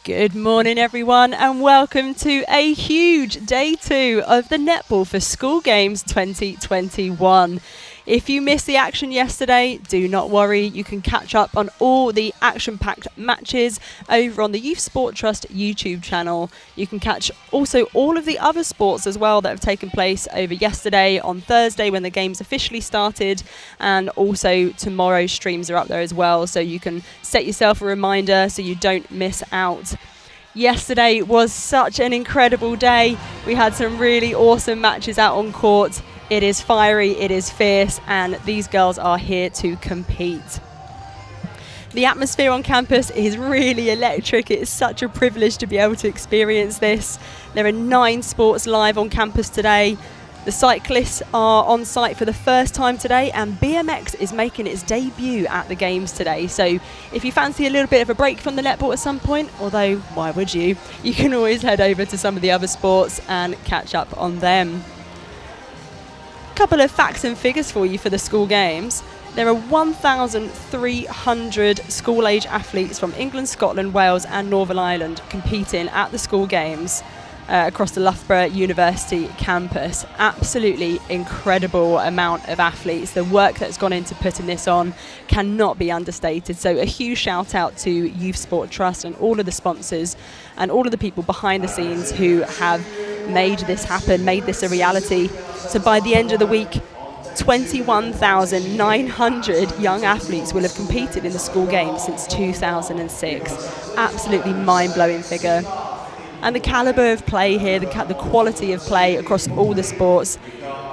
Good morning everyone and welcome to a huge day 2 of the Netball for School Games 2021. If you missed the action yesterday, do not worry, you can catch up on all the action-packed matches over on the Youth Sport Trust YouTube channel. You can catch also all of the other sports as well that have taken place over yesterday, on Thursday when the games officially started, and also tomorrow's streams are up there as well, so you can set yourself a reminder so you don't miss out. Yesterday was such an incredible day. We had some really awesome matches out on court. It is fiery, it is fierce, and these girls are here to compete. The atmosphere on campus is really electric. It's such a privilege to be able to experience this. There are 9 sports live on campus today. The cyclists are on site for the first time today, and BMX is making its debut at the games today. So if you fancy a little bit of a break from the netball at some point, although why would you can always head over to some of the other sports and catch up on them. Couple of facts and figures for you for the school games. There are 1,300 school-age athletes from England, Scotland, Wales and Northern Ireland competing at the school games across the Loughborough University campus. Absolutely incredible amount of athletes. The work that's gone into putting this on cannot be understated. So a huge shout out to Youth Sport Trust and all of the sponsors and all of the people behind the scenes who have made this happen, made this a reality. So by the end of the week, 21,900 young athletes will have competed in the school games since 2006. Absolutely mind-blowing figure. And the calibre of play here, the quality of play across all the sports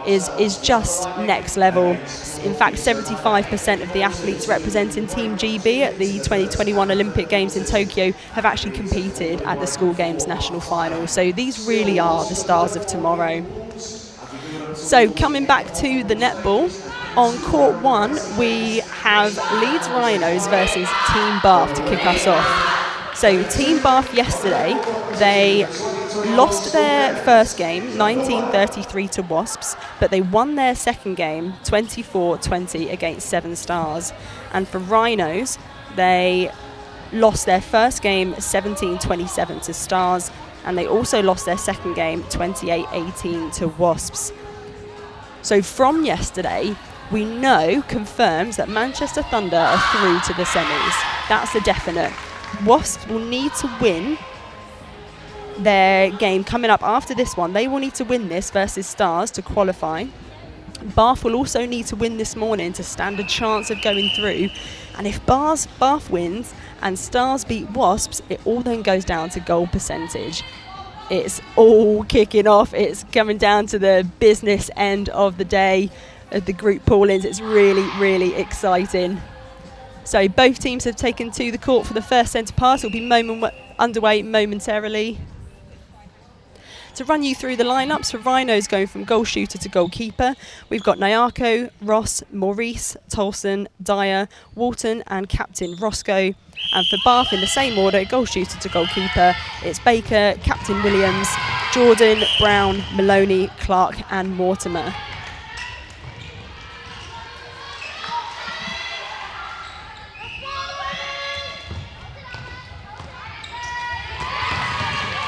is just next level. In fact, 75% of the athletes representing Team GB at the 2021 Olympic Games in Tokyo have actually competed at the School Games National Final. So these really are the stars of tomorrow. So coming back to the netball, on court 1 we have Leeds Rhinos versus Team Bath to kick us off. So Team Bath yesterday, they lost their first game 19-33 to Wasps, but they won their second game 24-20 against 7 Stars. And for Rhinos, they lost their first game 17-27 to Stars, and they also lost their second game 28-18 to Wasps. So from yesterday, we know, confirms that Manchester Thunder are through to the semis. That's a definite. Wasps will need to win their game coming up after this one. They will need to win this versus Stars to qualify. Bath will also need to win this morning to stand a chance of going through. And if Bath wins and Stars beat Wasps, it all then goes down to goal percentage. It's all kicking off. It's coming down to the business end of the day of the group poolings. It's really, really exciting. So both teams have taken to the court for the first centre pass. It will be underway momentarily. To run you through the lineups, for Rhinos going from goal shooter to goalkeeper, we've got Nyako, Ross, Maurice, Tolson, Dyer, Walton and Captain Roscoe. And for Bath in the same order, goal shooter to goalkeeper, it's Baker, Captain Williams, Jordan, Brown, Maloney, Clark and Mortimer.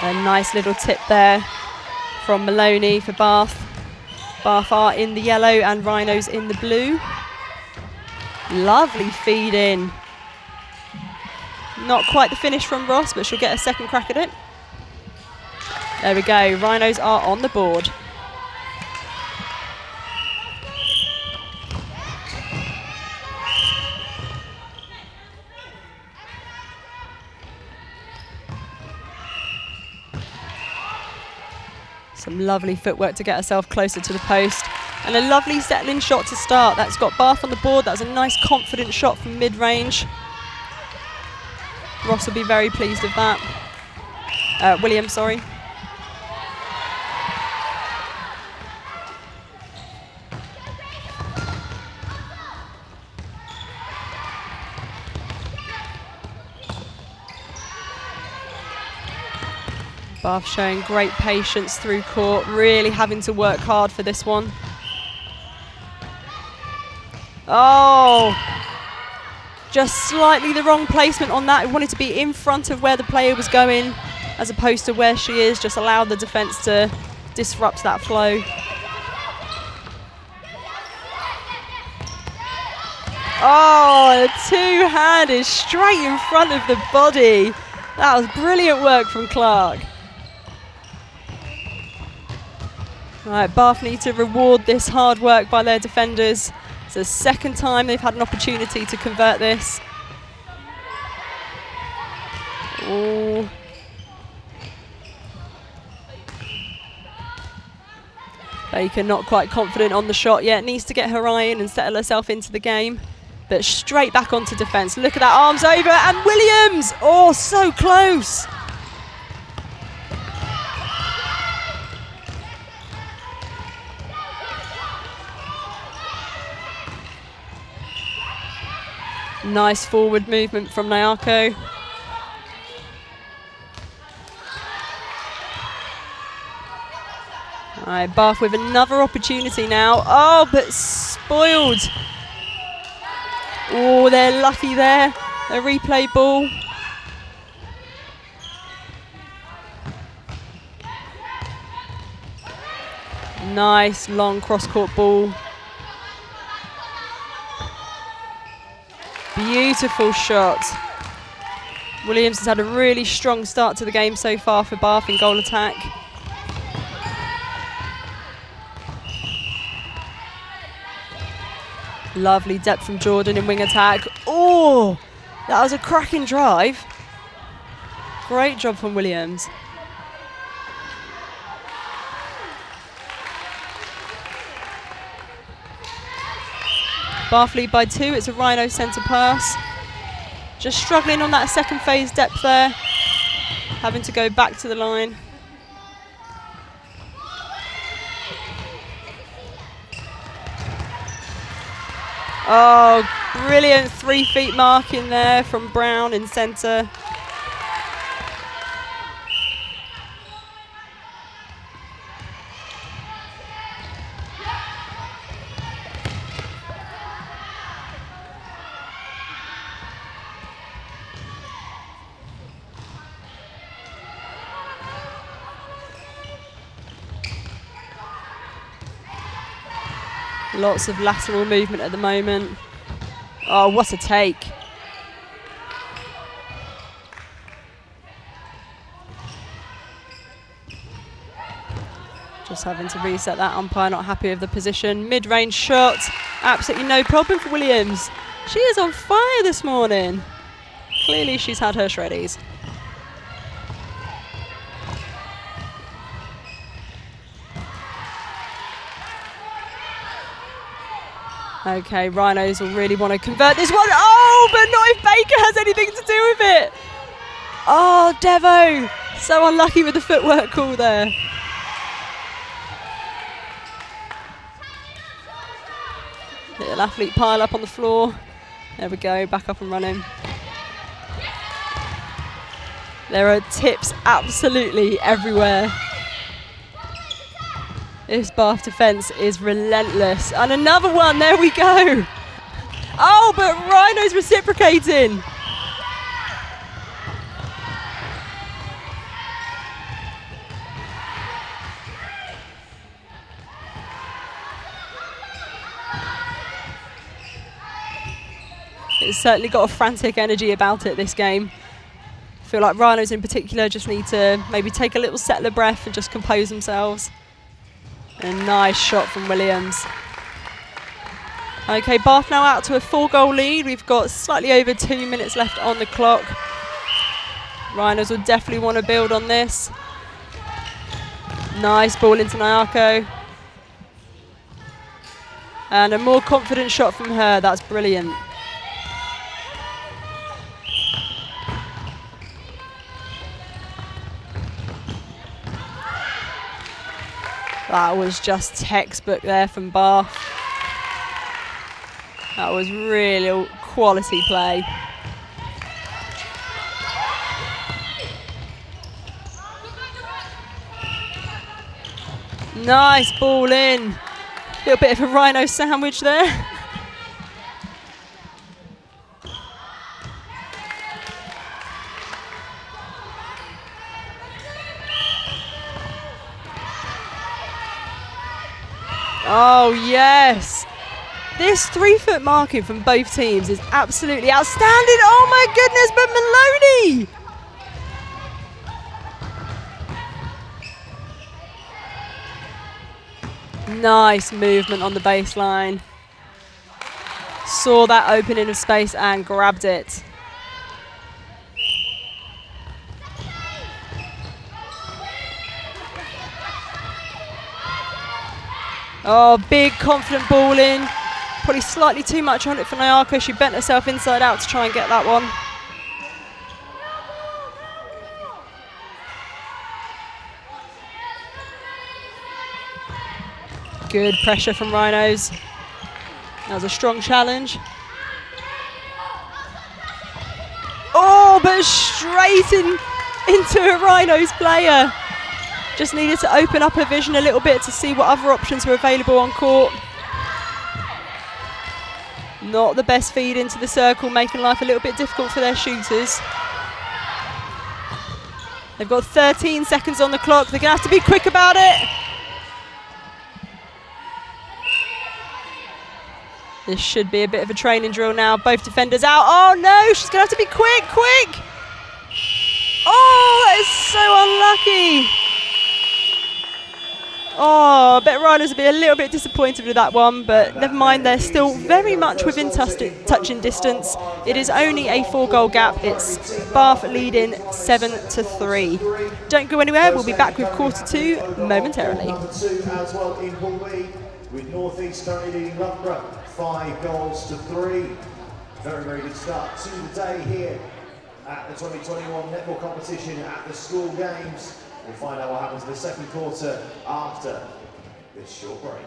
A nice little tip there from Maloney for Bath. Bath are in the yellow and Rhinos in the blue. Lovely feed in. Not quite the finish from Ross, but she'll get a second crack at it. There we go, Rhinos are on the board. Some lovely footwork to get herself closer to the post. And a lovely settling shot to start. That's got Bath on the board. That's a nice confident shot from mid-range. Ross will be very pleased with that. Williams, sorry. Bath showing great patience through court, really having to work hard for this one. Oh! Just slightly the wrong placement on that. It wanted to be in front of where the player was going as opposed to where she is. Just allow the defence to disrupt that flow. Oh, a two-handed straight in front of the body. That was brilliant work from Clark. Right, Bath need to reward this hard work by their defenders. It's the second time they've had an opportunity to convert this. Oh. Baker not quite confident on the shot yet. Needs to get her eye in and settle herself into the game. But straight back onto defence. Look at that, arms over, and Williams! Oh, so close! Nice forward movement from Nyako. All right, Bath with another opportunity now. Oh, but spoiled. Oh, they're lucky there. A replay ball. Nice long cross-court ball. Beautiful shot. Williams has had a really strong start to the game so far for Bath in goal attack. Lovely depth from Jordan in wing attack. Oh, that was a cracking drive. Great job from Williams. Bath lead by 2, it's a Rhino centre pass. Just struggling on that second phase depth there. Having to go back to the line. Oh, brilliant 3 feet mark in there from Brown in centre. Lots of lateral movement at the moment. Oh, what a take. Just having to reset that. Umpire not happy with the position. Mid-range shot. Absolutely no problem for Williams. She is on fire this morning. Clearly she's had her shreddies. Okay, Rhinos will really want to convert this one. Oh, but not if Baker has anything to do with it. Oh, Devo. So unlucky with the footwork call there. Little athlete pile up on the floor. There we go, back up and running. There are tips absolutely everywhere. This Bath defence is relentless. And another one, there we go. Oh, but Rhino's reciprocating. It's certainly got a frantic energy about it, this game. I feel like Rhinos in particular just need to maybe take a little settler breath and just compose themselves. A nice shot from Williams. Okay, Bath now out to a 4-goal lead. We've got slightly over 2 minutes left on the clock. Rhinos will definitely want to build on this. Nice ball into Nyako. And a more confident shot from her. That's brilliant. That was just textbook there from Bath. That was really quality play. Nice ball in. Little bit of a Rhino sandwich there. Oh, yes. This 3-foot marking from both teams is absolutely outstanding. Oh, my goodness, but Maloney. Nice movement on the baseline. Saw that opening of space and grabbed it. Oh, big confident ball in. Probably slightly too much on it for Nyako. She bent herself inside out to try and get that one. Good pressure from Rhinos. That was a strong challenge. Oh, but straight into a Rhinos player. Just needed to open up her vision a little bit to see what other options were available on court. Not the best feed into the circle, making life a little bit difficult for their shooters. They've got 13 seconds on the clock. They're going to have to be quick about it. This should be a bit of a training drill now. Both defenders out. Oh no, she's going to have to be quick. Oh, that is so unlucky. Oh, I bet Rhinos will be a little bit disappointed with that one, but never mind, they're still very much within touching distance. It is only a 4-goal gap. It's Bath leading 7-3. Don't go anywhere, we'll be back with quarter 2 momentarily. With North East currently leading Loughborough 5 goals to 3. Very, very good start to the day here at the 2021 netball competition at the school games. We'll find out what happens in the second quarter after this short break.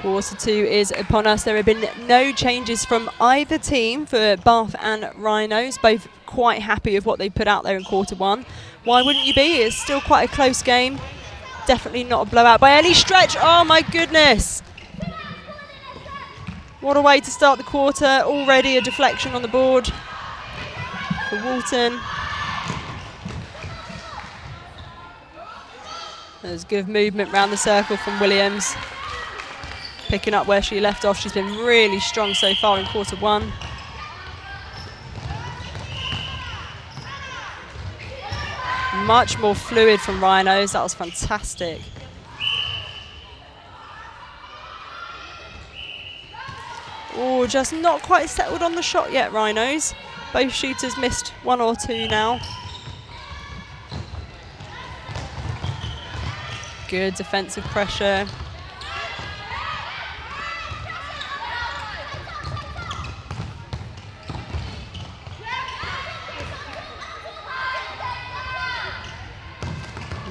Quarter 2 is upon us. There have been no changes from either team for Bath and Rhinos. Both quite happy with what they put out there in quarter 1. Why wouldn't you be? It's still quite a close game. Definitely not a blowout by any stretch. Oh my goodness. What a way to start the quarter. Already a deflection on the board for Walton. There's good movement around the circle from Williams. Picking up where she left off. She's been really strong so far in quarter 1. Much more fluid from Rhinos. That was fantastic. Oh, just not quite settled on the shot yet, Rhinos. Both shooters missed 1 or 2 now. Good defensive pressure.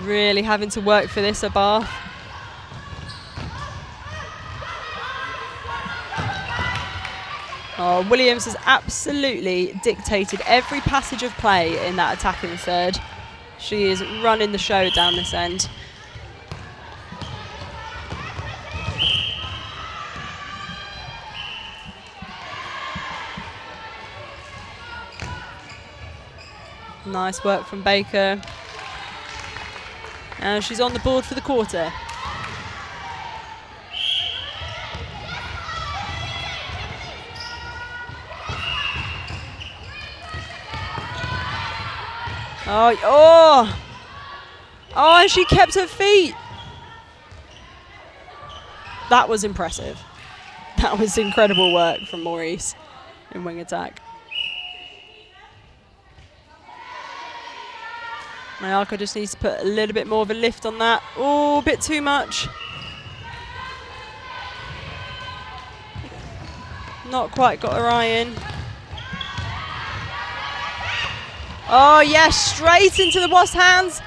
Really having to work for this, Bath. Oh, Williams has absolutely dictated every passage of play in that attacking third. She is running the show down this end. Nice work from Baker. And she's on the board for the quarter. Oh, and she kept her feet. That was impressive. That was incredible work from Maurice in wing attack. Mayako just needs to put a little bit more of a lift on that. Oh, a bit too much. Not quite got her eye in. Oh, yes, straight into the Wasp hands.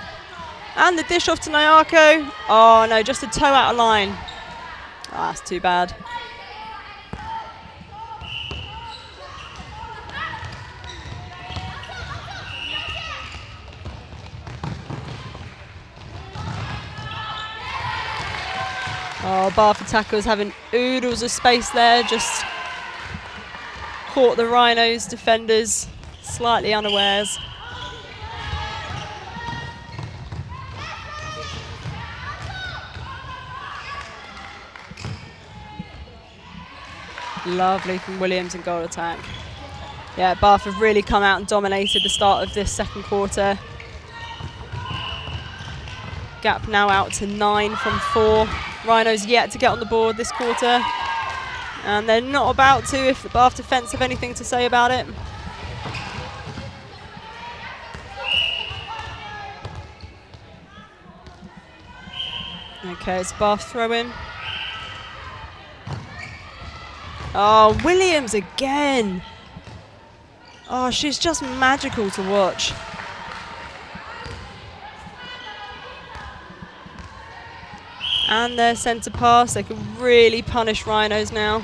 And the dish off to Nayako. Oh, no, just a toe out of line. Oh, that's too bad. Oh, Bath attackers having oodles of space there. Just caught the Rhinos defenders slightly unawares. Lovely from Williams in goal attack. Yeah, Bath have really come out and dominated the start of this second quarter. Gap now out to 9 from 4. Rhinos yet to get on the board this quarter. And they're not about to if the Bath defence have anything to say about it. Okay, it's Bath throw-in. Oh, Williams again. Oh, she's just magical to watch. And their centre pass. They can really punish Rhinos now.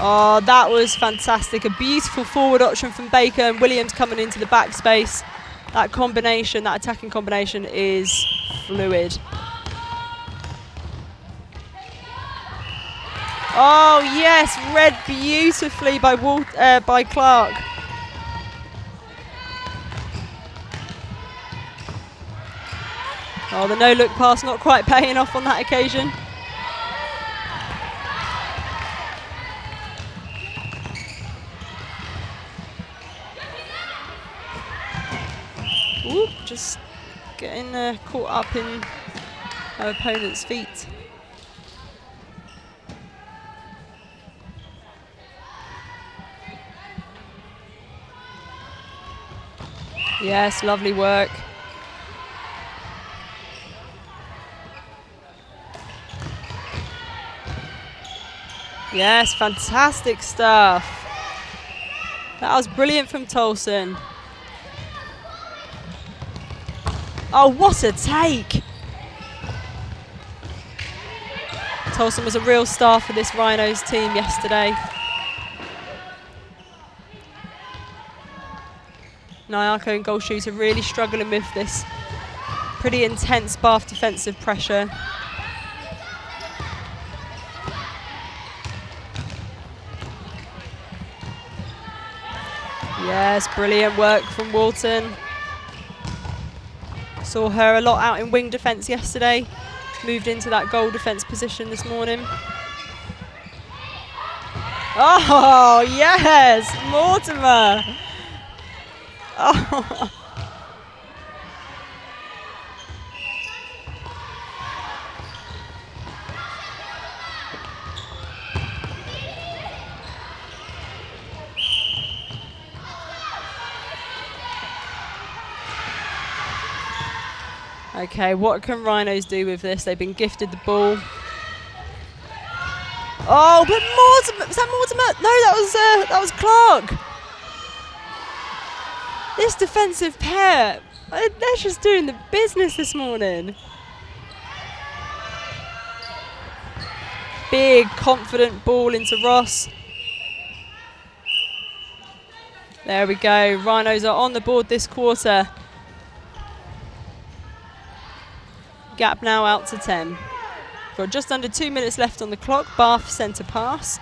Oh, that was fantastic. A beautiful forward option from Baker and Williams coming into the backspace. That combination, that attacking combination is fluid. Oh, yes, read beautifully by Clark. Oh, the no-look pass not quite paying off on that occasion. Ooh, just getting caught up in her opponent's feet. Yes, lovely work. Yes, fantastic stuff. That was brilliant from Tolson. Oh, what a take. Tolson was a real star for this Rhinos team yesterday. Nayako and goal shooter really struggling with this pretty intense Bath defensive pressure. Yes, brilliant work from Walton. Saw her a lot out in wing defence yesterday. Moved into that goal defence position this morning. Oh, yes, Mortimer. Oh. Okay, what can Rhinos do with this? They've been gifted the ball. Oh, but Mortimer, was that Mortimer? No, that was Clark. This defensive pair, they're just doing the business this morning. Big, confident ball into Ross. There we go. Rhinos are on the board this quarter. Gap now out to 10. Got just under 2 minutes left on the clock. Bath centre pass.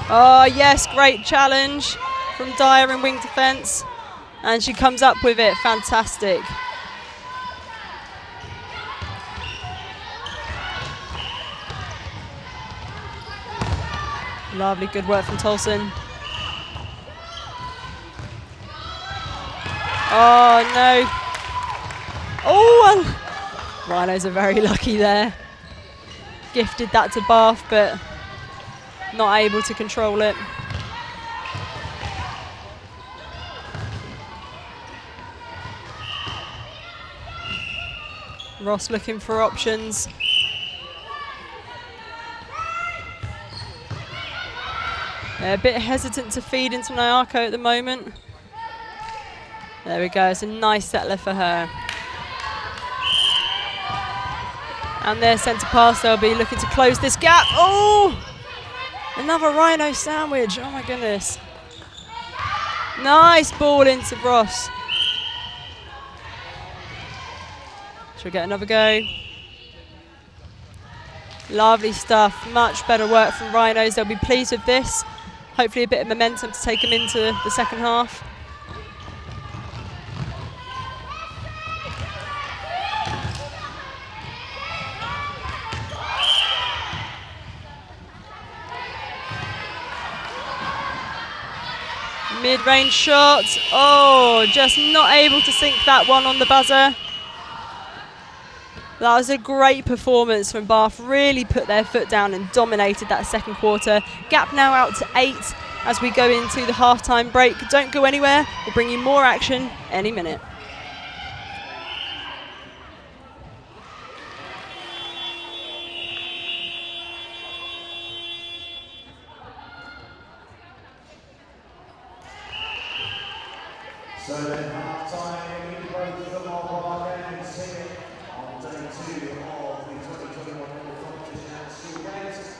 Oh yes, great challenge from Dyer in wing defence. And she comes up with it, fantastic. Lovely, good work from Tolson. Oh no. Oh, Rhinos are very lucky there. Gifted that to Bath, but not able to control it. Ross looking for options. They're a bit hesitant to feed into Nyako at the moment. There we go, it's a nice settler for her. And their centre pass, they'll be looking to close this gap. Oh! Another Rhino sandwich, oh my goodness. Nice ball into Ross. She'll get another go. Lovely stuff, much better work from Rhinos. They'll be pleased with this. Hopefully a bit of momentum to take them into the second half. Mid-range shot. Oh, just not able to sink that one on the buzzer. That was a great performance from Bath. Really put their foot down and dominated that second quarter. Gap now out to 8 as we go into the halftime break. Don't go anywhere. We'll bring you more action any minute. So then half-time, we break the Marlborough games here on day 2 of the 2021 Netball competition at school games.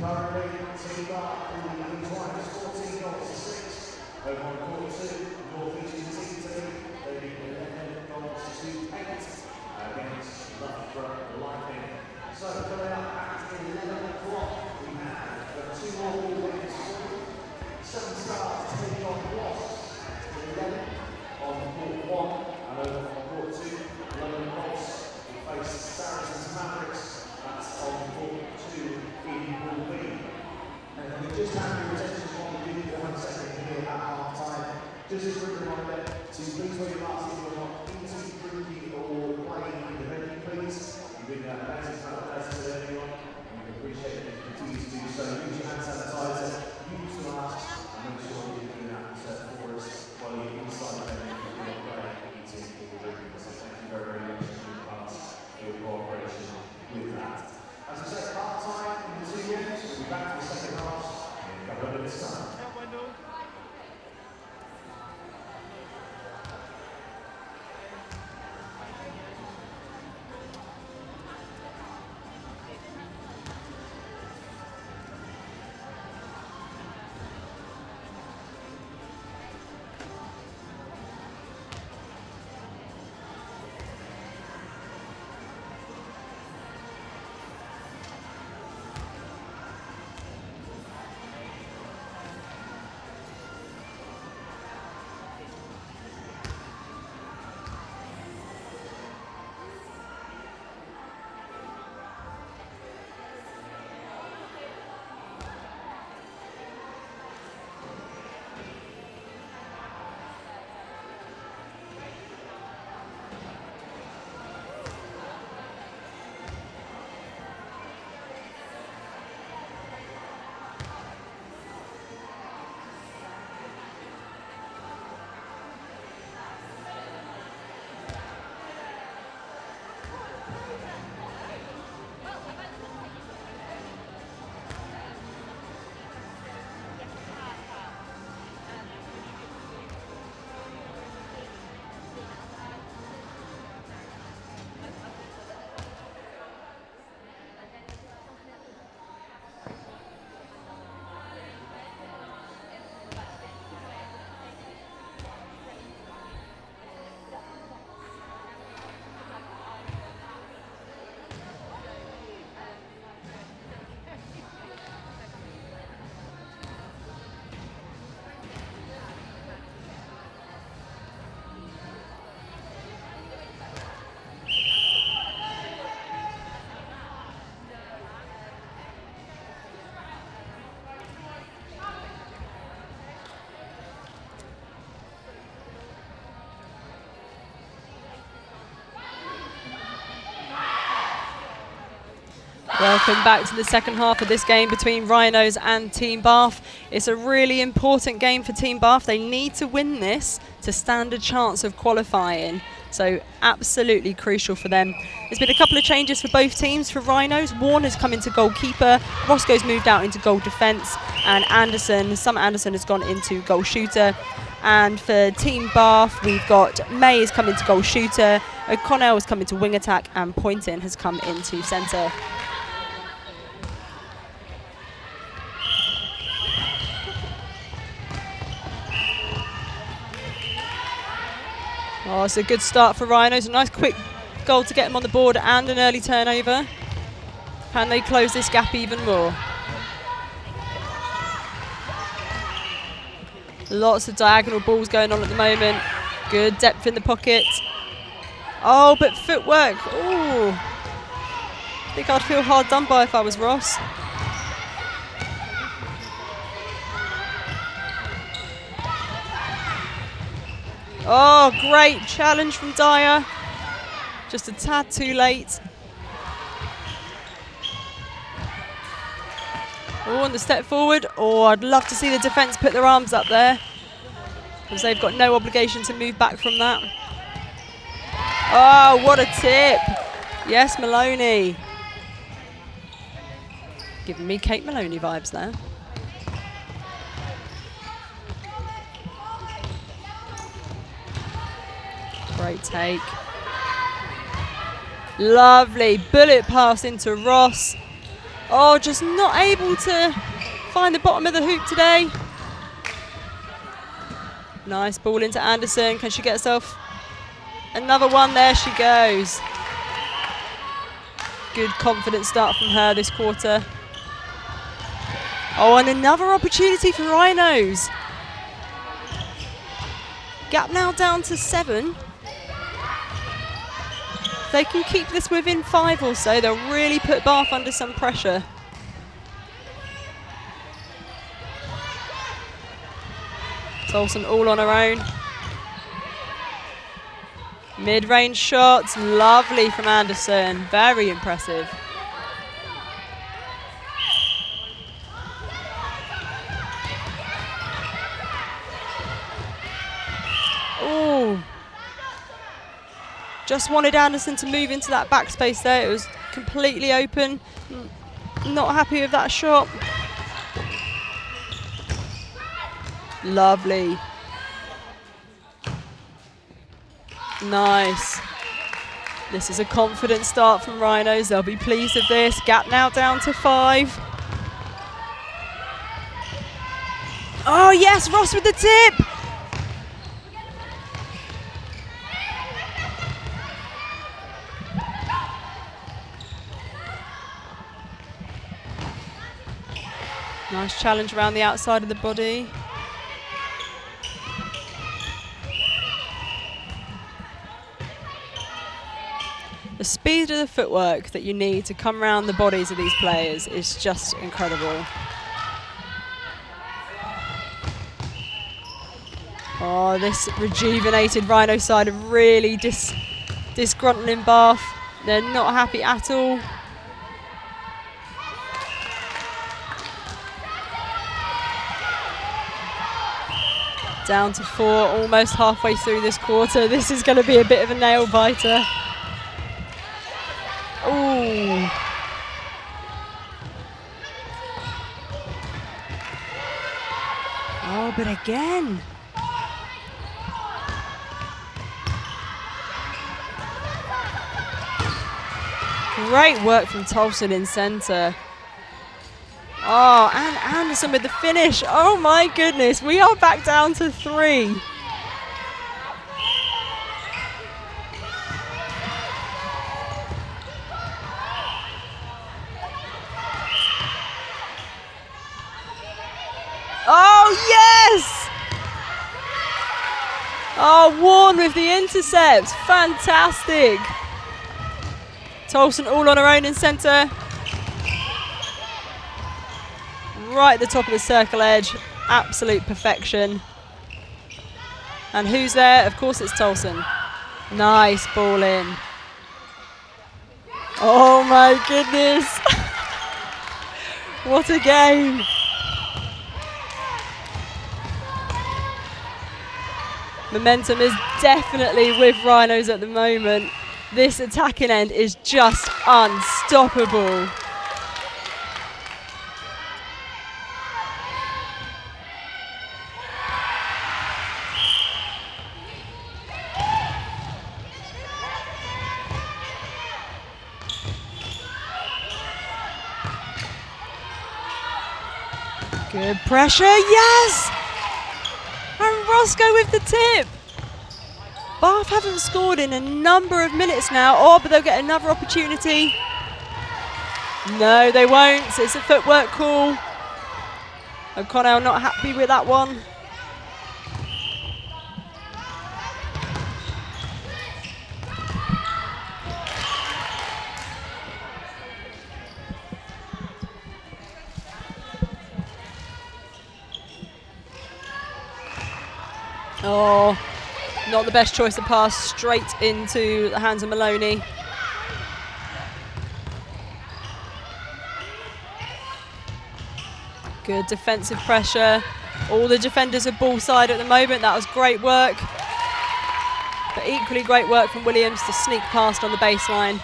Currently, Team Bath in the Twiners 14 goals to 6 over on court 2. North Eastern Team 2, they beat 11 goals to 8 against Loughborough Lightning. So coming up at 11 o'clock, we have 2 more ball wins. 7 Stars taking on Wallace. 11 on court 1 and over on court 2. London Colts will face Saracens Mavericks. That's on court 2 in Pool B. And then we just have your attention to what we did for 1 second here at half time. Just a quick reminder to please wear your mask if you're not eating, drinking or playing in the venue, please. You've been amazing for that to everyone. And we appreciate it if you continue to do so. Use your hand sanitizer, use the mask, and make sure you're doing that for us. While you're inside the venue, if you're not playing, eating, or drinking. So thank you very, very much in advance for your cooperation with that. As I said, half time in the 2 games, we'll be back for the second half in a couple of minutes' time. Welcome back to the second half of this game between Rhinos and Team Bath. It's a really important game for Team Bath. They need to win this to stand a chance of qualifying. So absolutely crucial for them. There's been a couple of changes for both teams. For Rhinos, Warner's come into goalkeeper, Roscoe's moved out into goal defence, and Anderson has gone into goal shooter. And for Team Bath, we've got May has come into goal shooter, O'Connell has come into wing attack, and Poynton has come into centre. Oh, it's a good start for Rhinos. A nice quick goal to get them on the board and an early turnover. Can they close this gap even more? Lots of diagonal balls going on at the moment. Good depth in the pocket. Oh, but footwork. Ooh. I think I'd feel hard done by if I was Ross. Oh, great challenge from Dyer. Just a tad too late. Oh, and the step forward. Oh, I'd love to see the defence put their arms up there, because they've got no obligation to move back from that. Oh, what a tip. Yes, Maloney. Giving me Kate Maloney vibes there. Great take. Lovely bullet pass into Ross. Oh, just not able to find the bottom of the hoop today. Nice ball into Anderson. Can she get herself another one? There she goes. Good confident start from her this quarter. Oh, and another opportunity for Rhinos. Gap now down to 7. If they can keep this within 5 or so, they'll really put Bath under some pressure. Tolson all on her own. Mid-range shots, lovely from Anderson, very impressive. Ooh. Just wanted Anderson to move into that backspace there. It was completely open. Not happy with that shot. Lovely. Nice. This is a confident start from Rhinos. They'll be pleased with this. Gap now down to 5. Oh yes, Ross with the tip. Nice challenge around the outside of the body. The speed of the footwork that you need to come around the bodies of these players is just incredible. Oh, this rejuvenated Rhino side are really disgruntling Bath. They're not happy at all. Down to 4, almost halfway through this quarter. This is going to be a bit of a nail biter. Ooh. Oh, but again. Great work from Tolson in centre. Oh, and Anderson with the finish. Oh my goodness, we are back down to 3. Oh yes! Oh, Warren with the intercept. Fantastic. Tolson all on her own in centre. Right at the top of the circle edge. Absolute perfection. And who's there? Of course it's Tolson. Nice ball in. Oh my goodness. What a game. Momentum is definitely with Rhinos at the moment. This attacking end is just unstoppable. Good pressure, yes! And Roscoe with the tip. Bath haven't scored in a number of minutes now. Oh, but they'll get another opportunity. No, they won't. It's a footwork call. O'Connell not happy with that one. Oh, not the best choice of pass, straight into the hands of Maloney. Good defensive pressure. All the defenders are ball side at the moment. That was great work. But equally great work from Williams to sneak past on the baseline.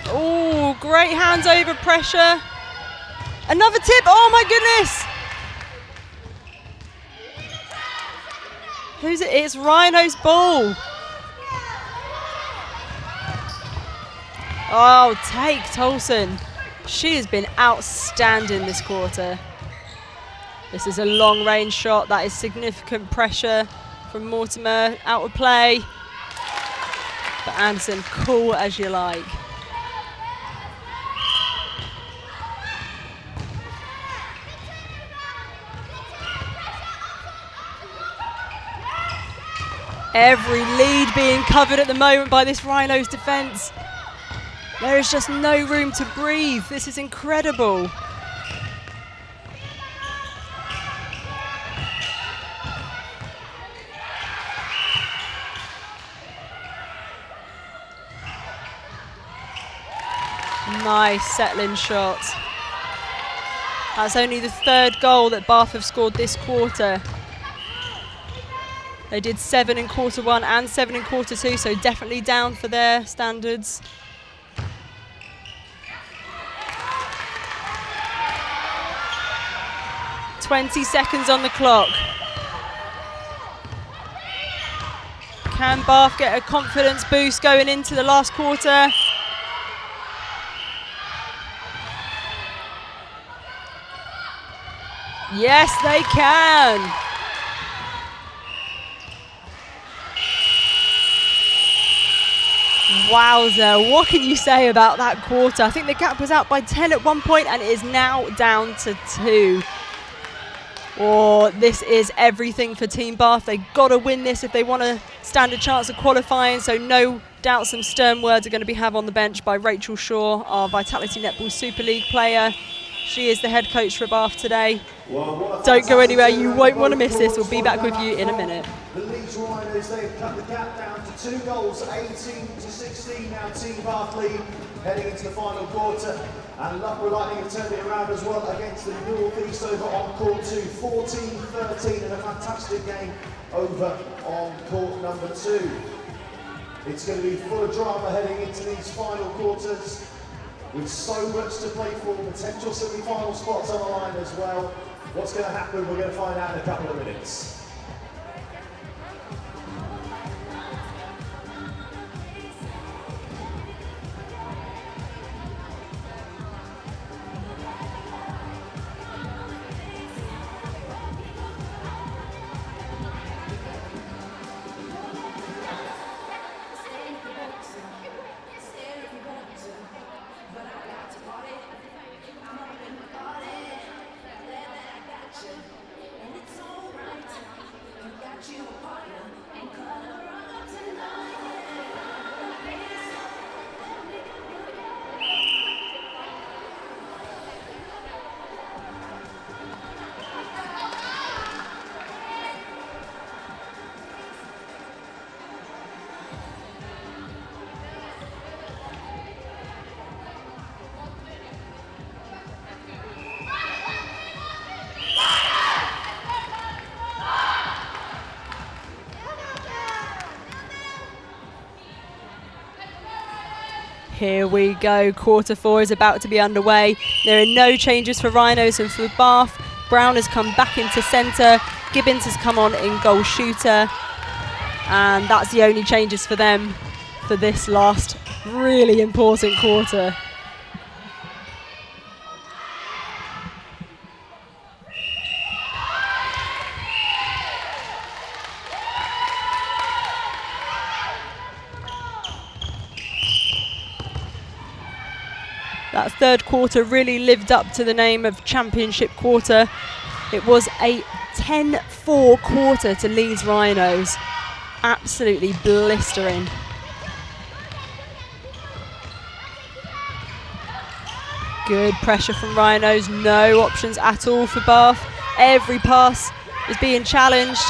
Oh, great hands over pressure. Another tip, oh my goodness! Who's it? It's Rhino's ball. Oh, take Tolson. She has been outstanding this quarter. This is a long range shot. That is significant pressure from Mortimer. Out of play. But Anderson, cool as you like. Every lead being covered at the moment by this Rhinos defence. There is just no room to breathe. This is incredible. Nice settling shot. That's only the third goal that Bath have scored this quarter. They did 7 in quarter one and 7 in quarter two, so definitely down for their standards. "20 seconds on the clock. Can Bath get a confidence boost going into the last quarter? Yes, they can. Wowza, what can you say about that quarter? I think the gap was out by 10 at one point and it is now down to 2. Oh, this is everything for Team Bath. They've got to win this if they want to stand a chance of qualifying, so no doubt some stern words are going to be had on the bench by Rachel Shaw, our Vitality Netball Super League player. She is the head coach for Bath today. Don't go anywhere, you won't want to miss this. We'll be back with you in a minute. The Leeds Rhinos, they've cut the gap down to 2 goals, 18-16 now Team Bath lead, heading into the final quarter. And Loughborough Lightning have turned it around as well against the North East over on court 2, 14-13 in a fantastic game over on court number 2. It's going to be full of drama heading into these final quarters, with so much to play for, potential semi-final spots on the line as well. What's going to happen, we're going to find out in a couple of minutes. Here we go, quarter 4 is about to be underway. There are no changes for Rhinos and for Bath. Brown has come back into centre. Gibbons has come on in goal shooter. And that's the only changes for them for this last really important quarter. That third quarter really lived up to the name of championship quarter. It was a 10-4 quarter to Leeds Rhinos. Absolutely blistering. Good pressure from Rhinos, no options at all for Bath. Every pass is being challenged.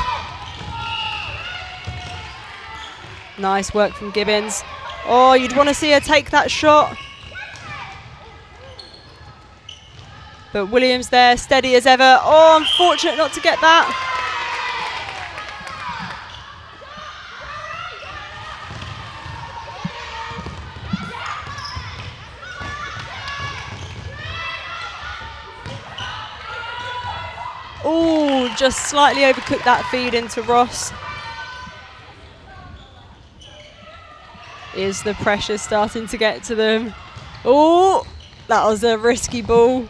Nice work from Gibbons. Oh, you'd want to see her take that shot. But Williams there, steady as ever. Oh, unfortunate not to get that. Oh, just slightly overcooked that feed into Ross. Is the pressure starting to get to them? Oh, that was a risky ball.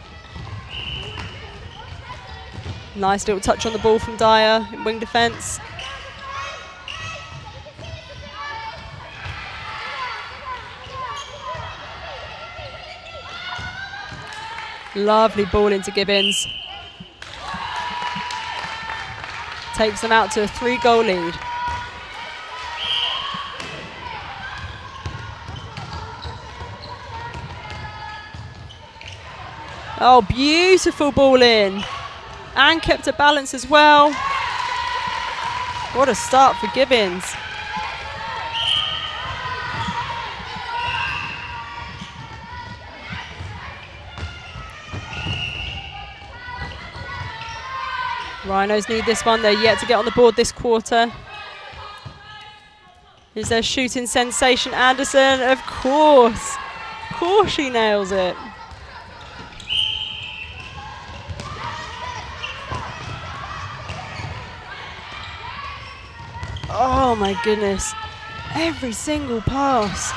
Nice little touch on the ball from Dyer in wing defence. Lovely ball into Gibbons. Takes them out to a 3-goal lead. Oh, beautiful ball in. And kept a balance as well. What a start for Gibbons. Rhinos need this one. They're yet to get on the board this quarter. Is their shooting sensation Anderson? Of course. Of course she nails it. Oh my goodness, every single pass.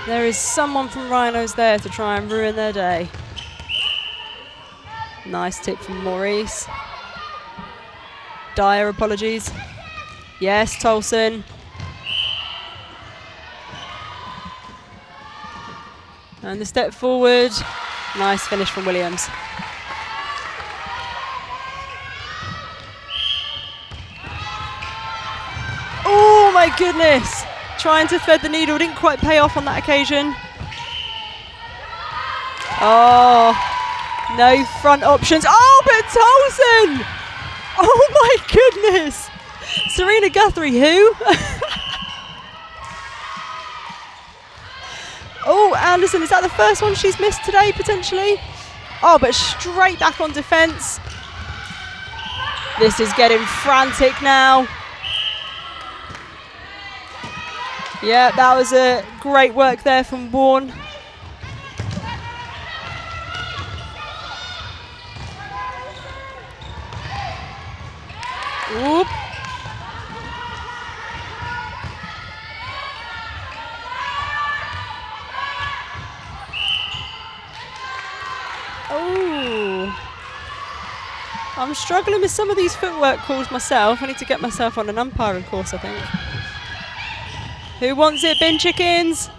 There is someone from Rhinos there to try and ruin their day. Nice tip from Maurice. Dyer, apologies. Yes, Tolson. And the step forward. Nice finish from Williams. Oh my goodness! Trying to thread the needle, didn't quite pay off on that occasion. Oh, no front options. Oh, but Tolson! Oh my goodness! Serena Guthrie, who? Oh, Anderson, is that the first one she's missed today, potentially? Oh, but straight back on defence. This is getting frantic now. Yeah, that was a great work there from Warren. Whoop. Oh. I'm struggling with some of these footwork calls myself. I need to get myself on an umpiring course, I think. Who wants it, bin chickens?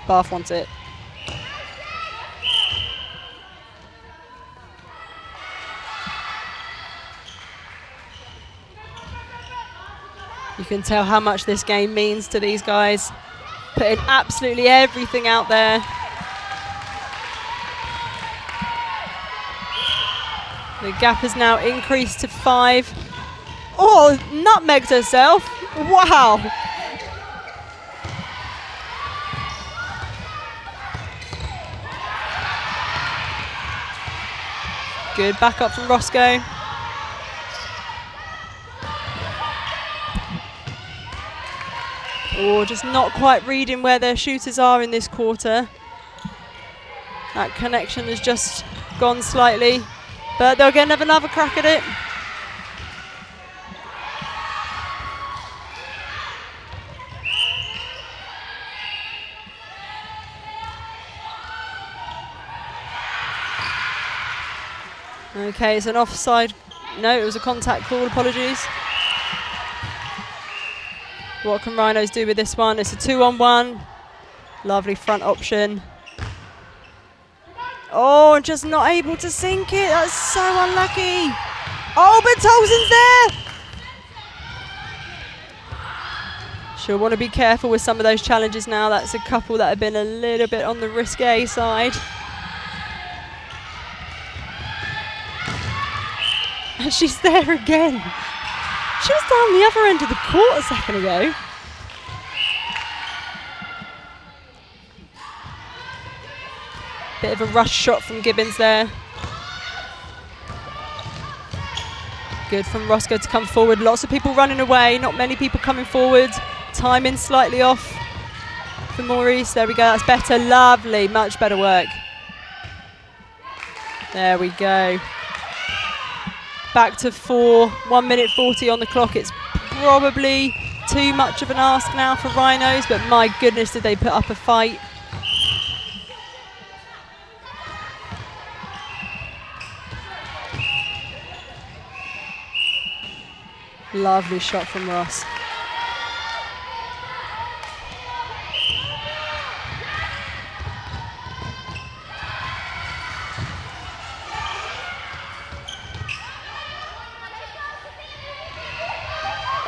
Bath wants it. You can tell how much this game means to these guys. Putting absolutely everything out there. The gap has now increased to 5. Oh, nutmegged herself. Wow. Good backup from Roscoe. Or just not quite reading where their shooters are in this quarter. That connection has just gone slightly, but they'll get another crack at it. Okay, it's an offside. No, it was a contact call, apologies. What can Rhinos do with this one? It's a 2-on-1. Lovely front option. Oh, just not able to sink it. That's so unlucky. Oh, but Tolson's there. She'll want to be careful with some of those challenges now. That's a couple that have been a little bit on the risque side. And she's there again. She was down the other end of the court a second ago. Bit of a rush shot from Gibbons there. Good from Roscoe to come forward. Lots of people running away, not many people coming forward. Timing slightly off for Maurice. There we go, that's better. Lovely, much better work. There we go. Back to 4, 1 minute 40 on the clock. It's probably too much of an ask now for Rhinos, but my goodness, did they put up a fight. Lovely shot from Ross.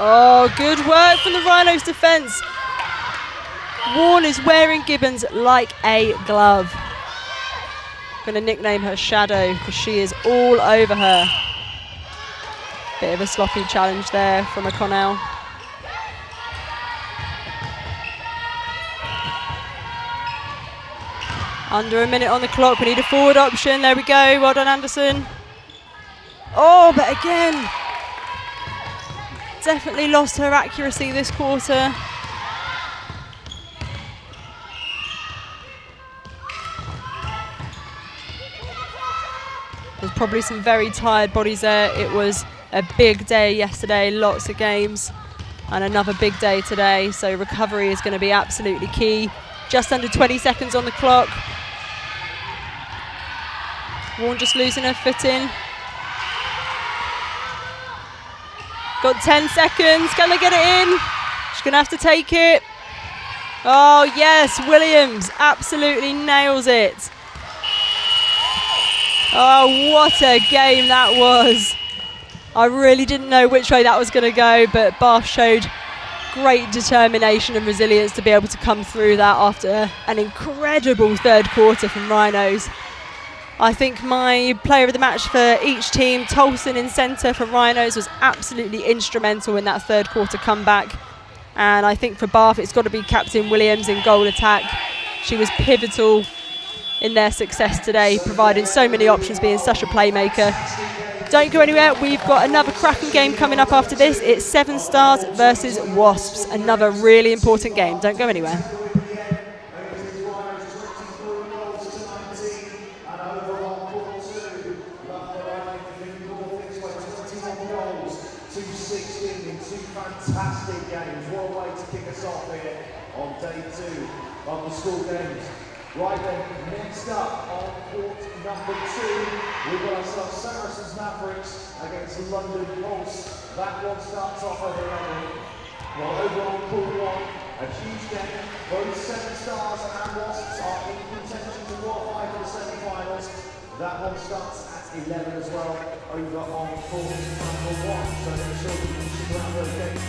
Oh, good work from the Rhinos defence. Warren is wearing Gibbons like a glove. I'm going to nickname her Shadow because she is all over her. Bit of a sloppy challenge there from O'Connell. Under a minute on the clock. We need a forward option. There we go. Well done, Anderson. Oh, but again, definitely lost her accuracy this quarter. There's probably some very tired bodies there. It was a big day yesterday, lots of games, and another big day today. So recovery is going to be absolutely key. Just under 20 seconds on the clock. Warren just losing her footing. Got 10 seconds, can they get it in? She's going to have to take it. Oh yes, Williams absolutely nails it. Oh, what a game that was. I really didn't know which way that was going to go, but Bath showed great determination and resilience to be able to come through that after an incredible third quarter from Rhinos. I think my player of the match for each team, Tolson in centre for Rhinos, was absolutely instrumental in that third quarter comeback. And I think for Bath, it's got to be Captain Williams in goal attack. She was pivotal in their success today, providing so many options, being such a playmaker. Don't go anywhere, we've got another cracking game coming up after this. It's 7 Stars versus Wasps, another really important game. Don't go anywhere. Fantastic games. What a way to kick us off here on day 2 of the school games. Right then, next up on court number 2, we've got ourselves Saracens Mavericks against London Pulse. That one starts off at 11. Well, over on court 1, a huge game. Both 7 Stars and Wasps are in contention to qualify for the semi-finals. That one starts at 11 as well, over on court number 1. So make sure you can stick around those games.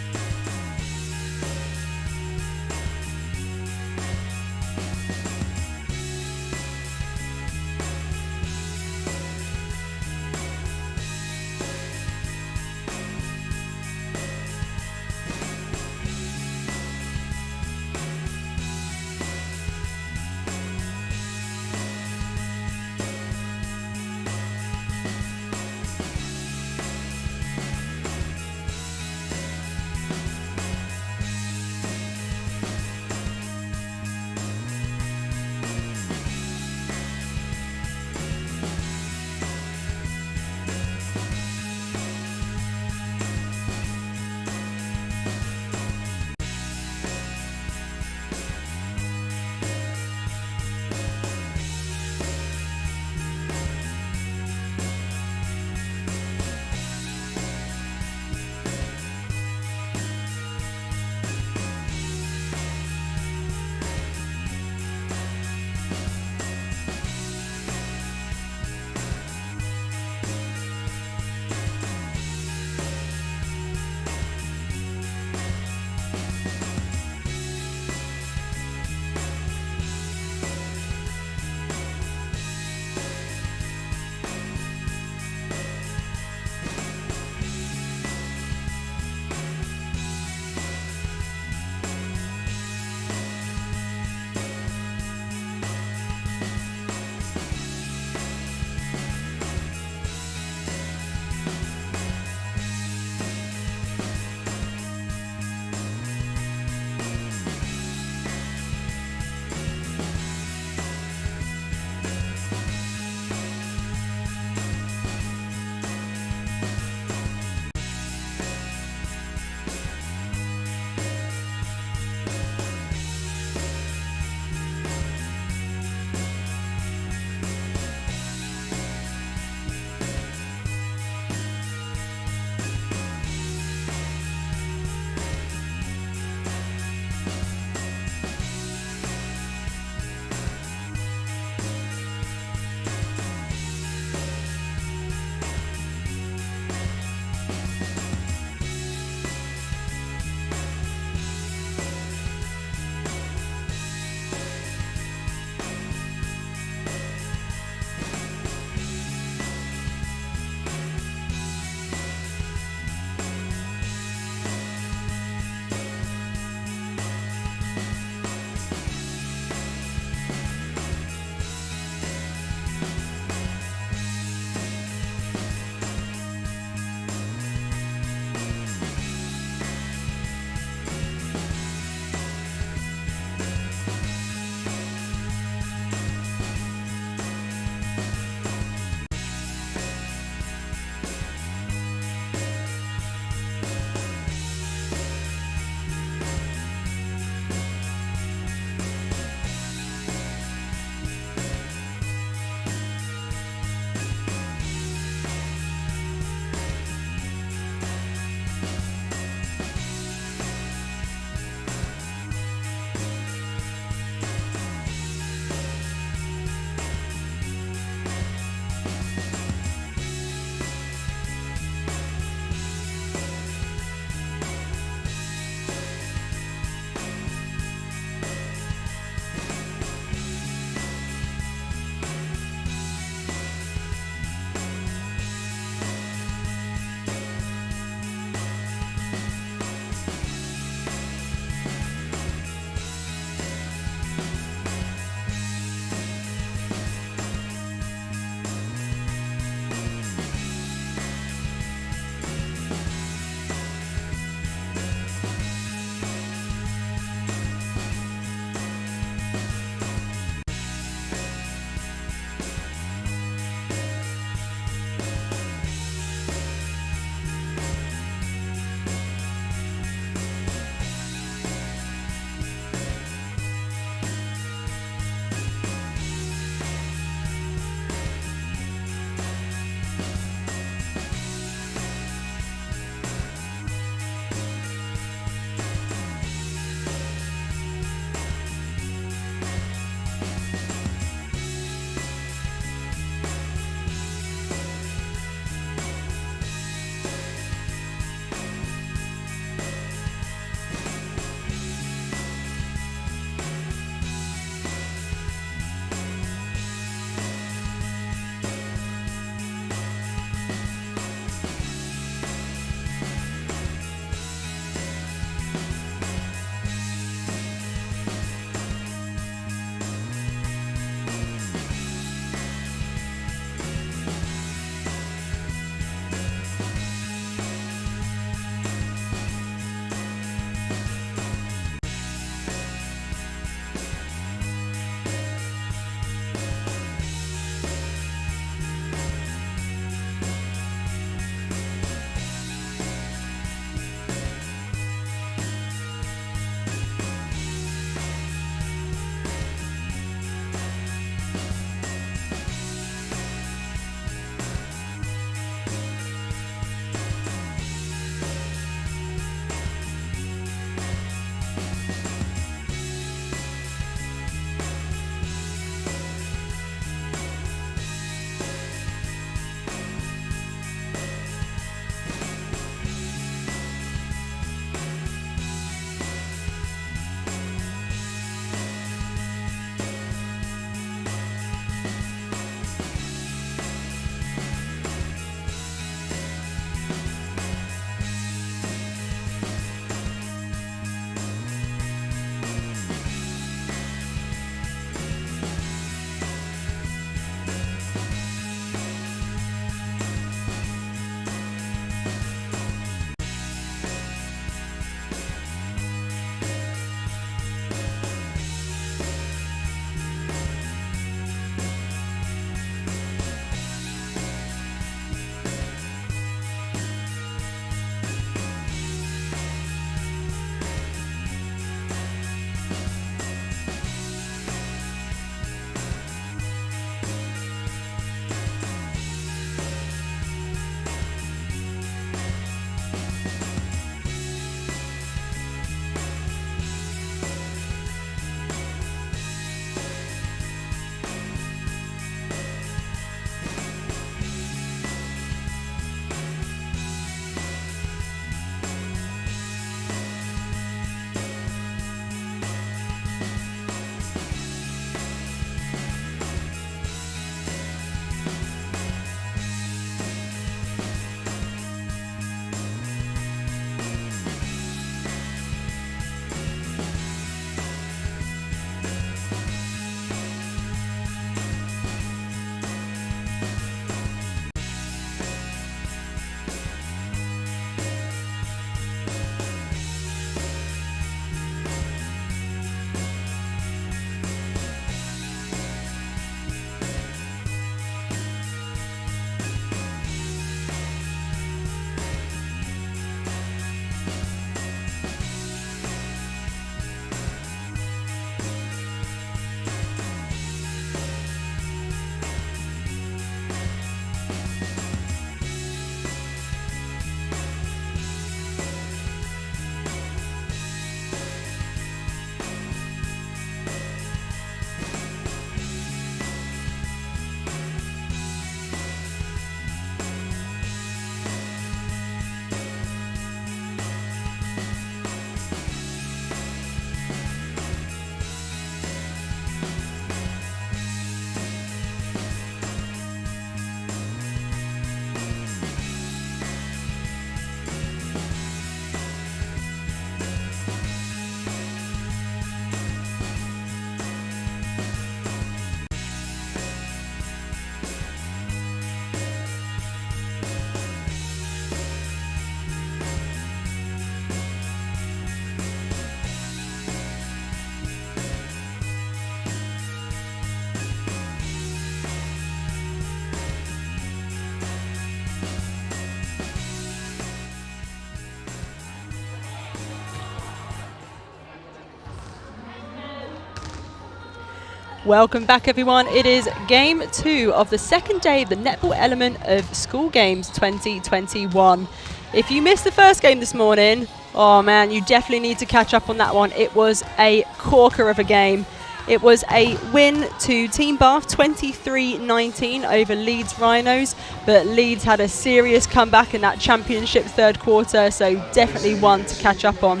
Welcome back, everyone. It is game 2 of the second day of the netball element of School Games 2021. If you missed the first game this morning, oh man, you definitely need to catch up on that one. It was a corker of a game. It was a win to Team Bath 23-19 over Leeds Rhinos, but Leeds had a serious comeback in that championship third quarter, so definitely one to catch up on.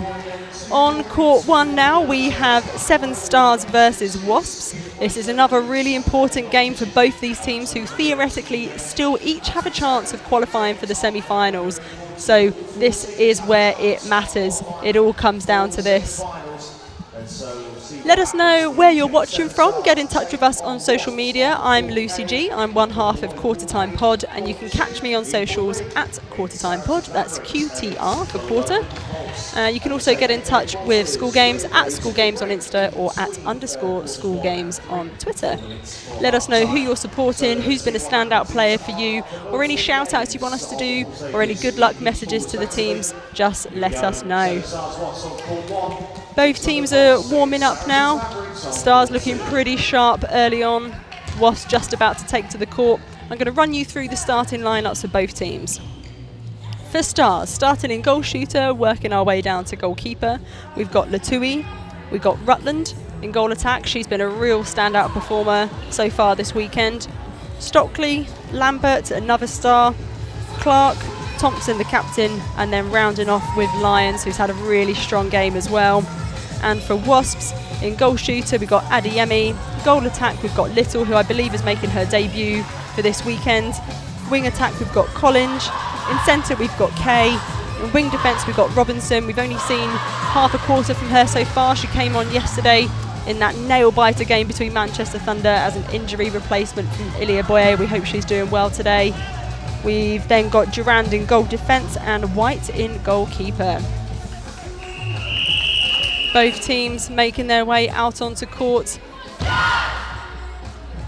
On court 1 now, we have Seven Stars versus Wasps. This is another really important game for both these teams, who theoretically still each have a chance of qualifying for the semi-finals. So this is where it matters. It all comes down to this. Let us know where you're watching from. Get in touch with us on social media. I'm Lucy G. I'm one half of Quarter Time Pod, and you can catch me on socials at Quarter Time Pod. That's QTR for quarter. You can also get in touch with School Games at School Games on Insta or at _School Games on Twitter. Let us know who you're supporting, who's been a standout player for you, or any shout outs you want us to do, or any good luck messages to the teams. Just let us know. Both teams are warming up now. Stars looking pretty sharp early on. Wasps just about to take to the court. I'm going to run you through the starting lineups for both teams. For Stars, starting in goal shooter, working our way down to goalkeeper, we've got Latui, we've got Rutland in goal attack. She's been a real standout performer so far this weekend. Stockley, Lambert, another star, Clark, Thompson the captain, and then rounding off with Lyons, who's had a really strong game as well. And for Wasps, in goal shooter we've got Adeyemi, goal attack we've got Little, who I believe is making her debut for this weekend. Wing attack we've got Collinge, in centre we've got Kay, in wing defence we've got Robinson. We've only seen half a quarter from her so far. She came on yesterday in that nail-biter game between Manchester Thunder as an injury replacement from Ilia Boye. We hope she's doing well today. We've then got Durand in goal defence and White in goalkeeper. Both teams making their way out onto court.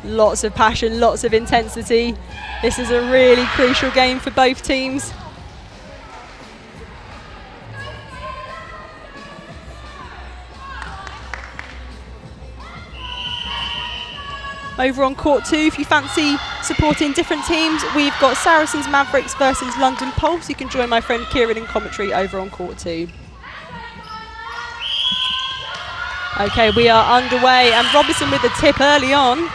Lots of passion, lots of intensity. This is a really crucial game for both teams. Over on court 2, if you fancy supporting different teams, we've got Saracens Mavericks versus London Pulse. You can join my friend Kieran in commentary over on court 2. Okay, we are underway, and Robinson with the tip early on.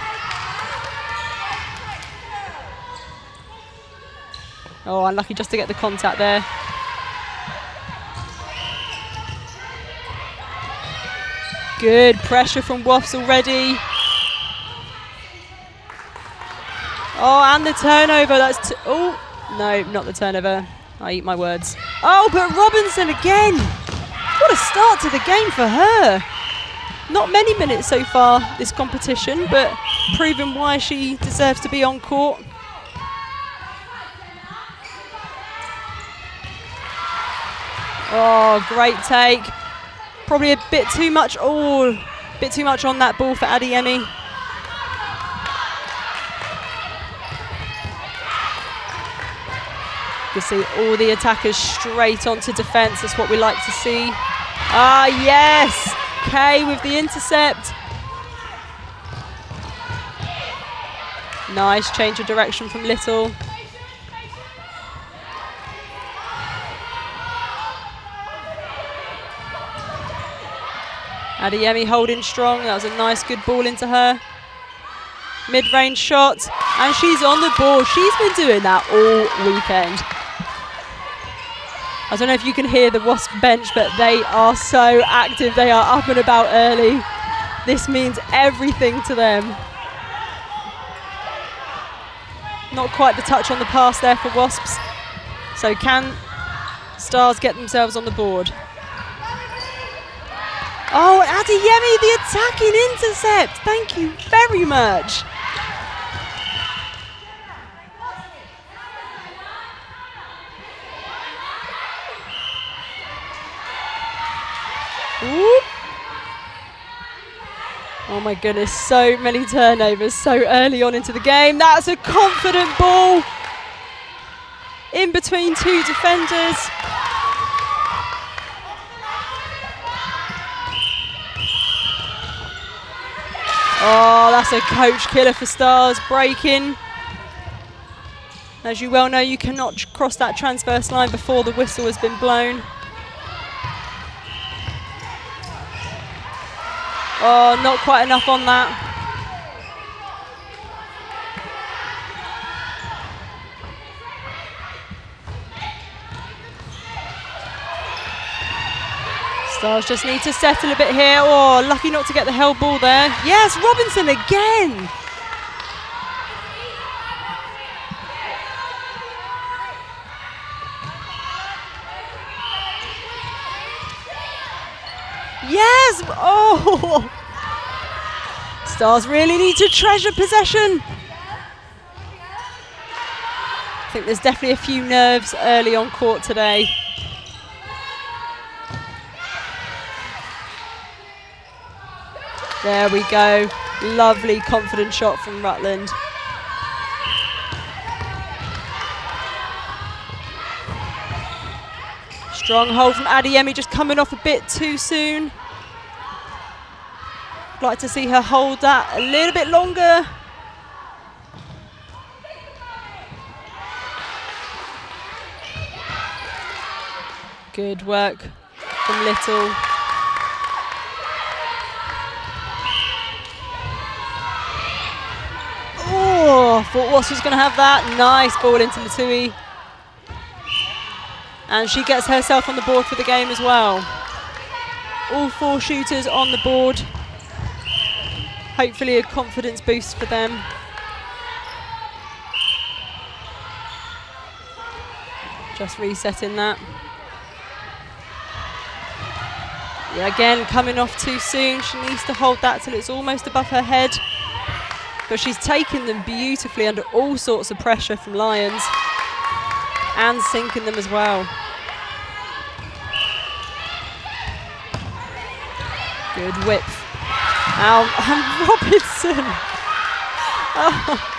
Oh, unlucky just to get the contact there. Good pressure from Wasps already. Oh, and the turnover. That's oh, no, not the turnover. I eat my words. Oh, but Robinson again. What a start to the game for her. Not many minutes so far this competition, but proving why she deserves to be on court. Oh, great take. Probably a bit too much. Oh, a bit too much on that ball for Adeyemi. You can see all the attackers straight onto defence. That's what we like to see. Ah, yes. Kay with the intercept. Nice change of direction from Little. Adeyemi holding strong. That was a nice good ball into her. Mid-range shot, and she's on the board. She's been doing that all weekend. I don't know if you can hear the Wasp bench, but they are so active. They are up and about early. This means everything to them. Not quite the touch on the pass there for Wasps. So can Stars get themselves on the board? Oh, Adeyemi, the attacking intercept. Thank you very much. Ooh. Oh my goodness, so many turnovers so early on into the game. That's a confident ball in between two defenders. Oh, that's a coach killer for Stars, breaking. As you well know, you cannot cross that transverse line before the whistle has been blown. Oh, not quite enough on that. Stars just need to settle a bit here. Oh, lucky not to get the held ball there. Yes, Robinson again. Yes, oh. Stars really need to treasure possession. I think there's definitely a few nerves early on court today. There we go. Lovely, confident shot from Rutland. Strong hold from Adeyemi, just coming off a bit too soon. Like to see her hold that a little bit longer. Good work from Little. Oh, thought Wallace was going to have that. Nice ball into Latui. And she gets herself on the board for the game as well. All 4 shooters on the board. Hopefully a confidence boost for them. Just resetting that. Yeah, again, coming off too soon. She needs to hold that till it's almost above her head. But she's taken them beautifully under all sorts of pressure from Lions and sinking them as well. Good whip. Ow, and Robinson. Oh.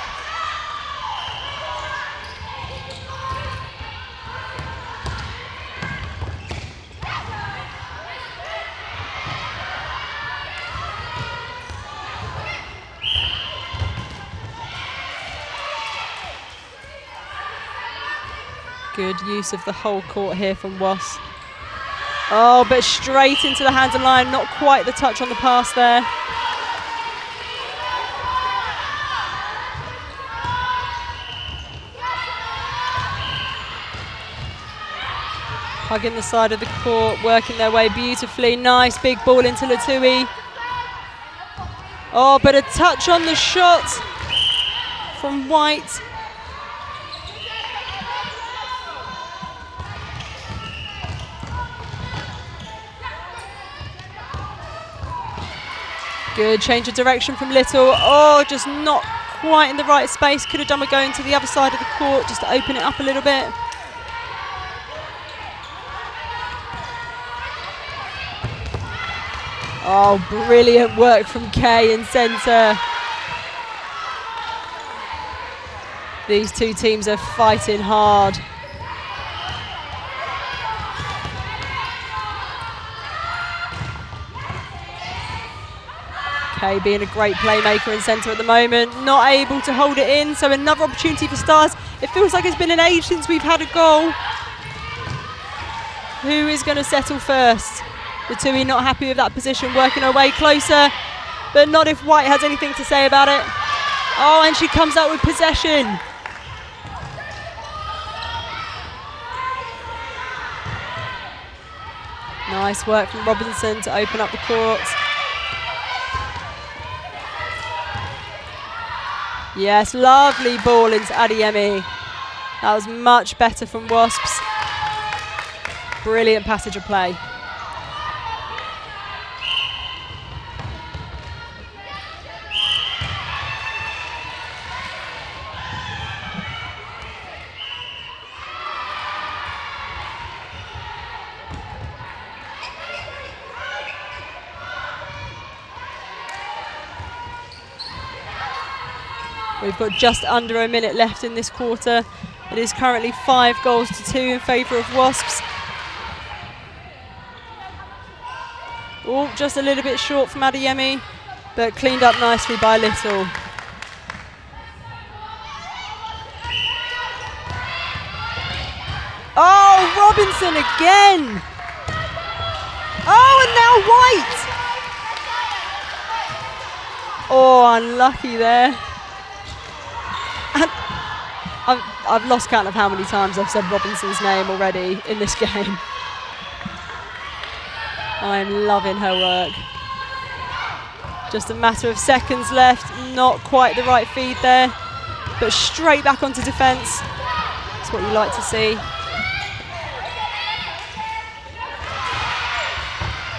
Good use of the whole court here from Was. Oh, but straight into the hands of line. Not quite the touch on the pass there. Hugging the side of the court, working their way beautifully. Nice big ball into Latui. Oh, but a touch on the shot from White. Good change of direction from Little. Oh, just not quite in the right space. Could have done with going to the other side of the court just to open it up a little bit. Oh, brilliant work from Kay in centre. These two teams are fighting hard. Kay being a great playmaker in centre at the moment, not able to hold it in, so another opportunity for Stars. It feels like it's been an age since we've had a goal. Who is going to settle first? Latui not happy with that position, working her way closer, but not if White has anything to say about it. Oh, and she comes out with possession. Nice work from Robinson to open up the court. Yes, lovely ball into Adeyemi. That was much better from Wasps. Brilliant passage of play. We've got just under a minute left in this quarter. It is currently 5-2 in favour of Wasps. Oh, just a little bit short from Adeyemi. but cleaned up nicely by Little. Oh, Robinson again! Oh, and now White! Oh, unlucky there. And I've lost count of how many times I've said Robinson's name already in this game. I'm loving her work. Just a matter of seconds left. Not quite the right feed there, but straight back onto defence. That's what you like to see.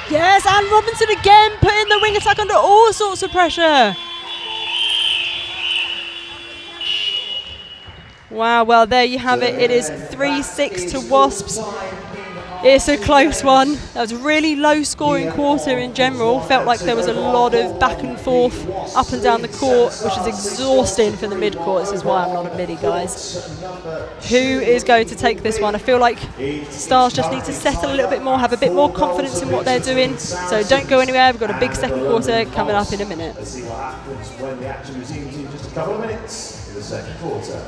Yes, and Robinson again putting the wing attack under all sorts of pressure. Wow, well, there you have it. It is 3-6 to Wasps. It's a close one. That was a really low-scoring quarter in general. Felt like there was a lot of back and forth, up and down the court, which is exhausting for the mid-court. This is why I'm not a midi, guys. Who is going to take this one? I feel like Stars just need to settle a little bit more, have a bit more confidence in what they're doing. So don't go anywhere. We've got a big second quarter coming up in a minute. Let's see what happens when the action resumes in just a couple of minutes in the second quarter.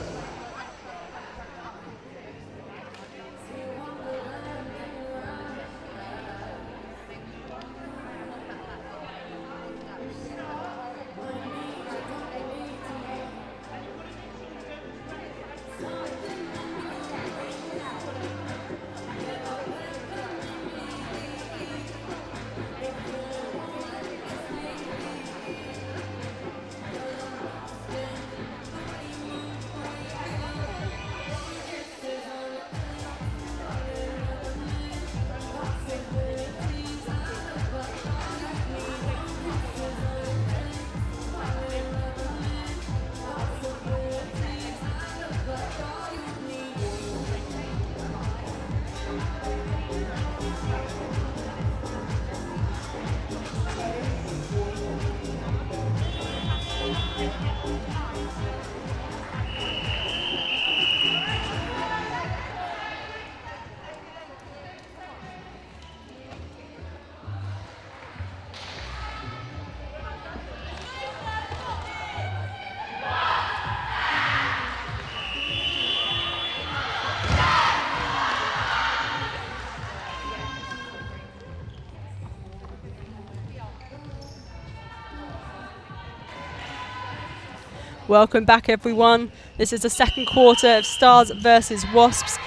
Welcome back, everyone. This is the second quarter of Stars versus Wasps.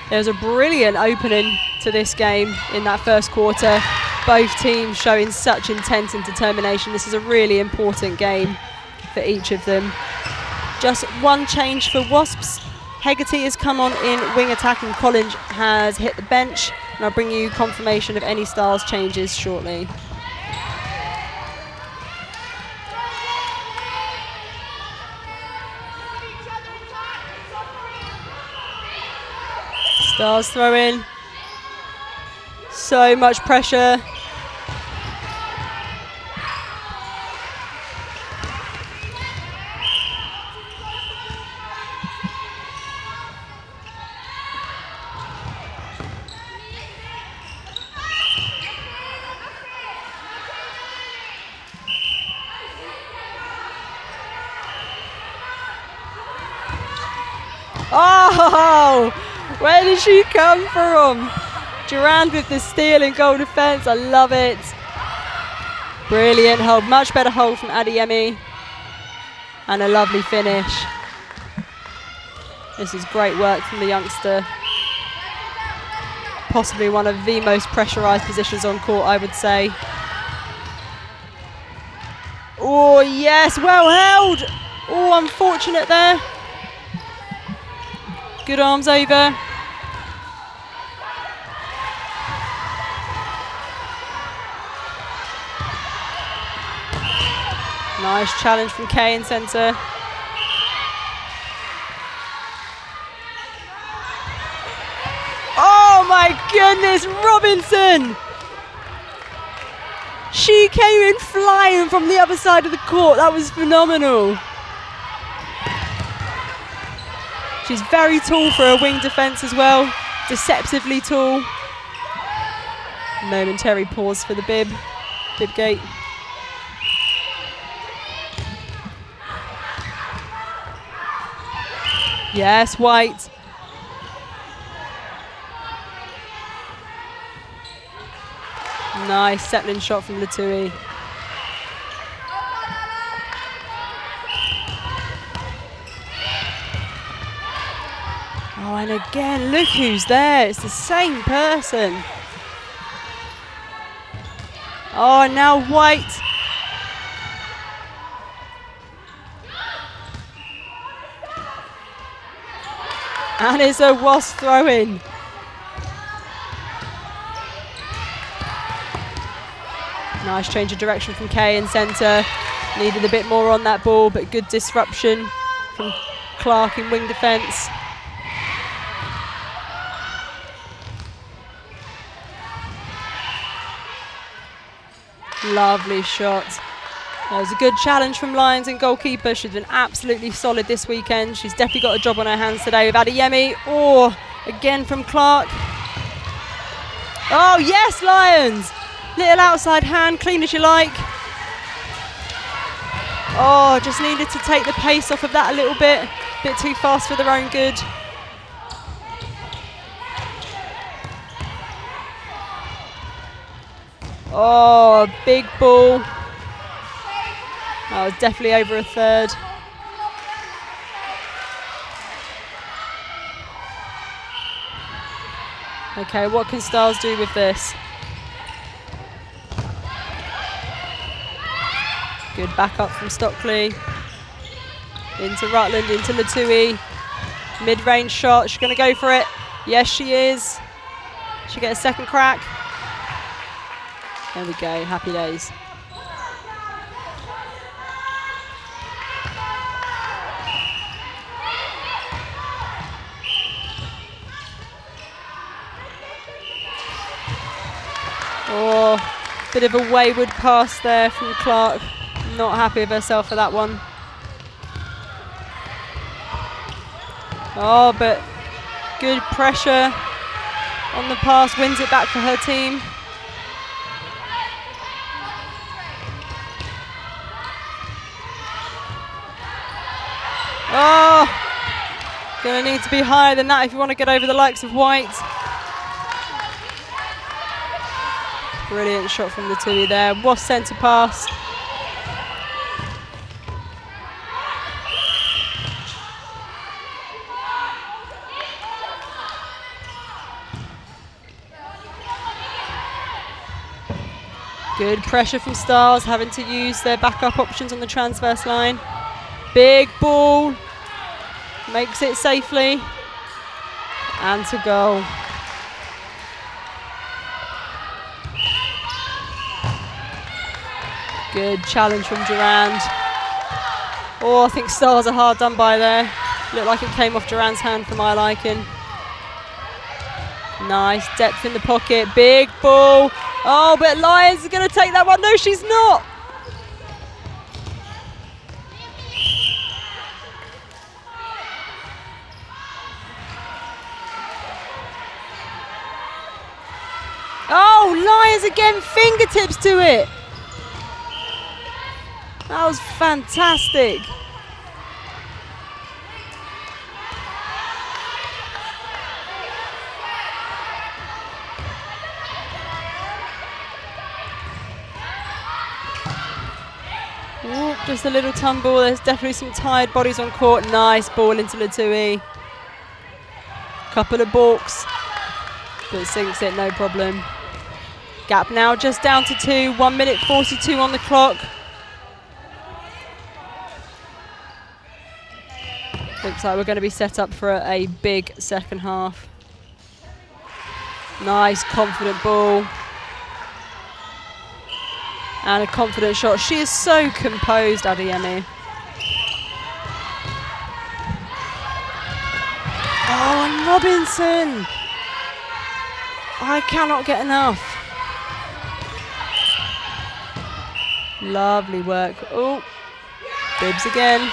There was a brilliant opening to this game in that first quarter. Both teams showing such intent and determination. This is a really important game for each of them. Just one change for Wasps. Hegarty has come on in wing attack and Collins has hit the bench. And I'll bring you confirmation of any Stars changes shortly. Stars throw in. So much pressure. Oh! Where did she come from? Durand with the steal in goal defence. I love it. Brilliant hold. Much better hold from Adeyemi. And a lovely finish. This is great work from the youngster. Possibly one of the most pressurised positions on court, I would say. Oh, yes. Well held. Oh, unfortunate there. Good arms over. Nice challenge from Kay in centre. Oh my goodness, Robinson! She came in flying from the other side of the court. That was phenomenal. She's very tall for a wing defence as well. Deceptively tall. Momentary pause for the bib gate. Yes, White. Nice settling shot from Latui. Oh, and again, look who's there. It's the same person. Oh, now White. And it's a Wasp throw-in. Nice change of direction from Kay in centre. Needed a bit more on that ball, but good disruption from Clark in wing defence. Lovely shot. That was a good challenge from Lions and goalkeeper. She's been absolutely solid this weekend. She's definitely got a job on her hands today with Adeyemi. Oh, again from Clark. Oh, yes, Lions. Little outside hand, clean as you like. Oh, just needed to take the pace off of that a little bit. Bit too fast for their own good. Oh, big ball. That was definitely over a third. Okay, what can Stars do with this? Good backup from Stockley. Into Rutland, into Latui. Mid-range shot, she's going to go for it. Yes, she is. She'll get a second crack. There we go, happy days. Oh, bit of a wayward pass there from Clark. Not happy with herself for that one. Oh, but good pressure on the pass, wins it back for her team. Oh, gonna need to be higher than that if you want to get over the likes of White. Brilliant shot from the two there. Wasp centre pass. Good pressure from Stars, having to use their backup options on the transverse line. Big ball, makes it safely, and to goal. Good challenge from Durand. Oh, I think Stars are hard done by there. Looked like it came off Durand's hand for my liking. Nice depth in the pocket, big ball. Oh, but Lions are going to take that one. No, she's not. Oh, Lions again, fingertips to it. That was fantastic. Ooh, just a little tumble. There's definitely some tired bodies on court. Nice ball into Latui. Couple of balks, but sinks it, no problem. Gap now just down to 2. 1 minute 42 on the clock. Looks like we're going to be set up for a big second half. Nice, confident ball. And a confident shot. She is so composed, Adeyemi. Oh, and Robinson. I cannot get enough. Lovely work. Oh, bibs again.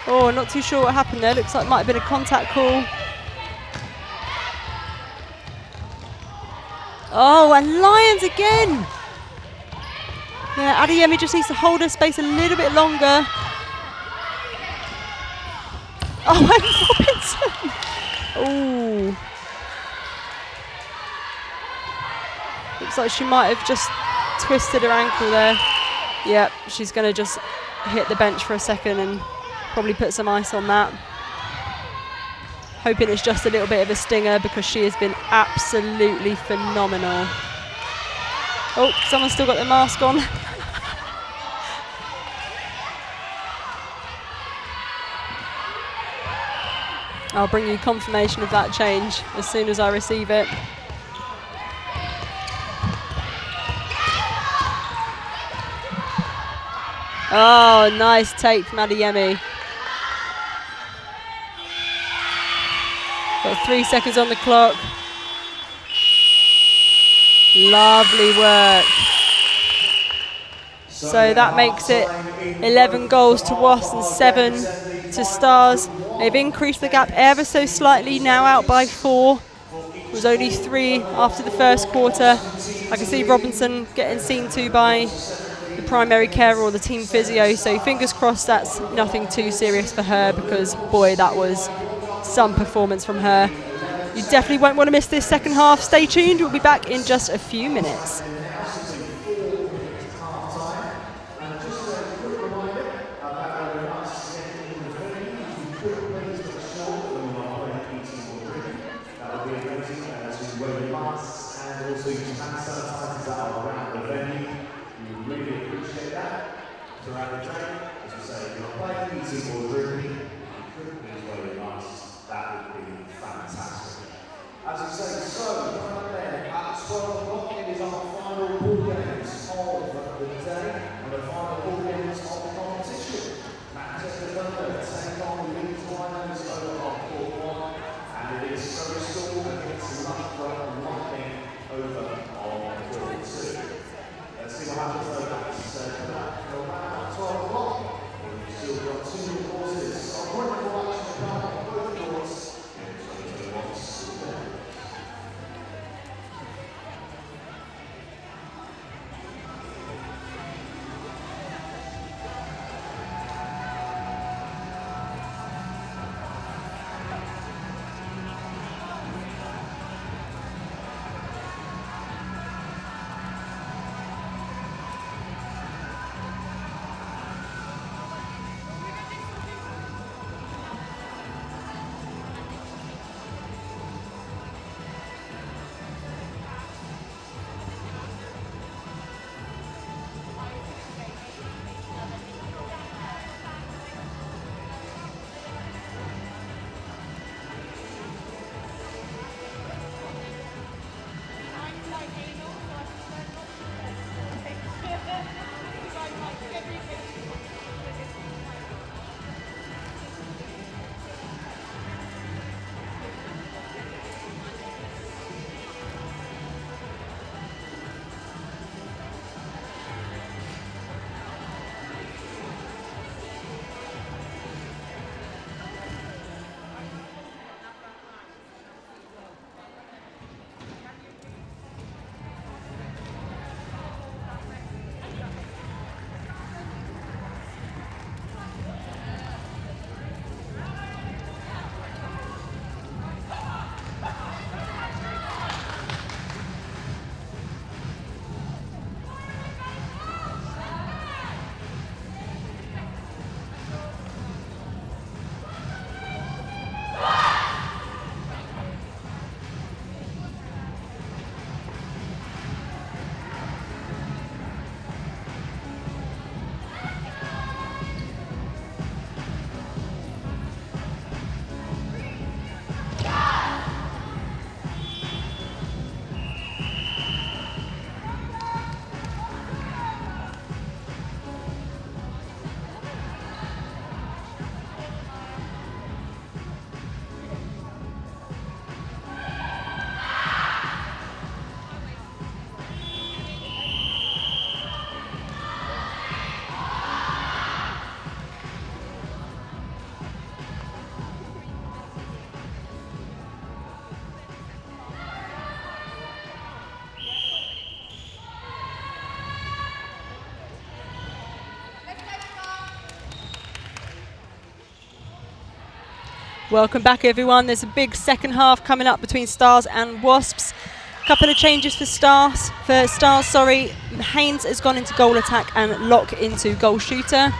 Oh, not too sure what happened there. Looks like it might have been a contact call. Oh, and Lions again. Yeah, Adeyemi just needs to hold her space a little bit longer. Oh, and Robinson. Ooh. Looks like she might have just twisted her ankle there. Yep, she's going to just hit the bench for a second and probably put some ice on that. Hoping it's just a little bit of a stinger because she has been absolutely phenomenal. Oh, someone's still got their mask on. I'll bring you confirmation of that change as soon as I receive it. Oh, nice take from Adeyemi. Got 3 seconds on the clock. Lovely work. So that makes it 11 goals to Wasps and 7 to Stars. They've increased the gap ever so slightly, now out by 4. It was only 3 after the first quarter. I can see Robinson getting seen to by the primary carer or the team physio, so fingers crossed that's nothing too serious for her, because boy, that was some performance from her. You definitely won't want to miss this second half. Stay tuned, we'll be back in just a few minutes. As I say, so right there at 12 o'clock, it is our final ball games of the day and the final ball games of the competition. Manchester Thunder take on Leeds Lions over on court 1, and it is Surrey School against Loughborough and Lightning over on court 2. Let's see what happens though. That's around 12 o'clock. We've still got 2 more courses of wonderful action to come on both courts. Welcome back, everyone. There's a big second half coming up between Stars and Wasps. Couple of changes for Stars. Haynes has gone into goal attack and Locke into goal shooter.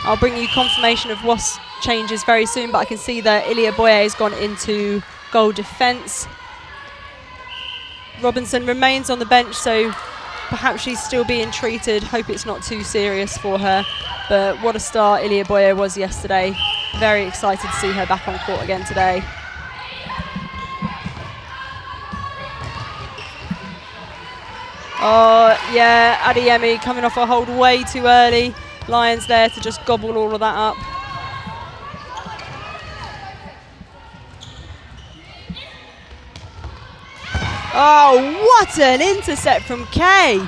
I'll bring you confirmation of Wasps changes very soon, but I can see that Ilya Boye has gone into goal defence. Robinson remains on the bench, so perhaps she's still being treated. Hope it's not too serious for her. But what a star Ilya Boye was yesterday. Very excited to see her back on court again today. Oh, yeah, Adeyemi coming off a hold way too early. Lions there to just gobble all of that up. Oh, what an intercept from Kay.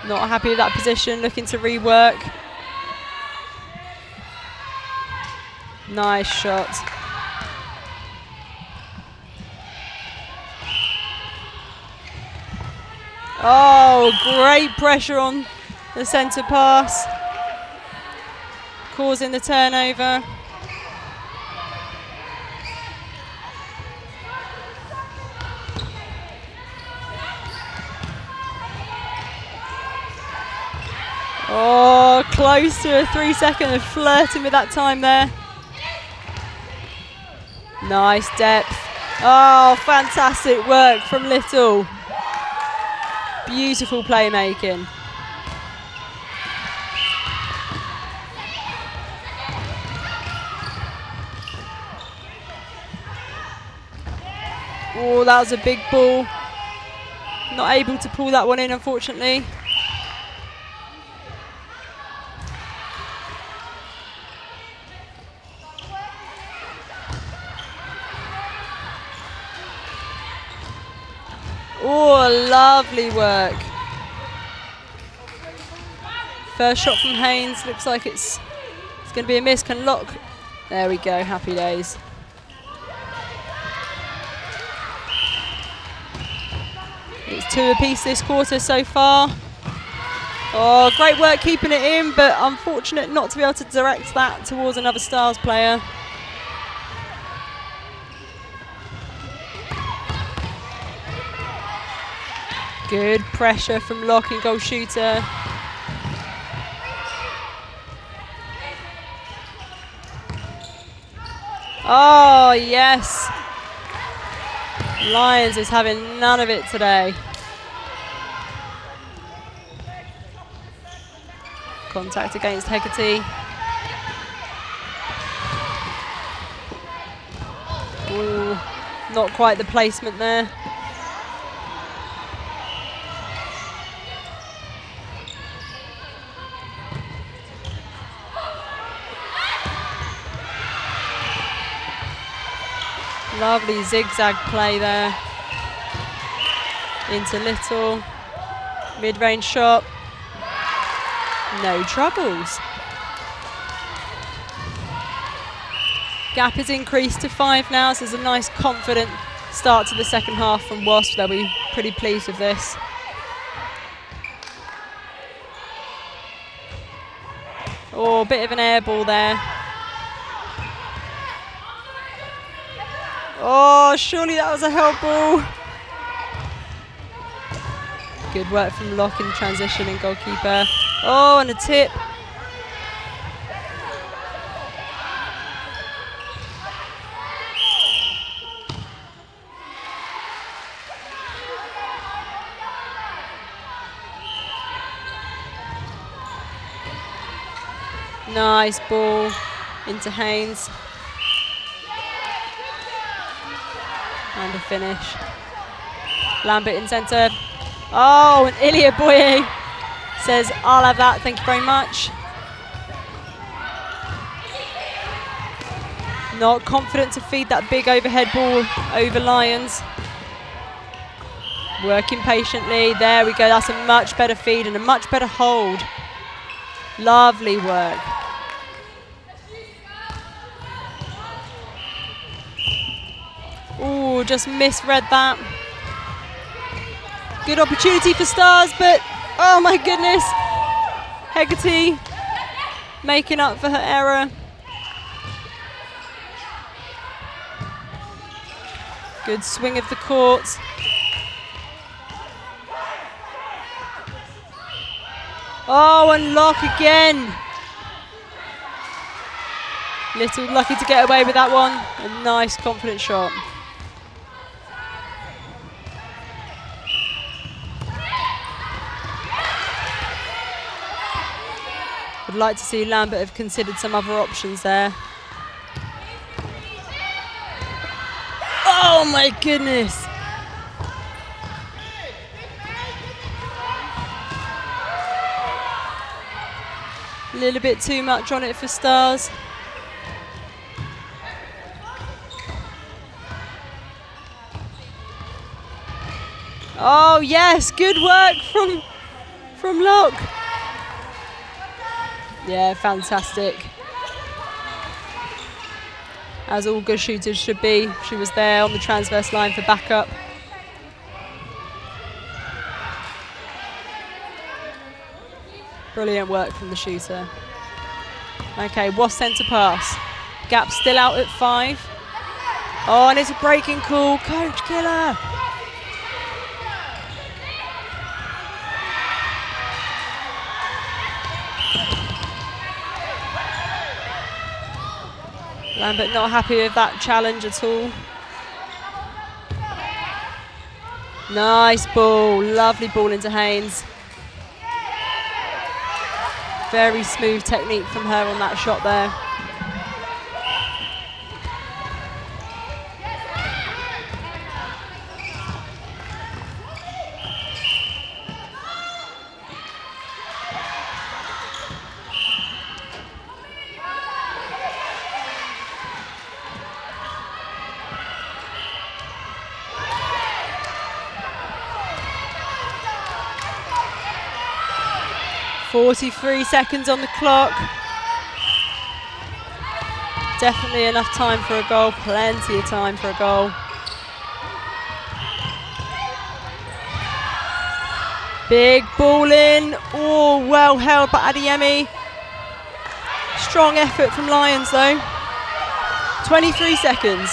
Not happy with that position, looking to rework. Nice shot. Oh, great pressure on the centre pass, causing the turnover. Oh, close to a 3-second, flirting with that time there. Nice depth. Oh, fantastic work from Little. Beautiful playmaking. Oh, that was a big ball. Not able to pull that one in, unfortunately. Oh, lovely work. First shot from Haynes. Looks like it's going to be a miss. Can Locke. There we go. Happy days. It's 2 apiece this quarter so far. Oh, great work keeping it in, but unfortunate not to be able to direct that towards another Stars player. Good pressure from Locke and goal shooter. Oh, yes. Lions is having none of it today. Contact against Hecate. Ooh, not quite the placement there. Lovely zigzag play there. Into Little. Mid-range shot. No troubles. Gap has increased to 5 now, so there's a nice confident start to the second half from Wasp. They'll be pretty pleased with this. Oh, a bit of an air ball there. Oh, surely that was a help ball. Good work from Locke in transition and goalkeeper. Oh, and a tip. Nice ball into Haynes. And a finish. Lambert in centre. Oh, and Ilya Boye says, I'll have that, thank you very much. Not confident to feed that big overhead ball over Lions. Working patiently. There we go, that's a much better feed and a much better hold. Lovely work. Ooh, Oh, just misread that. Good opportunity for Stars, but oh my goodness. Hegarty making up for her error. Good swing of the court. Oh, and Lock again. Little lucky to get away with that one. A nice, confident shot. Would like to see Lambert have considered some other options there. Oh my goodness. A little bit too much on it for Stars. Oh yes, good work from Locke. Yeah, fantastic. As all good shooters should be. She was there on the transverse line for backup. Brilliant work from the shooter. Okay, Wasp centre pass. Gap still out at 5. Oh, and it's a breaking call. Coach Killer. Lambert not happy with that challenge at all. Nice ball, lovely ball into Haynes. Very smooth technique from her on that shot there. .43 seconds on the clock. Definitely enough time for a goal, plenty of time for a goal. Big ball in. Oh, well held by Adeyemi. Strong effort from Lions though. 23 seconds.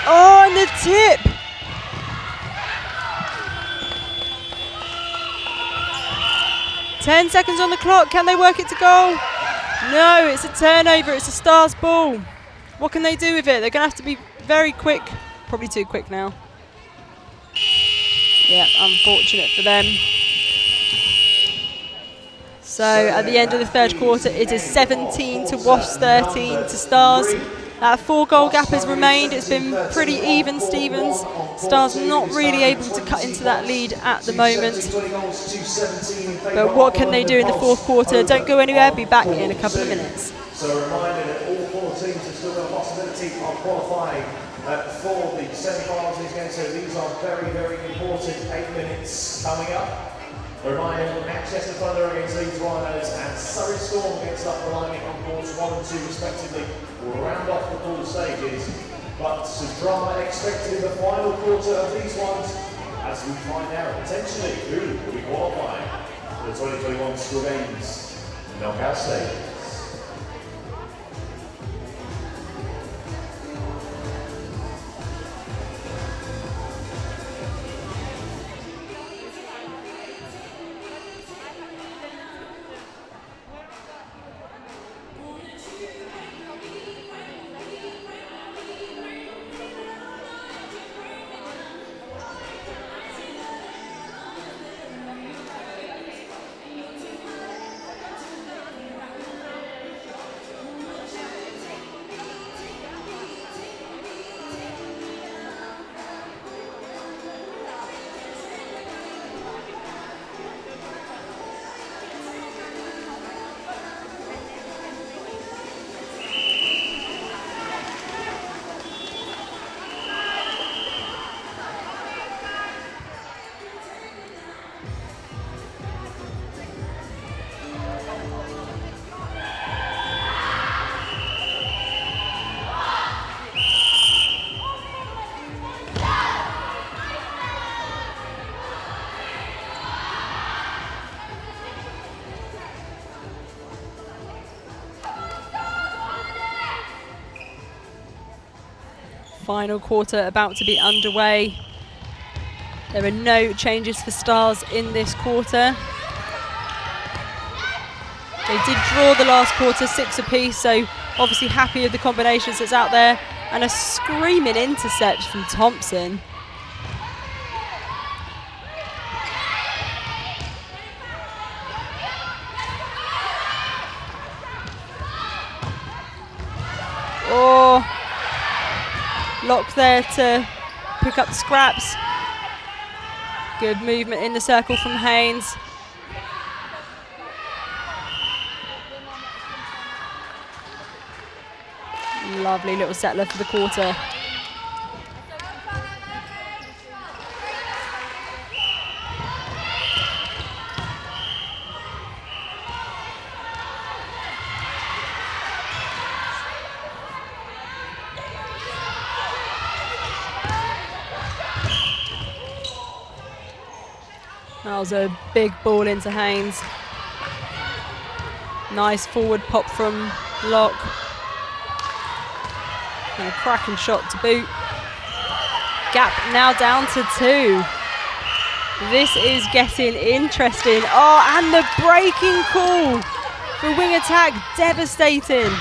Oh, and the tip. Ten seconds on the clock. Can they work it to goal? No, it's a turnover. It's a Stars ball. What can they do with it? They're going to have to be very quick. Probably too quick now. Yeah, unfortunate for them. So at the end of the third quarter, it is 17 to Wasps, 13 to Stars. That 4-goal gap has remained. It's been pretty even, Stevens. Stars not really able to cut into that lead at the moment. But what can they do in the fourth quarter? Don't go anywhere, be back in a couple of minutes. So a reminder that all 4 teams have still got a possibility of qualifying for the semi-finals of these games. So these are very, very important 8 minutes coming up. A reminder that Manchester Thunder against Leeds Rhinos and Surrey Storm against Upper Lyme on boards 1 and 2 respectively will round off the pool stages. But some drama expected in the final quarter of these ones as we find out potentially who will be qualifying for the 2021 School Games knockout stages. Final quarter about to be underway. There are no changes for Stars in this quarter. They did draw the last quarter 6 apiece, so obviously happy with the combinations that's out there. And a screaming intercept from Thompson. Oh, Lock there to pick up the scraps. Good movement in the circle from Haynes. Lovely little settler for the quarter. That was a big ball into Haynes. Nice forward pop from Locke. And a cracking shot to boot. Gap now down to 2. This is getting interesting. Oh, and the breaking call for wing attack, devastating.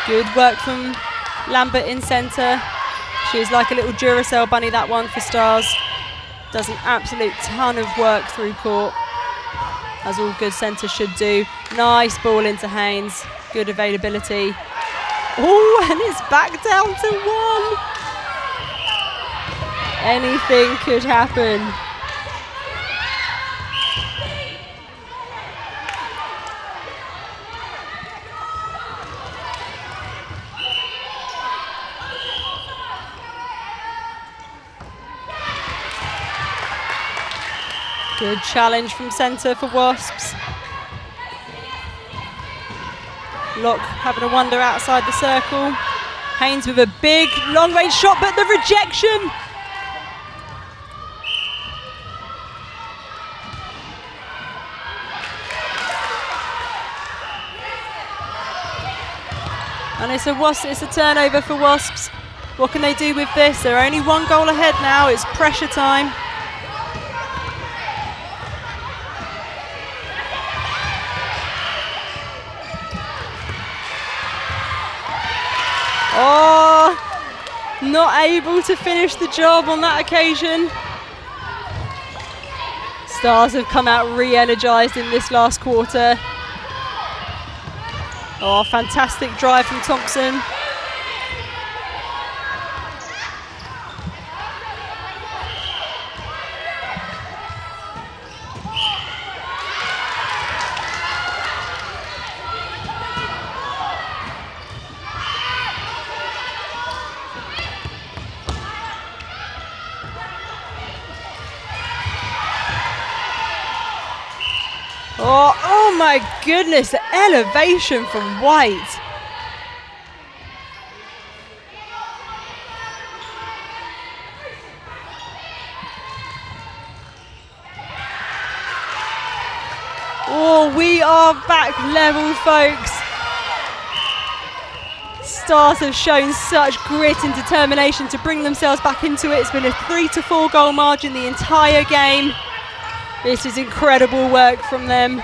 Good work from Lambert in centre. She's like a little Duracell bunny, that one for Stars. Does an absolute ton of work through court, as all good centres should do. Nice ball into Haynes. Good availability. Oh, and it's back down to 1. Anything could happen. Good challenge from centre for Wasps. Locke having a wander outside the circle. Haynes with a big long range shot, but the rejection. And it's a turnover for Wasps. What can they do with this? They're only 1 goal ahead now. It's pressure time. Oh, not able to finish the job on that occasion. Stars have come out re-energised in this last quarter. Oh, fantastic drive from Thompson. Oh my goodness, the elevation from White. Oh, we are back level, folks. Stars have shown such grit and determination to bring themselves back into it. It's been a 3 to 4 goal margin the entire game. This is incredible work from them.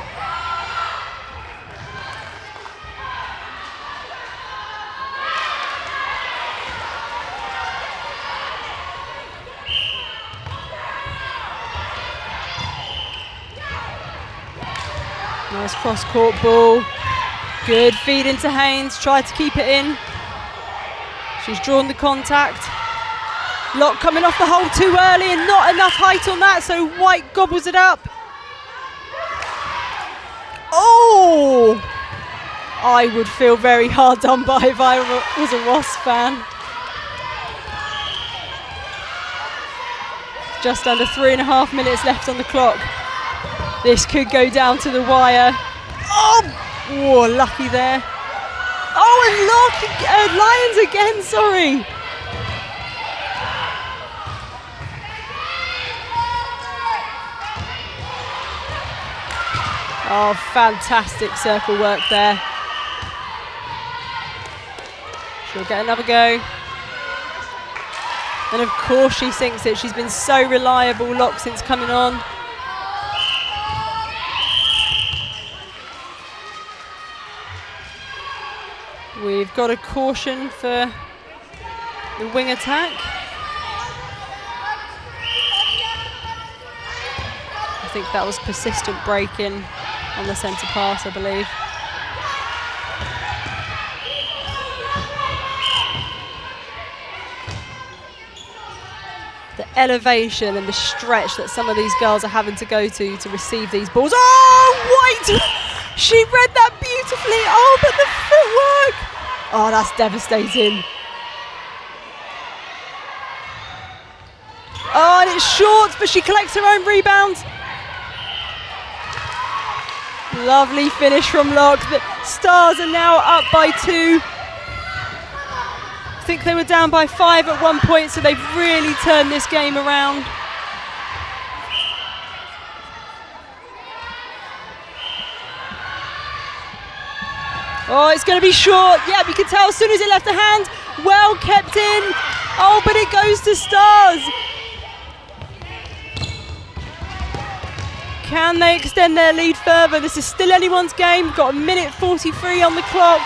Nice cross-court ball. Good feed into Haynes. Tried to keep it in. She's drawn the contact. Locke coming off the hole too early and not enough height on that, so White gobbles it up. Oh! I would feel very hard done by if I was a Wasp fan. Just under 3.5 minutes left on the clock. This could go down to the wire. Oh, lucky there. Oh, and Lions again, sorry. Oh, fantastic circle work there. She'll get another go. And of course she sinks it. She's been so reliable, Locke, since coming on. We've got a caution for the wing attack. I think that was persistent breaking on the centre pass, I believe. The elevation and the stretch that some of these girls are having to go to receive these balls. Oh, White! She read that beautifully. Oh, but the footwork. Oh, that's devastating. Oh, and it's short, but she collects her own rebound. Lovely finish from Locke. The Stars are now up by 2. I think they were down by 5 at one point, so they've really turned this game around. Oh, it's going to be short. Yeah, you can tell as soon as it left the hand. Well kept in. Oh, but it goes to Stars. Can they extend their lead further? This is still anyone's game. Got a minute 43 on the clock.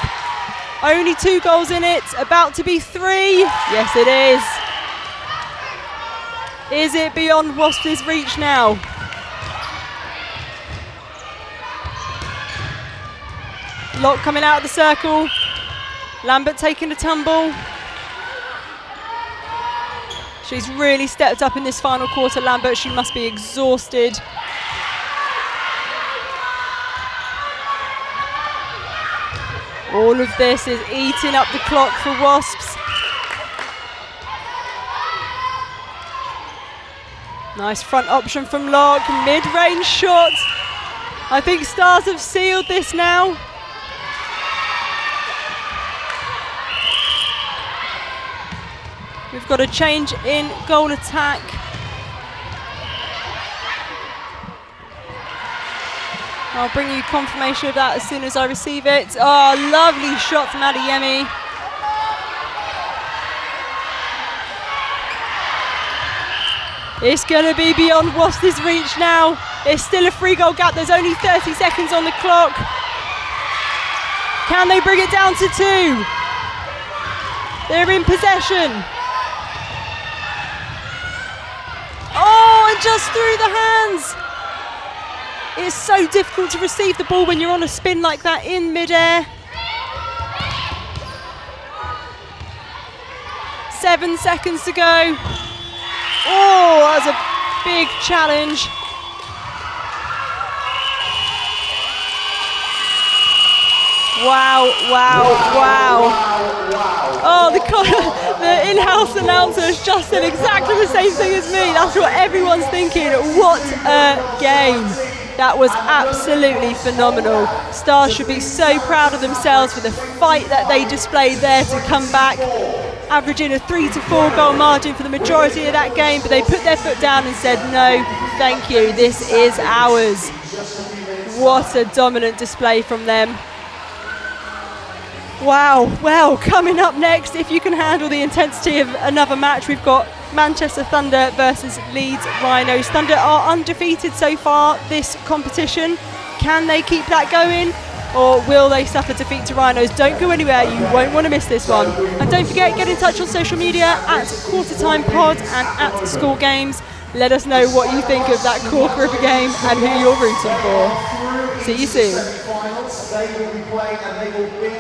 Only 2 goals in it. About to be 3. Yes, it is. Is it beyond Wasps' reach now? Locke coming out of the circle. Lambert taking a tumble. She's really stepped up in this final quarter, Lambert. She must be exhausted. All of this is eating up the clock for Wasps. Nice front option from Locke. Mid-range shot. I think Stars have sealed this now. We've got a change in goal attack. I'll bring you confirmation of that as soon as I receive it. Oh, lovely shot from Adeyemi. It's going to be beyond Wasps' reach now. It's still a 3-goal gap. There's only 30 seconds on the clock. Can they bring it down to 2? They're in possession. Oh, and just through the hands. It's so difficult to receive the ball when you're on a spin like that in midair. 7 seconds to go. Oh, that was a big challenge. Wow, wow, wow. Oh, the in-house announcer has just said exactly the same thing as me. That's what everyone's thinking. What a game. That was absolutely phenomenal. Stars should be so proud of themselves for the fight that they displayed there to come back, averaging a 3 to 4 goal margin for the majority of that game, but they put their foot down and said, no, thank you, this is ours. What a dominant display from them. Wow, well, coming up next, if you can handle the intensity of another match, we've got Manchester Thunder versus Leeds Rhinos. Thunder are undefeated so far this competition. Can they keep that going, or will they suffer defeat to Rhinos? Don't go anywhere, you won't want to miss this one. And don't forget, get in touch on social media at Quartertime Pod and at School Games. Let us know what you think of that quarter of a game and who you're rooting for. See you soon. They will be playing and they will be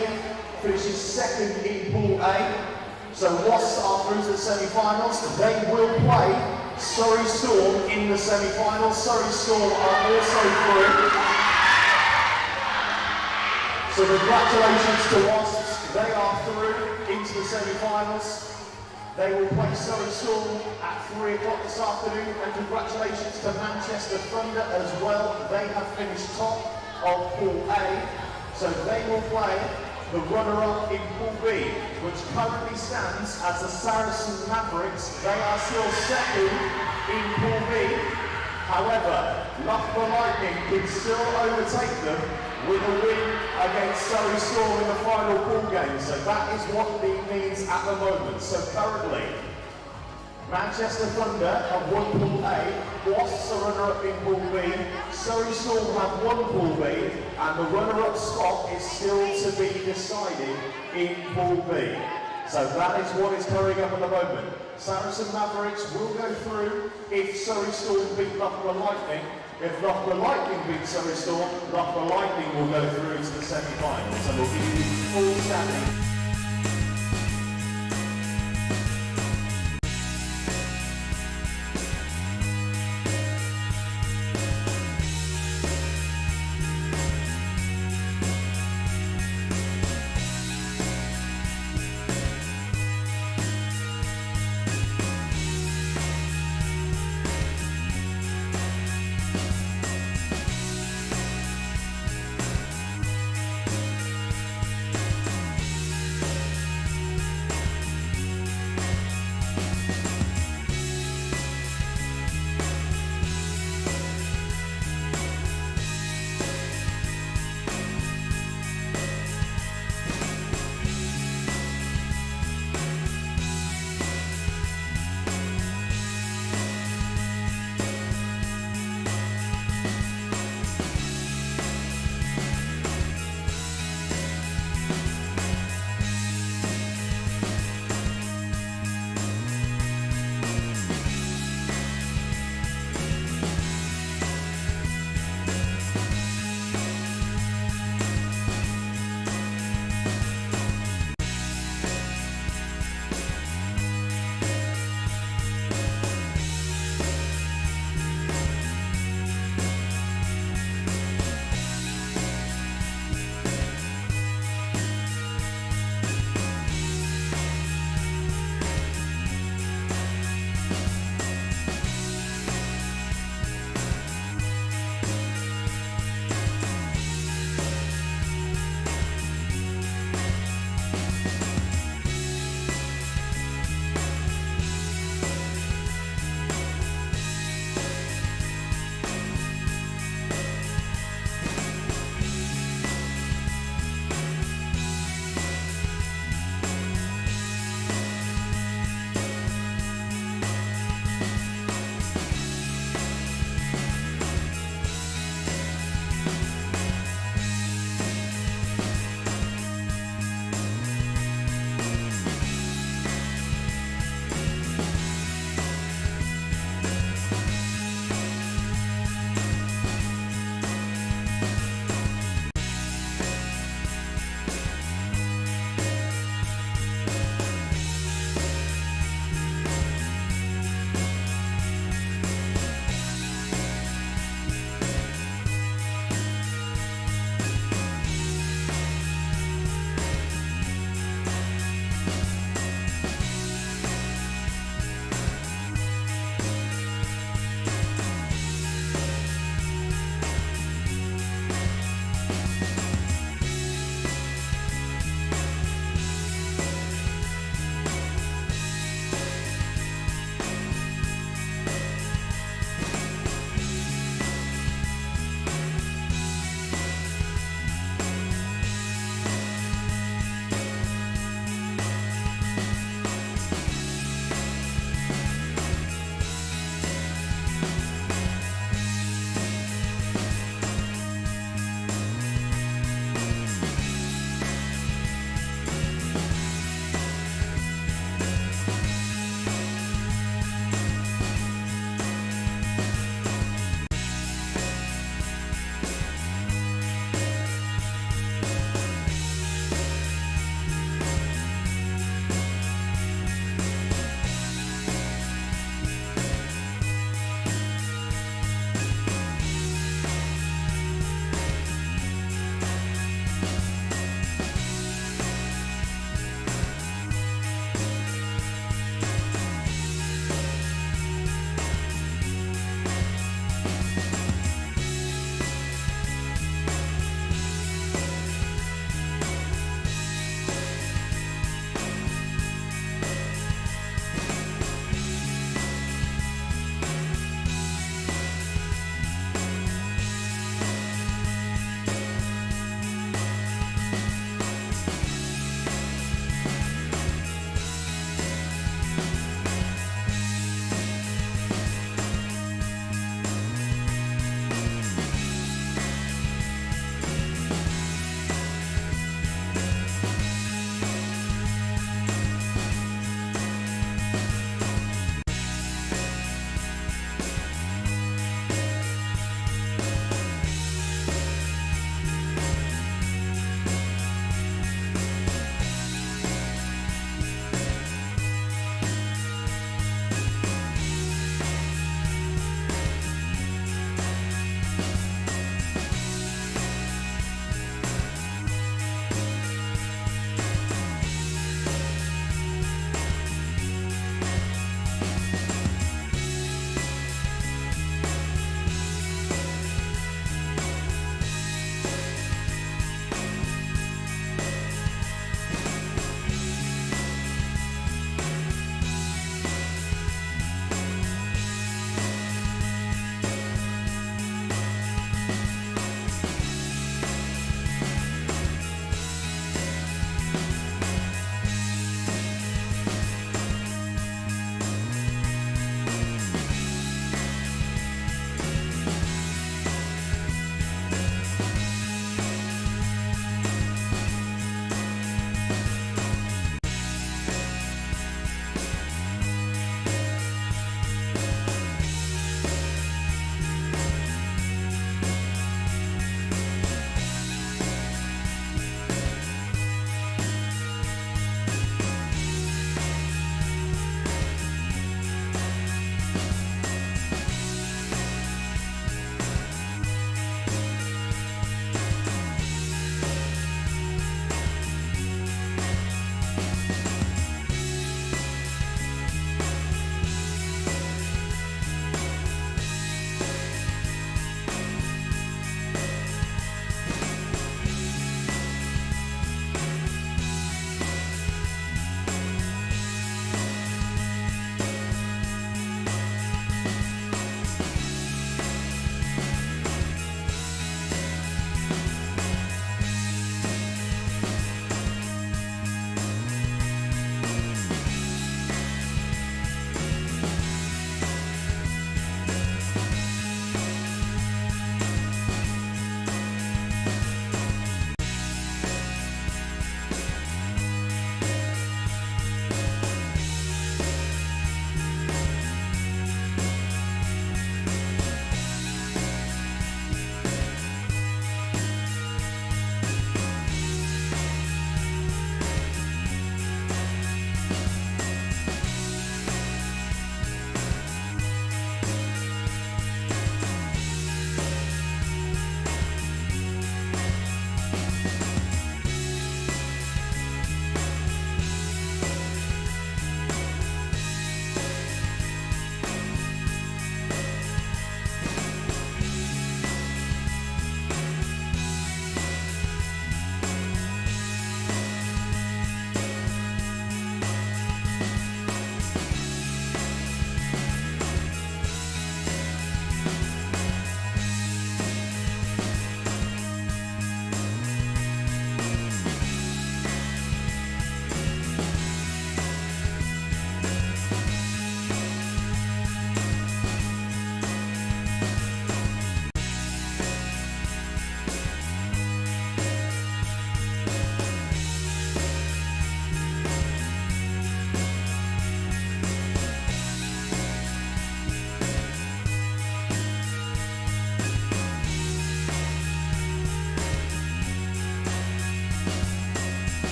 finishing second in Pool A. So Wasps are through to the semi-finals. They will play Surrey Storm in the semi-finals. Surrey Storm are also through. So congratulations to Wasps. They are through into the semi-finals. They will play Surrey Storm at 3 o'clock this afternoon. And congratulations to Manchester Thunder as well. They have finished top of Pool A. So they will play the runner-up in Pool B, which currently stands as the Saracen Mavericks. They are still second in Pool B. However, Loughborough Lightning can still overtake them with a win against Surrey Storm in the final pool game. So that is what the means at the moment. So currently, Manchester Thunder have won Pool A, Wasps are runner-up in Pool B, Surrey Storm have won Pool B, and the runner-up spot is still to be decided in Pool B. So that is what is coming up at the moment. Saracen Mavericks will go through if Surrey Storm beat Loughborough Lightning. If Loughborough Lightning beat Surrey Storm, Loughborough Lightning will go through to the semi-finals. So we'll give you the full standing.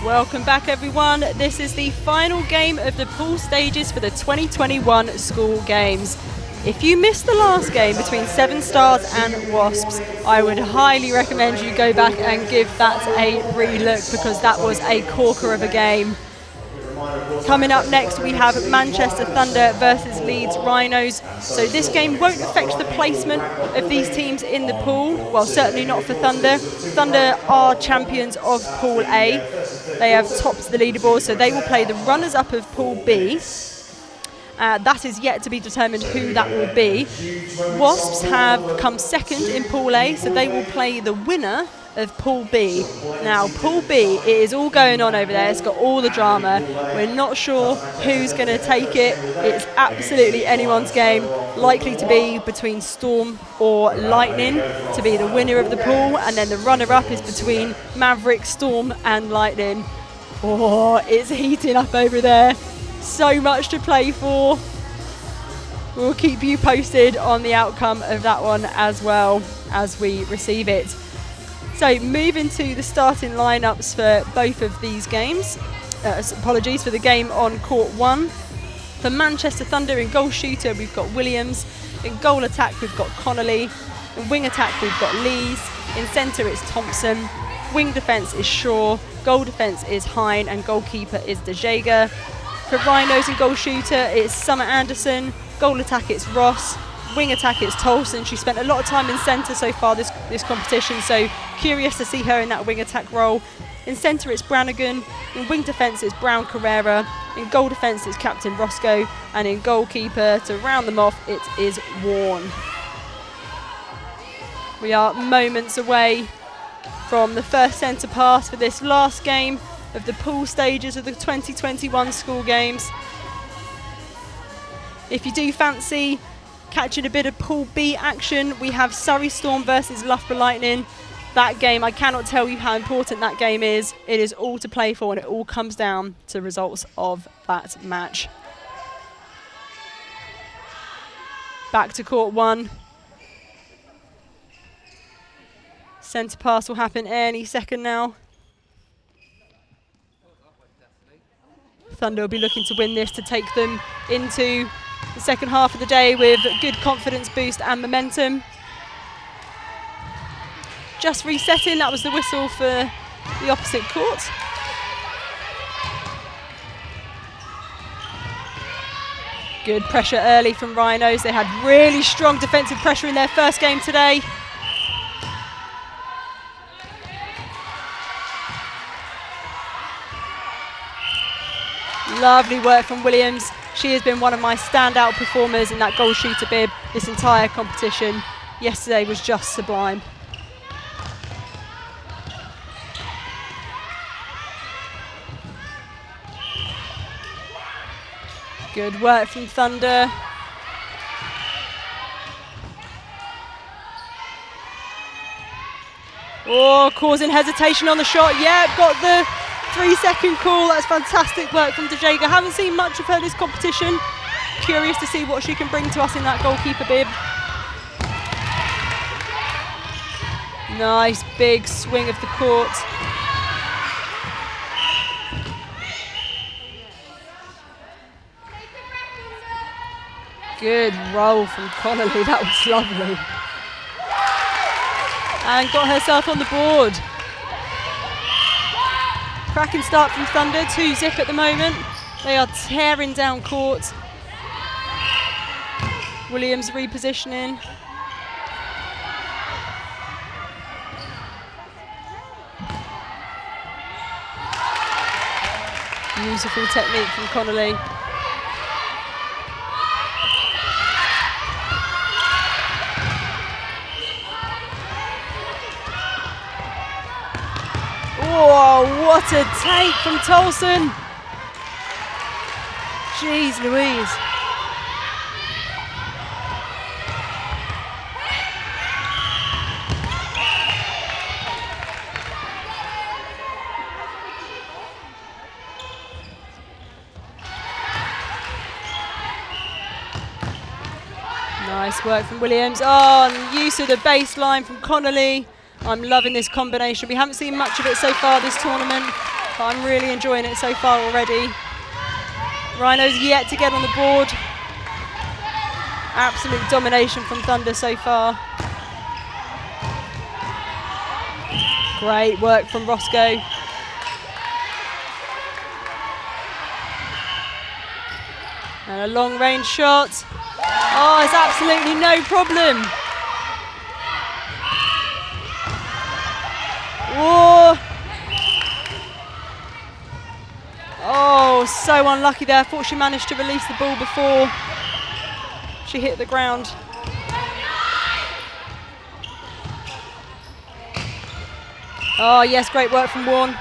Welcome back, everyone. This is the final game of the pool stages for the 2021 school games. If you missed the last game between Seven Stars and Wasps, I would highly recommend you go back and give that a re-look, because that was a corker of a game. Coming up next, we have Manchester Thunder versus Leeds Rhinos. So this game won't affect the placement of these teams in the pool. Well, certainly not for Thunder. Thunder are champions of Pool A. They have topped the leaderboard, so they will play the runners-up of Pool B. That is yet to be determined who that will be. Wasps have come second in Pool A, so they will play the winner of Pool B. Now, Pool B, it is all going on over there. It's got all the drama. We're not sure who's going to take it. It's absolutely anyone's game. Likely to be between Storm or Lightning to be the winner of the pool, and then the runner-up is between Maverick, Storm and Lightning. Oh, it's heating up over there. So much to play for. We'll keep you posted on the outcome of that one as well as we receive it. So moving to the starting lineups for both of these games. Apologies for the game on court 1. For Manchester Thunder, in goal shooter we've got Williams. In goal attack we've got Connolly. In wing attack we've got Lees. In centre it's Thompson. Wing defence is Shaw. Goal defence is Hine, and goalkeeper is De Jager. For Rhinos, in goal shooter it's Summer Anderson. Goal attack it's Ross. Wing attack it's Tolson. She spent a lot of time in centre so far this competition, so curious to see her in that wing attack role. In centre it's Brannigan. In wing defence it's Brown Carrera. In goal defence it's Captain Roscoe. And in goalkeeper, to round them off, it is Warren. We are moments away from the first centre pass for this last game of the pool stages of the 2021 school games. If you do fancy catching a bit of Pool B action, we have Surrey Storm versus Loughborough Lightning. That game, I cannot tell you how important that game is. It is all to play for, and it all comes down to results of that match. Back to court 1. Centre pass will happen any second now. Thunder will be looking to win this to take them into the second half of the day with good confidence boost and momentum. Just resetting, that was the whistle for the opposite court. Good pressure early from Rhinos. They had really strong defensive pressure in their first game today. Lovely work from Williams. She has been one of my standout performers in that goal shooter bib this entire competition. Yesterday was just sublime. Good work from Thunder. Oh, causing hesitation on the shot. Yeah, got the 3-second call. That's fantastic work from De Jager. Haven't seen much of her this competition. Curious to see what she can bring to us in that goalkeeper bib. Nice big swing of the court. Good roll from Connolly. That was lovely. And got herself on the board. Cracking start from Thunder, 2-0 at the moment. They are tearing down court. Williams repositioning. Beautiful technique from Connolly. Oh, what a take from Tolson. Jeez Louise. Nice work from Williams. Oh, and use of the baseline from Connolly. I'm loving this combination. We haven't seen much of it so far this tournament. But I'm really enjoying it so far already. Rhino's yet to get on the board. Absolute domination from Thunder so far. Great work from Roscoe. And a long range shot. Oh, it's absolutely no problem. Whoa. Oh, so unlucky there. Thought she managed to release the ball before she hit the ground. Oh yes, great work from Warren.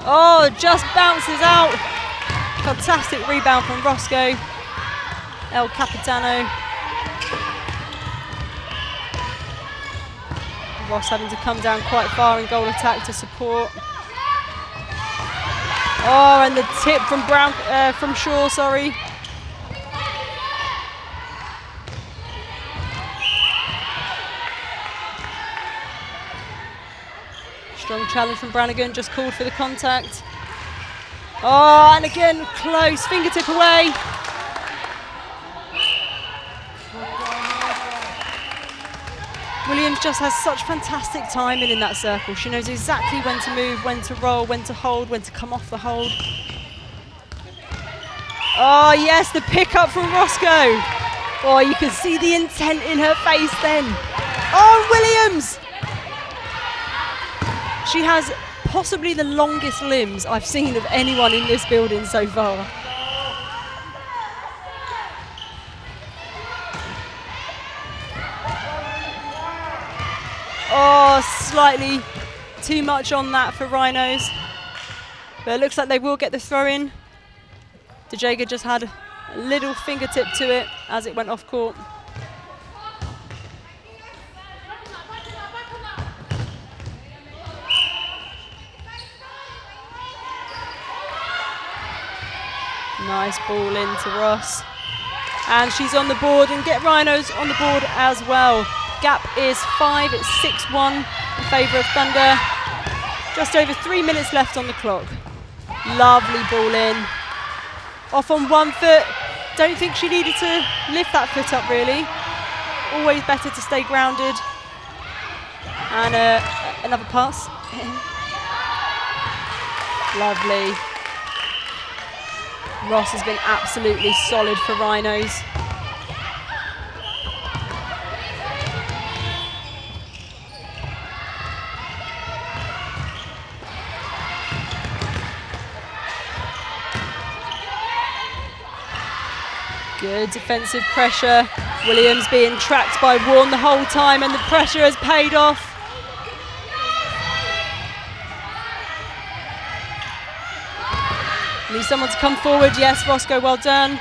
Oh, just bounces out. Fantastic rebound from Roscoe. El Capitano. Ross having to come down quite far in goal attack to support. Oh, and the tip from from Shaw, sorry. Strong challenge from Brannigan, just called for the contact. Oh, and again, close, fingertip away. Williams just has such fantastic timing in that circle. She knows exactly when to move, when to roll, when to hold, when to come off the hold. Oh yes, the pick-up from Roscoe. Oh, you can see the intent in her face then. Oh, Williams! She has possibly the longest limbs I've seen of anyone in this building so far. Oh, slightly too much on that for Rhinos. But it looks like they will get the throw in. DeJager just had a little fingertip to it as it went off court. Nice ball into Ross. And she's on the board, and get Rhinos on the board as well. Gap is 5, it's 6-1 in favour of Thunder. Just over 3 minutes left on the clock. Lovely ball in. Off on 1 foot. Don't think she needed to lift that foot up really. Always better to stay grounded. And another pass. Lovely. Ross has been absolutely solid for Rhinos. Good defensive pressure. Williams being tracked by Warren the whole time, and the pressure has paid off. Need someone to come forward. Yes, Roscoe, well done.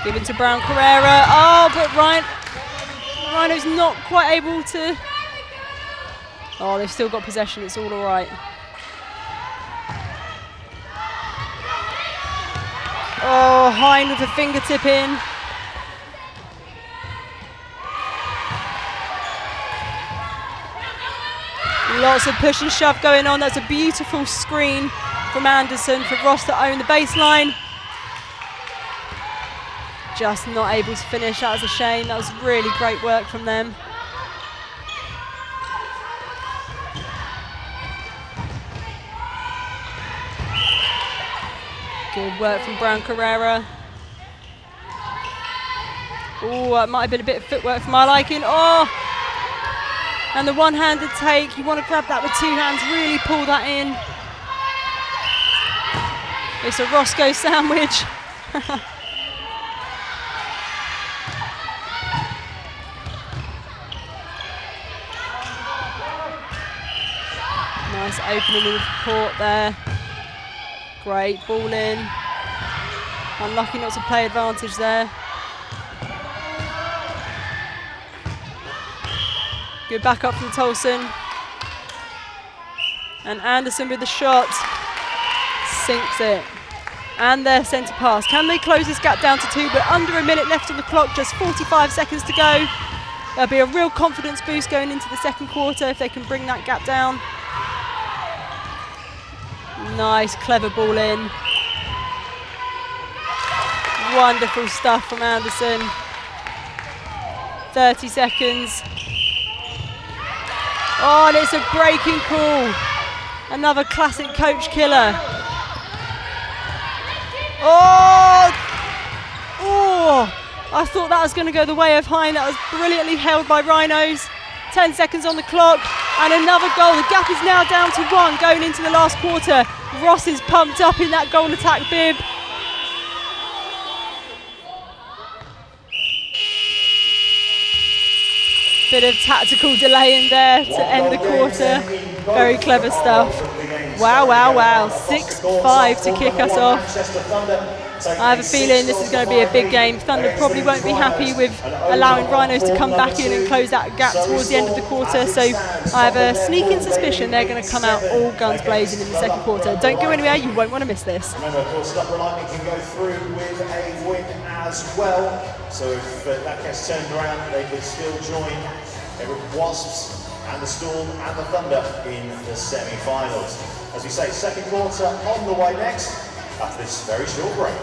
Given to Brown Carrera. Oh, but Rhino's not quite able to. Oh, they've still got possession. It's all right. Oh, Hine with a fingertip in. Lots of push and shove going on. That's a beautiful screen from Anderson for Ross to own the baseline. Just not able to finish. That was a shame. That was really great work from them. Good work from Brown Carrera. Oh, that might have been a bit of footwork for my liking. Oh! And the one-handed take. You want to grab that with two hands, really pull that in. It's a Roscoe sandwich. Nice opening of the court there. Great ball in. Unlucky not to play advantage there. Good backup from Tolson. And Anderson with the shot. Sinks it. And their centre pass. Can they close this gap down to 2? But under a minute left on the clock, just 45 seconds to go. There'll be a real confidence boost going into the second quarter if they can bring that gap down. Nice, clever ball in. Wonderful stuff from Anderson. 30 seconds. Oh, and it's a breaking call. Another classic coach killer. Oh! Oh! I thought that was going to go the way of Hine. That was brilliantly held by Rhinos. 10 seconds on the clock. And another goal. The gap is now down to 1 going into the last quarter. Ross is pumped up in that goal attack bib. Bit of tactical delay in there to end the quarter. Very clever stuff. Wow, wow, wow. 6-5 to kick us off. I have a feeling this is going to be a big game. Thunder probably won't be happy with allowing Rhinos to come back in and close that gap towards the end of the quarter. So I have a sneaking suspicion they're going to come out all guns blazing in the second quarter. Don't go anywhere, you won't want to miss this. Remember, of course, Upper Lightning can go through with a win as well. So if that gets turned around, they could still join Wasps and the Storm and the Thunder in the semi-finals. As we say, second quarter on the way next after this very short break.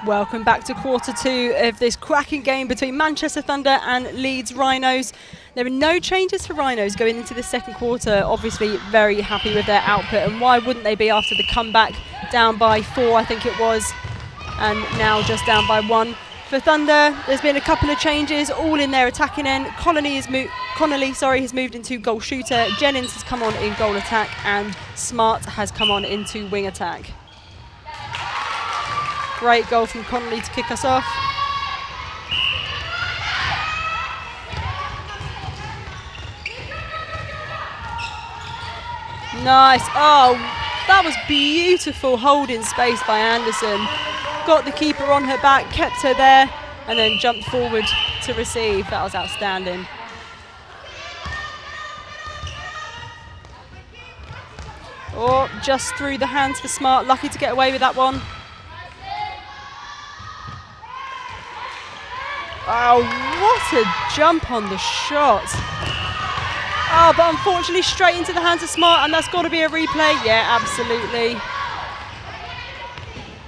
Welcome back to quarter 2 of this cracking game between Manchester Thunder and Leeds Rhinos. There are no changes for Rhinos going into the second quarter. Obviously very happy with their output, and why wouldn't they be after the comeback down by 4 I think it was, and now just down by 1. For Thunder, there's been a couple of changes all in their attacking end. Connolly has moved into goal shooter, Jennings has come on in goal attack, and Smart has come on into wing attack. Great goal from Connolly to kick us off. Nice. Oh, that was beautiful holding space by Anderson. Got the keeper on her back, kept her there, and then jumped forward to receive. That was outstanding. Oh, just through the hands for Smart. Lucky to get away with that one. Oh, what a jump on the shot. Oh, but unfortunately straight into the hands of Smart, and that's got to be a replay. Yeah, absolutely.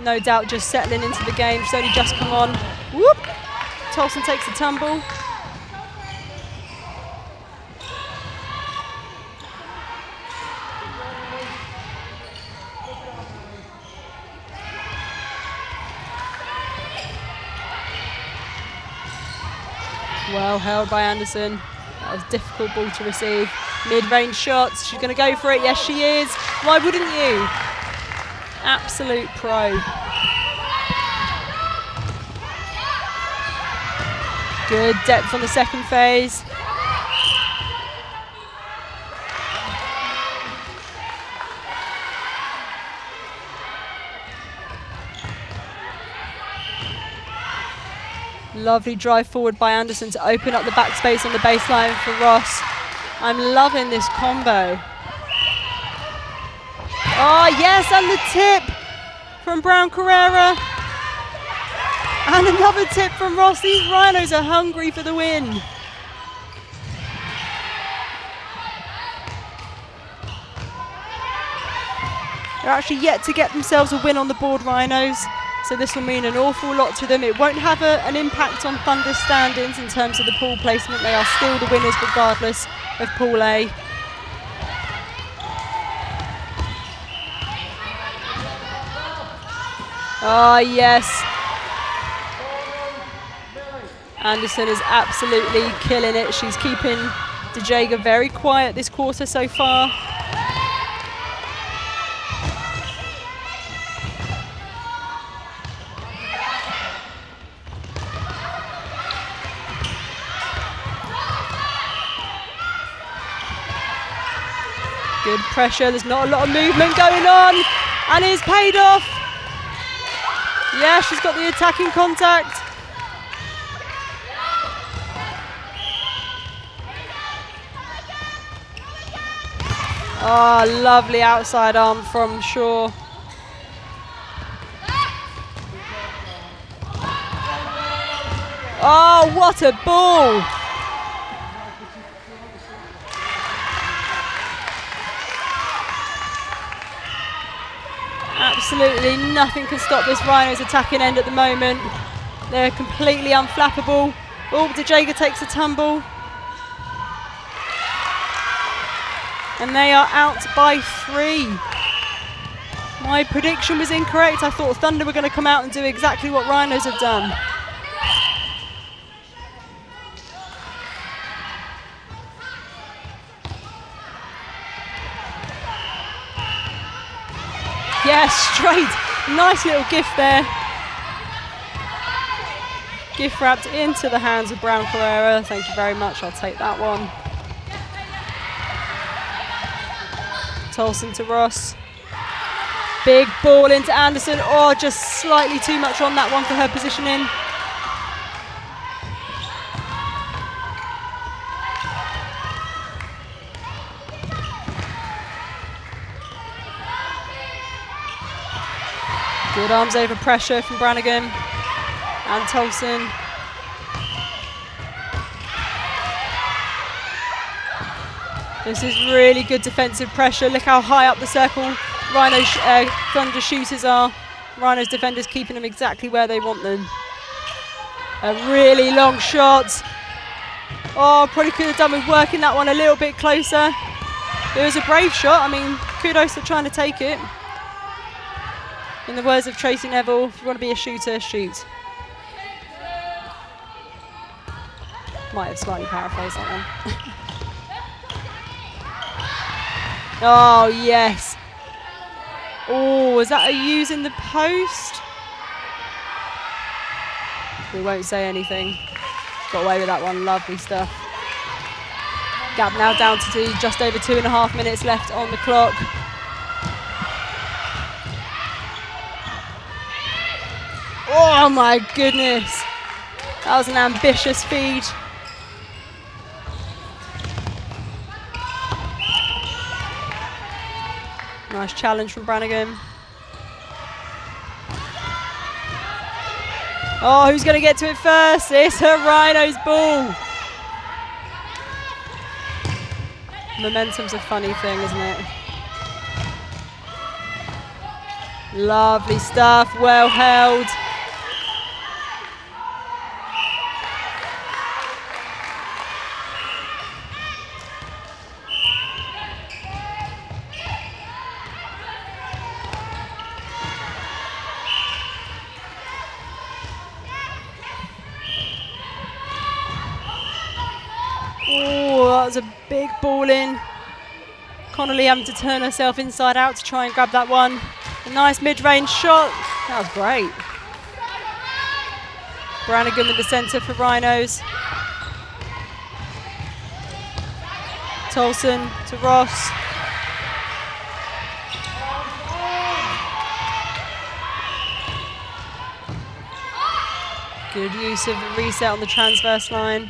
No doubt just settling into the game. She's only just come on. Whoop. Tolson takes the tumble. Well held by Anderson. That was a difficult ball to receive. Mid-range shots. She's going to go for it. Yes, she is. Why wouldn't you? Absolute pro. Good depth on the second phase. Lovely drive forward by Anderson to open up the backspace on the baseline for Ross. I'm loving this combo. Oh yes, and the tip from Brown Carrera. And another tip from Ross. These Rhinos are hungry for the win. They're actually yet to get themselves a win on the board, Rhinos. So this will mean an awful lot to them. It won't have an impact on Thunder's standings in terms of the pool placement. They are still the winners regardless of Pool A. Oh yes. Anderson is absolutely killing it. She's keeping DeJager very quiet this quarter so far. Good pressure, there's not a lot of movement going on, and it's paid off. Yeah, she's got the attacking contact. Oh, lovely outside arm from Shaw. Oh, what a ball! Absolutely nothing can stop this Rhinos attacking end at the moment. They're completely unflappable. Oh, DeJager takes a tumble. And they are out by 3. My prediction was incorrect. I thought Thunder were going to come out and do exactly what Rhinos have done. Yeah, straight. Nice little gift there. Gift wrapped into the hands of Brown Carrera. Thank you very much. I'll take that one. Tolson to Ross. Big ball into Anderson. Oh, just slightly too much on that one for her positioning. Good arms over pressure from Brannigan and Tolson. This is really good defensive pressure. Look how high up the circle Rhinos Thunder shooters are. Rhinos defenders keeping them exactly where they want them. A really long shot. Oh, probably could have done with working that one a little bit closer. It was a brave shot. I mean, kudos for trying to take it. In the words of Tracy Neville, if you want to be a shooter, shoot. Might have slightly paraphrased that one. Oh, yes. Oh, is that a use in the post? We won't say anything. Got away with that one, lovely stuff. Gap now down to just over 2.5 minutes left on the clock. Oh my goodness. That was an ambitious feed. Nice challenge from Brannigan. Oh, who's going to get to it first? It's her Rhinos ball. Momentum's a funny thing, isn't it? Lovely stuff, well held. That was a big ball in. Connolly having to turn herself inside out to try and grab that one. A nice mid-range shot. That was great. Brannigan with the centre for Rhinos. Tolson to Ross. Good use of the reset on the transverse line.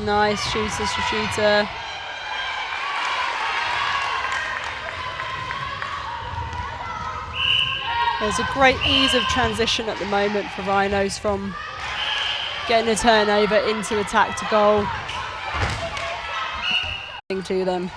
Nice shooter to shooter. There's a great ease of transition at the moment for Rhinos from getting a turnover into attack to goal. To them.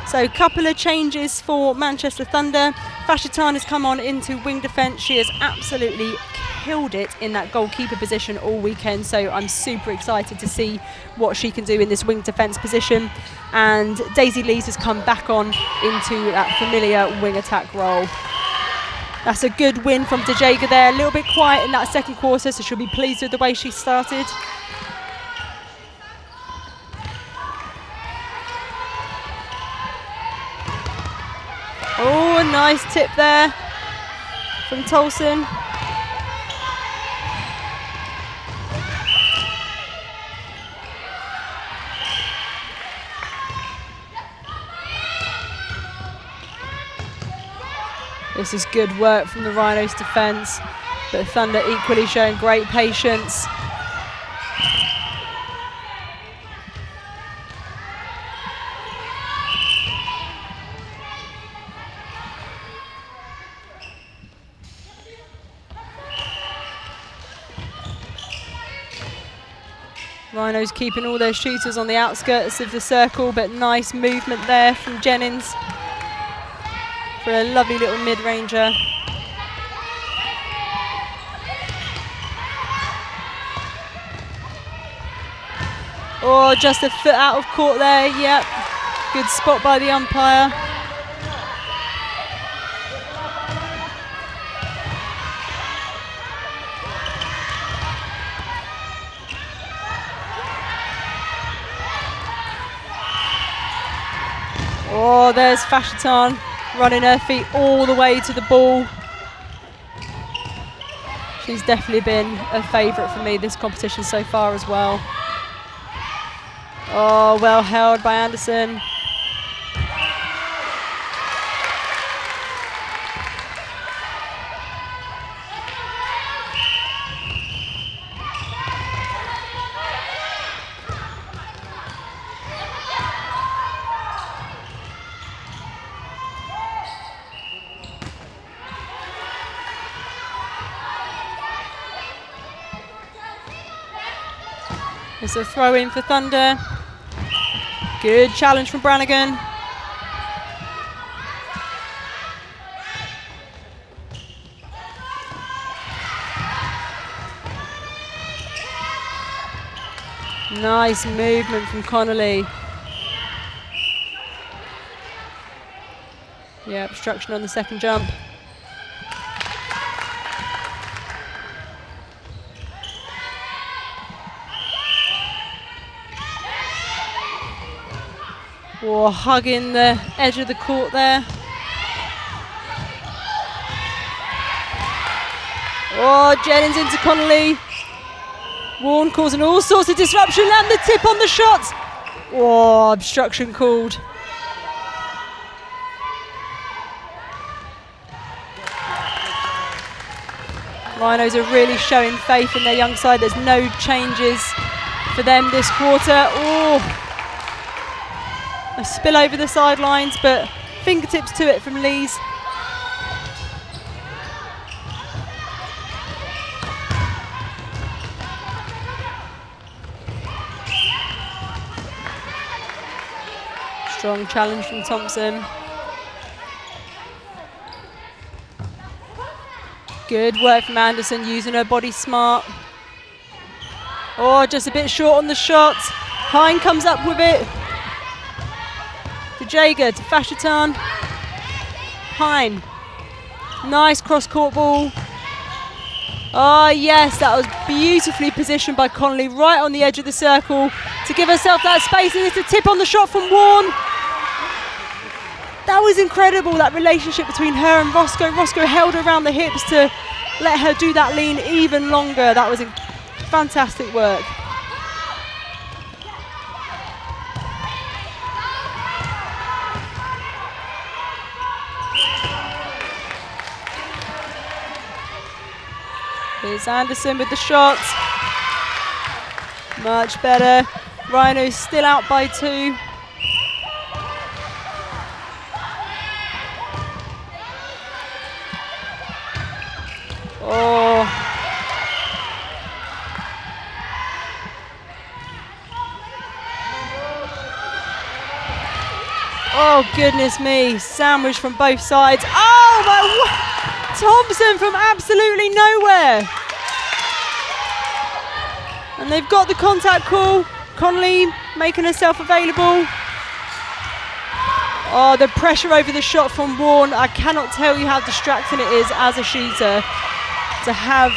So a couple of changes for Manchester Thunder. Fashitan has come on into wing defence. She has absolutely killed it in that goalkeeper position all weekend, so I'm super excited to see what she can do in this wing defence position. And Daisy Lees has come back on into that familiar wing attack role. That's a good win from DeJager there. A little bit quiet in that second quarter, so she'll be pleased with the way she started. Oh, a nice tip there from Tolson. This is good work from the Rhinos defence, but Thunder equally showing great patience. Rhinos keeping all their shooters on the outskirts of the circle, but nice movement there from Jennings for a lovely little mid-ranger. Oh, just a foot out of court there, yep. Good spot by the umpire. Oh, there's Fashitan running her feet all the way to the ball. She's definitely been a favourite for me this competition so far as well. Oh, well held by Anderson. It's a throw in for Thunder. Good challenge from Brannigan. Nice movement from Connolly. Yeah, obstruction on the second jump. Oh, hugging the edge of the court there. Oh, Jennings into Connolly. Warren causing all sorts of disruption and the tip on the shot. Oh, obstruction called. Rhinos are really showing faith in their young side. There's no changes for them this quarter. Oh. A spill over the sidelines, but fingertips to it from Lees. Strong challenge from Thompson. Good work from Anderson, using her body smart. Oh, just a bit short on the shot. Hine comes up with it. Jager to Fashitan. Hine. Nice cross-court ball. Oh yes, that was beautifully positioned by Connolly right on the edge of the circle to give herself that space, and it's a tip on the shot from Warren. That was incredible, that relationship between her and Roscoe. Roscoe held her around the hips to let her do that lean even longer. That was fantastic work. Here's Anderson with the shot. Much better. Rhino's still out by 2. Oh. Oh, goodness me. Sandwich from both sides. Oh, my. Thompson from absolutely nowhere. And they've got the contact call. Connolly making herself available. Oh, the pressure over the shot from Warren. I cannot tell you how distracting it is as a shooter to have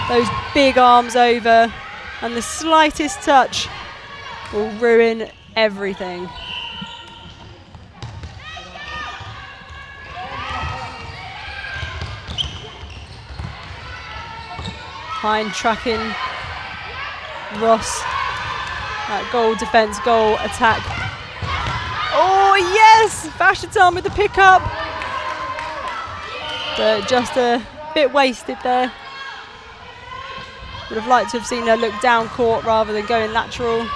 those big arms over, and the slightest touch will ruin everything. Hind tracking Ross. That goal, defence, goal, attack. Oh yes! Vasherton with the pickup. But just a bit wasted there. Would have liked to have seen her look down court rather than going lateral.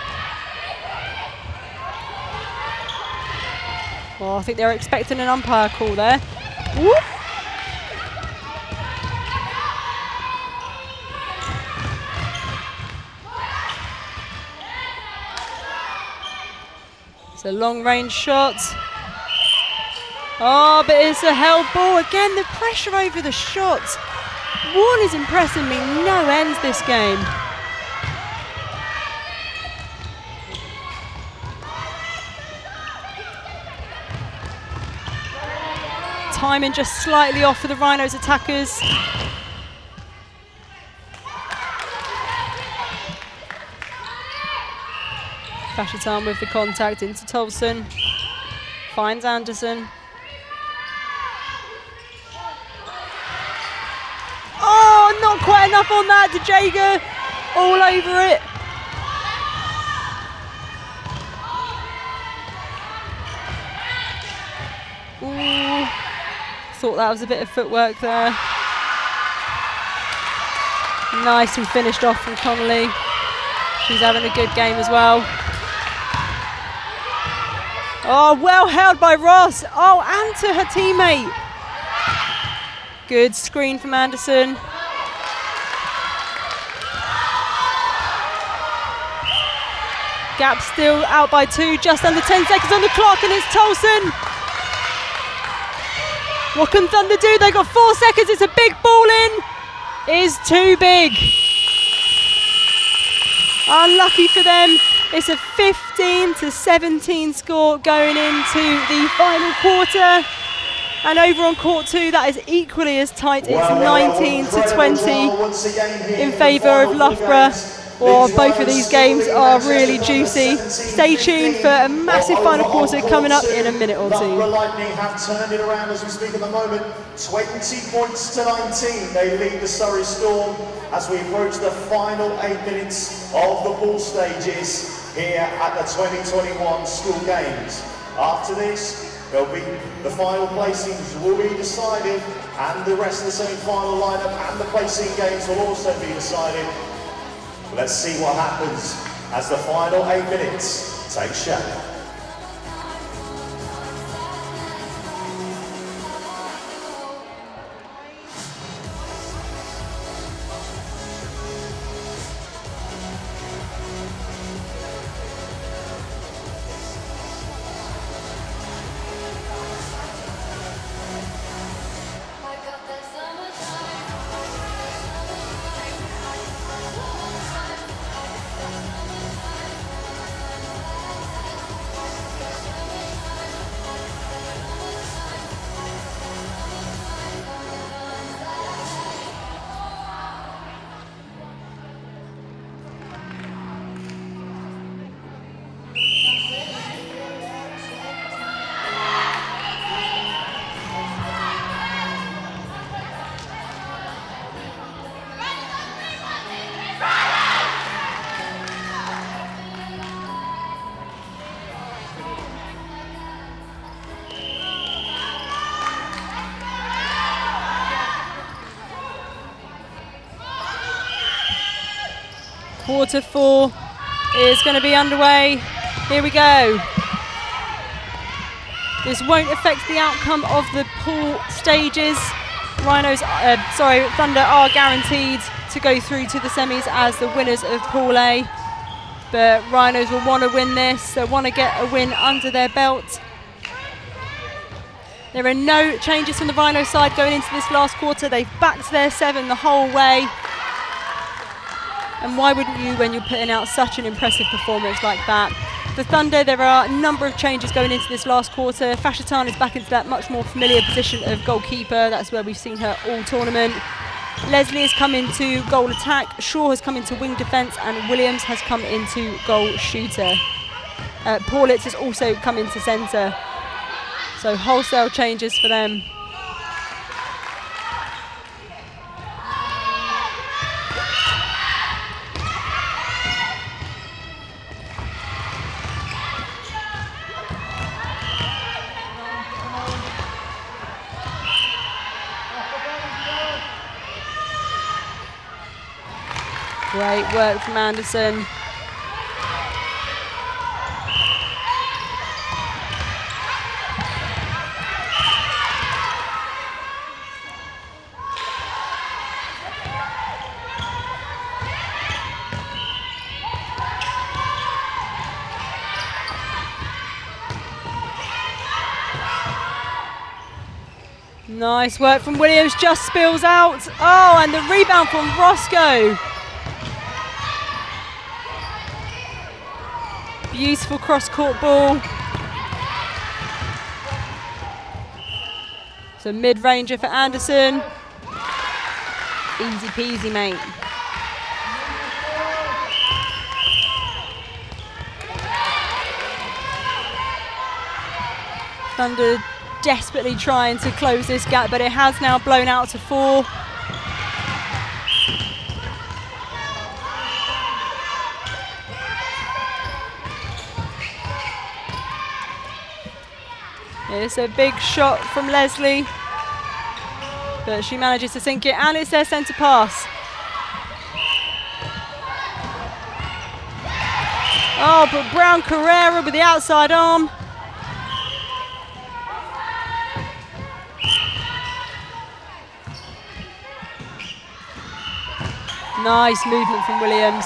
Well, I think they were expecting an umpire call there. Whoop. It's a long range shot. Oh, but it's a held ball. Again, the pressure over the shot. Warren is impressing me no ends this game. Timing just slightly off for the Rhinos attackers. Vasherton with the contact into Tolson. Finds Anderson. Oh, not quite enough on that. DeJager all over it. Ooh, thought that was a bit of footwork there. Nicely finished off from Connolly. She's having a good game as well. Oh, well held by Ross. Oh, and to her teammate. Good screen from Anderson. Gap still out by 2, just under 10 seconds on the clock, and it's Tolson. What can Thunder do? They've got 4 seconds. It's a big ball in. It is too big. Unlucky for them. It's a 15-17 score going into the final quarter. And over on court 2, that is equally as tight. It's 19-20 in favour of Loughborough. Or both of these games are really juicy. Stay tuned for a massive final quarter coming up in a minute or 2. Loughborough Lightning have turned it around as we speak at the moment. 20 points to 19. They lead the Surrey Storm as we approach the final 8 minutes of the pool stages here at the 2021 school games. After this, there'll be the final placings will be decided, and the rest of the semi-final lineup and the placing games will also be decided. Let's see what happens as the final 8 minutes take shape. Quarter 4 is going to be underway. Here we go. This won't affect the outcome of the pool stages. Thunder are guaranteed to go through to the semis as the winners of Pool A. But Rhinos will want to win this. They want to get a win under their belt. There are no changes from the Rhino side going into this last quarter. They've backed their 7 the whole way. And why wouldn't you when you're putting out such an impressive performance like that? For Thunder, there are a number of changes going into this last quarter. Fashatan is back into that much more familiar position of goalkeeper. That's where we've seen her all tournament. Leslie has come into goal attack. Shaw has come into wing defence. And Williams has come into goal shooter. Paulitz has also come into centre. So wholesale changes for them. Great work from Anderson. Nice work from Williams, just spills out. Oh, and the rebound from Roscoe. Beautiful cross-court ball. So mid-ranger for Anderson. Easy peasy, mate. Thunder desperately trying to close this gap, but it has now blown out to 4. It's a big shot from Leslie, but she manages to sink it, and it's their centre pass. Oh, but Brown Carrera with the outside arm. Nice movement from Williams.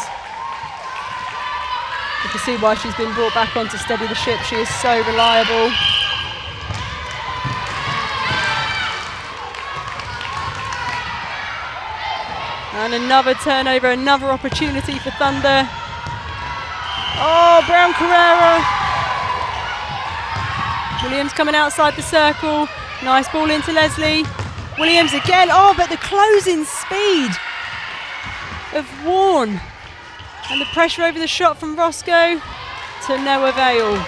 You can see why she's been brought back on to steady the ship. She is so reliable. And another turnover, another opportunity for Thunder. Oh, Brown Carrera. Williams coming outside the circle. Nice ball into Leslie. Williams again. Oh, but the closing speed of Warren. And the pressure over the shot from Roscoe to no avail.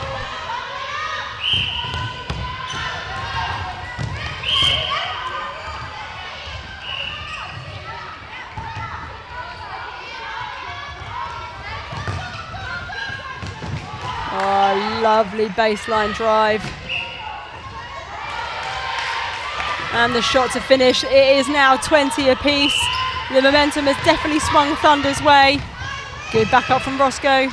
Oh, lovely baseline drive. And the shot to finish. It is now 20 apiece. The momentum has definitely swung Thunder's way. Good backup from Roscoe.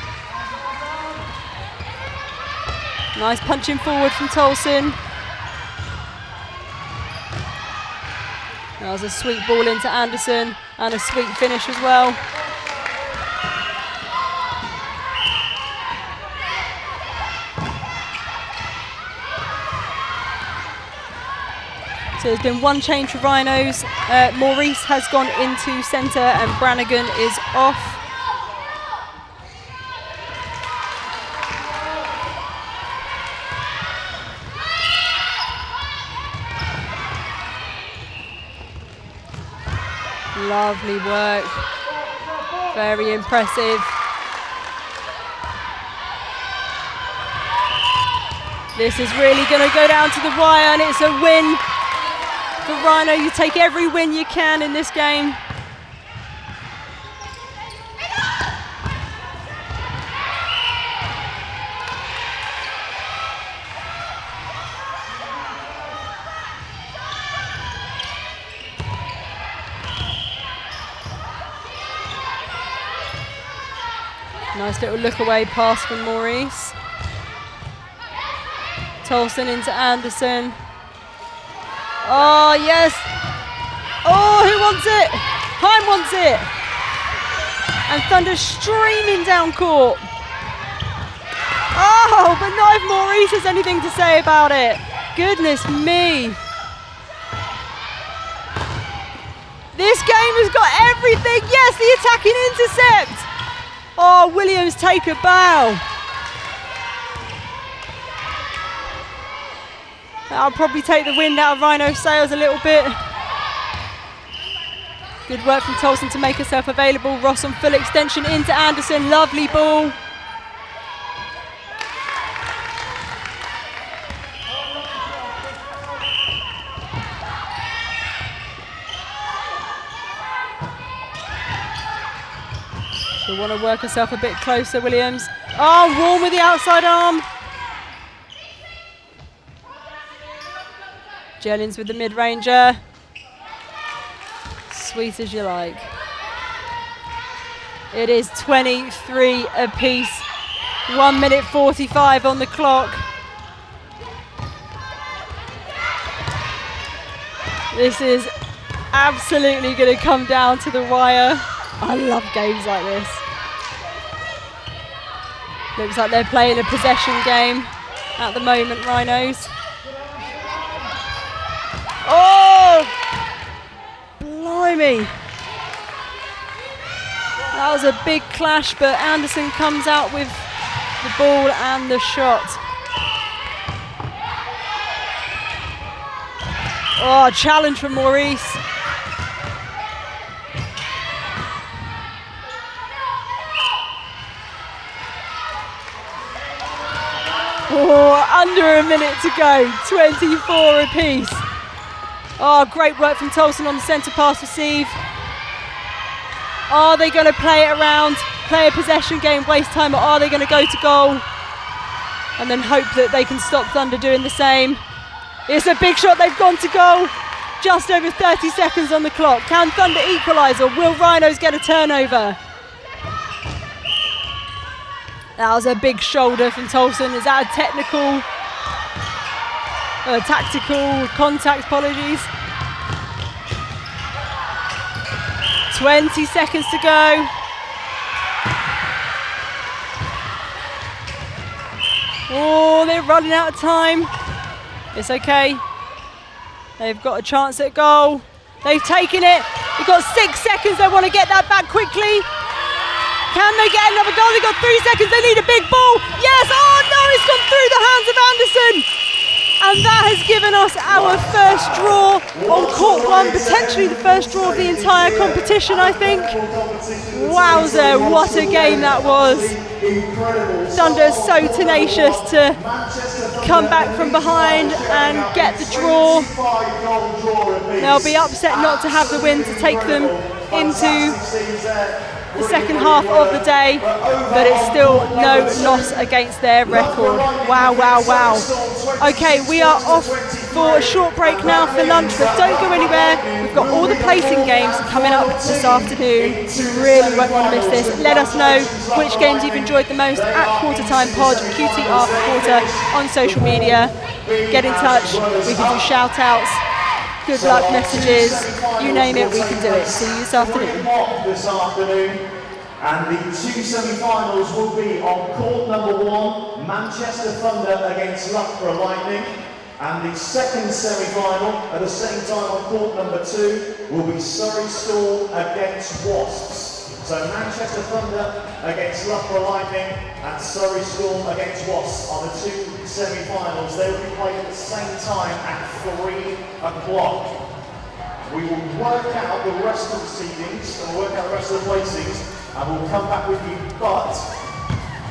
Nice punching forward from Tolson. That was a sweet ball into Anderson and a sweet finish as well. So there's been one change for Rhinos. Maurice has gone into centre and Brannigan is off. Lovely work. Very impressive. This is really going to go down to the wire, and it's a win for Rhino. You take every win you can in this game. Nice little look away pass from Maurice. Tolson into Anderson. Oh, yes. Oh, who wants it? Heim wants it. And Thunder streaming down court. Oh, but not if Maurice has anything to say about it. Goodness me. This game has got everything. Yes, the attacking intercept. Oh, Williams take a bow. That'll probably take the wind out of Rhino's sails a little bit. Good work from Tolson to make herself available. Ross on full extension into Anderson. Lovely ball. She'll want to work herself a bit closer, Williams. Oh, Warm with the outside arm. Jellins with the mid-ranger. Sweet as you like. It is 23 apiece. 1 minute 45 on the clock. This is absolutely going to come down to the wire. I love games like this. Looks like they're playing a possession game at the moment, Rhinos. Oh! Blimey. That was a big clash, but Anderson comes out with the ball and the shot. Oh, challenge from Maurice. Oh, under a minute to go, 24 apiece. Oh, great work from Tolson on the centre pass receive. Are they going to play it around, play a possession game, waste time, or are they going to go to goal and then hope that they can stop Thunder doing the same? It's a big shot, they've gone to goal. Just over 30 seconds on the clock. Can Thunder equalise, or will Rhinos get a turnover? That was a big shoulder from Tolson. Is that a technical, tactical contact? Apologies. 20 seconds to go. Oh, they're running out of time. It's okay. They've got a chance at goal. They've taken it. They've got 6 seconds. They want to get that back quickly. Can they get another goal? They've got 3 seconds. They need a big ball. Yes. Oh no, it's gone through the hands of Anderson. And that has given us our first draw on court one, potentially the first draw of the entire competition, I think. Wowzer, what a game that was. Thunder so tenacious to come back from behind and get the draw. They'll be upset not to have the win to take them into the second half of the day, but it's still no loss against their record. Wow, wow, wow. Okay, we are off for a short break now for lunch, but don't go anywhere. We've got all the placing games coming up this afternoon. You really won't want to miss this. Let us know which games you've enjoyed the most at Quarter Time Pod, QTR for Quarter, on social media. Get in touch. We can do shout outs, good luck messages, you name it, we can do it. See you this afternoon. And the 2 semi-finals will be on court number 1, Manchester Thunder against Loughborough Lightning. And the second semi-final at the same time on court number 2 will be Surrey Storm against Wasps. So Manchester Thunder against Loughborough Lightning and Surrey Storm against Wasps are the 2 semi-finals. They will be played at the same time at 3 o'clock. We will work out the rest of the seedings and work out the rest of the placings, and we'll come back with you. But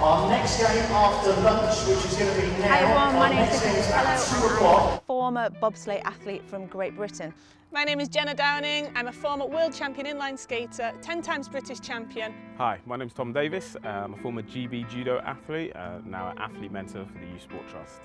our next game after lunch, which is going to be now, Hi everyone, my name is at 2 o'clock. Former bobsleigh athlete from Great Britain. My name is Jenna Downing. I'm a former world champion inline skater, 10 times British champion. Hi, my name's Tom Davis. I'm a former GB judo athlete, now an athlete mentor for the Youth Sport Trust.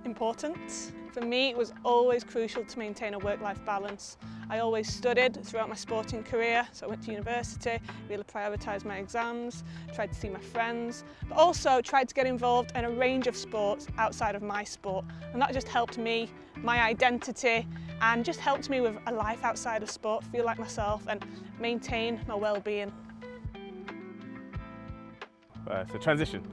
important. For me, it was always crucial to maintain a work-life balance. I always studied throughout my sporting career, so I went to university, really prioritised my exams, tried to see my friends, but also tried to get involved in a range of sports outside of my sport, and that just helped me, my identity, and just helped me with a life outside of sport, feel like myself and maintain my well-being. So transition.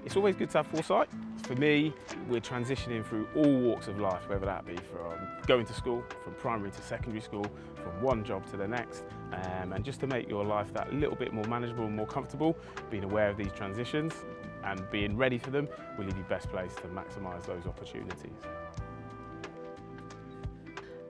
It's always good to have foresight. For me, we're transitioning through all walks of life, whether that be from going to school, from primary to secondary school, from one job to the next, and just to make your life that little bit more manageable and more comfortable, being aware of these transitions and being ready for them will leave you best placed to maximise those opportunities.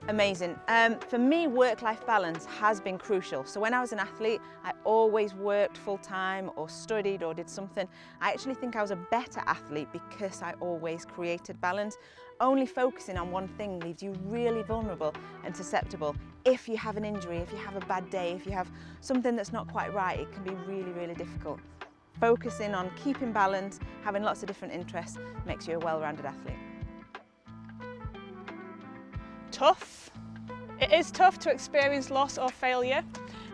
Amazing. For me, work-life balance has been crucial. So when I was an athlete, I always worked full-time or studied or did something. I actually think I was a better athlete because I always created balance. Only focusing on one thing leaves you really vulnerable and susceptible. If you have an injury, if you have a bad day, if you have something that's not quite right, it can be really, really difficult. Focusing on keeping balance, having lots of different interests, makes you a well-rounded athlete. Tough. It is tough to experience loss or failure,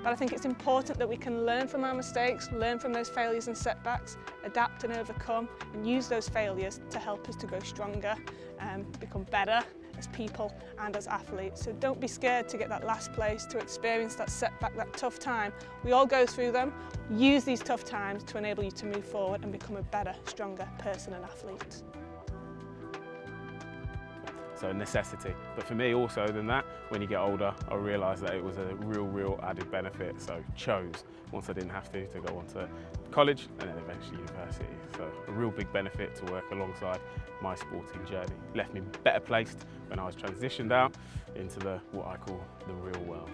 but I think it's important that we can learn from our mistakes, learn from those failures and setbacks, adapt and overcome, and use those failures to help us to grow stronger and become better as people and as athletes. So don't be scared to get that last place, to experience that setback, that tough time. We all go through them. Use these tough times to enable you to move forward and become a better, stronger person and athlete. So a necessity. But for me also than that, when you get older, I realised that it was a real added benefit. So chose, once I didn't have to go on to college and then eventually university. So a real big benefit to work alongside my sporting journey. Left me better placed when I was transitioned out into what I call the real world.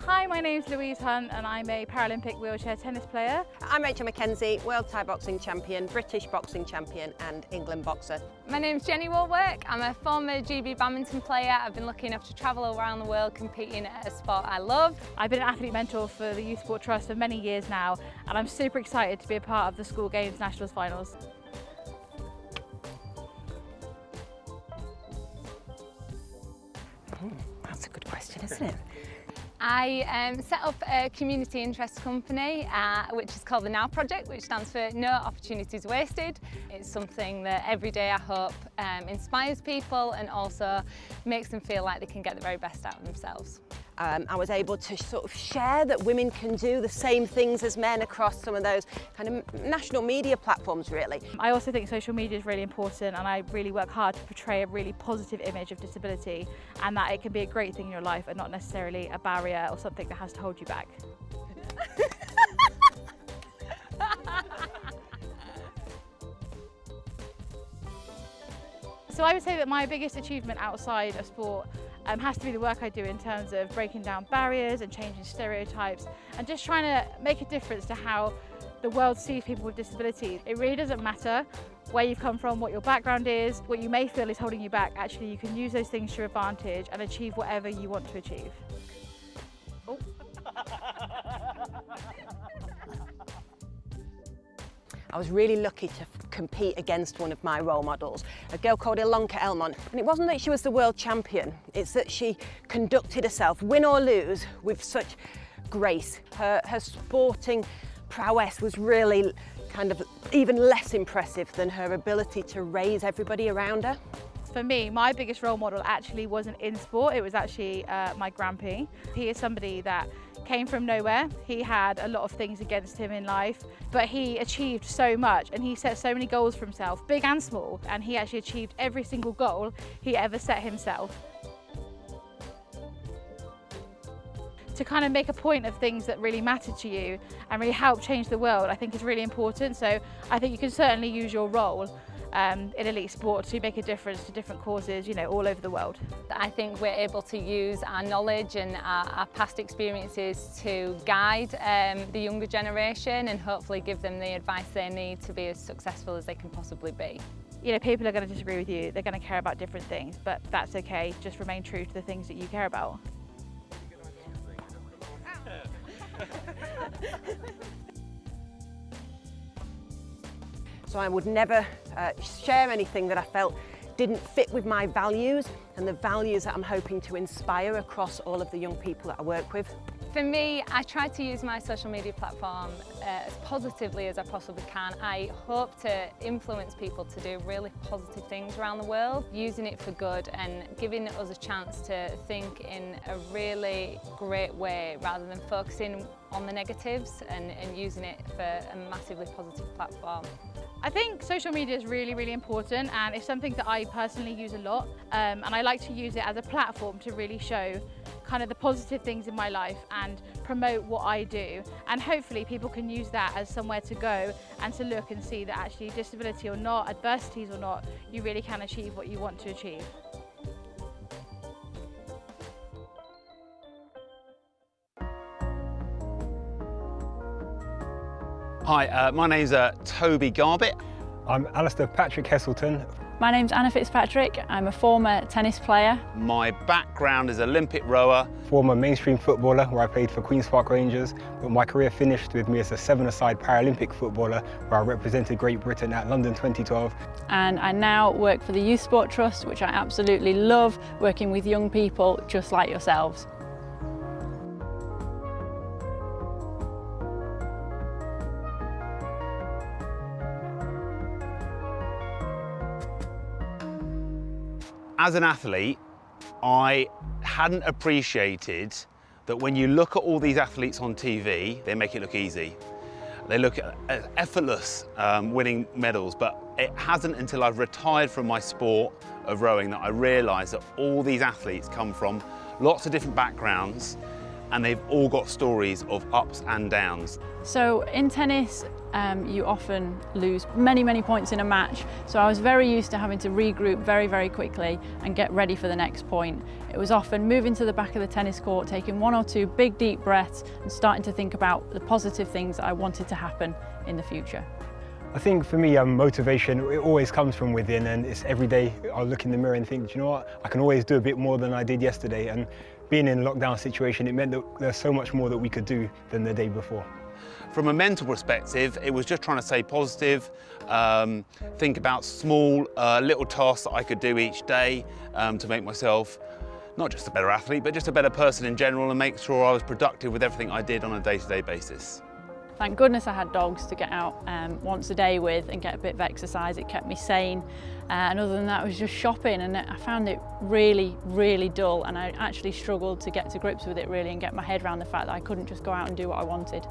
Hi, my name's Louise Hunt and I'm a Paralympic wheelchair tennis player. I'm Rachel Mackenzie, World Thai Boxing Champion, British Boxing Champion and England Boxer. My name's Jenny Warwick. I'm a former GB badminton player. I've been lucky enough to travel around the world competing at a sport I love. I've been an athlete mentor for the Youth Sport Trust for many years now and I'm super excited to be a part of the School Games Nationals Finals. That's a good question, isn't it? I set up a community interest company which is called the Now Project, which stands for No Opportunities Wasted. It's something that every day I hope inspires people and also makes them feel like they can get the very best out of themselves. I was able to sort of share that women can do the same things as men across some of those kind of national media platforms, really. I also think social media is really important and I really work hard to portray a really positive image of disability and that it can be a great thing in your life and not necessarily a barrier or something that has to hold you back. So I would say that my biggest achievement outside of sport has to be the work I do in terms of breaking down barriers and changing stereotypes and just trying to make a difference to how the world sees people with disabilities. It really doesn't matter where you've come from, what your background is, what you may feel is holding you back. Actually, you can use those things to your advantage and achieve whatever you want to achieve. Oh. I was really lucky to compete against one of my role models, a girl called Ilonka Elmont. And it wasn't that she was the world champion, it's that she conducted herself, win or lose, with such grace. Her sporting prowess was really kind of even less impressive than her ability to raise everybody around her. For me, my biggest role model actually wasn't in sport, it was actually my grandpa. He is somebody that came from nowhere. He had a lot of things against him in life, but he achieved so much and he set so many goals for himself, big and small, and he actually achieved every single goal he ever set himself. To kind of make a point of things that really matter to you and really help change the world, I think is really important. So I think you can certainly use your role in elite sport to make a difference to different causes, all over the world. I think we're able to use our knowledge and our past experiences to guide the younger generation and hopefully give them the advice they need to be as successful as they can possibly be. People are going to disagree with you, they're going to care about different things, but that's okay, just remain true to the things that you care about. So I would never share anything that I felt didn't fit with my values and the values that I'm hoping to inspire across all of the young people that I work with. For me, I try to use my social media platform as positively as I possibly can. I hope to influence people to do really positive things around the world, using it for good and giving us a chance to think in a really great way rather than focusing on the negatives and using it for a massively positive platform. I think social media is really, really important, and it's something that I personally use a lot, and I like to use it as a platform to really show kind of the positive things in my life and promote what I do, and hopefully people can use that as somewhere to go and to look and see that actually disability or not, adversities or not, you really can achieve what you want to achieve. Hi, my name's Toby Garbett. I'm Alistair Patrick Heselton. My name's Anna Fitzpatrick. I'm a former tennis player. My background is Olympic rower. Former mainstream footballer where I played for Queen's Park Rangers, but my career finished with me as a seven-a-side Paralympic footballer where I represented Great Britain at London 2012. And I now work for the Youth Sport Trust, which I absolutely love, working with young people just like yourselves. As an athlete, I hadn't appreciated that when you look at all these athletes on TV, they make it look easy. They look effortless winning medals, but it hasn't until I've retired from my sport of rowing that I realised that all these athletes come from lots of different backgrounds and they've all got stories of ups and downs. So in tennis, you often lose many points in a match. So I was very used to having to regroup very quickly and get ready for the next point. It was often moving to the back of the tennis court, taking one or two big deep breaths and starting to think about the positive things that I wanted to happen in the future. I think for me, motivation, it always comes from within, and it's every day I look in the mirror and think, do you know what, I can always do a bit more than I did yesterday. And being in a lockdown situation, it meant that there's so much more that we could do than the day before. From a mental perspective, it was just trying to stay positive, think about small little tasks that I could do each day to make myself not just a better athlete, but just a better person in general and make sure I was productive with everything I did on a day-to-day basis. Thank goodness I had dogs to get out once a day with and get a bit of exercise. It kept me sane. And other than that, it was just shopping, and I found it really dull, and I actually struggled to get to grips with it really and get my head around the fact that I couldn't just go out and do what I wanted.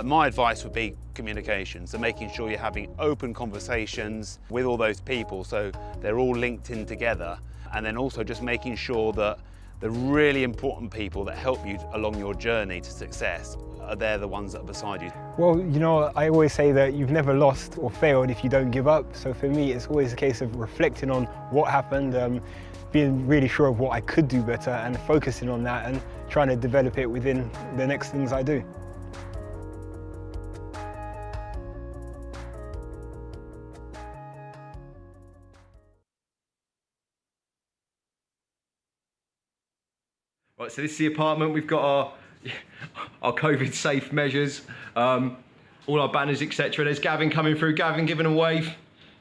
My advice would be communication, so making sure you're having open conversations with all those people so they're all linked in together, and then also just making sure that the really important people that help you along your journey to success they're the ones that are beside you. Well, you know, I always say that you've never lost or failed if you don't give up. So for me, it's always a case of reflecting on what happened, being really sure of what I could do better and focusing on that and trying to develop it within the next things I do. Right, so this is the apartment. We've got our COVID safe measures, all our banners, etc. There's Gavin coming through. Gavin giving a wave.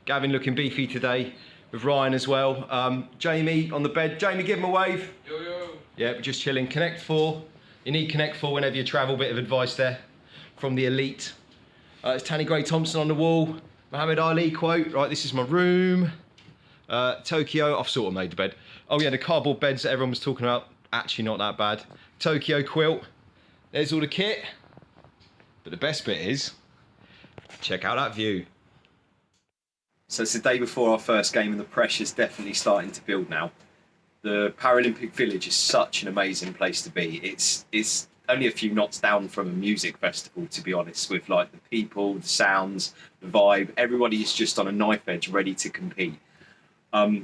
Gavin looking beefy today, with Ryan as well. Jamie on the bed. Jamie, give him a wave. Yo, yo. Yeah, just chilling. Connect 4. You need Connect 4 whenever you travel. Bit of advice there from the elite. It's Tanny Gray-Thompson on the wall. Muhammad Ali quote. Right, this is my room. Tokyo, I've sort of made the bed. Oh yeah, the cardboard beds that everyone was talking about. Actually not that bad. Tokyo quilt. There's all the kit. But the best bit is, check out that view. So it's the day before our first game and the pressure's definitely starting to build now. The Paralympic Village is such an amazing place to be. It's only a few knots down from a music festival, to be honest, with like the people, the sounds, the vibe. Everybody is just on a knife edge, ready to compete.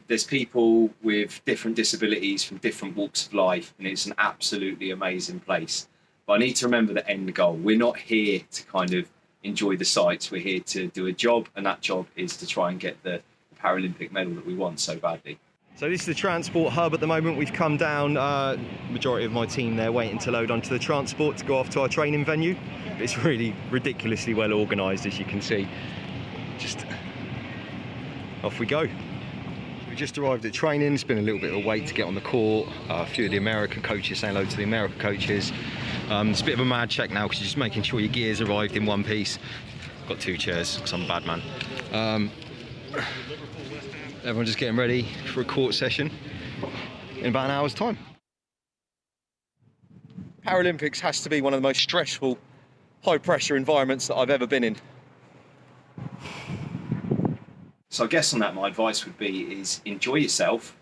There's people with different disabilities from different walks of life, and it's an absolutely amazing place. But I need to remember the end goal. We're not here to kind of enjoy the sights. We're here to do a job, and that job is to try and get the Paralympic medal that we want so badly. So this is the transport hub at the moment. We've come down, majority of my team there waiting to load onto the transport to go off to our training venue. It's really ridiculously well organised, as you can see. Just off we go. We just arrived at training. It's been a little bit of a wait to get on the court. A few of the American coaches saying hello to the American coaches. It's a bit of a mad check now because you're just making sure your gear's arrived in one piece. Got 2 chairs because I'm a bad man. Everyone's just getting ready for a court session in about an hour's time. Paralympics has to be one of the most stressful, high-pressure environments that I've ever been in. So I guess on that, my advice would be is enjoy yourself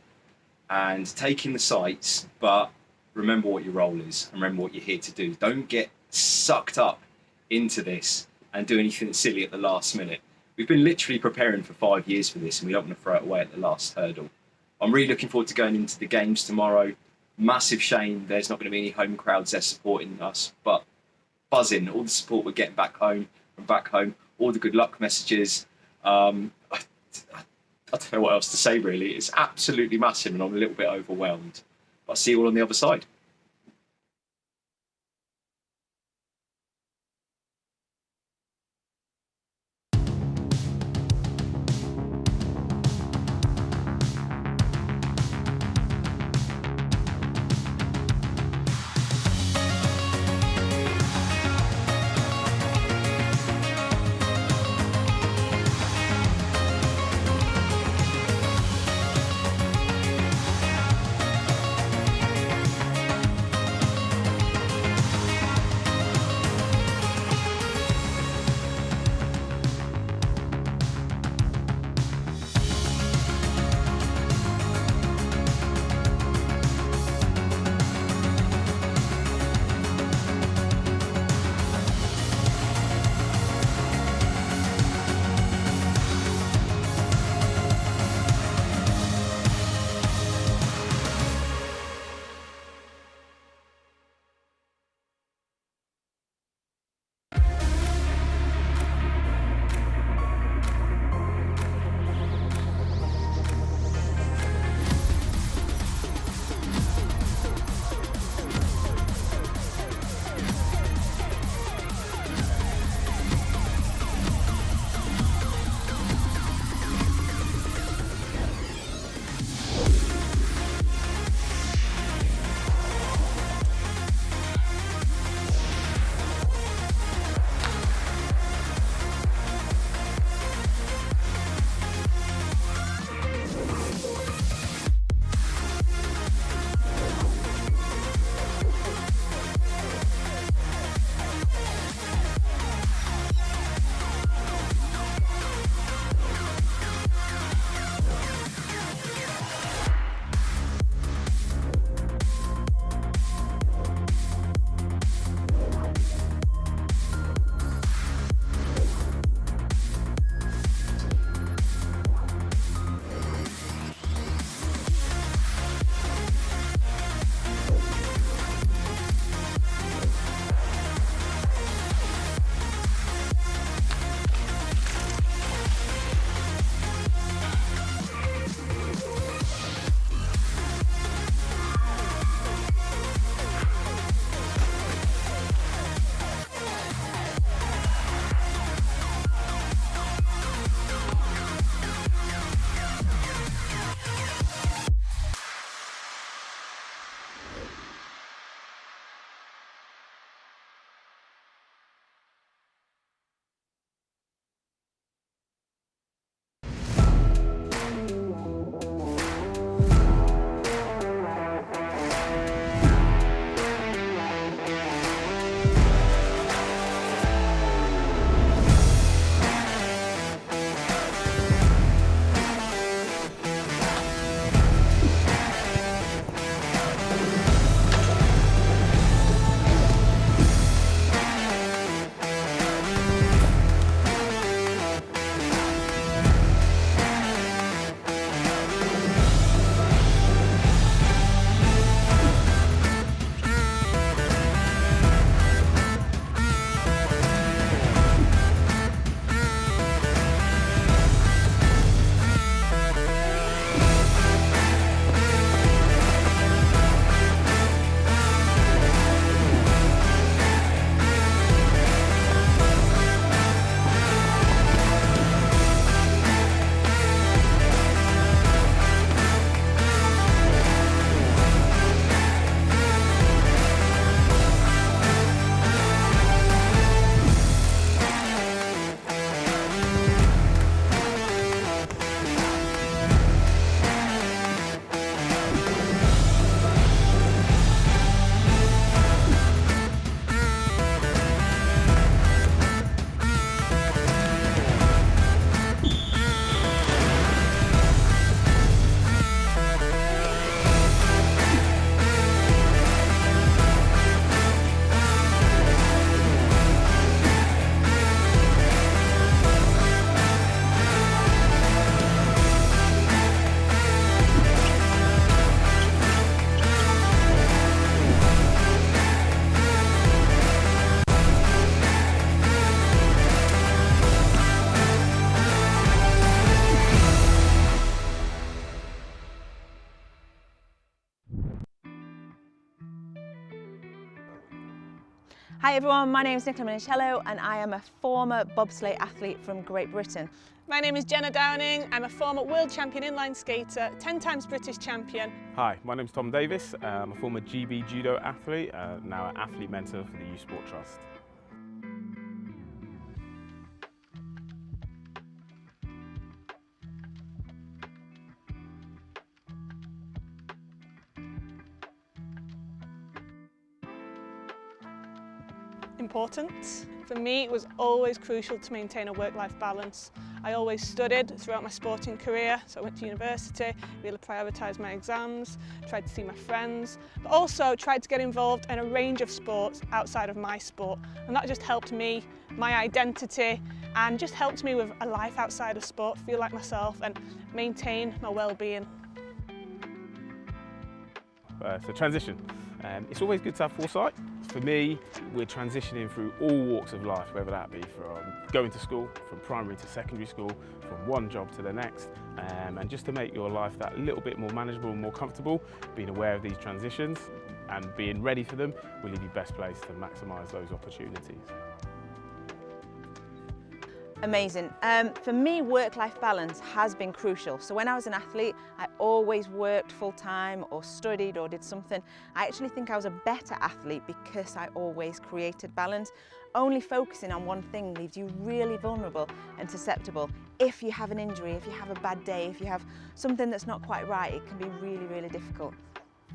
and take in the sights, but remember what your role is and remember what you're here to do. Don't get sucked up into this and do anything silly at the last minute. We've been literally preparing for 5 years for this, and we don't want to throw it away at the last hurdle. I'm really looking forward to going into the games tomorrow. Massive shame there's not going to be any home crowds there supporting us, but buzzing, all the support we're getting back home, from back home, all the good luck messages. I don't know what else to say, really. It's absolutely massive, and I'm a little bit overwhelmed. But I'll see you all on the other side. Hi everyone, my name is Nicola Minicello and I am a former bobsleigh athlete from Great Britain. My name is Jenna Downing. I'm a former world champion inline skater, 10 times British champion. Hi, my name's Tom Davis. I'm a former GB judo athlete, now an athlete mentor for the Youth Sport Trust. Important. For me, it was always crucial to maintain a work-life balance. I always studied throughout my sporting career, so I went to university, really prioritised my exams, tried to see my friends, but also tried to get involved in a range of sports outside of my sport, and that just helped me, my identity, and just helped me with a life outside of sport, feel like myself and maintain my well-being. So transition. It's always good to have foresight. For me, we're transitioning through all walks of life, whether that be from going to school, from primary to secondary school, from one job to the next, and just to make your life that little bit more manageable and more comfortable, being aware of these transitions and being ready for them will leave you best placed to maximise those opportunities. Amazing. For me, work-life balance has been crucial. So when I was an athlete, I always worked full-time or studied or did something. I actually think I was a better athlete because I always created balance. Only focusing on one thing leaves you really vulnerable and susceptible. If you have an injury, if you have a bad day, if you have something that's not quite right, it can be really, really difficult.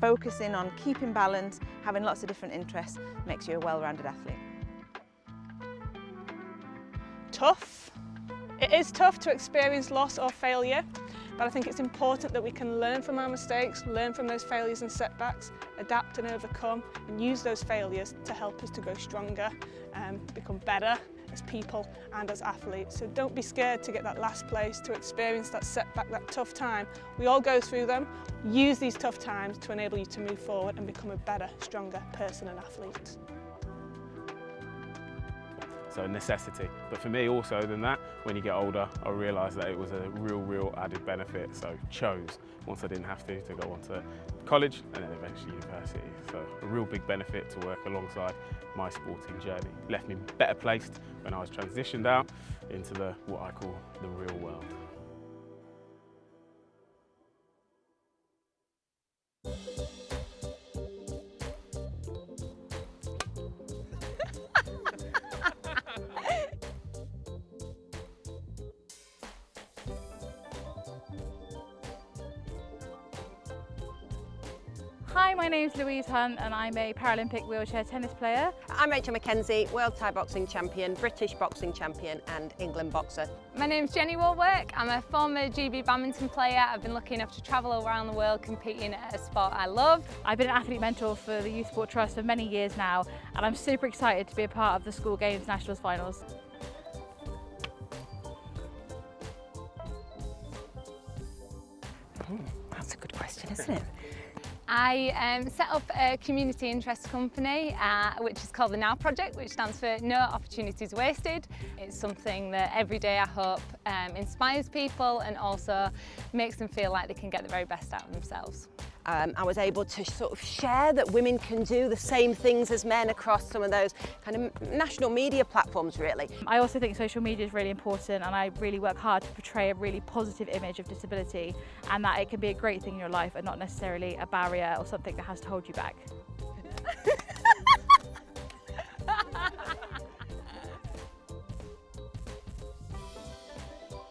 Focusing on keeping balance, having lots of different interests, makes you a well-rounded athlete. Tough. It is tough to experience loss or failure, but I think it's important that we can learn from our mistakes, learn from those failures and setbacks, adapt and overcome, and use those failures to help us to grow stronger and become better as people and as athletes. So don't be scared to get that last place, to experience that setback, that tough time. We all go through them. Use these tough times to enable you to move forward and become a better, stronger person and athlete. So a necessity. But for me also than that, when you get older, I realised that it was a real added benefit. So chose, once I didn't have to go on to college and then eventually university. So a real big benefit to work alongside my sporting journey. Left me better placed when I was transitioned out into what I call the real world. Hi, my name's Louise Hunt and I'm a Paralympic wheelchair tennis player. I'm Rachel Mackenzie, World Thai Boxing Champion, British Boxing Champion and England boxer. My name's Jenny Warwick. I'm a former GB badminton player. I've been lucky enough to travel around the world competing at a sport I love. I've been an athlete mentor for the Youth Sport Trust for many years now and I'm super excited to be a part of the School Games Nationals Finals. That's a good question, isn't it? I set up a community interest company which is called the Now Project, which stands for No Opportunities Wasted. It's something that every day I hope inspires people and also makes them feel like they can get the very best out of themselves. I was able to sort of share that women can do the same things as men across some of those kind of national media platforms, really. I also think social media is really important and I really work hard to portray a really positive image of disability and that it can be a great thing in your life and not necessarily a barrier or something that has to hold you back.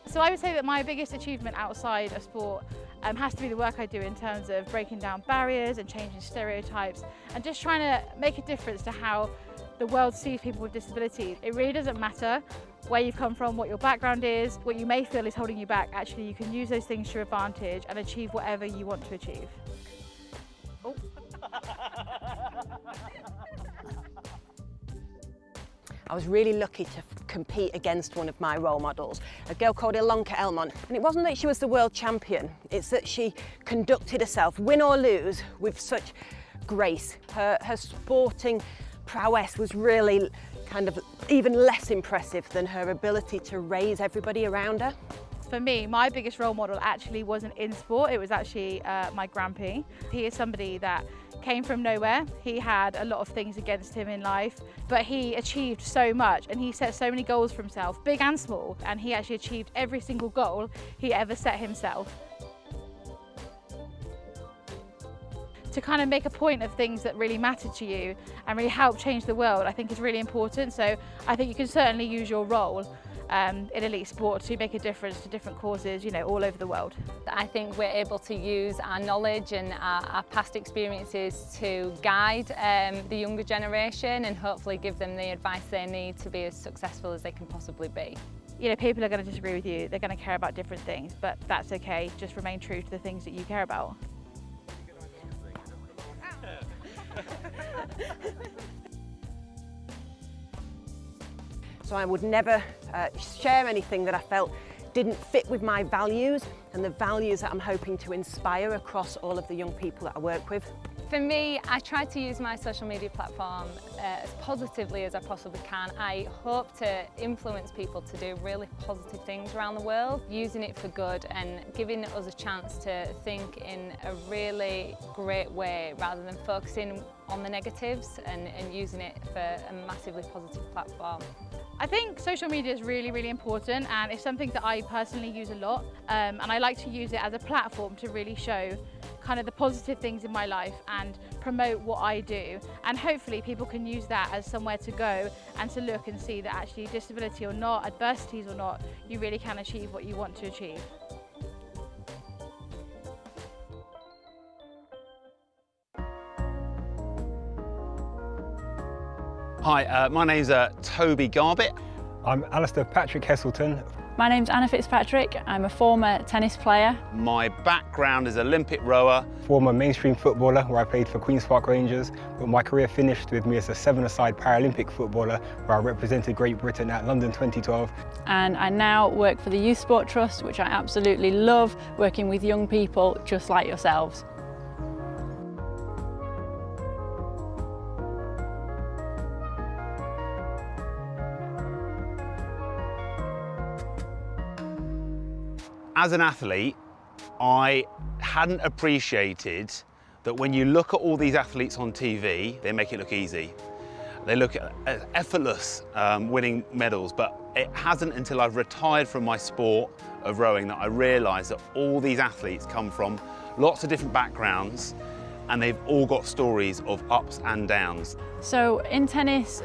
So I would say that my biggest achievement outside of sport has to be the work I do in terms of breaking down barriers and changing stereotypes and just trying to make a difference to how the world sees people with disabilities. It really doesn't matter where you've come from, what your background is, what you may feel is holding you back. Actually, you can use those things to your advantage and achieve whatever you want to achieve. Oh. I was really lucky to compete against one of my role models, a girl called Ilonka Elmont. And it wasn't that she was the world champion, it's that she conducted herself, win or lose, with such grace. Her sporting prowess was really kind of even less impressive than her ability to raise everybody around her. For me, my biggest role model actually wasn't in sport, it was actually my grandpa. He is somebody that came from nowhere. He had a lot of things against him in life, but he achieved so much and he set so many goals for himself, big and small, and he actually achieved every single goal he ever set himself. To kind of make a point of things that really matter to you and really help change the world, I think is really important. So I think you can certainly use your role in elite sport to make a difference to different causes, you know, all over the world. I think we're able to use our knowledge and our past experiences to guide the younger generation and hopefully give them the advice they need to be as successful as they can possibly be. You know, people are going to disagree with you, they're going to care about different things, but that's okay, just remain true to the things that you care about. So I would never share anything that I felt didn't fit with my values and the values that I'm hoping to inspire across all of the young people that I work with. For me, I try to use my social media platform as positively as I possibly can. I hope to influence people to do really positive things around the world, using it for good and giving us a chance to think in a really great way rather than focusing on the negatives and using it for a massively positive platform. I think social media is really, really important and it's something that I personally use a lot and I like to use it as a platform to really show kind of the positive things in my life and promote what I do, and hopefully people can use that as somewhere to go and to look and see that actually disability or not, adversities or not, you really can achieve what you want to achieve. Hi, my name's Toby Garbett. I'm Alistair Patrick Heselton. My name's Anna Fitzpatrick. I'm a former tennis player. My background is Olympic rower. Former mainstream footballer where I played for Queen's Park Rangers, but my career finished with me as a seven-a-side Paralympic footballer where I represented Great Britain at London 2012. And I now work for the Youth Sport Trust, which I absolutely love, working with young people just like yourselves. As an athlete, I hadn't appreciated that when you look at all these athletes on TV, they make it look easy. They look effortless, winning medals, but it hasn't until I've retired from my sport of rowing that I realised that all these athletes come from lots of different backgrounds and they've all got stories of ups and downs. So in tennis,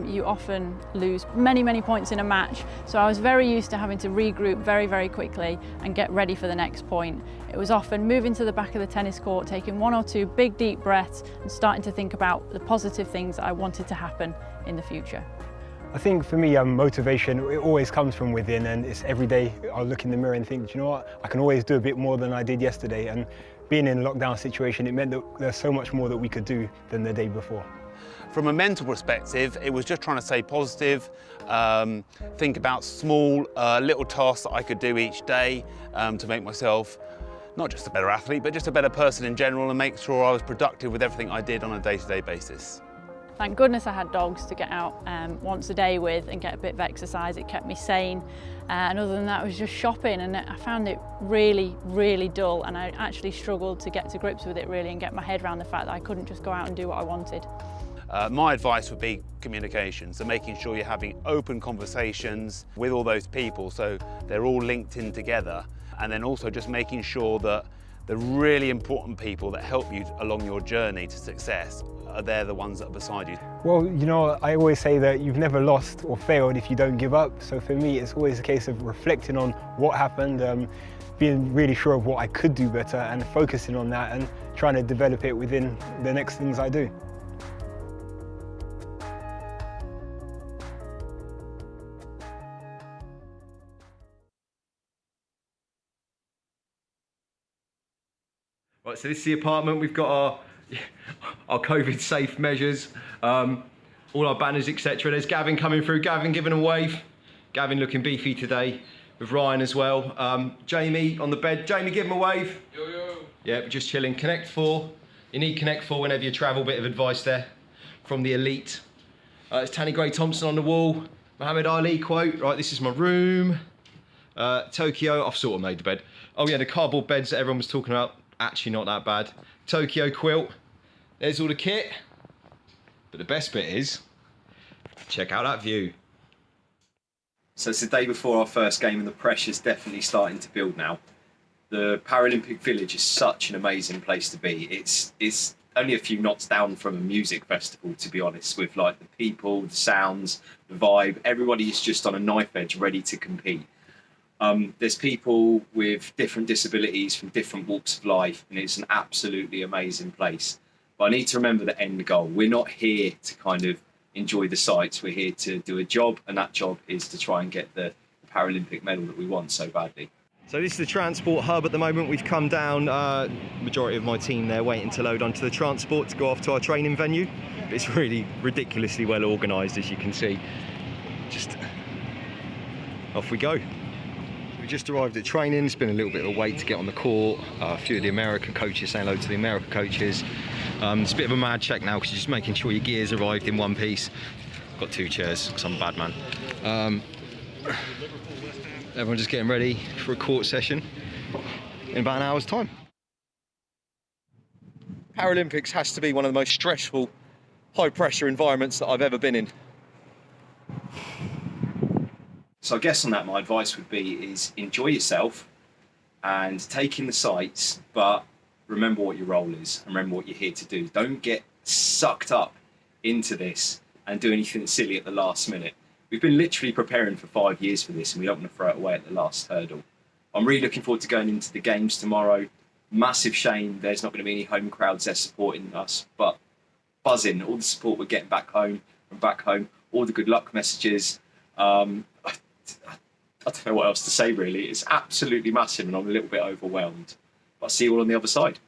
you often lose many points in a match. So I was very used to having to regroup very quickly and get ready for the next point. It was often moving to the back of the tennis court, taking one or two big deep breaths and starting to think about the positive things that I wanted to happen in the future. I think for me, motivation, it always comes from within, and it's every day I'll look in the mirror and think, do you know what, I can always do a bit more than I did yesterday. And being in a lockdown situation, it meant that there's so much more that we could do than the day before. From a mental perspective, it was just trying to stay positive, think about small little tasks that I could do each day to make myself not just a better athlete, but just a better person in general and make sure I was productive with everything I did on a day-to-day basis. Thank goodness I had dogs to get out once a day with and get a bit of exercise. It kept me sane. And other than that, it was just shopping, and I found it really dull, and I actually struggled to get to grips with it really and get my head around the fact that I couldn't just go out and do what I wanted. My advice would be communication, so making sure you're having open conversations with all those people so they're all linked in together, and then also just making sure that the really important people that help you along your journey to success they're the ones that are beside you. Well, you know, I always say that you've never lost or failed if you don't give up. So for me, it's always a case of reflecting on what happened, being really sure of what I could do better and focusing on that and trying to develop it within the next things I do. Right, so this is the apartment. We've got our COVID safe measures, all our banners, etc. There's Gavin coming through. Gavin giving a wave. Gavin looking beefy today with Ryan as well. Jamie on the bed. Jamie, give him a wave. Yo. Yeah, we're just chilling. Connect 4. You need Connect 4 whenever you travel. Bit of advice there from the elite. It's Tanny Gray Thompson on the wall. Muhammad Ali quote. Right, this is my room. Tokyo, I've sort of made the bed. Oh yeah, the cardboard beds that everyone was talking about, actually not that bad. Tokyo quilt, there's all the kit. But the best bit is, check out that view. So it's the day before our first game and the pressure's definitely starting to build now. The Paralympic Village is such an amazing place to be. It's only a few knots down from a music festival, to be honest, with like the people, the sounds, the vibe. Everybody is just on a knife edge ready to compete. There's people with different disabilities from different walks of life, and it's an absolutely amazing place. But I need to remember the end goal. We're not here to kind of enjoy the sights. We're here to do a job, and that job is to try and get the Paralympic medal that we want so badly. So this is the transport hub at the moment. We've come down, majority of my team there waiting to load onto the transport to go off to our training venue. It's really ridiculously well organised, as you can see. Just off we go. We just arrived at training. It's been a little bit of a wait to get on the court. A few of the American coaches saying hello to the American coaches. It's a bit of a mad check now because you're just making sure your gear's arrived in one piece. Got 2 chairs because I'm a bad man. Everyone's just getting ready for a court session in about an hour's time. Paralympics has to be one of the most stressful, high-pressure environments that I've ever been in. So I guess on that, my advice would be is enjoy yourself and take in the sights, but remember what your role is and remember what you're here to do. Don't get sucked up into this and do anything silly at the last minute. We've been literally preparing for 5 years for this and we don't want to throw it away at the last hurdle. I'm really looking forward to going into the games tomorrow. Massive shame there's not going to be any home crowds there supporting us, but buzzing, all the support we're getting back home, all the good luck messages. I don't know what else to say really. It's absolutely massive and I'm a little bit overwhelmed. But I'll see you all on the other side.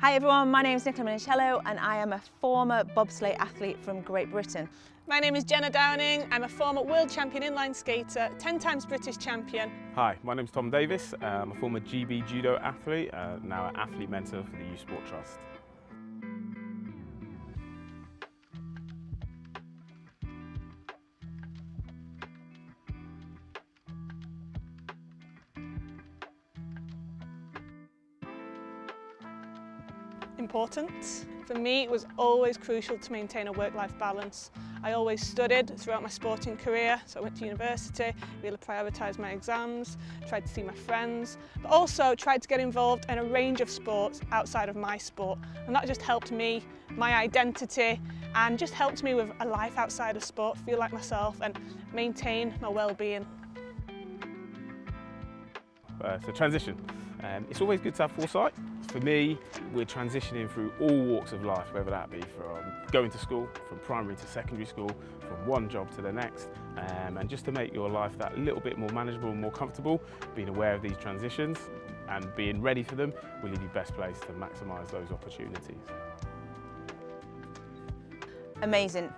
Hi everyone, my name is Nicola Minicello and I am a former bobsleigh athlete from Great Britain. My name is Jenna Downing. I'm a former world champion inline skater, 10 times British champion. Hi, my name's Tom Davis. I'm a former GB judo athlete, now an athlete mentor for the Youth Sport Trust. Important. For me, it was always crucial to maintain a work-life balance. I always studied throughout my sporting career, so I went to university, really prioritised my exams, tried to see my friends, but also tried to get involved in a range of sports outside of my sport, and that just helped me, my identity, and just helped me with a life outside of sport, feel like myself and maintain my well-being. So transition. It's always good to have foresight. For me, we're transitioning through all walks of life, whether that be from going to school, from primary to secondary school, from one job to the next, and just to make your life that little bit more manageable and more comfortable, being aware of these transitions and being ready for them will leave you best placed to maximise those opportunities. Amazing.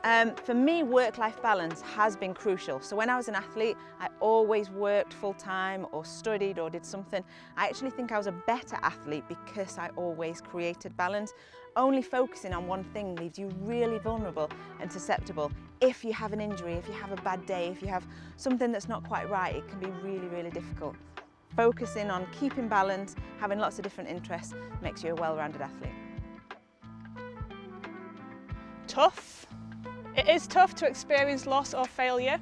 For me, work-life balance has been crucial. So when I was an athlete, I always worked full-time or studied or did something. I actually think I was a better athlete because I always created balance. Only focusing on one thing leaves you really vulnerable and susceptible. If you have an injury, if you have a bad day, if you have something that's not quite right, it can be really, really difficult. Focusing on keeping balance, having lots of different interests, makes you a well-rounded athlete. Tough. It is tough to experience loss or failure,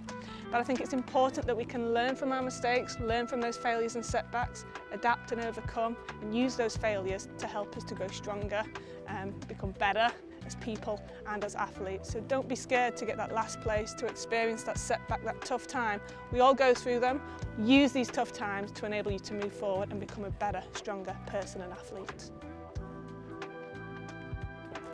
but I think it's important that we can learn from our mistakes, learn from those failures and setbacks, adapt and overcome, and use those failures to help us to grow stronger and become better as people and as athletes. So don't be scared to get that last place, to experience that setback, that tough time. We all go through them. Use these tough times to enable you to move forward and become a better, stronger person and athlete.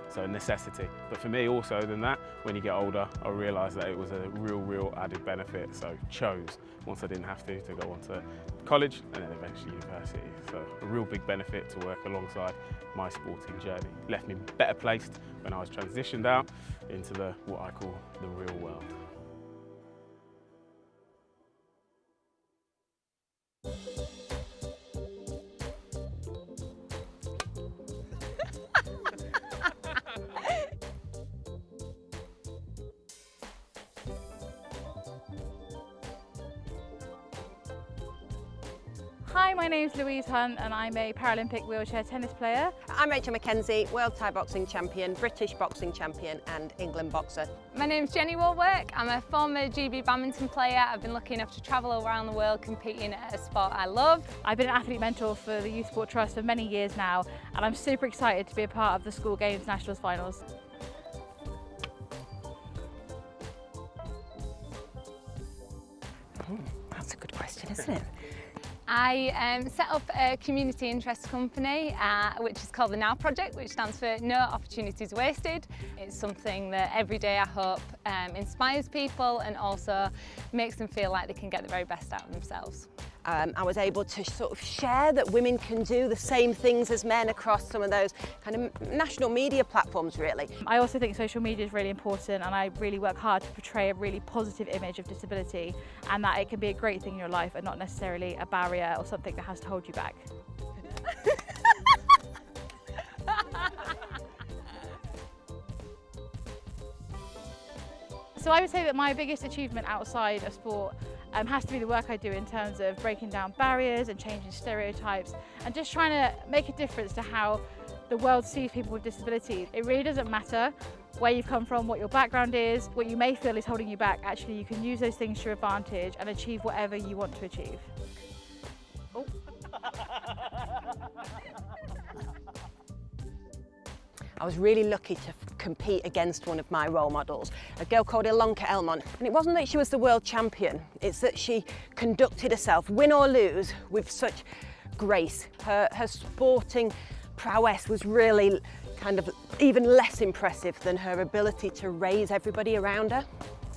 So a necessity. But for me also than that, when you get older, I realised that it was a real added benefit. So chose, once I didn't have to go on to college and then eventually university. So a real big benefit to work alongside my sporting journey. Left me better placed when I was transitioned out into what I call the real world. Hi, my name's Louise Hunt and I'm a Paralympic wheelchair tennis player. I'm Rachel Mackenzie, World Thai Boxing Champion, British Boxing Champion and England boxer. My name's Jenny Warwick. I'm a former GB badminton player. I've been lucky enough to travel around the world competing at a sport I love. I've been an athlete mentor for the Youth Sport Trust for many years now and I'm super excited to be a part of the School Games Nationals Finals. That's a good question, isn't it? I set up a community interest company which is called the Now Project, which stands for No Opportunities Wasted. It's something that every day I hope inspires people and also makes them feel like they can get the very best out of themselves. I was able to sort of share that women can do the same things as men across some of those kind of national media platforms, really. I also think social media is really important and I really work hard to portray a really positive image of disability and that it can be a great thing in your life and not necessarily a barrier or something that has to hold you back. So I would say that my biggest achievement outside of sport has to be the work I do in terms of breaking down barriers and changing stereotypes and just trying to make a difference to how the world sees people with disabilities. It really doesn't matter where you've come from, what your background is, what you may feel is holding you back. Actually, you can use those things to your advantage and achieve whatever you want to achieve. Oh. I was really lucky to compete against one of my role models, a girl called Ilonka Elmont. And it wasn't that she was the world champion, it's that she conducted herself, win or lose, with such grace. Her sporting prowess was really kind of even less impressive than her ability to raise everybody around her.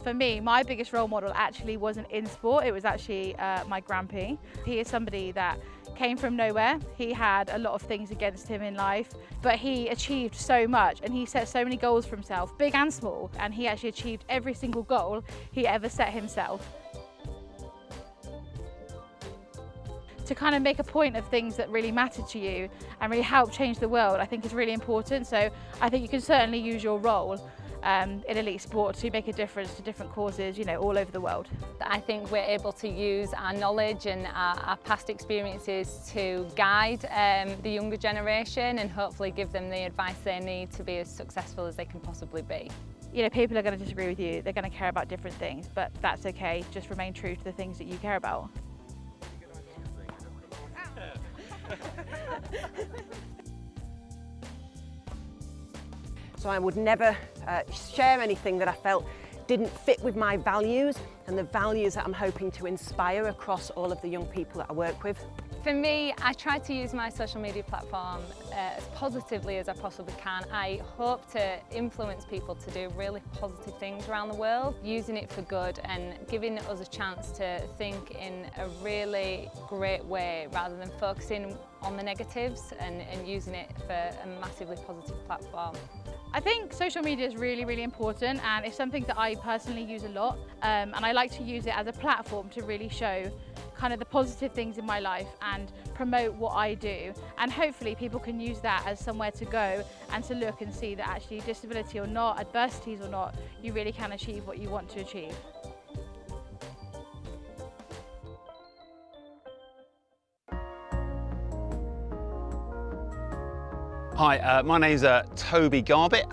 For me, my biggest role model actually wasn't in sport, it was actually my grandpa. He is somebody that came from nowhere. He had a lot of things against him in life, but he achieved so much and he set so many goals for himself, big and small, and he actually achieved every single goal he ever set himself. To kind of make a point of things that really matter to you and really help change the world, I think is really important. So I think you can certainly use your role in elite sport to make a difference to different causes, you know, all over the world. I think we're able to use our knowledge and our past experiences to guide the younger generation and hopefully give them the advice they need to be as successful as they can possibly be. You know, people are going to disagree with you, they're going to care about different things, but that's okay, just remain true to the things that you care about. So I would never share anything that I felt didn't fit with my values and the values that I'm hoping to inspire across all of the young people that I work with. For me, I try to use my social media platform as positively as I possibly can. I hope to influence people to do really positive things around the world, using it for good and giving us a chance to think in a really great way rather than focusing on the negatives and using it for a massively positive platform. I think social media is really, really important and it's something that I personally use a lot and I like to use it as a platform to really show kind of the positive things in my life and promote what I do, and hopefully people can use that as somewhere to go and to look and see that actually disability or not, adversities or not, you really can achieve what you want to achieve. Hi, my name's Toby Garbett.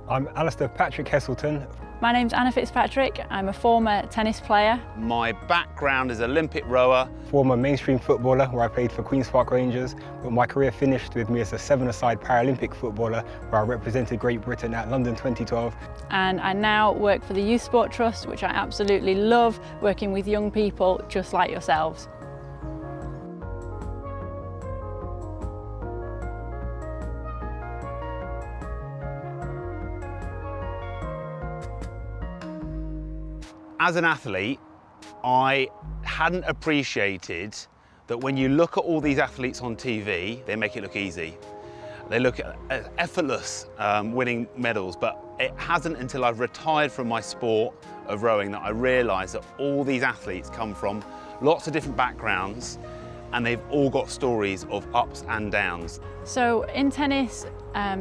I'm Alistair Patrick Heselton. My name's Anna Fitzpatrick. I'm a former tennis player. My background is Olympic rower. Former mainstream footballer where I played for Queen's Park Rangers, but my career finished with me as a seven-a-side Paralympic footballer where I represented Great Britain at London 2012. And I now work for the Youth Sport Trust, which I absolutely love, working with young people just like yourselves. As an athlete, I hadn't appreciated that when you look at all these athletes on TV, they make it look easy. They look effortless, winning medals, but it hasn't until I've retired from my sport of rowing that I realised that all these athletes come from lots of different backgrounds and they've all got stories of ups and downs. So in tennis,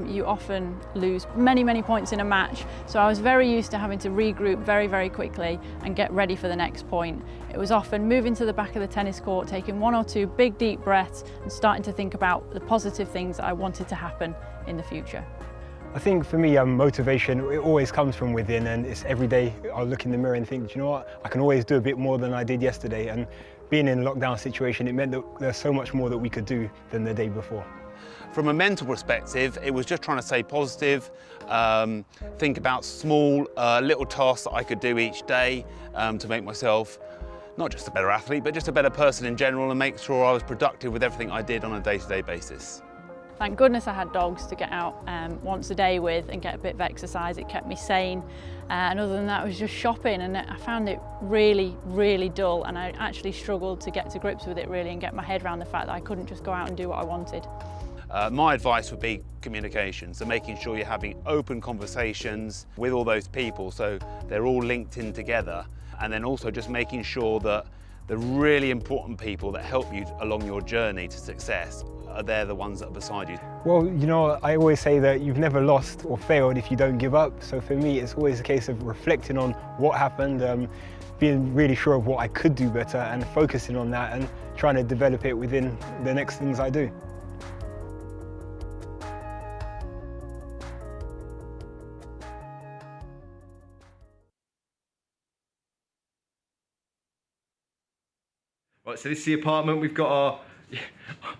you often lose many points in a match. So I was very used to having to regroup very quickly and get ready for the next point. It was often moving to the back of the tennis court, taking one or two big deep breaths and starting to think about the positive things that I wanted to happen in the future. I think for me, motivation, it always comes from within, and it's every day I'll look in the mirror and think, do you know what, I can always do a bit more than I did yesterday. And being in a lockdown situation, it meant that there's so much more that we could do than the day before. From a mental perspective, it was just trying to stay positive, think about small little tasks that I could do each day to make myself not just a better athlete, but just a better person in general and make sure I was productive with everything I did on a day-to-day basis. Thank goodness I had dogs to get out once a day with and get a bit of exercise. It kept me sane. And other than that, it was just shopping, and I found it really dull, and I actually struggled to get to grips with it really and get my head around the fact that I couldn't just go out and do what I wanted. My advice would be communication, so making sure you're having open conversations with all those people so they're all linked in together, and then also just making sure that the really important people that help you along your journey to success they're the ones that are beside you. Well, you know, I always say that you've never lost or failed if you don't give up. So for me, it's always a case of reflecting on what happened, being really sure of what I could do better and focusing on that and trying to develop it within the next things I do. Right, so this is the apartment. We've got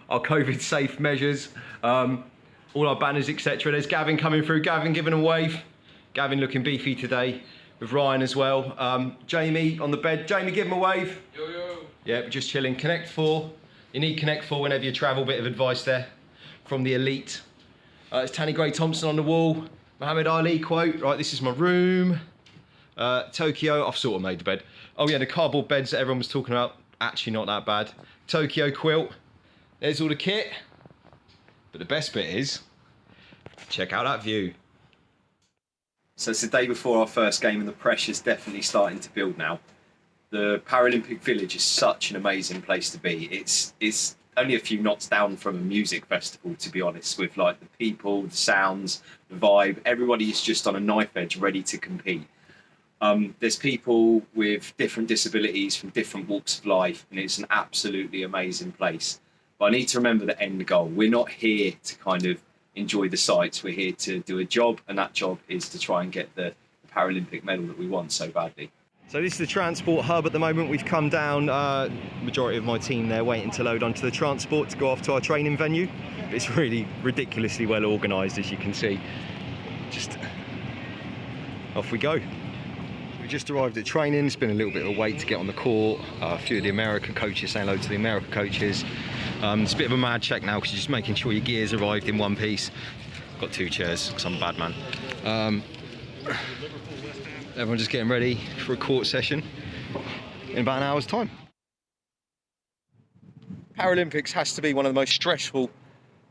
our COVID safe measures, all our banners, etc. There's Gavin coming through. Gavin giving a wave. Gavin looking beefy today with Ryan as well. Jamie on the bed. Jamie, give him a wave. Yo, yo. Yeah, we're just chilling. Connect 4. You need Connect 4 whenever you travel. Bit of advice there from the elite. It's Tanny Gray Thompson on the wall. Muhammad Ali quote. Right, this is my room. Tokyo, I've sort of made the bed. Oh yeah, the cardboard beds that everyone was talking about, actually not that bad. Tokyo quilt, there's all the kit. But the best bit is, check out that view. So it's the day before our first game and the pressure's definitely starting to build now. The Paralympic Village is such an amazing place to be. It's only a few knots down from a music festival, to be honest, with like the people, the sounds, the vibe. Everybody is just on a knife edge ready to compete. There's people with different disabilities from different walks of life, and it's an absolutely amazing place. But I need to remember the end goal. We're not here to kind of enjoy the sights. We're here to do a job, and that job is to try and get the Paralympic medal that we want so badly. So this is the transport hub at the moment. We've come down, majority of my team there waiting to load onto the transport to go off to our training venue. It's really ridiculously well organised, as you can see. Just off we go. We just arrived at training. It's been a little bit of a wait to get on the court. A few of the American coaches saying hello to the American coaches. It's a bit of a mad check now because you're just making sure your gear's arrived in one piece. Got 2 chairs because I'm a bad man. Everyone's just getting ready for a court session in about an hour's time. Paralympics has to be one of the most stressful,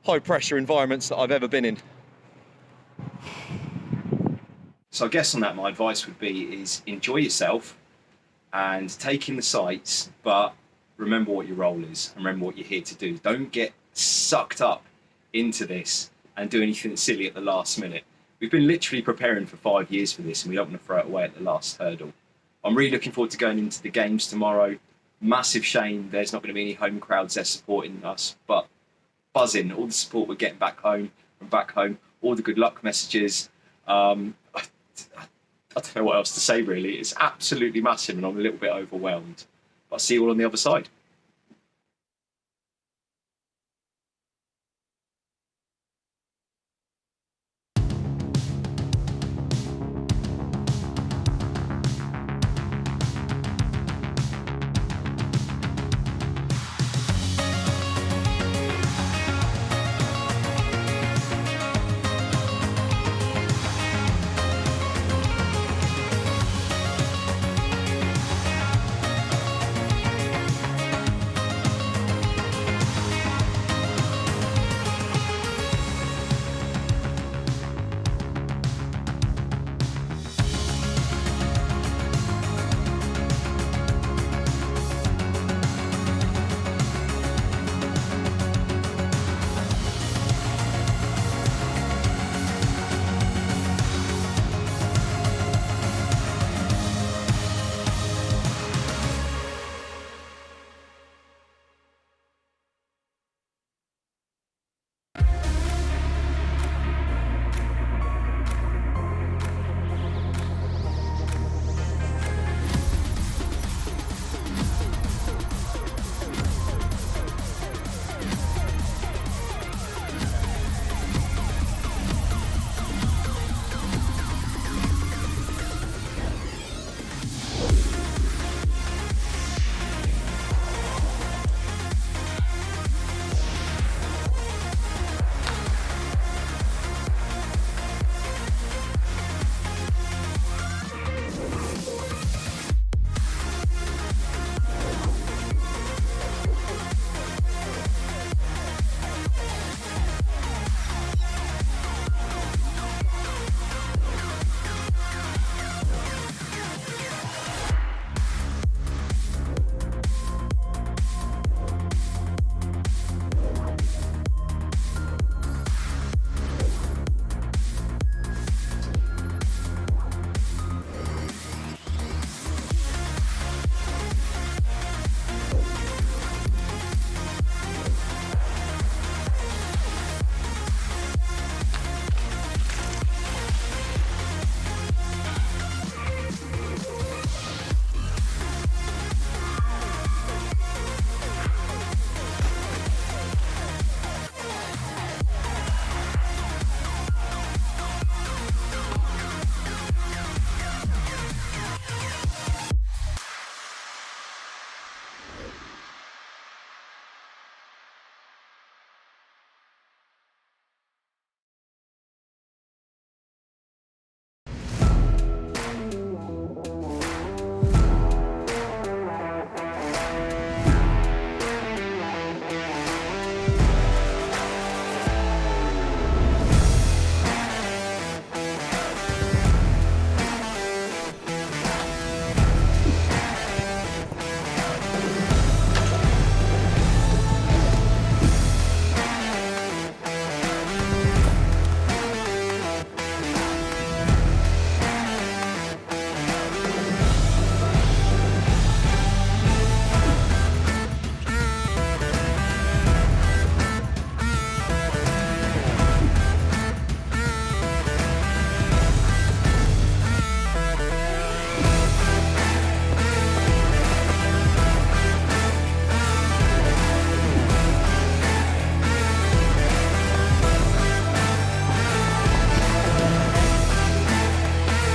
high-pressure environments that I've ever been in. So I guess on that, my advice would be is enjoy yourself and take in the sights, but remember what your role is and remember what you're here to do. Don't get sucked up into this and do anything silly at the last minute. We've been literally preparing for 5 years for this, and we don't want to throw it away at the last hurdle. I'm really looking forward to going into the games tomorrow. Massive shame there's not going to be any home crowds there supporting us, but buzzing, all the support we're getting back home, all the good luck messages. I don't know what else to say really. It's absolutely massive and I'm a little bit overwhelmed. But I'll see you all on the other side.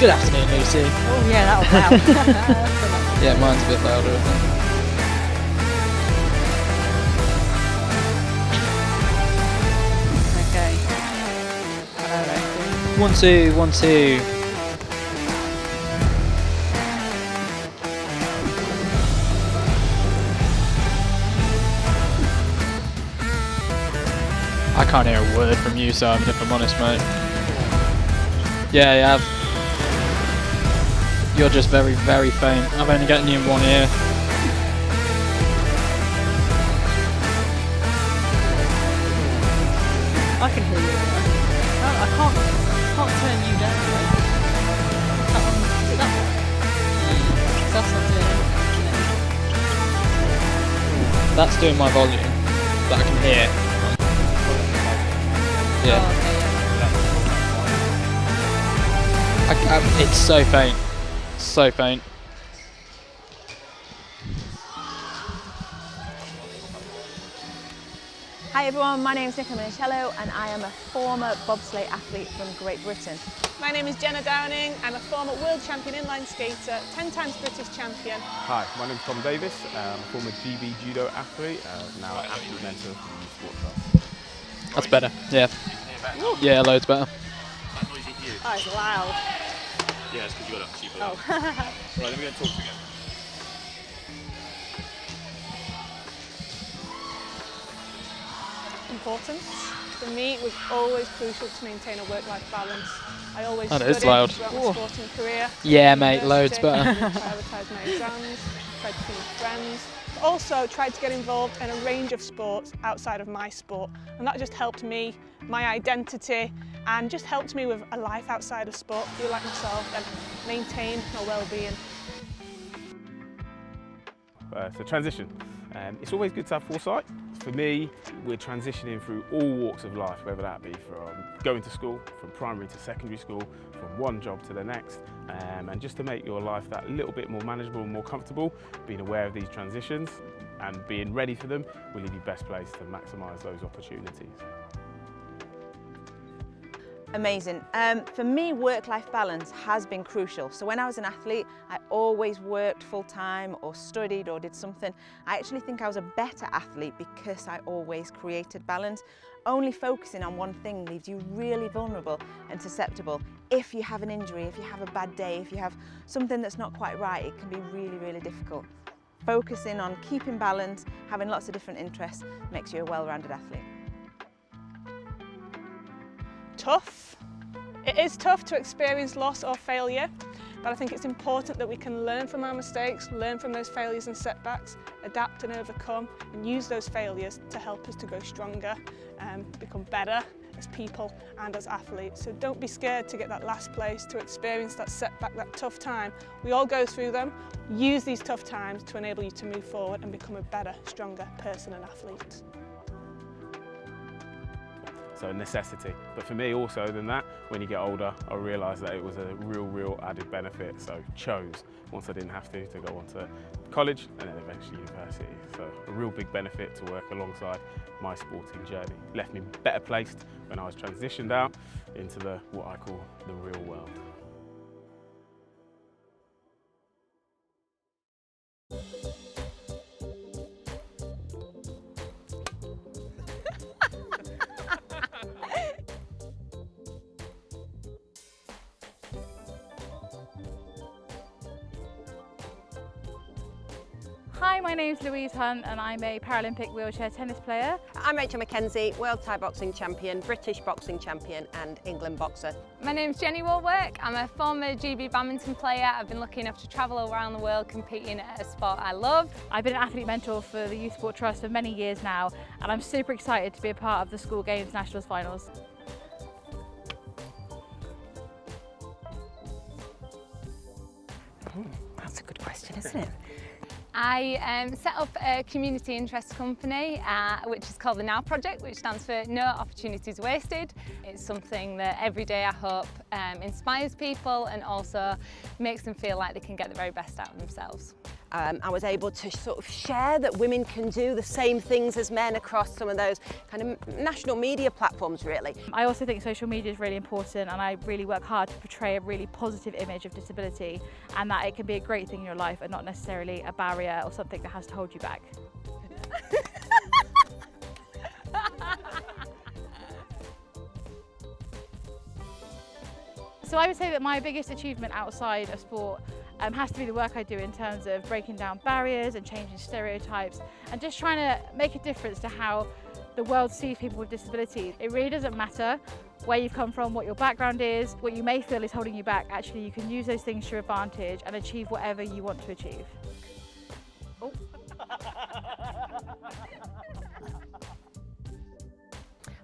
Good afternoon, Lucy. Oh yeah, that was loud. Yeah, mine's a bit louder, I think. Okay. 1, 2, 1, 2. I can't hear a word from you, Simon, if I'm honest, mate. Yeah, you have. You're just very, very faint. I've only gotten you in one ear. I can hear you. I can't turn you down. That one, is it that one? That's not doing it. That's doing my volume that I can hear. Yeah. Oh, okay, yeah. It's so faint. So faint. Hi everyone, my name is Nicola Minicello and I am a former bobsleigh athlete from Great Britain. My name is Jenna Downing. I'm a former world champion inline skater, 10 times British champion. Hi, my name's Tom Davis. I'm a former GB judo athlete, now an athlete mentor for the Sport Trust. That's better. Yeah. Yeah, loads better. Oh, it's loud. Yeah, it's because you got to keep it up. Right, then we're going to talk together. Importance. For me, it was always crucial to maintain a work-life balance. I always That studied is loud. throughout my sporting career. Yeah, mate, loads better. Prioritised my exams, tried to see my friends. But also tried to get involved in a range of sports outside of my sport. And that just helped me, my identity, and just helped me with a life outside of sport, feel like myself and maintain my well-being. So transition. It's always good to have foresight. For me, we're transitioning through all walks of life, whether that be from going to school, from primary to secondary school, from one job to the next, and just to make your life that little bit more manageable and more comfortable, being aware of these transitions and being ready for them will leave you best placed to maximise those opportunities. Amazing. For me, work-life balance has been crucial. So when I was an athlete, I always worked full-time or studied or did something. I actually think I was a better athlete because I always created balance. Only focusing on one thing leaves you really vulnerable and susceptible. If you have an injury, if you have a bad day, if you have something that's not quite right, it can be really, really difficult. Focusing on keeping balance, having lots of different interests, makes you a well-rounded athlete. Tough. It is tough to experience loss or failure, but I think it's important that we can learn from our mistakes, learn from those failures and setbacks, adapt and overcome, and use those failures to help us to grow stronger and become better as people and as athletes. So don't be scared to get that last place, to experience that setback, that tough time. We all go through them. Use these tough times to enable you to move forward and become a better, stronger person and athlete. So a necessity. But for me also than that, when you get older, I realised that it was a real added benefit. So chose, once I didn't have to go on to college and then eventually university. So a real big benefit to work alongside my sporting journey. Left me better placed when I was transitioned out into what I call the real world. Hi, my name's Louise Hunt and I'm a Paralympic wheelchair tennis player. I'm Rachel Mackenzie, World Thai Boxing Champion, British Boxing Champion and England boxer. My name's Jenny Warwick. I'm a former GB badminton player. I've been lucky enough to travel around the world competing at a sport I love. I've been an athlete mentor for the Youth Sport Trust for many years now and I'm super excited to be a part of the School Games Nationals Finals. That's a good question, isn't it? I set up a community interest company which is called the Now Project, which stands for No Opportunities Wasted. It's something that every day I hope inspires people and also makes them feel like they can get the very best out of themselves. I was able to sort of share that women can do the same things as men across some of those kind of national media platforms, really. I also think social media is really important, and I really work hard to portray a really positive image of disability, and that it can be a great thing in your life and not necessarily a barrier or something that has to hold you back. So I would say that my biggest achievement outside of sport has to be the work I do in terms of breaking down barriers and changing stereotypes and just trying to make a difference to how the world sees people with disabilities. It really doesn't matter where you've come from, what your background is, what you may feel is holding you back. Actually, you can use those things to your advantage and achieve whatever you want to achieve. Oh.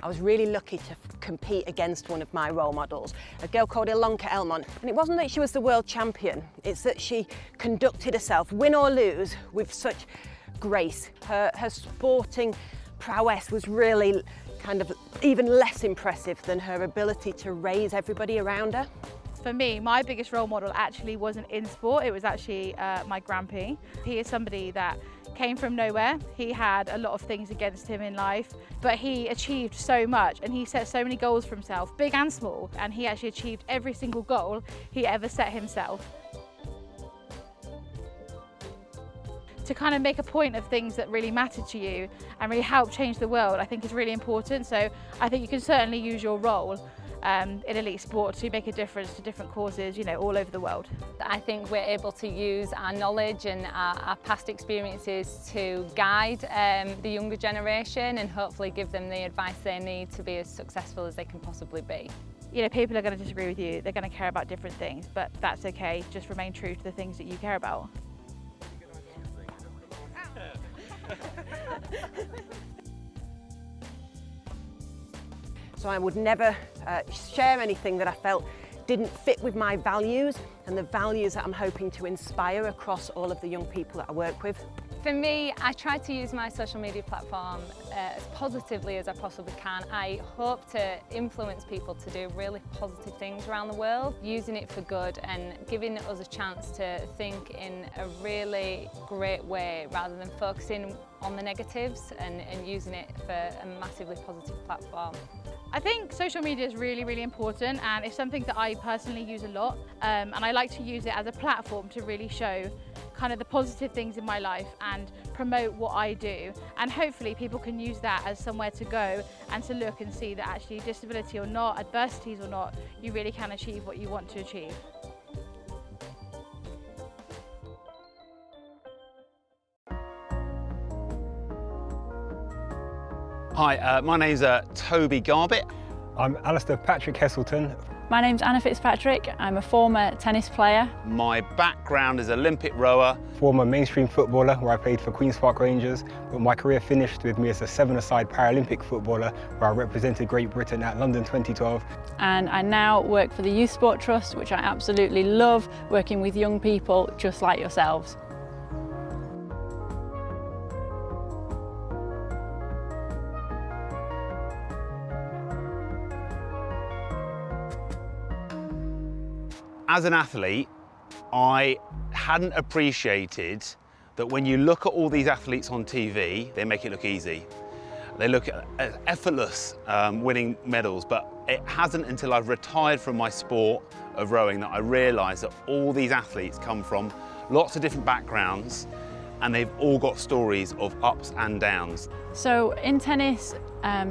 I was really lucky to compete against one of my role models, a girl called Elmont. And it wasn't that she was the world champion, it's that she conducted herself, win or lose, with such grace. Her sporting prowess was really kind of even less impressive than her ability to raise everybody around her. For me, my biggest role model actually wasn't in sport, it was actually my grandpa. He is somebody that came from nowhere. He had a lot of things against him in life, but he achieved so much and he set so many goals for himself, big and small, and he actually achieved every single goal he ever set himself. To kind of make a point of things that really matter to you and really help change the world, I think is really important. So I think you can certainly use your role in elite sport to make a difference to different causes, you know, all over the world. I think we're able to use our knowledge and our past experiences to guide the younger generation and hopefully give them the advice they need to be as successful as they can possibly be. You know, people are going to disagree with you, they're going to care about different things, but that's okay, just remain true to the things that you care about. So I would never share anything that I felt didn't fit with my values and the values that I'm hoping to inspire across all of the young people that I work with. For me, I try to use my social media platform as positively as I possibly can. I hope to influence people to do really positive things around the world, using it for good and giving us a chance to think in a really great way rather than focusing on the negatives and using it for a massively positive platform. I think social media is really, really important, and it's something that I personally use a lot, and I like to use it as a platform to really show kind of the positive things in my life and promote what I do, and hopefully people can use that as somewhere to go and to look and see that actually disability or not, adversities or not, you really can achieve what you want to achieve. Hi, my name's Toby Garbett. I'm Alistair Patrick Heselton. My name's Anna Fitzpatrick. I'm a former tennis player. My background is Olympic rower. Former mainstream footballer where I played for Queen's Park Rangers, but my career finished with me as a seven-a-side Paralympic footballer where I represented Great Britain at London 2012. And I now work for the Youth Sport Trust, which I absolutely love, working with young people just like yourselves. As an athlete, I hadn't appreciated that when you look at all these athletes on TV, they make it look easy. They look effortless, winning medals, but it hasn't until I've retired from my sport of rowing that I realised that all these athletes come from lots of different backgrounds and they've all got stories of ups and downs. So in tennis,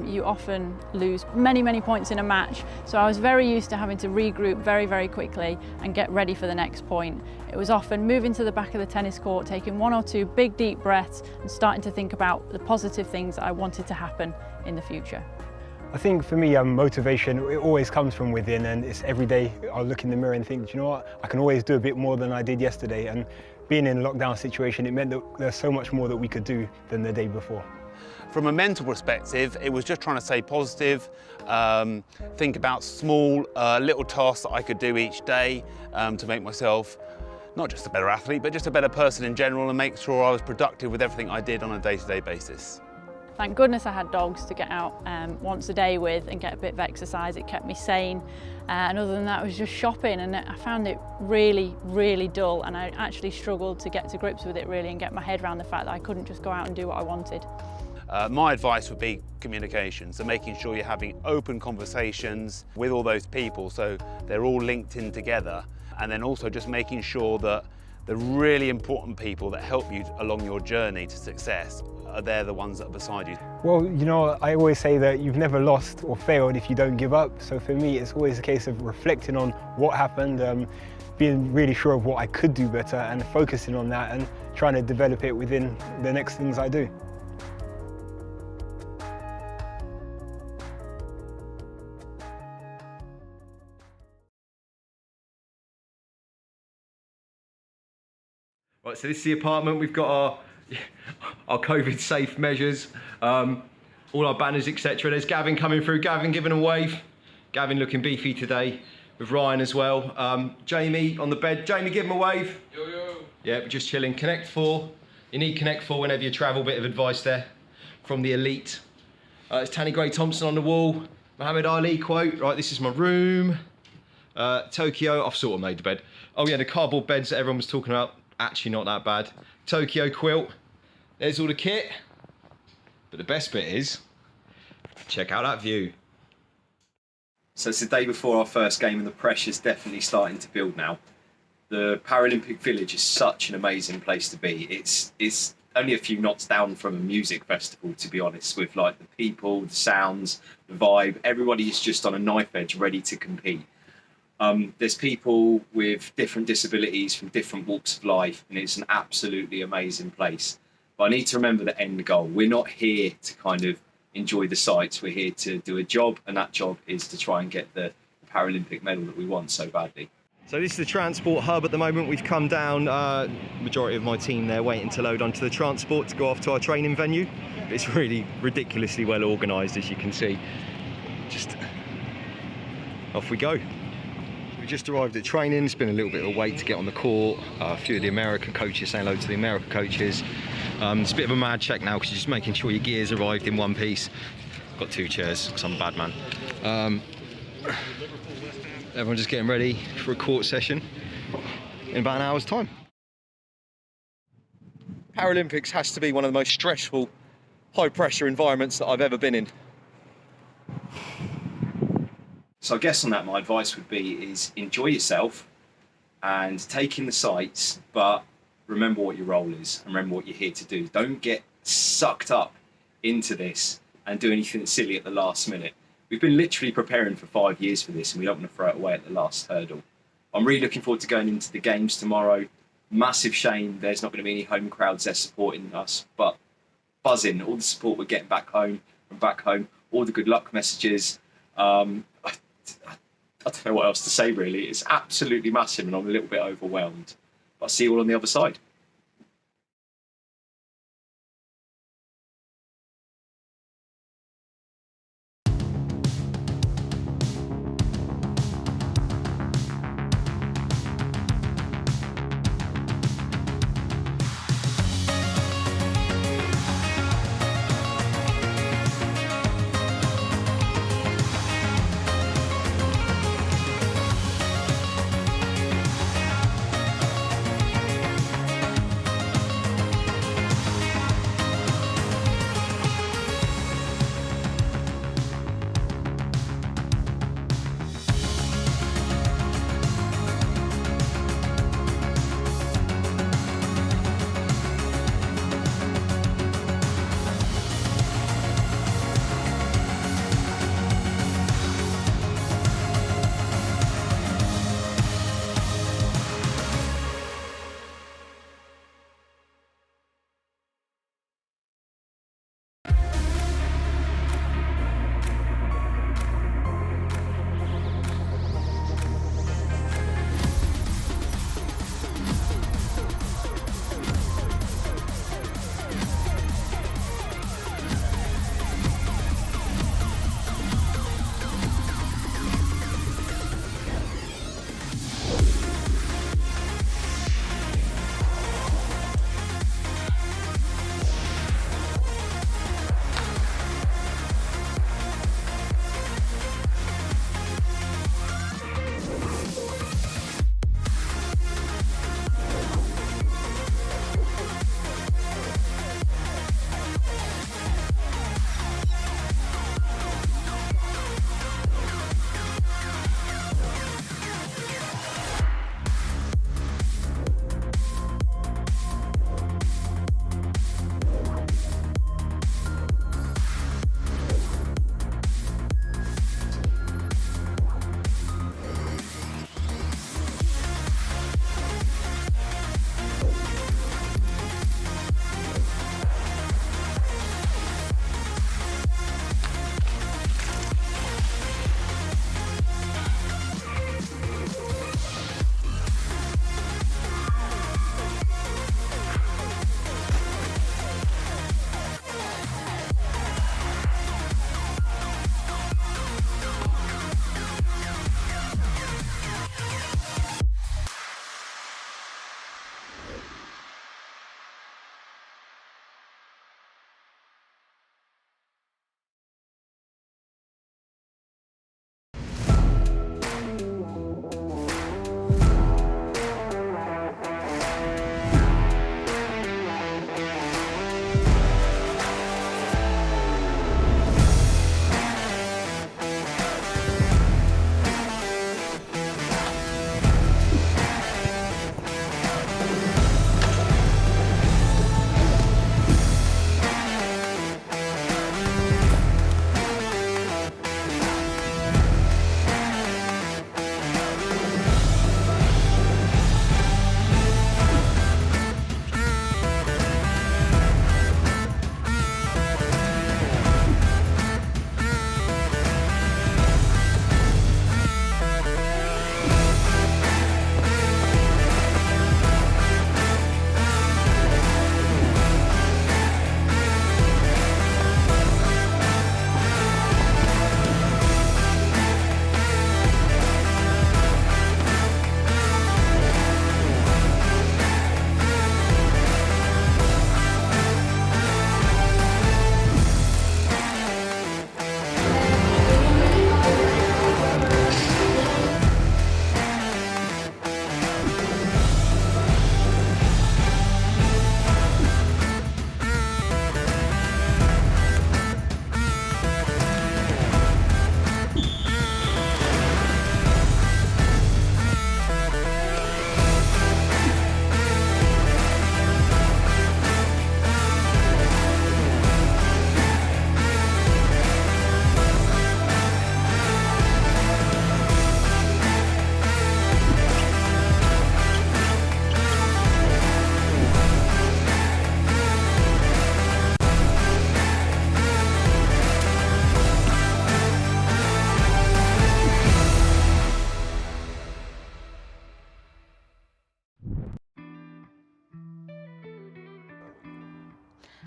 you often lose many points in a match. So I was very used to having to regroup very quickly and get ready for the next point. It was often moving to the back of the tennis court, taking one or two big deep breaths and starting to think about the positive things that I wanted to happen in the future. I think for me, motivation, it always comes from within, and it's every day I'll look in the mirror and think, do you know what, I can always do a bit more than I did yesterday. And being in a lockdown situation, it meant that there's so much more that we could do than the day before. From a mental perspective, it was just trying to stay positive, think about small little tasks that I could do each day to make myself not just a better athlete, but just a better person in general and make sure I was productive with everything I did on a day-to-day basis. Thank goodness I had dogs to get out once a day with and get a bit of exercise. It kept me sane. And other than that, it was just shopping, and I found it really, really dull, and I actually struggled to get to grips with it really and get my head around the fact that I couldn't just go out and do what I wanted. My advice would be communication, so making sure you're having open conversations with all those people so they're all linked in together, and then also just making sure that the really important people that help you along your journey to success they're the ones that are beside you. Well, you know, I always say that you've never lost or failed if you don't give up. So for me, it's always a case of reflecting on what happened, being really sure of what I could do better and focusing on that and trying to develop it within the next things I do. Right, so this is the apartment. We've got our COVID safe measures, all our banners, etc. There's Gavin coming through. Gavin giving a wave. Gavin looking beefy today, with Ryan as well. Jamie on the bed. Jamie, give him a wave. Yo, yo. Yeah, we're just chilling. Connect 4. You need Connect 4 whenever you travel. Bit of advice there from the elite. It's Tanny Gray-Thompson on the wall. Muhammad Ali quote. Right, this is my room. Tokyo, I've sort of made the bed. Oh yeah, the cardboard beds that everyone was talking about. Actually not that bad. Tokyo quilt. There's all the kit. But the best bit is, check out that view. So it's the day before our first game and the pressure's definitely starting to build now. The Paralympic Village is such an amazing place to be. It's only a few knots down from a music festival, to be honest, with like the people, the sounds, the vibe. Everybody is just on a knife edge ready to compete. There's people with different disabilities from different walks of life, and it's an absolutely amazing place. But I need to remember the end goal. We're not here to kind of enjoy the sights. We're here to do a job, and that job is to try and get the Paralympic medal that we want so badly. So this is the transport hub at the moment. We've come down, majority of my team there waiting to load onto the transport to go off to our training venue. It's really ridiculously well organised, as you can see. Just off we go. We just arrived at training. It's been a little bit of a wait to get on the court. A few of the American coaches saying hello to the American coaches. It's a bit of a mad check now because you're just making sure your gear's arrived in one piece. Got 2 chairs because I'm a bad man. Everyone's just getting ready for a court session in about an hour's time. Paralympics has to be one of the most stressful, high-pressure environments that I've ever been in. So I guess on that, my advice would be is enjoy yourself and take in the sights, but remember what your role is and remember what you're here to do. Don't get sucked up into this and do anything silly at the last minute. We've been literally preparing for 5 years for this, and we don't want to throw it away at the last hurdle. I'm really looking forward to going into the games tomorrow. Massive shame there's not going to be any home crowds there supporting us, but buzzing, all the support we're getting back home, all the good luck messages. I don't know what else to say really. It's absolutely massive and I'm a little bit overwhelmed. But I'll see you all on the other side.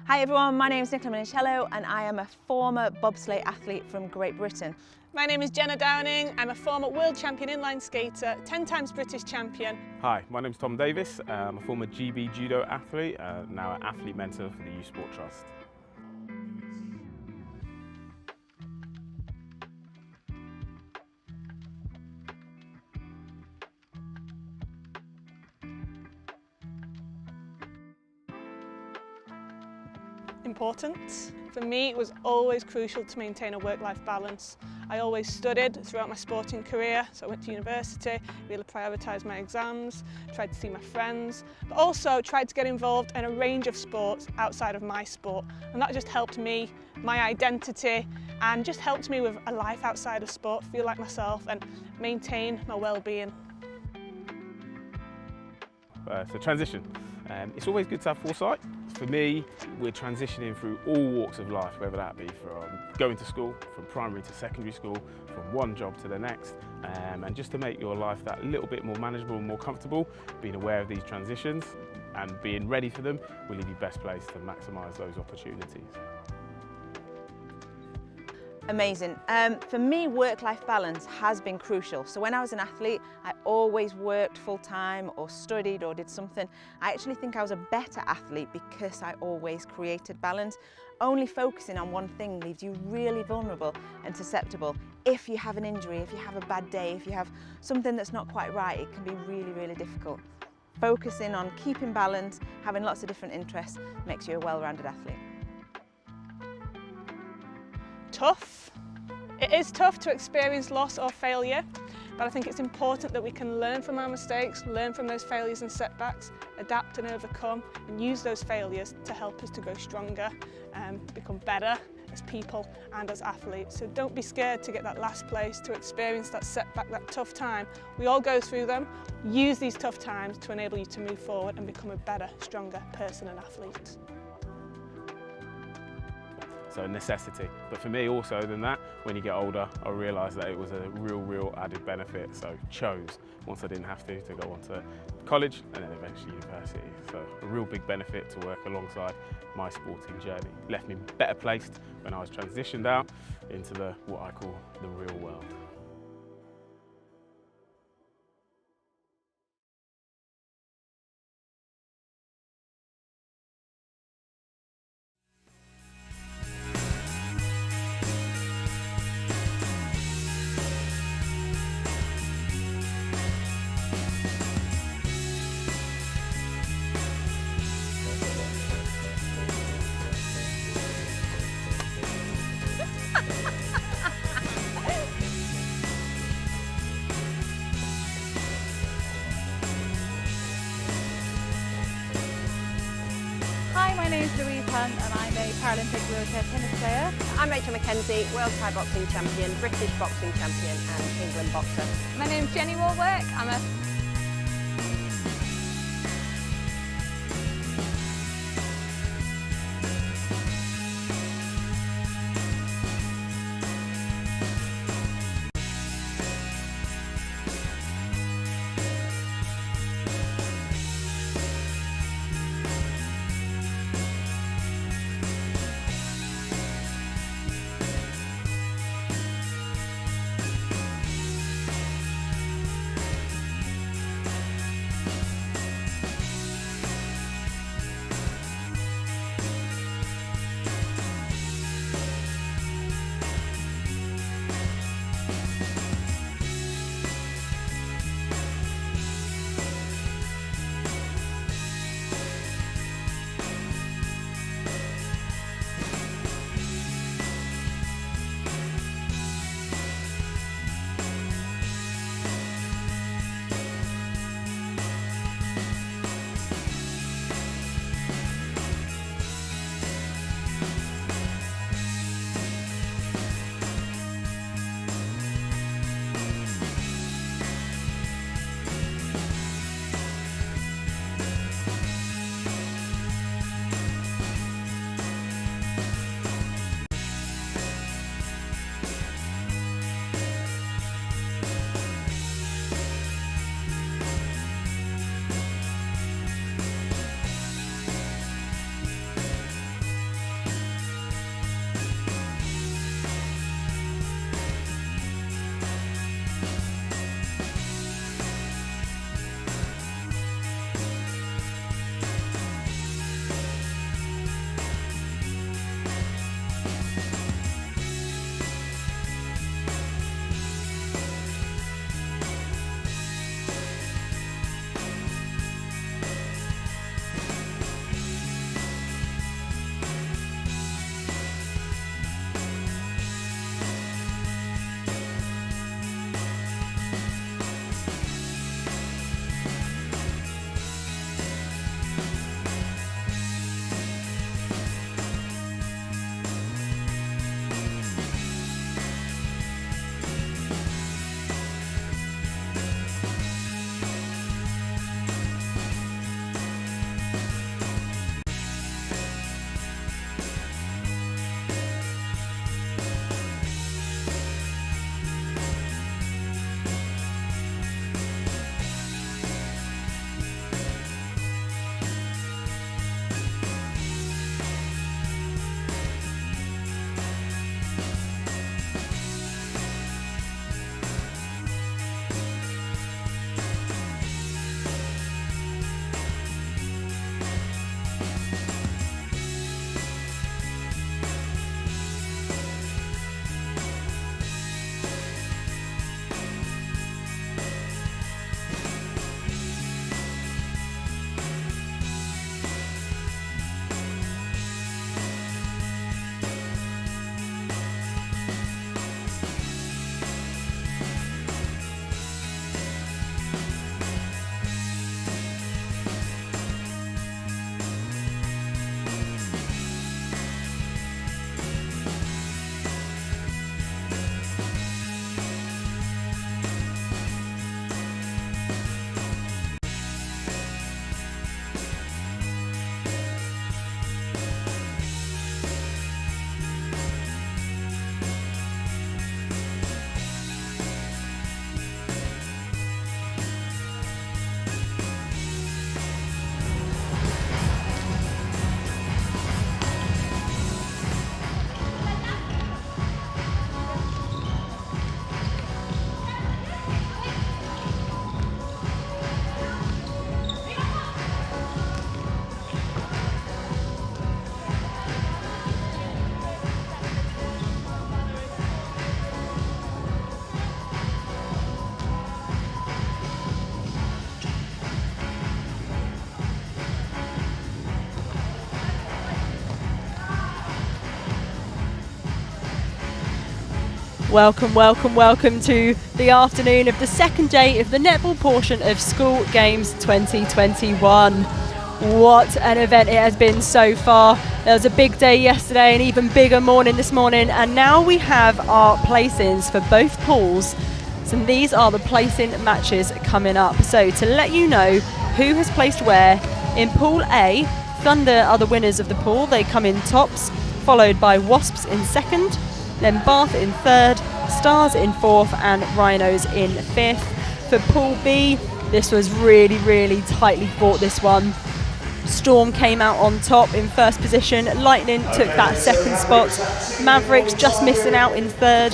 Hi everyone, my name is Nicola Minicello and I am a former bobsleigh athlete from Great Britain. My name is Jenna Downing. I'm a former world champion inline skater, 10 times British champion. Hi, my name's Tom Davis. I'm a former GB judo athlete, now an athlete mentor for the Youth Sport Trust. Important. For me, it was always crucial to maintain a work-life balance. I always studied throughout my sporting career, so I went to university, really prioritised my exams, tried to see my friends, but also tried to get involved in a range of sports outside of my sport. And that just helped me, my identity, and just helped me with a life outside of sport, feel like myself and maintain my well-being. So transition. It's always good to have foresight. For me, we're transitioning through all walks of life, whether that be from going to school, from primary to secondary school, from one job to the next, and just to make your life that little bit more manageable and more comfortable, being aware of these transitions and being ready for them will leave you best placed to maximise those opportunities. Amazing. For me, work-life balance has been crucial. So when I was an athlete, I always worked full-time or studied or did something. I actually think I was a better athlete because I always created balance. Only focusing on one thing leaves you really vulnerable and susceptible. If you have an injury, if you have a bad day, if you have something that's not quite right, it can be really, really difficult. Focusing on keeping balance, having lots of different interests, makes you a well-rounded athlete. Tough. It is tough to experience loss or failure, but I think it's important that we can learn from our mistakes, learn from those failures and setbacks, adapt and overcome, and use those failures to help us to grow stronger and become better as people and as athletes. So don't be scared to get that last place, to experience that setback, that tough time. We all go through them. Use these tough times to enable you to move forward and become a better, stronger person and athlete. So necessity. But for me also than that, when you get older, I realised that it was a real added benefit. So chose, once I didn't have to go on to college and then eventually university. So a real big benefit to work alongside my sporting journey. Left me better placed when I was transitioned out into what I call the real world. Hi, my name is Louise Hunt and I'm a Paralympic wheelchair tennis player. I'm Rachel Mackenzie, World Thai Boxing Champion, British Boxing Champion and England Boxer. My name's Jenny Warwick. I'm a Welcome, welcome, welcome to the afternoon of the second day of the netball portion of School Games 2021. What an event it has been so far. There was a big day yesterday, an even bigger morning this morning, and now we have our placings for both pools. So these are the placing matches coming up. So to let you know who has placed where, in Pool A, Thunder are the winners of the pool. They come in tops, followed by Wasps in second, then Bath in third, Stars in fourth, and Rhinos in fifth. For Pool B, this was really, really tightly fought, this one. Storm came out on top in first position, Lightning took that second spot, Mavericks just missing out in third,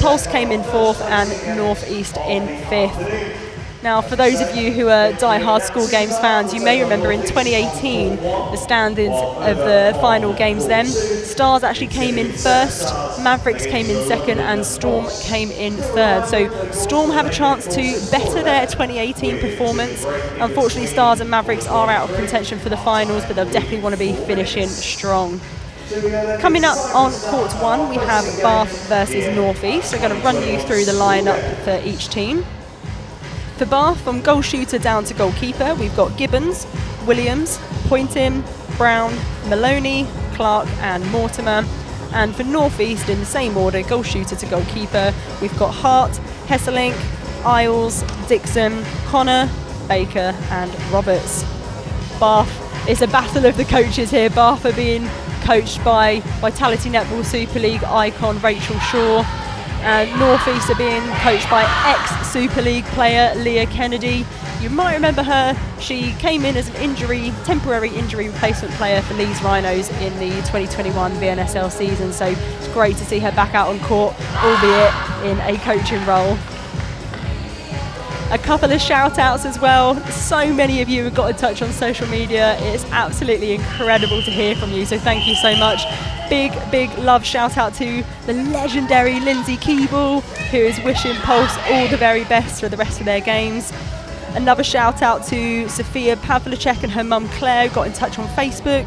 Pulse came in fourth, and Northeast in fifth. Now, for those of you who are die-hard School Games fans, you may remember in 2018 the standings of the final games then. Stars actually came in first, Mavericks came in second, and Storm came in third. So Storm have a chance to better their 2018 performance. Unfortunately, Stars and Mavericks are out of contention for the finals, but they'll definitely want to be finishing strong. Coming up on court one, we have Bath versus Northeast. I'm going to run you through the lineup for each team. For Bath, from goal shooter down to goalkeeper, we've got Gibbons, Williams, Poynton, Brown, Maloney, Clark and Mortimer. And for Northeast, in the same order, goal shooter to goalkeeper, we've got Hart, Hesselink, Isles, Dixon, Connor, Baker and Roberts. Bath, it's a battle of the coaches here. Bath are being coached by Vitality Netball Super League icon Rachel Shaw. Northeast are being coached by ex-Super League player Leah Kennedy. You might remember her. She came in as an temporary injury replacement player for Leeds Rhinos in the 2021 VNSL season, so it's great to see her back out on court, albeit in a coaching role. A couple of shout outs as well. So many of you have got in touch on social media. It's absolutely incredible to hear from you, so thank you so much. Big love shout out to the legendary Lindsay Keeble, who is wishing Pulse all the very best for the rest of their games. Another shout out to Sophia Pavlicek and her mum Claire, who got in touch on Facebook.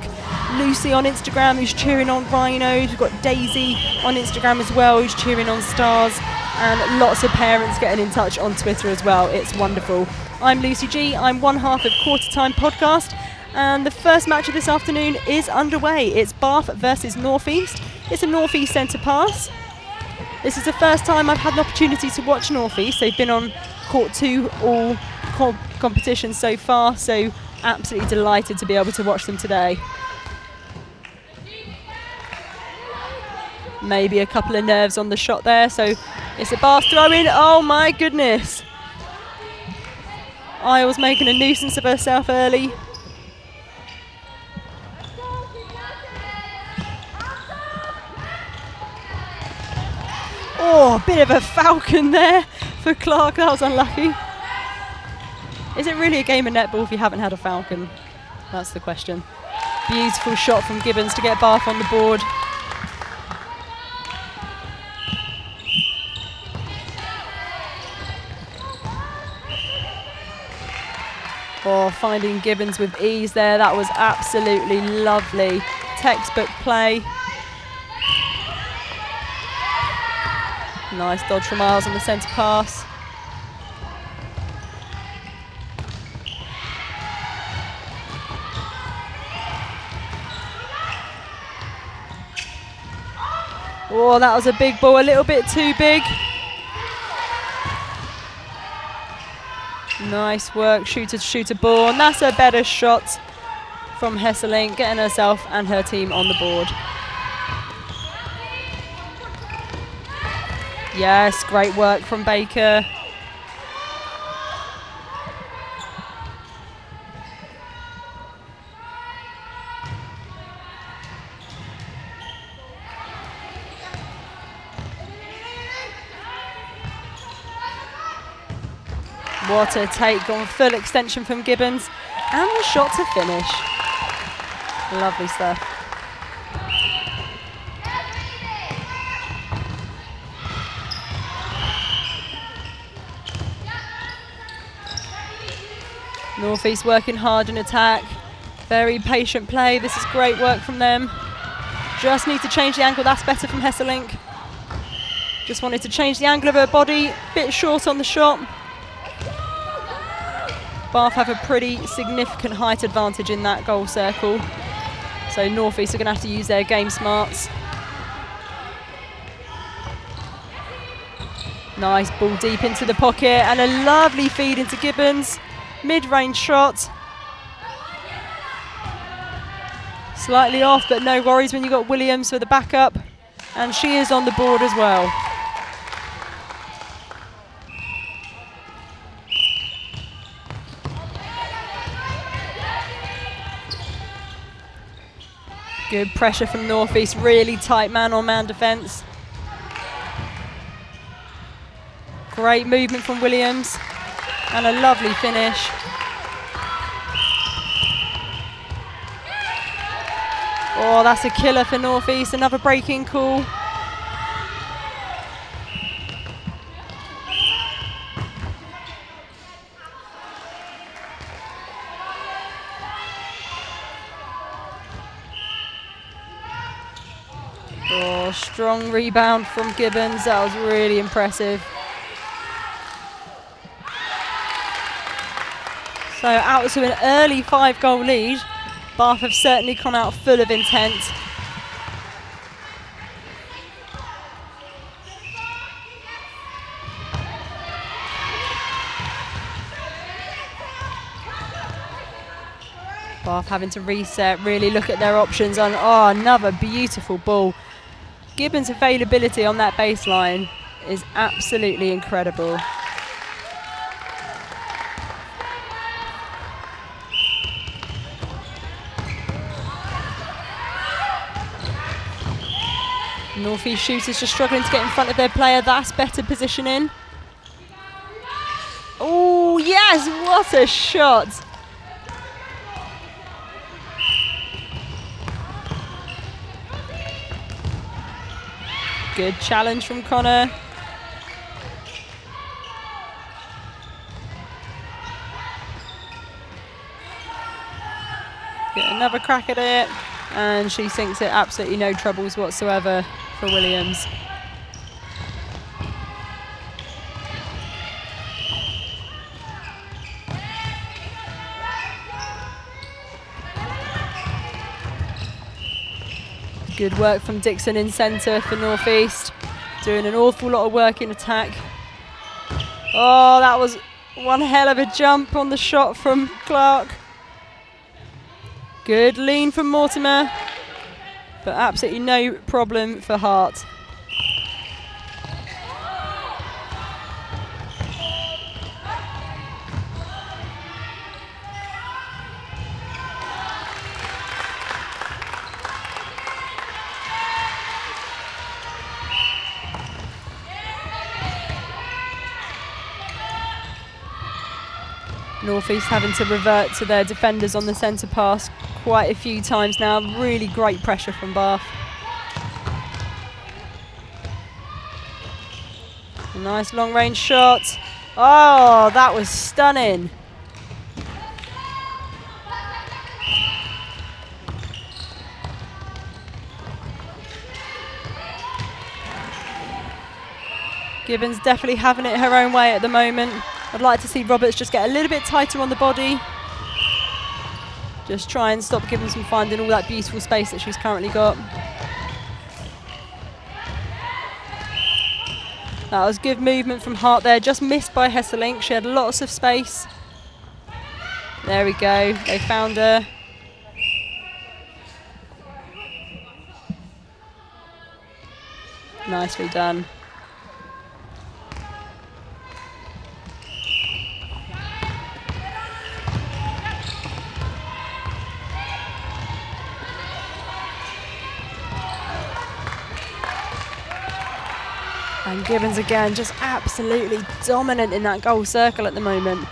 Lucy on Instagram, who's cheering on Rhinos. We've got Daisy on Instagram as well, who's cheering on Stars. And lots of parents getting in touch on Twitter as well. It's wonderful. I'm Lucy G. I'm one half of Quarter Time Podcast. And the first match of this afternoon is underway. It's Bath versus Northeast. It's a Northeast centre pass. This is the first time I've had an opportunity to watch Northeast. They've been on court 2 all competitions so far, so absolutely delighted to be able to watch them today. Maybe a couple of nerves on the shot there, so it's a Bath throw-in. Oh my goodness. Isles making a nuisance of herself early. Oh, a bit of a falcon there for Clark. That was unlucky. Is it really a game of netball if you haven't had a falcon? That's the question. Beautiful shot from Gibbons to get Bath on the board. Oh, finding Gibbons with ease there. That was absolutely lovely. Textbook play. Nice dodge from Isles on the centre pass. Oh, that was a big ball, a little bit too big. Nice work, shooter ball, and that's a better shot from Hesselink, getting herself and her team on the board. Yes, great work from Baker. What a take on full extension from Gibbons, and the shot to finish. Lovely stuff. Northeast working hard in attack. Very patient play. This is great work from them. Just need to change the angle. That's better from Hesselink. Just wanted to change the angle of her body, bit short on the shot. Bath have a pretty significant height advantage in that goal circle. So North East are going to have to use their game smarts. Nice ball deep into the pocket and a lovely feed into Gibbons. Mid-range shot. Slightly off, but no worries when you've got Williams for the backup. And she is on the board as well. Good pressure from North East, really tight man-on-man defence. Great movement from Williams and a lovely finish. Oh, that's a killer for North East, another break-in call. Oh, strong rebound from Gibbons, that was really impressive. So out to an early 5-goal lead. Bath have certainly come out full of intent. Bath having to reset, really look at their options. And oh, another beautiful ball. Gibbons' availability on that baseline is absolutely incredible. North East shooters just struggling to get in front of their player. That's better positioning. Oh, yes, what a shot. Good challenge from Connor. Get another crack at it. And she sinks it, absolutely no troubles whatsoever for Williams. Good work from Dixon in centre for North East. Doing an awful lot of work in attack. Oh, that was one hell of a jump on the shot from Clark. Good lean from Mortimer, but absolutely no problem for Hart. North East having to revert to their defenders on the centre pass quite a few times now. Really great pressure from Bath. A nice long range shot. Oh, that was stunning. Gibbons definitely having it her own way at the moment. I'd like to see Roberts just get a little bit tighter on the body. Just try and stop Gibbons from finding all that beautiful space that she's currently got. That was good movement from Hart there, just missed by Hesselink. She had lots of space. There we go, they found her. Nicely done. And Gibbons again, just absolutely dominant in that goal circle at the moment.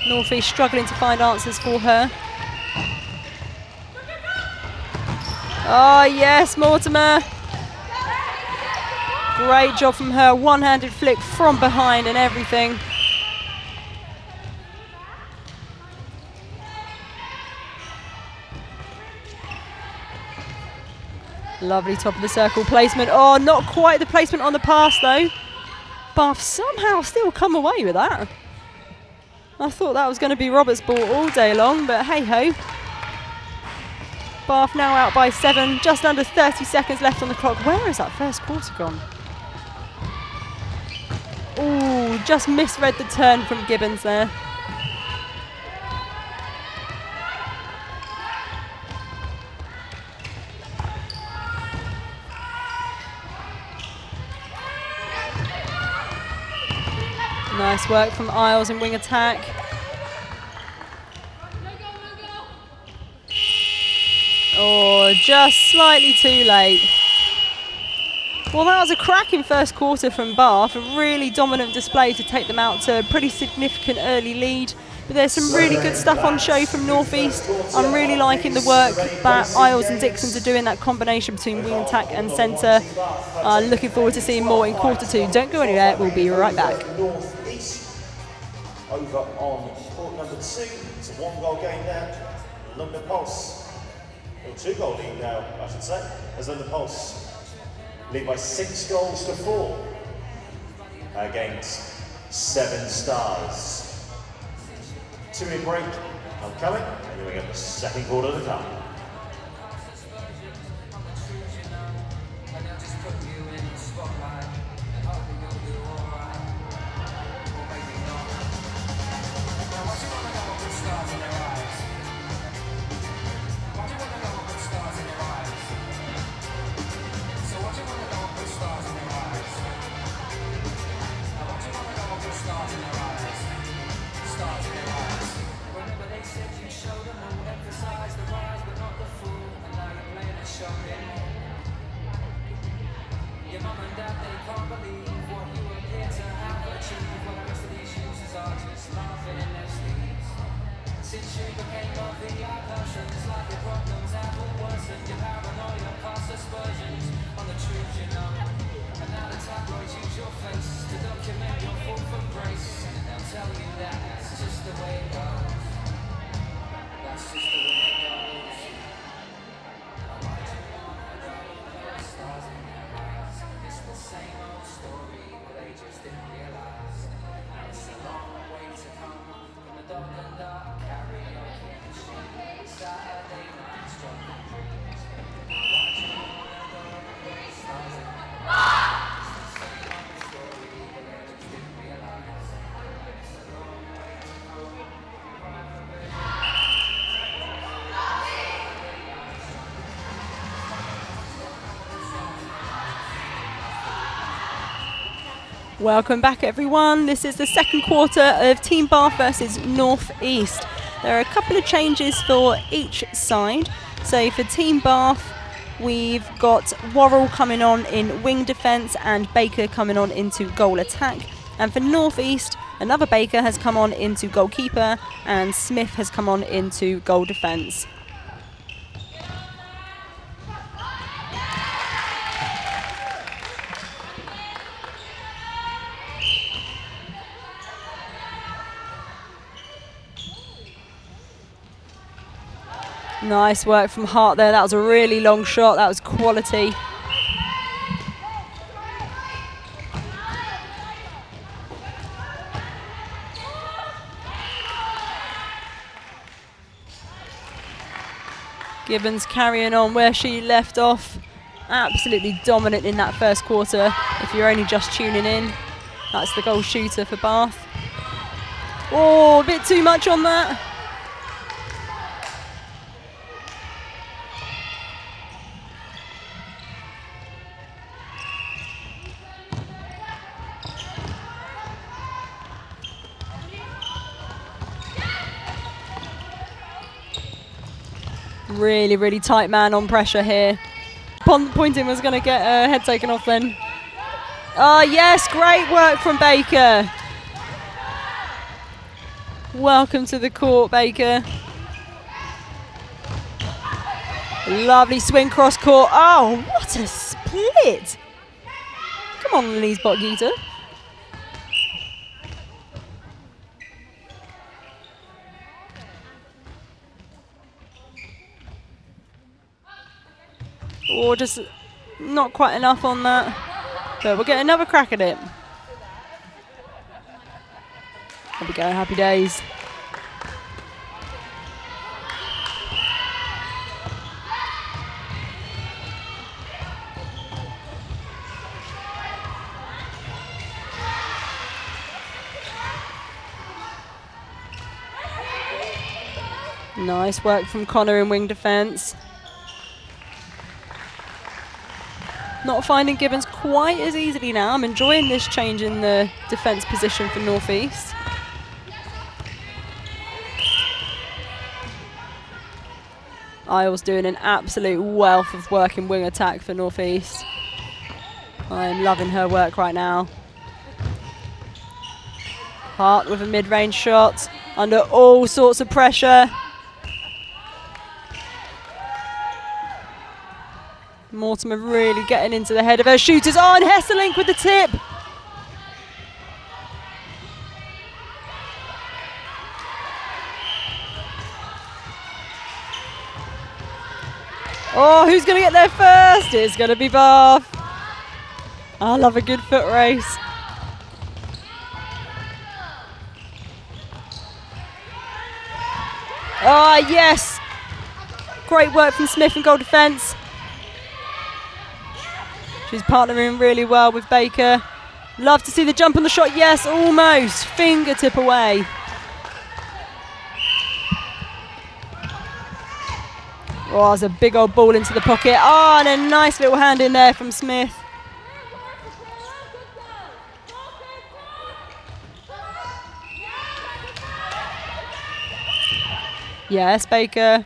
North East struggling to find answers for her. Oh yes, Mortimer. Great job from her, one-handed flick from behind and everything. Lovely top of the circle placement. Oh, not quite the placement on the pass though. Bath somehow still come away with that. I thought that was going to be Robert's ball all day long, but hey ho. Bath now out by 7, just under 30 seconds left on the clock. Where is that first quarter gone? Ooh, just misread the turn from Gibbons there. Nice work from Isles in wing attack. Oh, just slightly too late. Well, that was a cracking first quarter from Bath, a really dominant display to take them out to a pretty significant early lead. But there's some really good stuff on show from North East. I'm really liking the work that Isles and Dixons are doing, that combination between wing attack and centre. Looking forward to seeing more in quarter 2. Don't go anywhere, we'll be right back. Over on court number 2, it's a 1-goal game now. London Pulse, or 2-goal lead now, I should say, as London Pulse lead by 6 goals to 4 against 7 Stars. 2-minute break upcoming, and then we get the second quarter to come. Welcome back everyone. This is the second quarter of Team Bath versus North East. There are a couple of changes for each side. So for Team Bath, we've got Worrell coming on in wing defence and Baker coming on into goal attack. And for North East, another Baker has come on into goalkeeper and Smith has come on into goal defence. Nice work from Hart there. That was a really long shot. That was quality. Gibbons carrying on where she left off. Absolutely dominant in that first quarter. If you're only just tuning in, that's the goal shooter for Bath. Oh, a bit too much on that. Really, really tight man on pressure here. Pointing was going to get her head taken off then. Oh yes, great work from Baker. Welcome to the court, Baker. Lovely swing cross court. Oh, what a split. Come on, Elise Botgita. Or just not quite enough on that. But we'll get another crack at it. There we go, happy days. Nice work from Connor in wing defence. Not finding Gibbons quite as easily now. I'm enjoying this change in the defence position for North East. Isles doing an absolute wealth of work in wing attack for North East. I am loving her work right now. Hart with a mid-range shot under all sorts of pressure. Mortimer really getting into the head of her shooters. Oh, and Hesselink with the tip. Oh, who's going to get there first? It's going to be Bath. I love a good foot race. Oh, yes. Great work from Smith in goal defence. She's partnering really well with Baker. Love to see the jump on the shot. Yes, almost. Fingertip away. Oh, there's a big old ball into the pocket. Oh, and a nice little hand in there from Smith. Yes, Baker.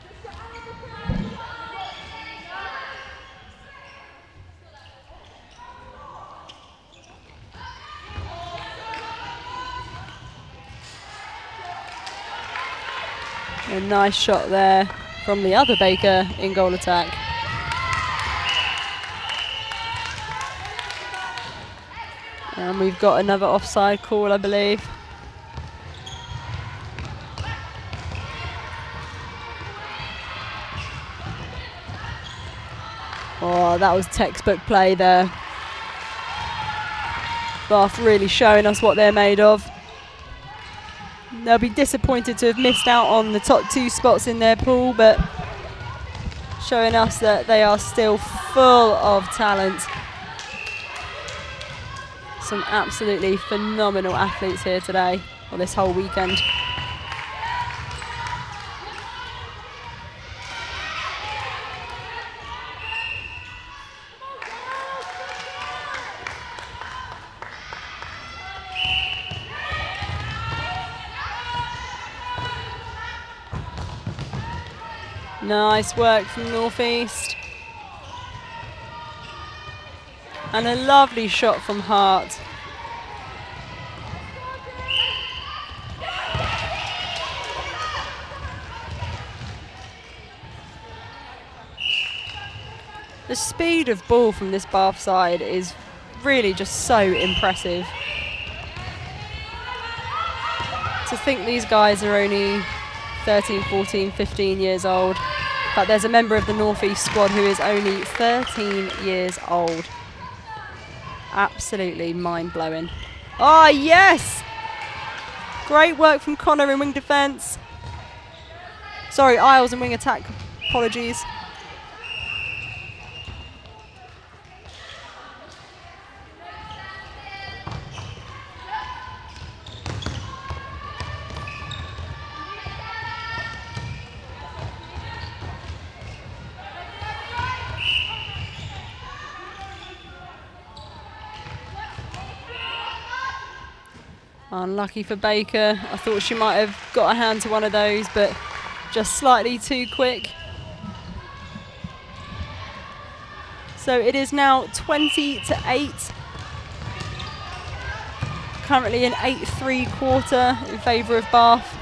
A nice shot there from the other Baker in goal attack. And we've got another offside call, I believe. Oh, that was textbook play there. Bath really showing us what they're made of. They'll be disappointed to have missed out on the top 2 spots in their pool, but showing us that they are still full of talent. Some absolutely phenomenal athletes here today, or this whole weekend. Nice work from North East. And a lovely shot from Hart. The speed of ball from this Bath side is really just so impressive. To think these guys are only 13, 14, 15 years old. But there's a member of the North East squad who is only 13 years old. Absolutely mind-blowing. Oh, yes! Great work from Connor in wing defence. Sorry, Isles in wing attack. Apologies. Unlucky for Baker. I thought she might have got a hand to one of those, but just slightly too quick. So it is now 20-8. Currently an 8-3 quarter in favour of Bath.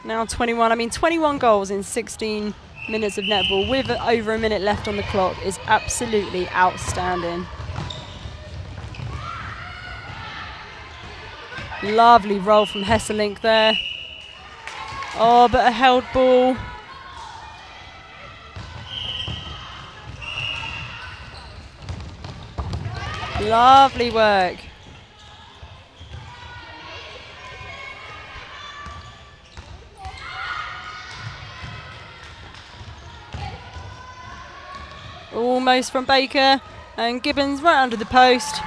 Now 21 goals in 16 minutes of netball with over a minute left on the clock is absolutely outstanding. Lovely roll from Hesselink there. Oh, but a held ball. Lovely work. Almost from Baker, and Gibbons right under the post.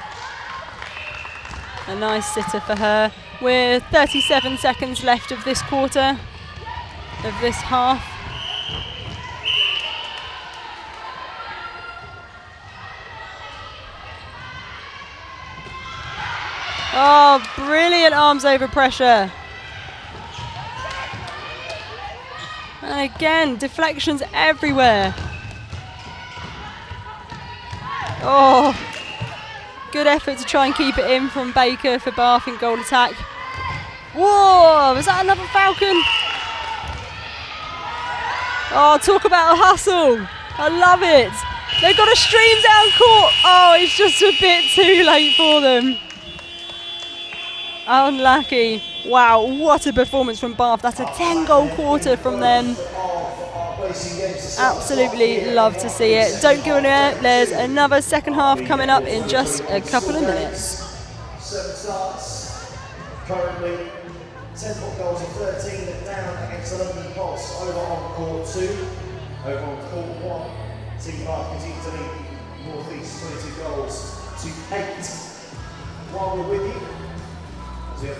A nice sitter for her, with 37 seconds left of this quarter, of this half. Oh, brilliant arms over pressure. And again, deflections everywhere. Oh, good effort to try and keep it in from Baker for Bath in goal attack. Whoa, was that another Falcon? Oh, talk about a hustle. I love it. They've got a stream down court. Oh, it's just a bit too late for them. Unlucky. Wow, what a performance from Bath. That's a 10-goal quarter from them. Absolutely love to see it. Don't go anywhere. There's another second half coming up in just a couple of minutes. 7 starts. Currently 10 goals and 13 down against the London Pulse over on court 2. Over on court 1, Team Bath continue to lead North East 22 goals to 8. While we're with you, as we have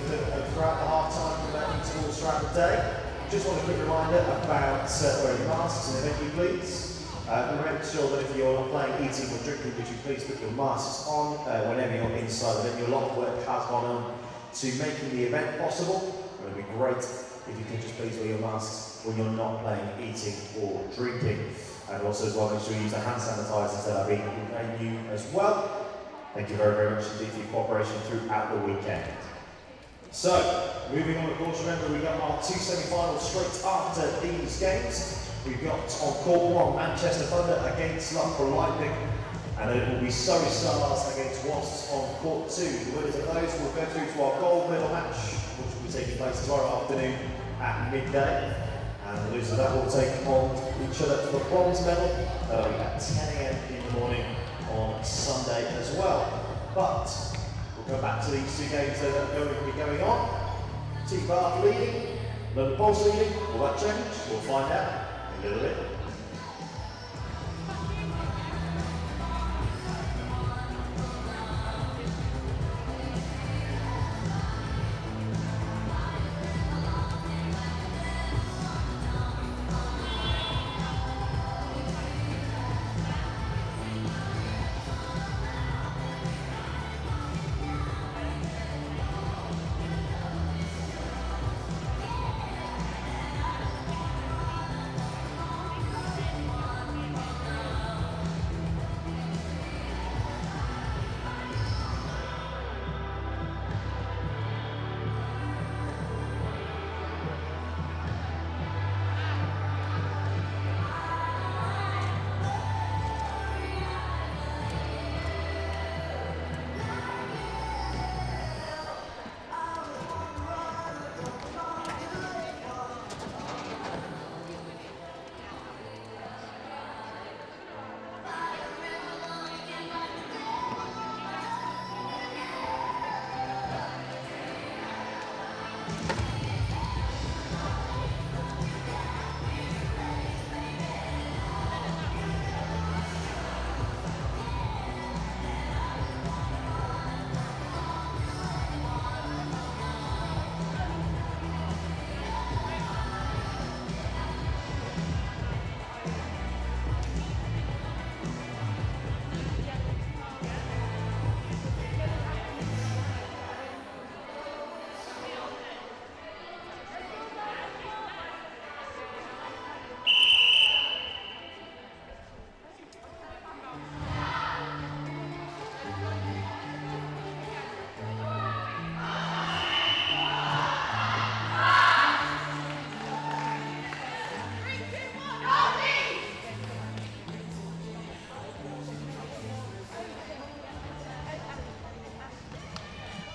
throughout the half-time about intervals throughout the day, just want a quick reminder about wearing masks and venue, please. Make sure that if you're not playing, eating or drinking, would you please put your masks on whenever you're inside the venue. A lot of work has gone on to making the event possible. It would be great if you could just please wear your masks when you're not playing, eating or drinking. And also as well, make sure you use the hand sanitizers that are being in the venue as well. Thank you very, very much indeed for your cooperation throughout the weekend. So, moving on, of course, remember we've got our 2 semi-finals straight after these games. We've got on court 1, Manchester Thunder against Loughborough Lightning, and then it will be Surrey Stars against Wasps on court 2. The winners of those will go through to our gold medal match, which will be taking place tomorrow afternoon at midday. And the losers of that will take on each other for the bronze medal. That'll be at 10 AM in the morning on Sunday as well. But we'll go back to these 2 games that are going to be going on. Team Bath leading, London Pulse leading. Will that change? We'll find out in a little bit.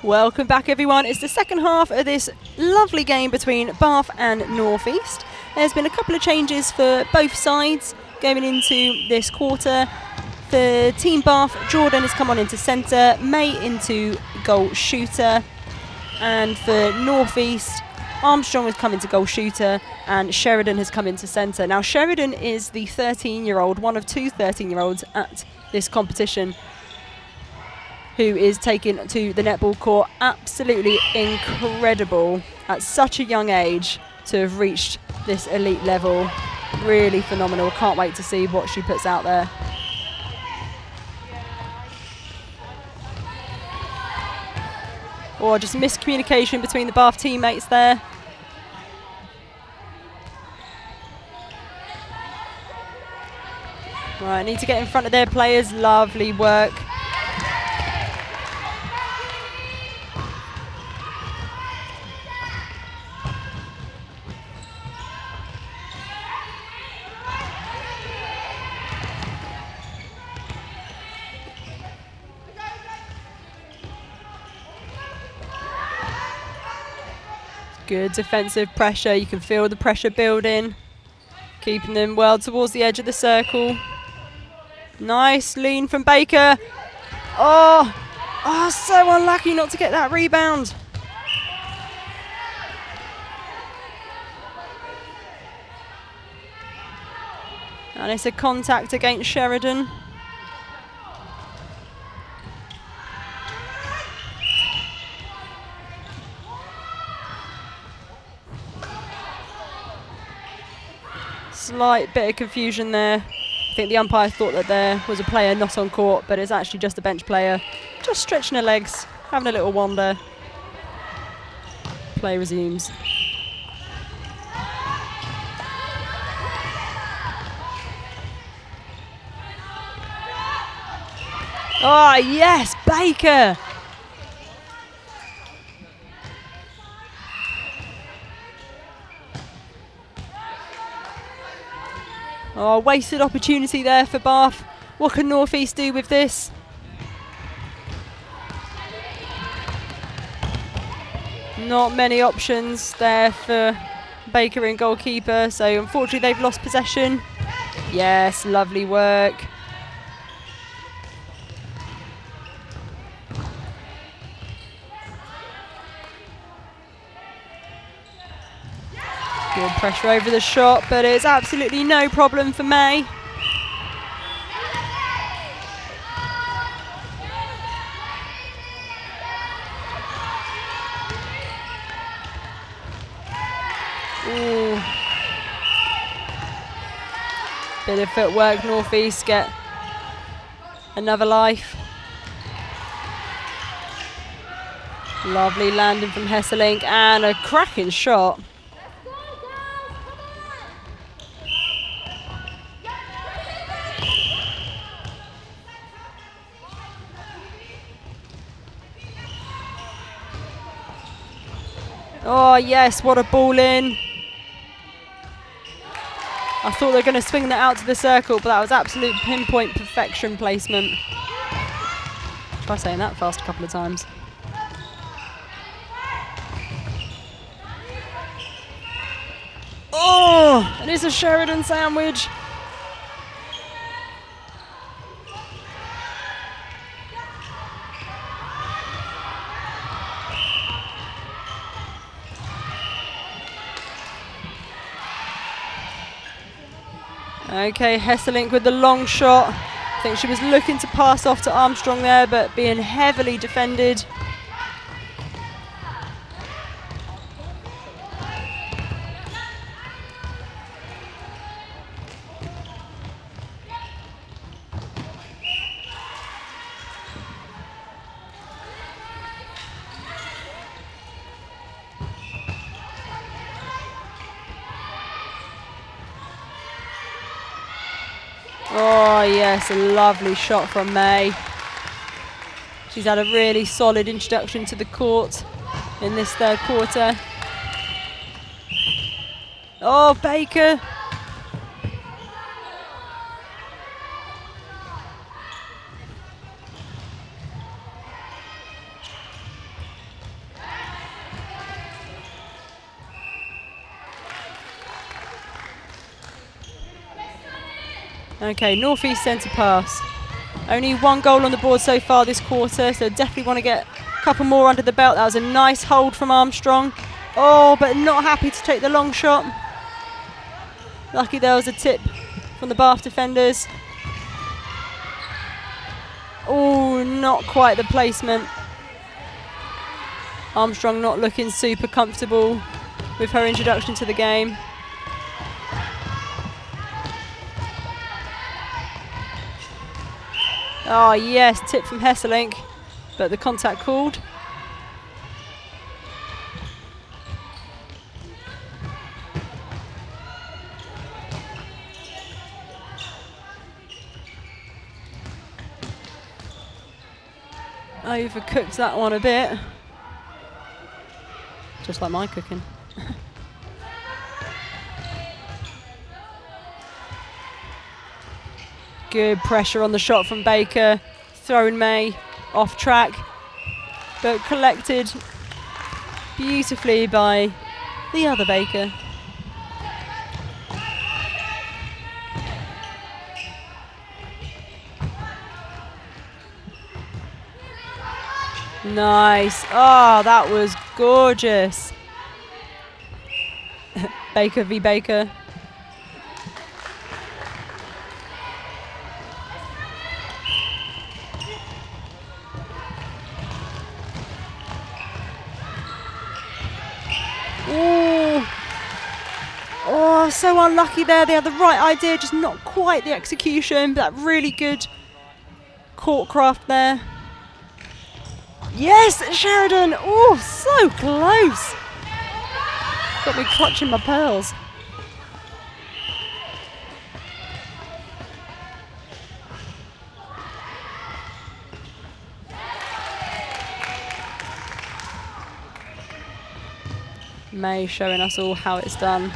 Welcome back, everyone. It's the second half of this lovely game between Bath and North East. There's been a couple of changes for both sides going into this quarter. For Team Bath, Jordan has come on into centre, May into goal shooter, and for North East, Armstrong has come into goal shooter and Sheridan has come into centre. Now Sheridan is the 13-year-old, one of two 13-year-olds at this competition, who is taken to the netball court. Absolutely incredible at such a young age to have reached this elite level. Really phenomenal. Can't wait to see what she puts out there. Or just miscommunication between the Bath teammates there. Right, need to get in front of their players. Lovely work. Good defensive pressure. You can feel the pressure building. Keeping them well towards the edge of the circle. Nice lean from Baker. Oh, so unlucky not to get that rebound. And it's a contact against Sheridan. Slight bit of confusion there. I think the umpire thought that there was a player not on court, but it's actually just a bench player, just stretching her legs, having a little wander. Play resumes. Oh yes, Baker! Oh, wasted opportunity there for Bath. What can North East do with this? Not many options there for Baker and goalkeeper, so unfortunately they've lost possession. Yes, lovely work. Good pressure over the shot, but it's absolutely no problem for May. Ooh. Bit of footwork, North East get another life. Lovely landing from Hesselink and a cracking shot. Oh yes, what a ball in. I thought they were going to swing that out to the circle, but that was absolute pinpoint perfection placement. Try saying that fast a couple of times. Oh, and it's a Sheridan sandwich. Okay, Hesselink with the long shot. I think she was looking to pass off to Armstrong there, but being heavily defended. Oh yes, a lovely shot from May. She's had a really solid introduction to the court in this third quarter. Oh, Baker. Okay, North East centre pass. Only 1 goal on the board so far this quarter, so definitely want to get a couple more under the belt. That was a nice hold from Armstrong. Oh, but not happy to take the long shot. Lucky there was a tip from the Bath defenders. Oh, not quite the placement. Armstrong not looking super comfortable with her introduction to the game. Oh yes, tip from Hesselink, but the contact called. Overcooked that one a bit. Just like my cooking. Good pressure on the shot from Baker. Thrown May off track, but collected beautifully by the other Baker. Nice. Oh, that was gorgeous. Baker v Baker. Ooh. Oh, so unlucky there. They had the right idea, just not quite the execution, but that really good court craft there. Yes, Sheridan. Oh, so close. Got me clutching my pearls. May showing us all how it's done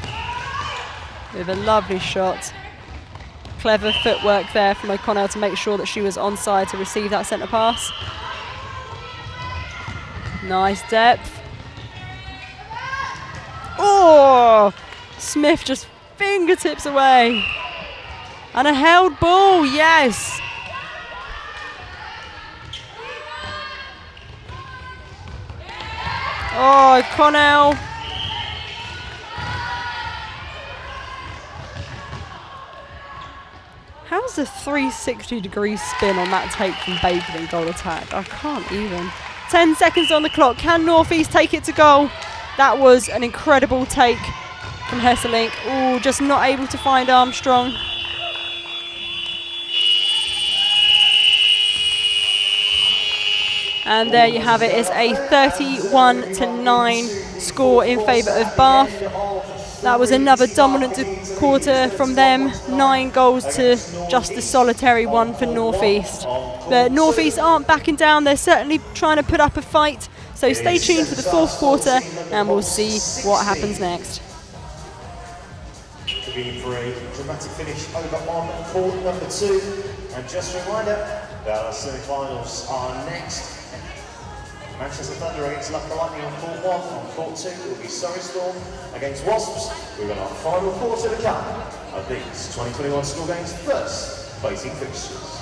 with a lovely shot. Clever footwork there from O'Connell to make sure that she was onside to receive that centre pass. Nice depth. Oh, Smith just fingertips away. And a held ball, yes. Oh, O'Connell. How's the 360-degree spin on that take from Baker in goal attack? I can't even. 10 seconds on the clock. Can North East take it to goal? That was an incredible take from Hesselink. Oh, just not able to find Armstrong. And there you have it. It's a 31-9 score in favour of Bath. That was another dominant quarter from them. 9 goals to just a solitary one for North East. But North East aren't backing down. They're certainly trying to put up a fight. So stay tuned for the 4th quarter and we'll see what happens next. Convening for a dramatic finish over on court number 2. And just a reminder that our semi-finals are next. Manchester Thunder against Loughborough Lightning on court 1. On court 2 it will be Surrey Storm against Wasps. We've got our final quarter to come of these 2021 school games first facing fixtures.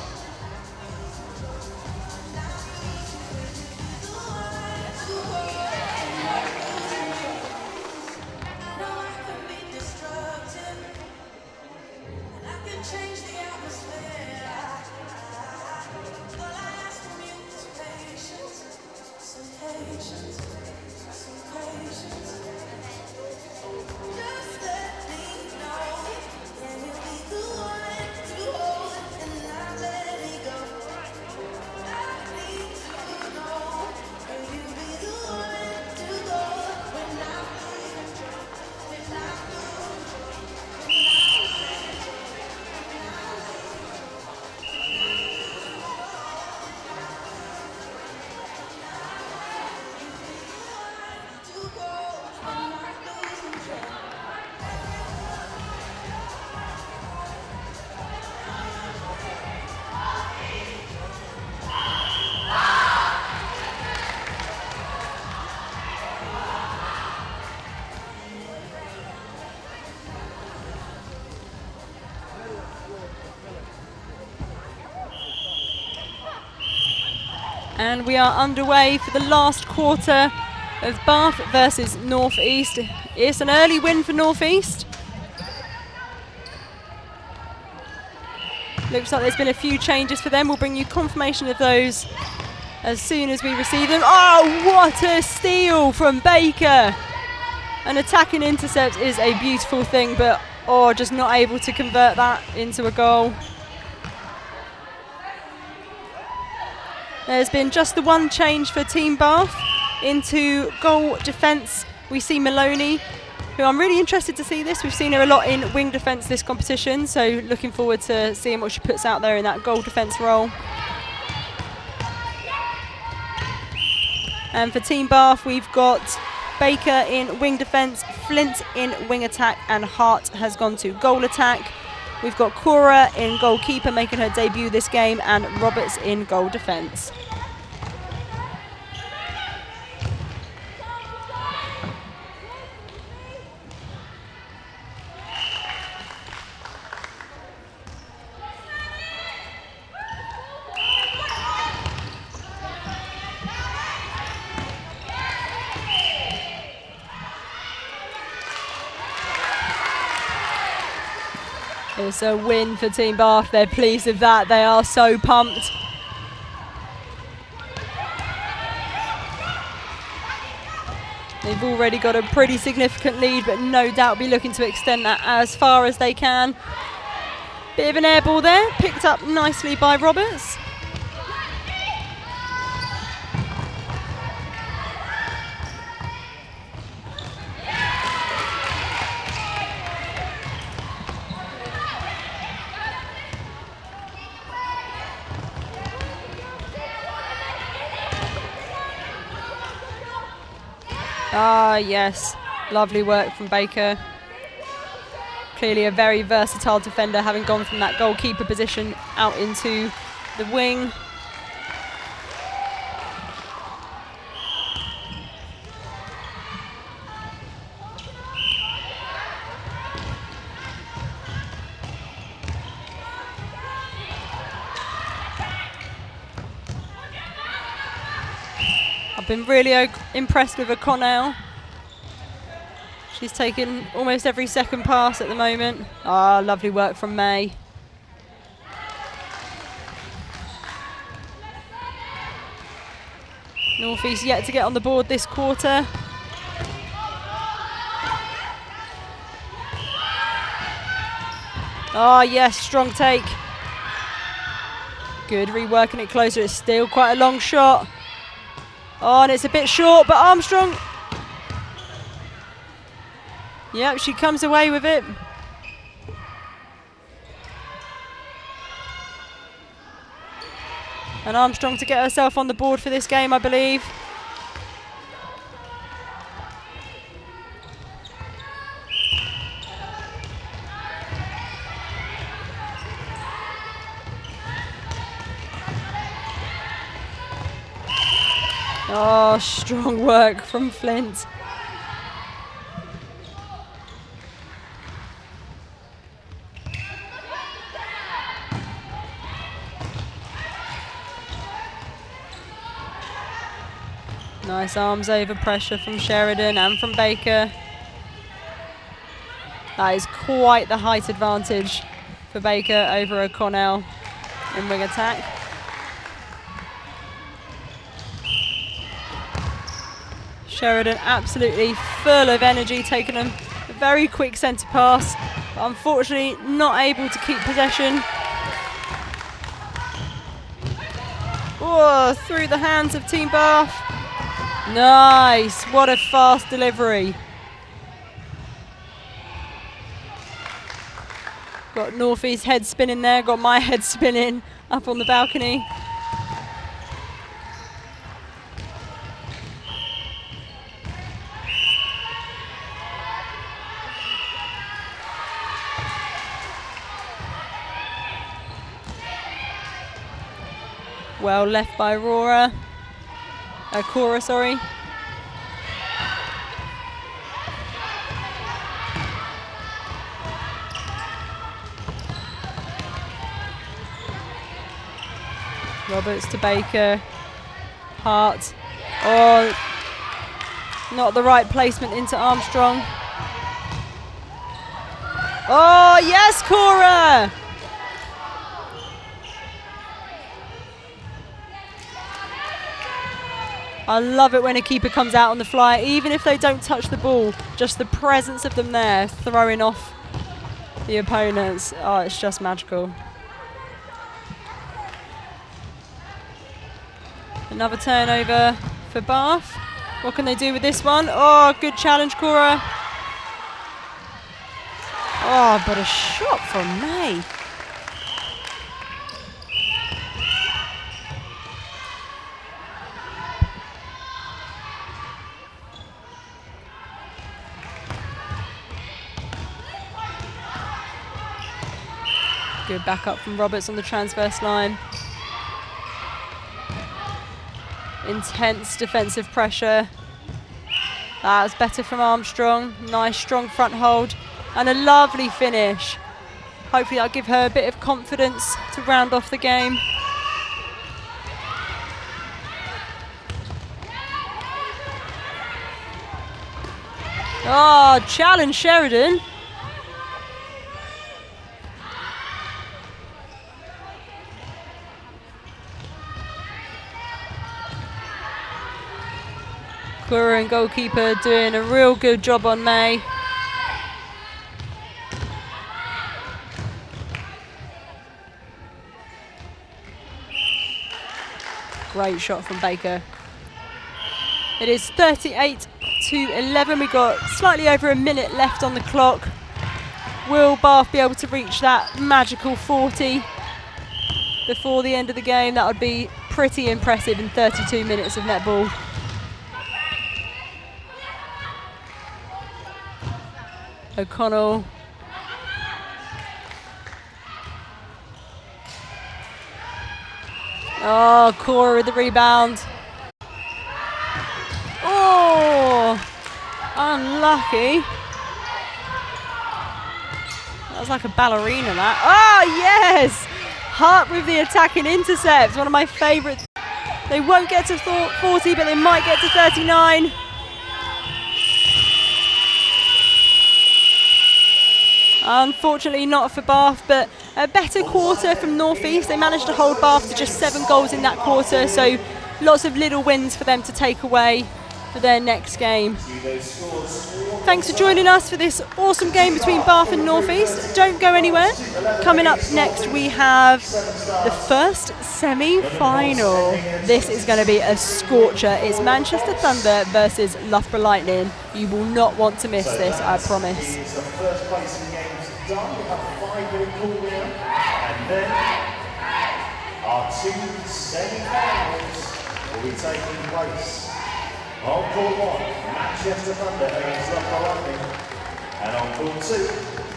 And we are underway for the last quarter of Bath versus North East. It's an early win for North East. Looks like there's been a few changes for them. We'll bring you confirmation of those as soon as we receive them. Oh, what a steal from Baker. An attacking intercept is a beautiful thing, but just not able to convert that into a goal. There's been just the one change for Team Bath. Into goal defence, we see Maloney, who I'm really interested to see this. We've seen her a lot in wing defence this competition, so looking forward to seeing what she puts out there in that goal defence role. And for Team Bath, we've got Baker in wing defence, Flint in wing attack, and Hart has gone to goal attack. We've got Cora in goalkeeper making her debut this game, and Roberts in goal defence. It's a win for Team Bath. They're pleased with that. They are so pumped. They've already got a pretty significant lead, but no doubt be looking to extend that as far as they can. Bit of an air ball there, picked up nicely by Roberts. Ah, yes, lovely work from Baker. Clearly a very versatile defender, having gone from that goalkeeper position out into the wing. I've been really impressed with O'Connell. She's taken almost every second pass at the moment. Ah, lovely work from May. North East yet to get on the board this quarter. Ah, yes, strong take. Good, reworking it closer. It's still quite a long shot. Oh, and it's a bit short, but Armstrong. Yep, she comes away with it. And Armstrong to get herself on the board for this game, I believe. Oh, strong work from Flint. Nice arms over pressure from Sheridan and from Baker. That is quite the height advantage for Baker over O'Connell in wing attack. Sheridan absolutely full of energy, taking a very quick centre pass, but unfortunately not able to keep possession. Oh, through the hands of Team Bath. Nice, what a fast delivery. Got North East head spinning there, got my head spinning up on the balcony. Well left by Cora, sorry. Roberts to Baker. Hart. Oh, not the right placement into Armstrong. Oh, yes, Cora! I love it when a keeper comes out on the fly, even if they don't touch the ball. Just the presence of them there, throwing off the opponents. Oh, it's just magical. Another turnover for Bath. What can they do with this one? Oh, good challenge, Cora. Oh, but a shot from May. Good backup from Roberts on the transverse line. Intense defensive pressure. That was better from Armstrong. Nice strong front hold and a lovely finish. Hopefully that'll give her a bit of confidence to round off the game. Oh, challenge Sheridan. Cora and goalkeeper doing a real good job on May. Great shot from Baker. It is 38-11. We've got slightly over a minute left on the clock. Will Bath be able to reach that magical 40 before the end of the game? That would be pretty impressive in 32 minutes of netball. O'Connell. Oh, Cora with the rebound. Oh, unlucky. That was like a ballerina, that. Oh, yes! Hart with the attacking intercepts, one of my favourites. They won't get to 40, but they might get to 39. Unfortunately not for Bath, but a better quarter from North East. They managed to hold Bath to just 7 goals in that quarter, so lots of little wins for them to take away for their next game. Thanks for joining us for this awesome game between Bath and North East. Don't go anywhere. Coming up next we have the first semi-final. This is going to be a scorcher. It's Manchester Thunder versus Loughborough Lightning. You will not want to miss this, I promise. Done. We have a 5-minute cool down, and then our 2 semi-finals will be taking place. On court 1, Manchester Thunder against Loughborough Lightning, and on court 2,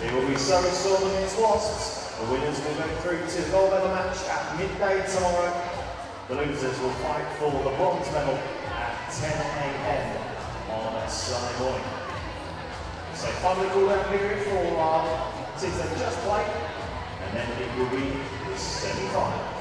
it will be Surrey Storm against Wasps. The winners will go through to the gold medal match at midday tomorrow. The losers will fight for the bronze medal at 10 a.m. on Sunday morning. So 5-minute cool down period for our teams that just played, and then it will be the semi-final.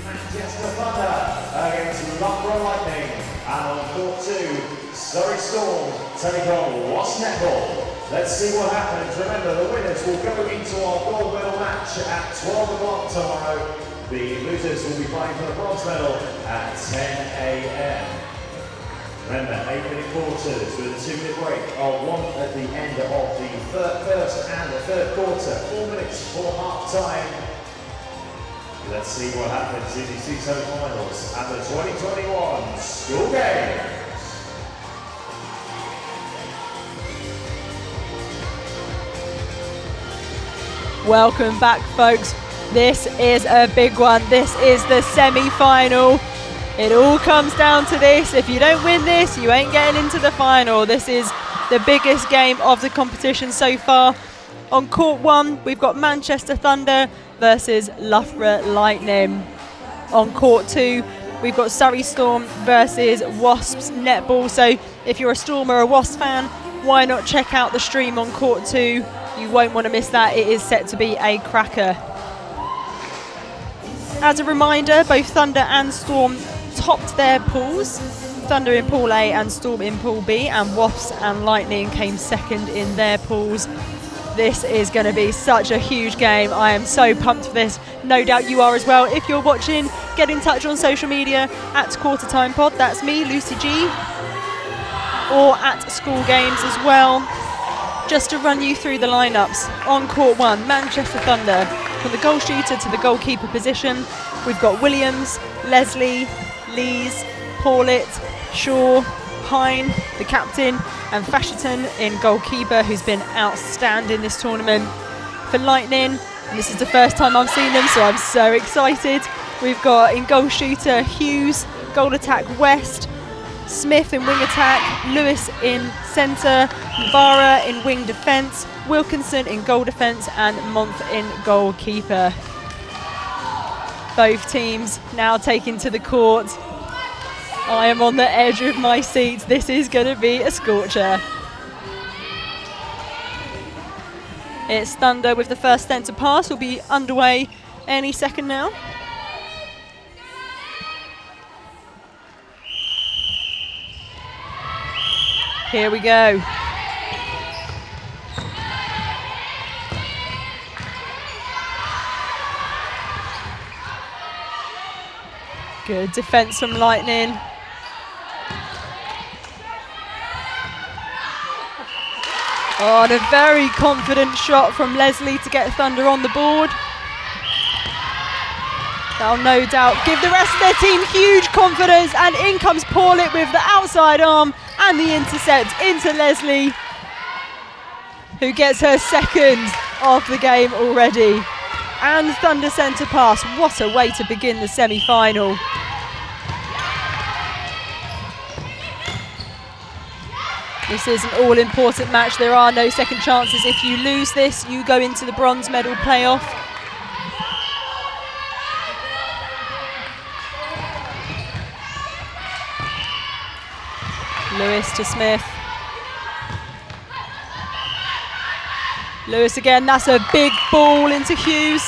Manchester Thunder against Loughborough Lightning. And on court 2, Surrey Storm take on Wallace Netball. Let's see what happens. Remember, the winners will go into our gold medal match at 12 o'clock tomorrow. The losers will be playing for the bronze medal at 10 a.m. Remember, 8-minute quarters with a 2-minute break of one at the end of the first and the third quarter. 4 minutes for half time. Let's see what happens in the CISO finals at the 2021 school games. Welcome back, folks. This is a big one. This is the semi-final. It all comes down to this. If you don't win this, you ain't getting into the final. This is the biggest game of the competition so far. On court 1, we've got Manchester Thunder versus Loughborough Lightning. On court 2, we've got Surrey Storm versus Wasps Netball. So if you're a Storm or a Wasps fan, why not check out the stream on court 2? You won't want to miss that. It is set to be a cracker. As a reminder, both Thunder and Storm topped their pools. Thunder in Pool A and Storm in Pool B, and Wasps and Lightning came second in their pools. This is going to be such a huge game. I am so pumped for this. No doubt you are as well. If you're watching, get in touch on social media at Quarter Time Pod. That's me, Lucy G. or at school games as well. Just to run you through the lineups. On court 1, Manchester Thunder. From the goal shooter to the goalkeeper position, we've got Williams, Leslie, Lees, Paulett, Shaw, Hine, the captain, and Fasherton in goalkeeper, who's been outstanding this tournament. For Lightning, and this is the first time I've seen them, so I'm so excited. We've got in goal shooter Hughes, goal attack West, Smith in wing attack, Lewis in centre, Barra in wing defence, Wilkinson in goal defence, and Month in goalkeeper. Both teams now taking to the court. I am on the edge of my seat. This is going to be a scorcher. It's Thunder with the first centre pass. Will be underway any second now. Here we go. Good defence from Lightning. Oh, and a very confident shot from Leslie to get Thunder on the board. That'll no doubt give the rest of their team huge confidence, and in comes Paulett with the outside arm and the intercept into Leslie, who gets her second of the game already. And Thunder centre pass. What a way to begin the semi-final. This is an all-important match. There are no second chances. If you lose this, you go into the bronze medal playoff. Lewis to Smith. Lewis again, that's a big ball into Hughes.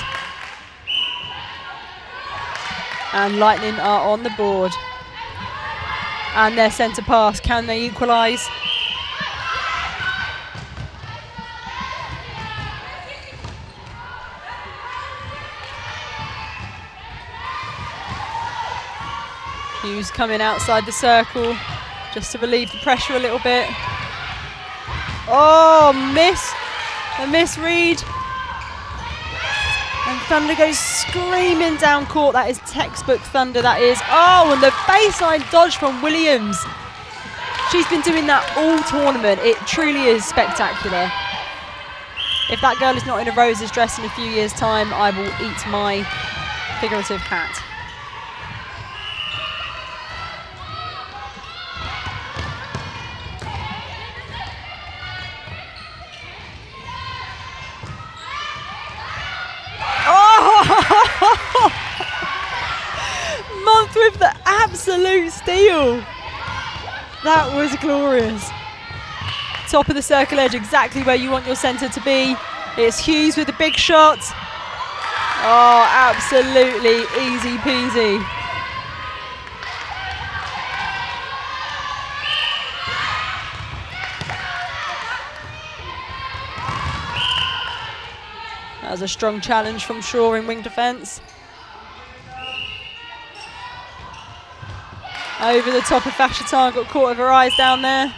And Lightning are on the board. And their centre pass, can they equalise? Hughes coming outside the circle just to relieve the pressure a little bit. Oh, miss. A misread. And Thunder goes screaming down court. That is textbook Thunder, that is. Oh, and the baseline dodge from Williams. She's been doing that all tournament. It truly is spectacular. If that girl is not in a Rose's dress in a few years' time, I will eat my figurative hat. Month with the absolute steal. That was glorious. Top of the circle edge, exactly where you want your centre to be. It's Hughes with a big shot. Oh, absolutely easy peasy. That was a strong challenge from Shaw in wing defence. Over the top of Fasherton, got caught with her eyes down there.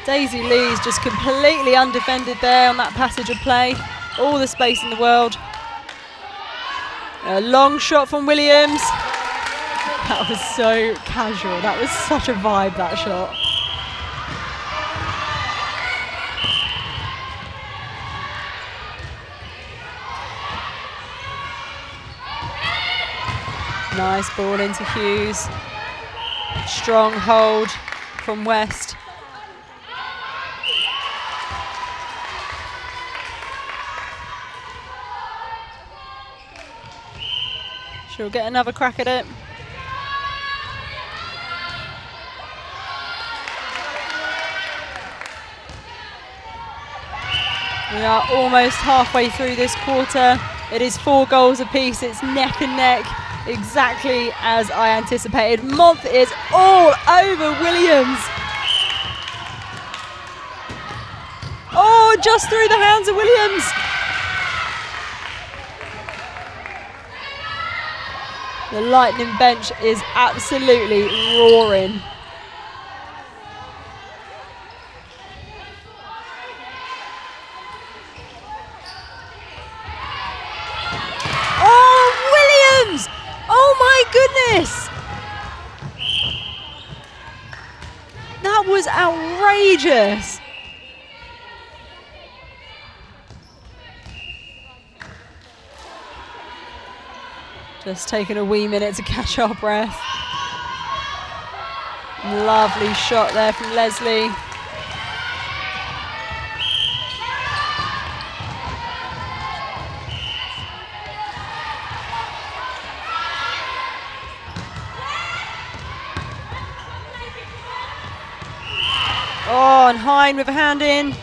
Daisy Lee's just completely undefended there on that passage of play. All the space in the world. A long shot from Williams. That was so casual. That was such a vibe, that shot. Nice ball into Hughes. Strong hold from West. She'll get another crack at it. We are almost halfway through this quarter. It is 4 goals apiece. It's neck and neck, exactly as I anticipated. Month is all over Williams. Oh, just through the hands of Williams. The Lightning bench is absolutely roaring. Oh, Williams! Oh my goodness! That was outrageous. Just taking a wee minute to catch our breath. Lovely shot there from Leslie. Oh, and Hine with a hand in.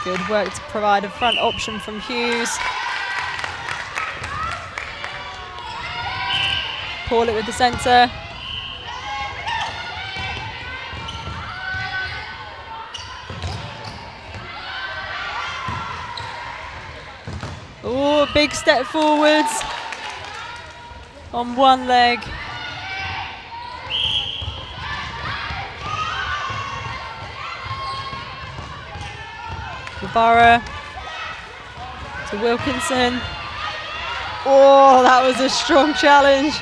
Good work to provide a front option from Hughes. Paul it with the centre. Oh, big step forwards on one leg. Guevara to Wilkinson. Oh, that was a strong challenge.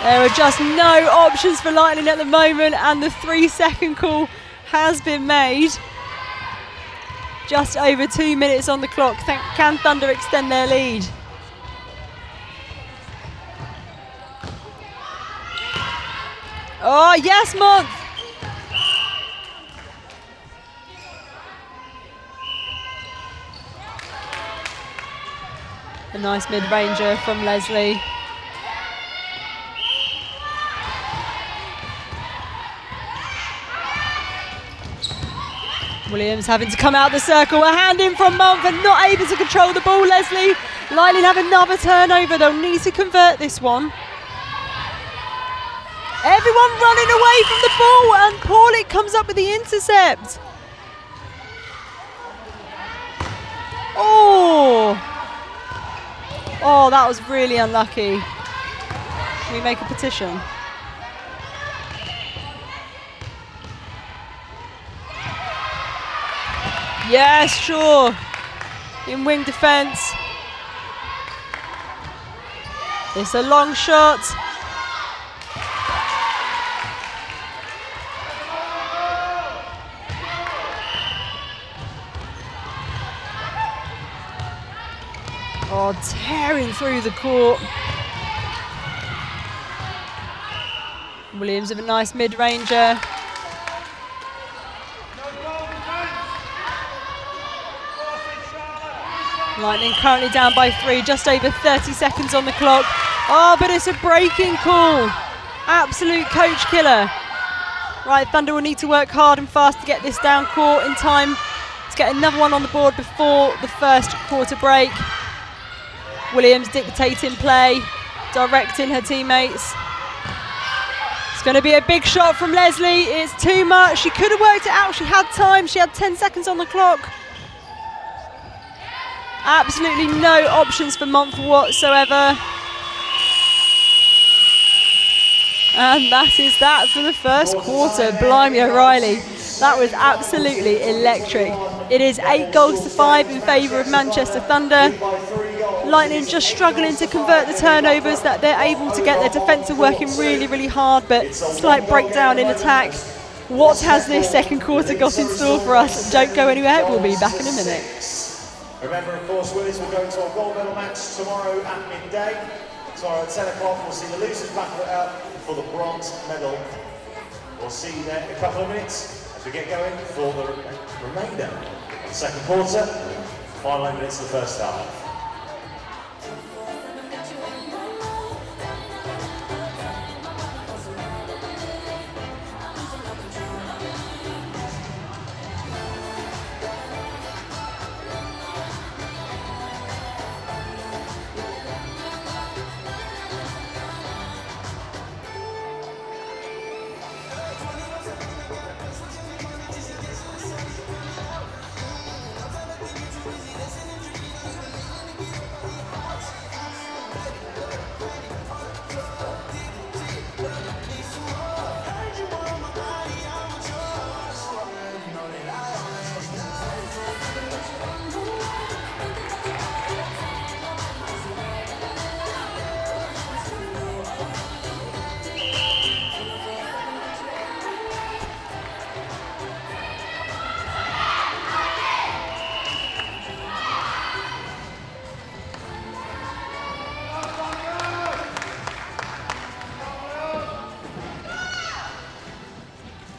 There are just no options for Lightning at the moment, and the 3-second call has been made. Just over 2 minutes on the clock. Can Thunder extend their lead? Oh, yes, Month! A nice mid-ranger from Leslie. Williams having to come out the circle. A hand in from Month and not able to control the ball, Leslie. Lightning have another turnover. They'll need to convert this one. Everyone running away from the ball, and Paulick comes up with the intercept. Oh! Oh, that was really unlucky. Can we make a petition? Yes, sure. In wing defence. It's a long shot. Oh, tearing through the court. Williams with a nice mid-ranger. Lightning currently down by 3, just over 30 seconds on the clock. Oh, but it's a breaking call. Absolute coach killer. Right, Thunder will need to work hard and fast to get this down court in time to get another one on the board before the first quarter break. Williams dictating play, directing her teammates. It's going to be a big shot from Leslie. It's too much. She could have worked it out. She had time. She had 10 seconds on the clock. Absolutely no options for Month whatsoever. And that is that for the first quarter. Blimey O'Reilly. That was absolutely electric. It is 8-5 in favour of Manchester Thunder. Lightning just struggling to convert the turnovers, that they're able to get their defence working really, really hard, but slight breakdown in attack. What has this second quarter got in store for us? Don't go anywhere, we'll be back in a minute. Remember, of course, winners will go to our gold medal match tomorrow at midday. Tomorrow at 10 o'clock, we'll see the losers battle it out for the bronze medal. We'll see you there in a couple of minutes as we get going for the remainder of the second quarter. Final 8 minutes of the first half.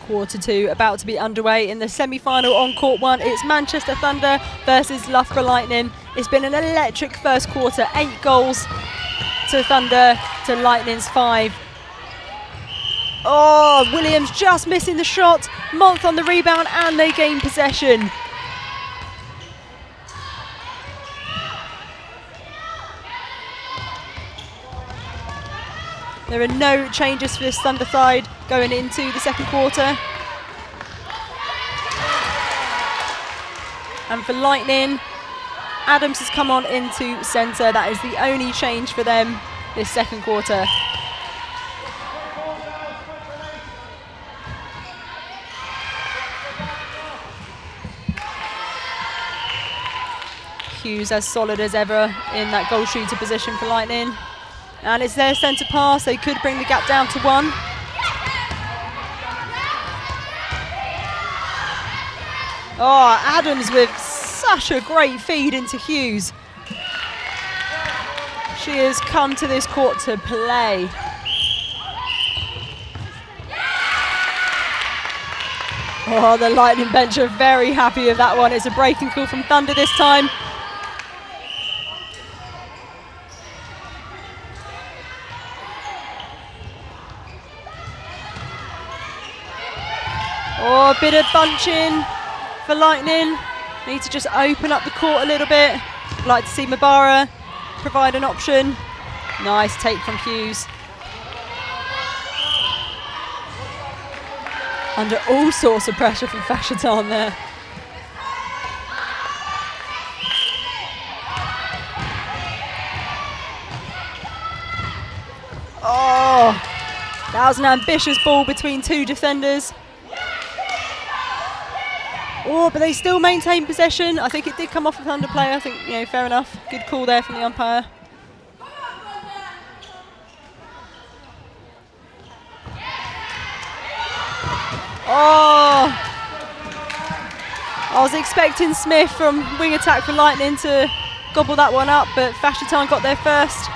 Quarter 2 about to be underway in the semi-final on court 1. It's Manchester Thunder versus Loughborough Lightning. It's been an electric first quarter, 8 goals to Thunder to Lightning's 5. Oh, Williams just missing the shot. Month on the rebound and they gain possession. There are no changes for this Thunder side going into the second quarter. And for Lightning, Adams has come on into centre. That is the only change for them this second quarter. Hughes as solid as ever in that goal shooter position for Lightning. And it's their centre pass. They could bring the gap down to 1. Oh, Adams with such a great feed into Hughes. She has come to this court to play. Oh, the Lightning bench are very happy with that one. It's a breaking call from Thunder this time. Oh, a bit of bunching for Lightning. Need to just open up the court a little bit. Like to see Mabara provide an option. Nice take from Hughes. Under all sorts of pressure from Fashatan there. Oh, that was an ambitious ball between 2 defenders. Oh, but they still maintain possession. I think it did come off a Thunder player. I think, fair enough. Good call there from the umpire. Oh! I was expecting Smith from wing attack for Lightning to gobble that one up, but Fashatan got there first.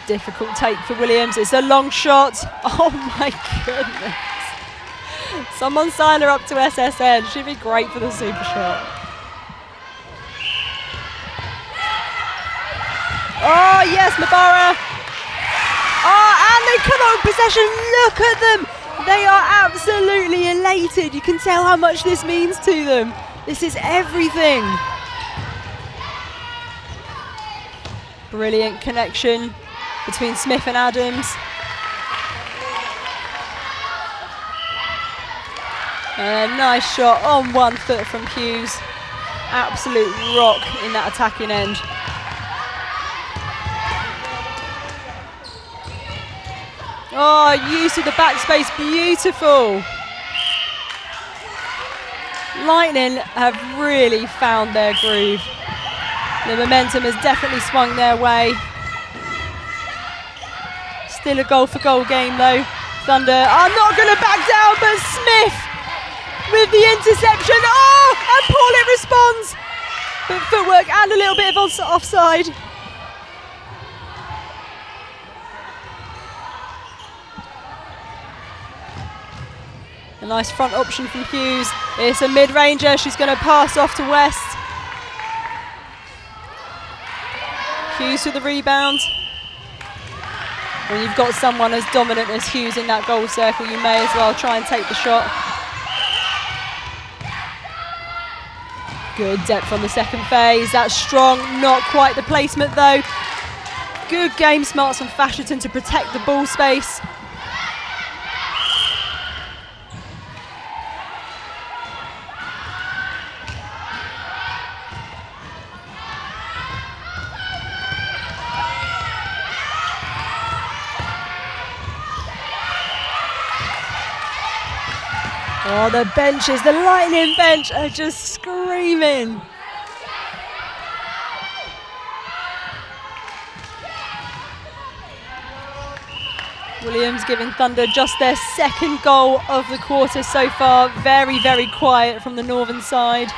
Difficult take for Williams. It's a long shot. Oh my goodness. Someone sign her up to SSN. She'd be great for the super shot. Oh yes, Mabara. Oh, and they come out with possession. Look at them. They are absolutely elated. You can tell how much this means to them. This is everything. Brilliant connection between Smith and Adams. A nice shot on 1 foot from Hughes. Absolute rock in that attacking end. Oh, use of the backspace, beautiful. Lightning have really found their groove. The momentum has definitely swung their way. Still a goal-for-goal game though. Thunder are not going to back down, but Smith with the interception. Oh, and Paulet responds. But footwork and a little bit of offside. A nice front option from Hughes. It's a mid-ranger. She's going to pass off to West. Hughes for the rebound. When you've got someone as dominant as Hughes in that goal circle, you may as well try and take the shot. Good depth on the second phase. That's strong, not quite the placement though. Good game smarts from Fashatan to protect the ball space. Oh, the benches, the Lightning bench are just screaming. Williams giving Thunder just their second goal of the quarter so far. Very, very quiet from the northern side.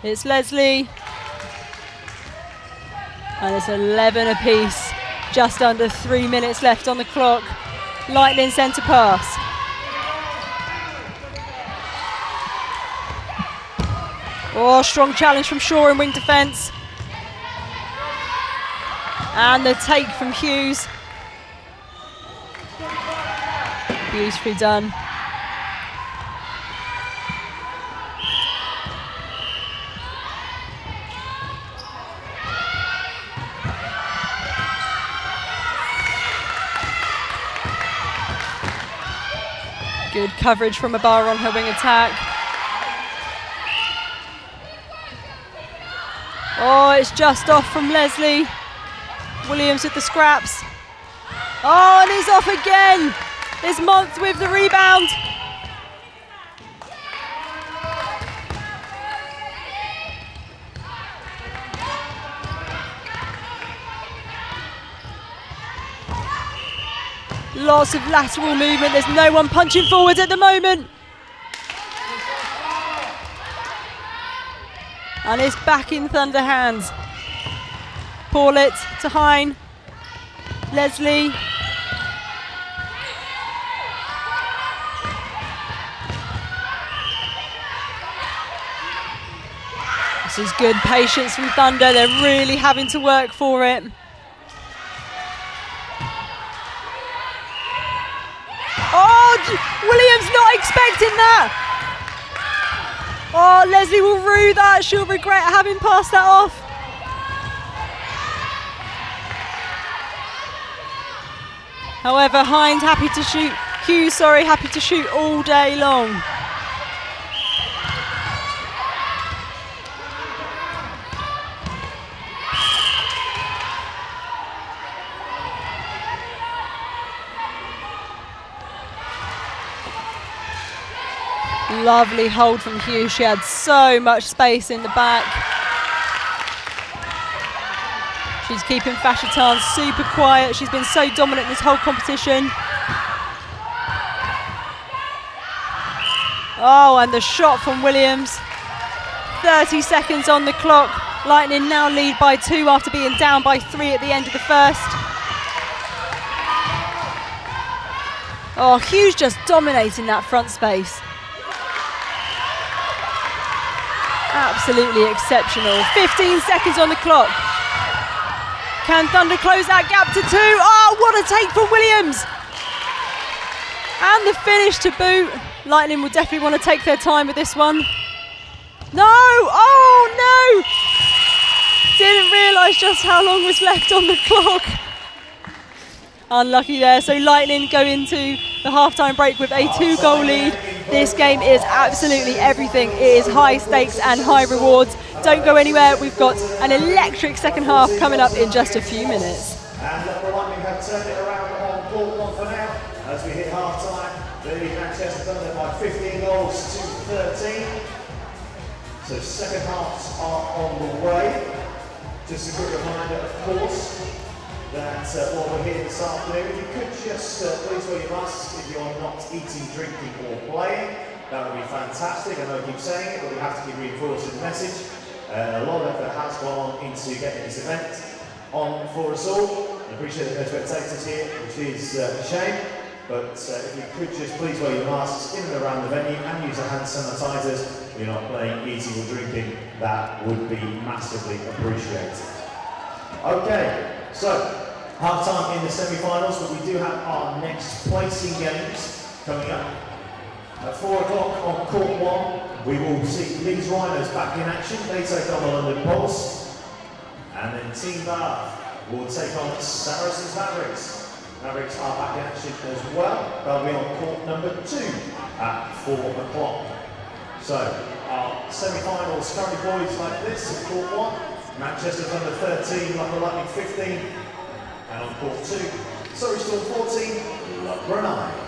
It's Leslie. And it's 11 apiece. Just under 3 minutes left on the clock. Lightning centre pass. Oh, strong challenge from Shaw in wing defence. And the take from Hughes. Beautifully done. Good coverage from Ibarra on her wing attack. Oh, it's just off from Leslie. Williams with the scraps. Oh, and he's off again. It's Month with the rebound. Lots of lateral movement. There's no one punching forward at the moment. And it's back in Thunder hands. Paulett to Hine. Leslie. This is good patience from Thunder. They're really having to work for it. Oh, Williams not expecting that. Oh, Leslie will rue that. She'll regret having passed that off. However, Hines happy to shoot. Hughes, sorry, happy to shoot all day long. Lovely hold from Hughes. She had so much space in the back. She's keeping Fashitan super quiet. She's been so dominant this whole competition. Oh, and the shot from Williams. 30 seconds on the clock. Lightning now lead by 2 after being down by 3 at the end of the first. Oh, Hughes just dominating that front space. Absolutely exceptional. 15 seconds on the clock. Can Thunder close that gap to 2? Oh, what a take from Williams. And the finish to boot. Lightning will definitely want to take their time with this one. No! Oh, no! Didn't realise just how long was left on the clock. Unlucky there. So Lightning go into the halftime break with a 2-goal lead. This game is absolutely everything. It is high stakes and high rewards. Don't go anywhere. We've got an electric second half coming up in just a few minutes. And the Lightning have turned it around on court 1 for now. As we hit half time, the Manchester Thunder by 15 goals to 13. So second halves are on the way. Just a quick reminder, of course, that while we're here this afternoon, if you could just please wear your masks if you're not eating, drinking or playing, that would be fantastic. I know I keep saying it, but we have to keep reinforcing the message. A lot of effort has gone on into getting this event on for us all. I appreciate the no spectators here, which is a shame, but if you could just please wear your masks in and around the venue and use your hand sanitisers when you're not playing, eating or drinking, that would be massively appreciated. Okay. So, half-time in the semi-finals, but we do have our next placing games coming up. At 4 o'clock on court 1, we will see Leeds Rhinos back in action. They take on the London Pulse. And then Team Bath will take on Saracens Mavericks. Mavericks are back in action as well. They'll be on court number 2 at 4 o'clock. So, our semi-finals currently boys like this at court 1. Manchester Thunder 13, Loughborough Lightning 15. And on court 2, Surrey Storm 14, Loughborough 9.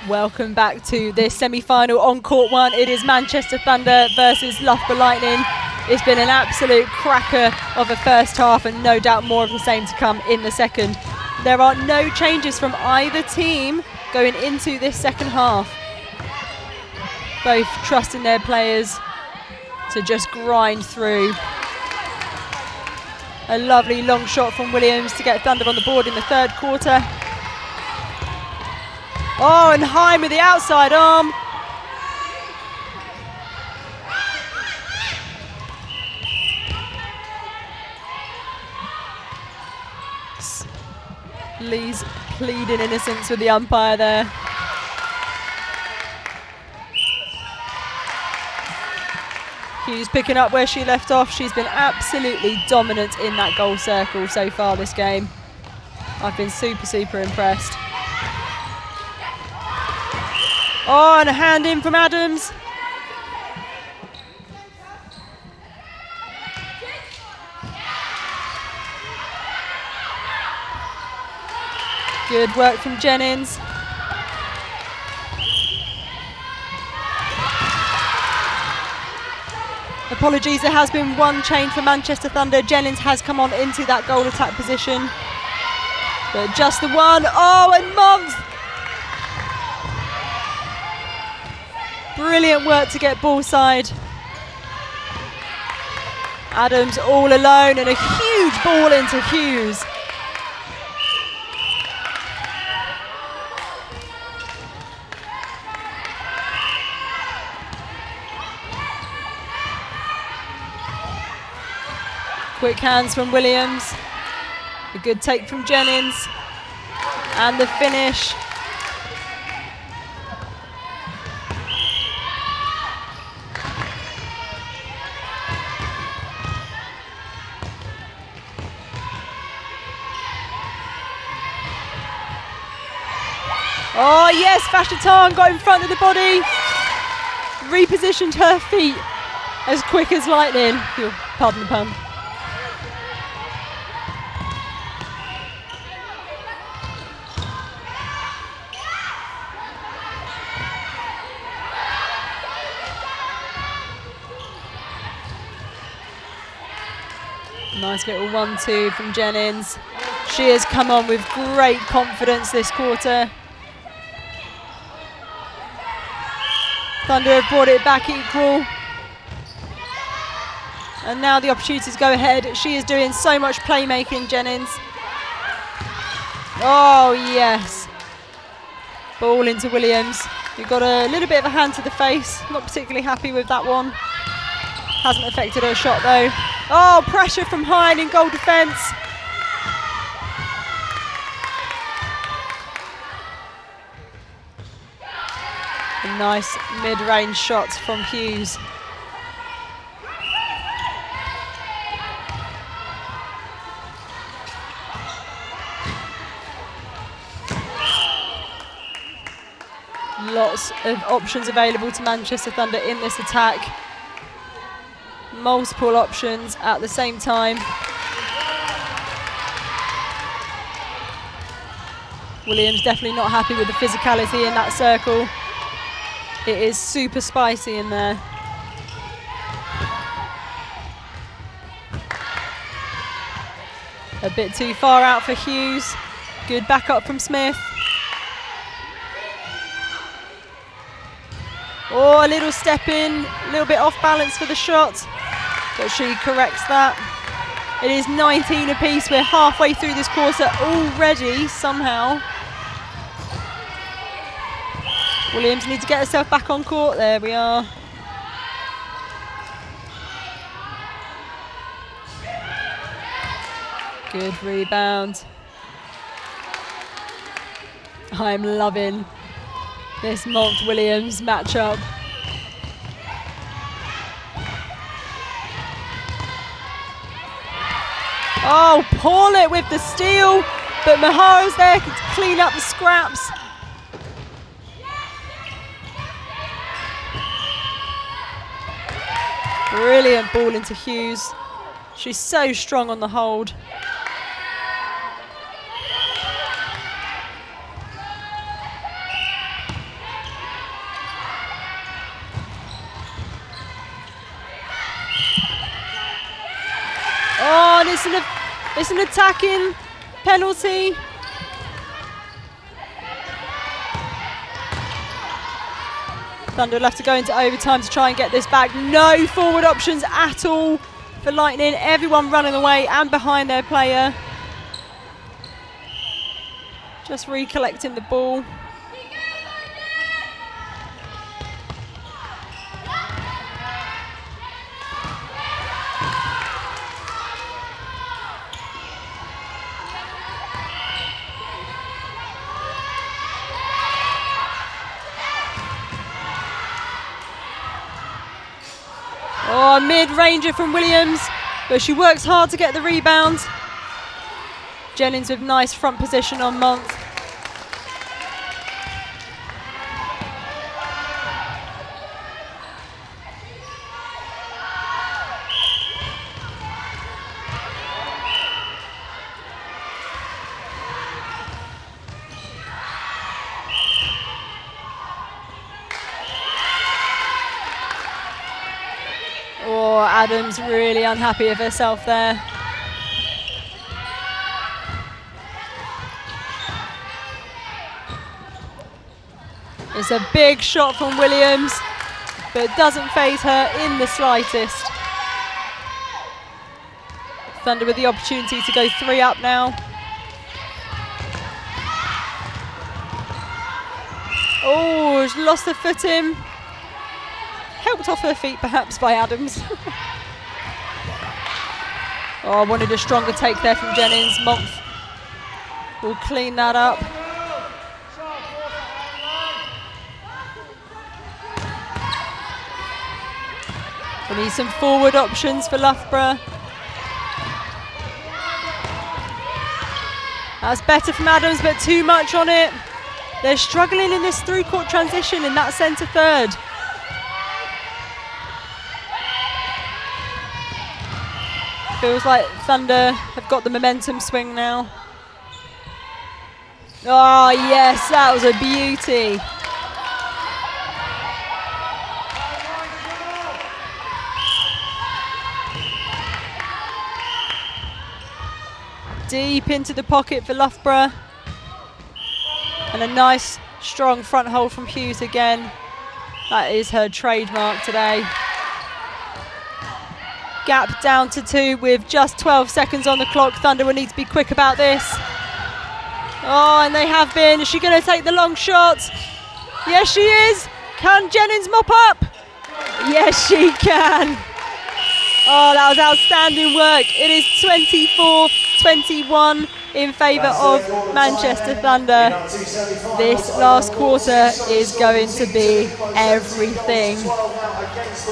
Welcome back to this semi-final on court 1. It is Manchester Thunder versus Loughborough Lightning. It's been an absolute cracker of a first half and no doubt more of the same to come in the second. There are no changes from either team going into this second half. Both trusting their players to just grind through. A lovely long shot from Williams to get Thunder on the board in the third quarter. Oh, and Heim with the outside arm. Lee's pleading innocence with the umpire there. Hughes picking up where she left off. She's been absolutely dominant in that goal circle so far this game. I've been super impressed. Oh, and a hand in from Adams. Good work from Jennings. Apologies, there has been one change for Manchester Thunder. Jennings has come on into that goal attack position. But just the one. Oh, and Month. Brilliant work to get ball side. Adams all alone and a huge ball into Hughes. Quick hands from Williams. A good take from Jennings. And the finish. Oh yes, Fashatan got in front of the body. Repositioned her feet as quick as lightning. Pardon the pun. Nice little 1-2 from Jennings. She has come on with great confidence this quarter. Thunder have brought it back equal. And now the opportunities go ahead. She is doing so much playmaking, Jennings. Oh, yes. Ball into Williams. You've got a little bit of a hand to the face. Not particularly happy with that one. Hasn't affected her shot, though. Oh, pressure from Hine in goal defence. Nice mid-range shots from Hughes. Lots of options available to Manchester Thunder in this attack. Multiple options at the same time. Williams definitely not happy with the physicality in that circle. It is super spicy in there. A bit too far out for Hughes. Good backup from Smith. Oh, a little step in, a little bit off balance for the shot, but she corrects that. It is 19 apiece. We're halfway through this quarter already, somehow. Williams needs to get herself back on court. There we are. Good rebound. I'm loving this Monk-Williams matchup. Oh, Paulet with the steal, but Mahara's there to clean up the scraps. Brilliant ball into Hughes. She's so strong on the hold. Oh, and it's an attacking penalty. Thunder will have to go into overtime to try and get this back. No forward options at all for Lightning. Everyone running away and behind their player. Just recollecting the ball. Oh, a mid-ranger from Williams, but she works hard to get the rebound. Jennings with nice front position on Monk. Oh, Adams really unhappy with herself there. It's a big shot from Williams, but it doesn't faze her in the slightest. Thunder with the opportunity to go 3 up now. Oh, she's lost her footing. Helped off her feet perhaps by Adams. Oh, I wanted a stronger take there from Jennings. Monk will clean that up. We need some forward options for Loughborough. That's better from Adams, but too much on it. They're struggling in this through-court transition in that centre third. Feels like Thunder have got the momentum swing now. Oh yes, that was a beauty. deep into the pocket for Loughborough. And a nice, strong front hold from Hughes again. That is her trademark today. Gap down to 2 with just 12 seconds on the clock. Thunder will need to be quick about this. Oh, and they have been. Is she going to take the long shot? Yes, she is. Can Jennings mop up? Yes, she can. Oh, that was outstanding work. It is 24-21 in favour of Manchester Thunder. This last quarter is going to be everything.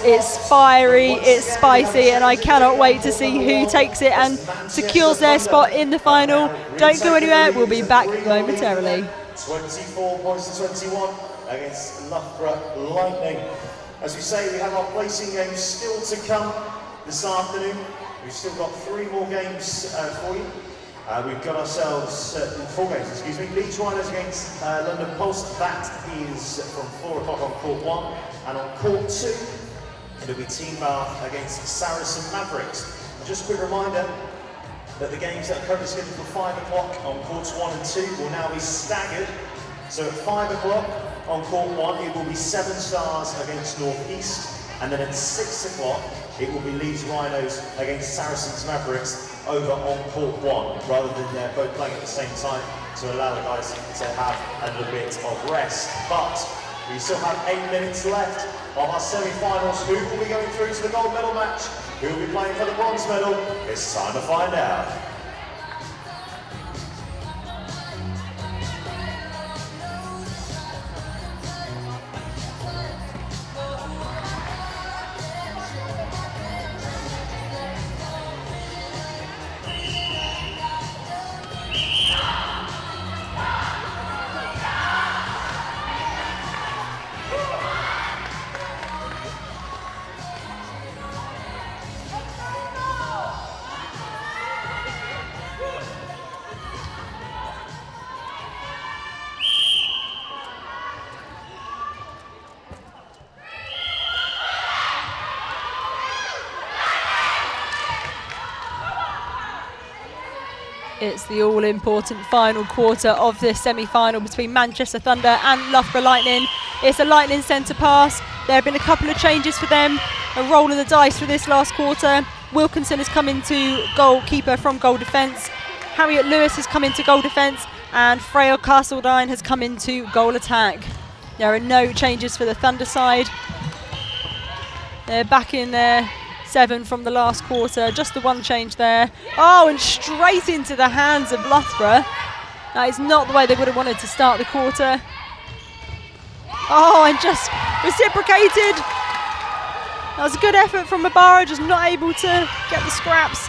It's fiery, it's spicy, and I cannot wait to see who takes it and secures their spot in the final. Don't go anywhere, we'll be back momentarily. 24 points to 21 against Loughborough Lightning. As we say, we have our placing games still to come this afternoon. We've still got 3 more games for you. We've got ourselves 4 games, excuse me. Leeds Rhinos against London Pulse. That is from 4 o'clock on court 1. And on court 2, it'll be Team Bath against Saracen Mavericks. And just a quick reminder that the games that are currently scheduled for 5 o'clock on courts 1 and 2 will now be staggered. So at 5 o'clock on court 1, it will be 7 Stars against North East. And then at 6 o'clock, it will be Leeds Rhinos against Saracens Mavericks over on court 1, rather than both playing at the same time to allow the guys to have a little bit of rest. But we still have 8 minutes left of our semi-finals. Who will be going through to the gold medal match? Who will be playing for the bronze medal? It's time to find out. It's the all-important final quarter of this semi-final between Manchester Thunder and Loughborough Lightning. It's a Lightning centre pass. There have been a couple of changes for them. A roll of the dice for this last quarter. Wilkinson has come into goalkeeper from goal defence. Harriet Lewis has come into goal defence. And Freya Castledine has come into goal attack. There are no changes for the Thunder side. They're back in there. 7 from the last quarter, just the one change there. Oh, and straight into the hands of Loughborough. That is not the way they would have wanted to start the quarter. Oh, and just reciprocated. That was a good effort from Mabara, just not able to get the scraps.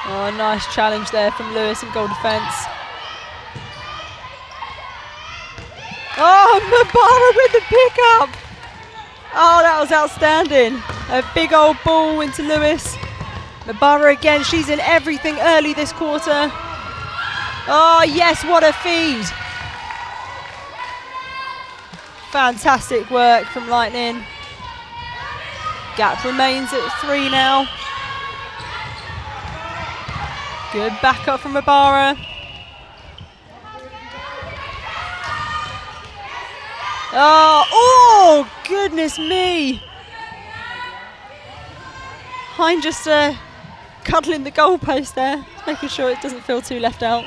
Oh, a nice challenge there from Lewis in goal defence. Oh, Mabara with the pickup. Oh, that was outstanding. A big old ball into Lewis. Mabara again, she's in everything early this quarter. Oh, yes, what a feed. Fantastic work from Lightning. Gap remains at 3 now. Good backup from Mabara. Oh, goodness me. Hind just cuddling the goalpost there, making sure it doesn't feel too left out.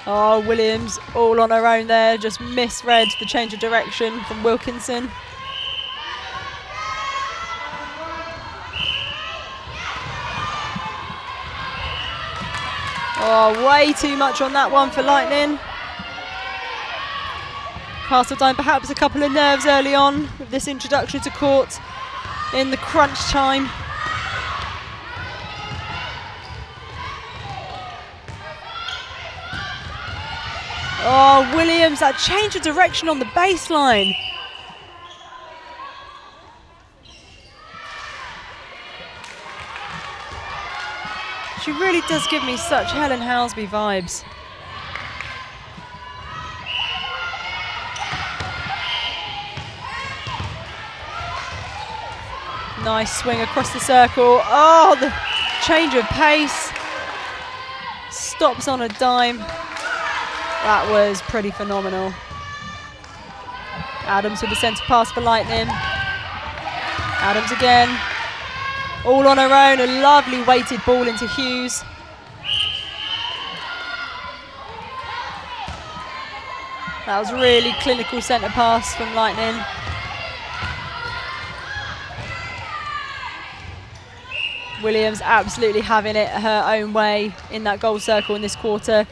Oh, Williams all on her own there, just misread the change of direction from Wilkinson. Oh, way too much on that one for Lightning. Castledine perhaps a couple of nerves early on with this introduction to court in the crunch time. Oh, Williams, that change of direction on the baseline. She really does give me such Helen Housby vibes. Nice swing across the circle. Oh, the change of pace. Stops on a dime. That was pretty phenomenal. Adams with the centre pass for Lightning. Adams again. All on her own, a lovely weighted ball into Hughes. That was really clinical centre pass from Lightning. Williams absolutely having it her own way in that goal circle in this quarter.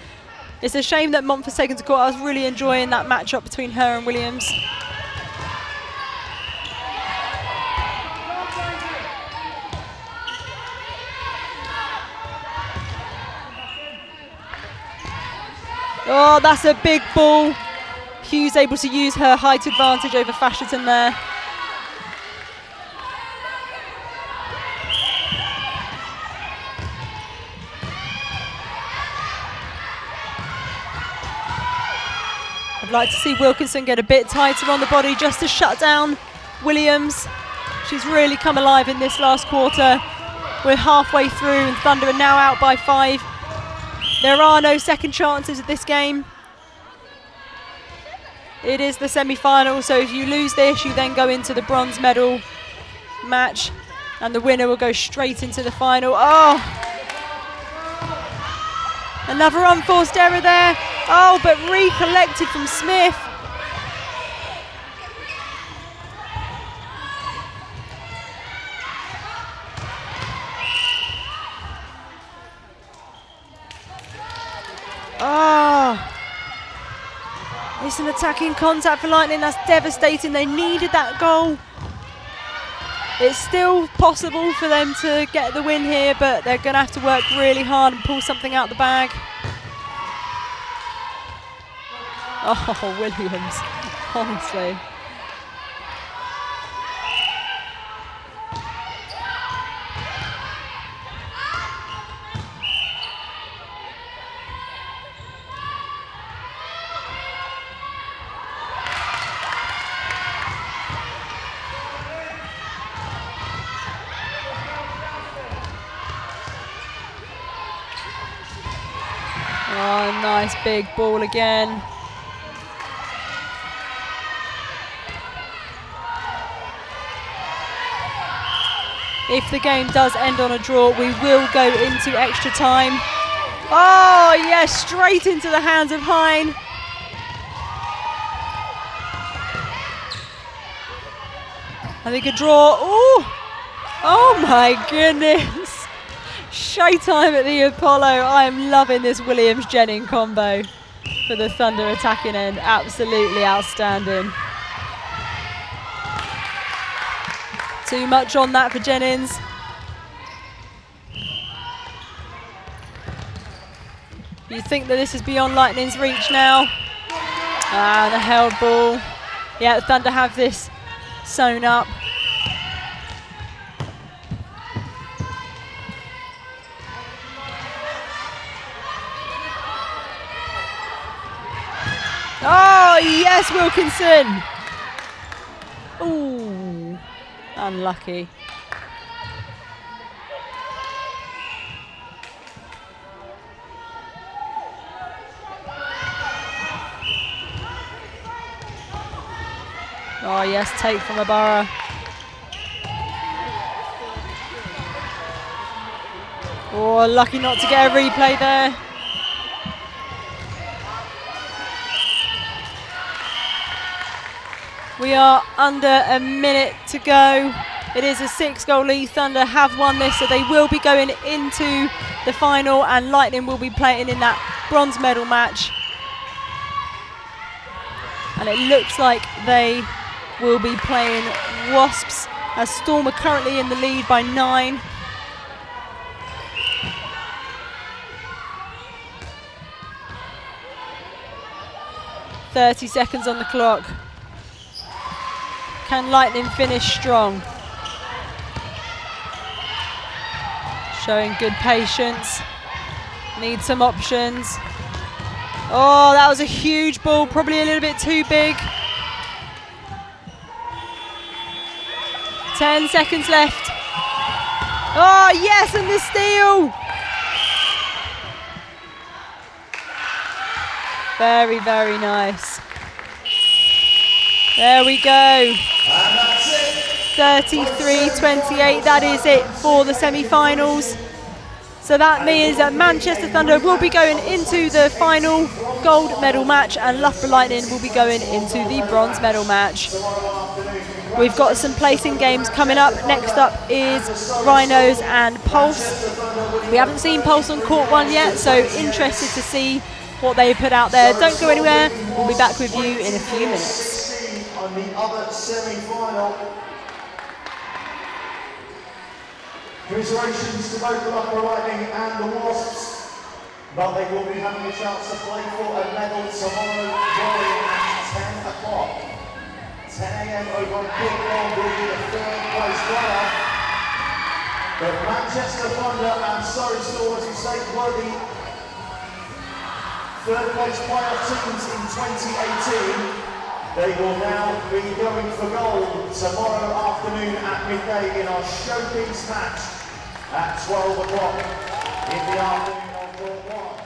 It's a shame that Montfort's taken to court. I was really enjoying that matchup between her and Williams. Oh, that's a big ball. Hughes able to use her height advantage over Fasherton there. I'd like to see Wilkinson get a bit tighter on the body just to shut down Williams. She's really come alive in this last quarter. We're halfway through and Thunder are now out by 5. There are no second chances of this game. It is the semi-final, so if you lose this, you then go into the bronze medal match, and the winner will go straight into the final. Oh! Another unforced error there. Oh, but recollected from Smith. Oh, it's an attacking contact for Lightning. That's devastating. They needed that goal. It's still possible for them to get the win here, but they're going to have to work really hard and pull something out the bag. Oh, Williams, honestly. Oh, nice big ball again. If the game does end on a draw, we will go into extra time. Oh, yes, straight into the hands of Hine. I think a draw. Oh my goodness. Showtime at the Apollo. I am loving this Williams-Jennings combo for the Thunder attacking end. Absolutely outstanding. Too much on that for Jennings. You think that this is beyond Lightning's reach now. Ah, the held ball. Yeah, the Thunder have this sewn up. Oh, yes, Wilkinson. Ooh, unlucky. Oh, yes, take from Ibarra. Oh, lucky not to get a replay there. We are under a minute to go. It is a 6-goal lead. Thunder have won this, so they will be going into the final, and Lightning will be playing in that bronze medal match. And it looks like they will be playing Wasps, as Storm are currently in the lead by 9. 30 seconds on the clock. Can Lightning finish strong? Showing good patience. Need some options. Oh, that was a huge ball, probably a little bit too big. 10 seconds left. Oh, yes, and the steal. Very, very nice. There we go. 33-28, that is it for the semi-finals. So that means that Manchester Thunder will be going into the final gold medal match and Loughborough Lightning will be going into the bronze medal match. We've got some placing games coming up. Next up is Rhinos and Pulse. We haven't seen Pulse on court one yet, so interested to see what they put out there. Don't go anywhere. We'll be back with you in a few minutes. On the other semi-final. Commiserations to both the Loughborough Lightning and the Wasps, but they will be having a chance to play for a medal tomorrow morning at 10 o'clock. 10 a.m. over on court one will be the third place player. But Manchester Thunder and Surrey Storm, as you say, were the third place playoff teams in 2018. They will now be going for gold tomorrow afternoon at midday in our showpiece match at 12 o'clock in the afternoon on court one.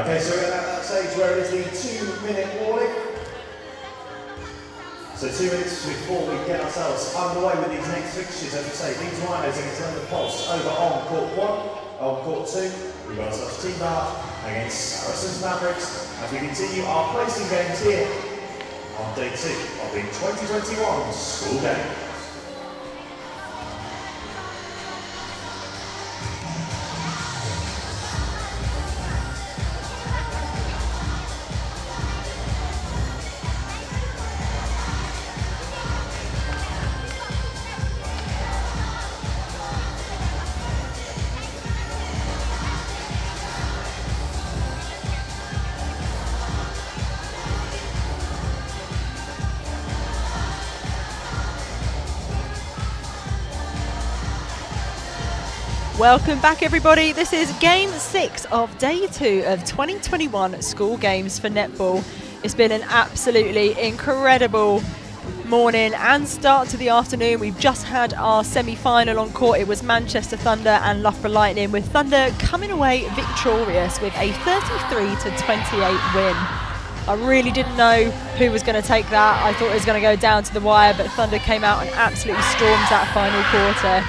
Okay, so we're at that stage where it is the 2-minute warning. So 2 minutes before we get ourselves underway with these next fixtures, as we say, these Rhinos against London Pulse over on court 1, on court 2. We've got ourselves Team Dart against Saracens Mavericks as we continue our placing games here on day 2 of the 2021 school game. Welcome back everybody, this is game 6 of day 2 of 2021 school games for netball. It's been an absolutely incredible morning and start to the afternoon. We've just had our semi-final on court. It was Manchester Thunder and Loughborough Lightning, with Thunder coming away victorious with a 33-28 win. I really didn't know who was going to take that. I thought it was going to go down to the wire, but Thunder came out and absolutely stormed that final quarter.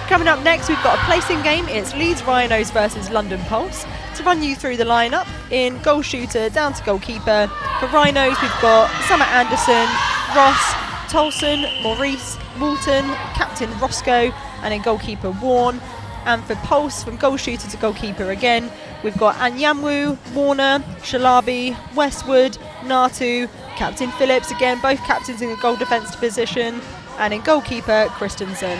Coming up next, we've got a placing game. It's Leeds Rhinos versus London Pulse. To run you through the lineup, in goal shooter down to goalkeeper. For Rhinos, we've got Summer Anderson, Ross, Tolson, Maurice, Walton, Captain Roscoe, and in goalkeeper Warren. And for Pulse, from goal shooter to goalkeeper again, we've got Anyamwu, Warner, Shalabi, Westwood, Natu, Captain Phillips, again, both captains in the goal defence position, and in goalkeeper, Christensen.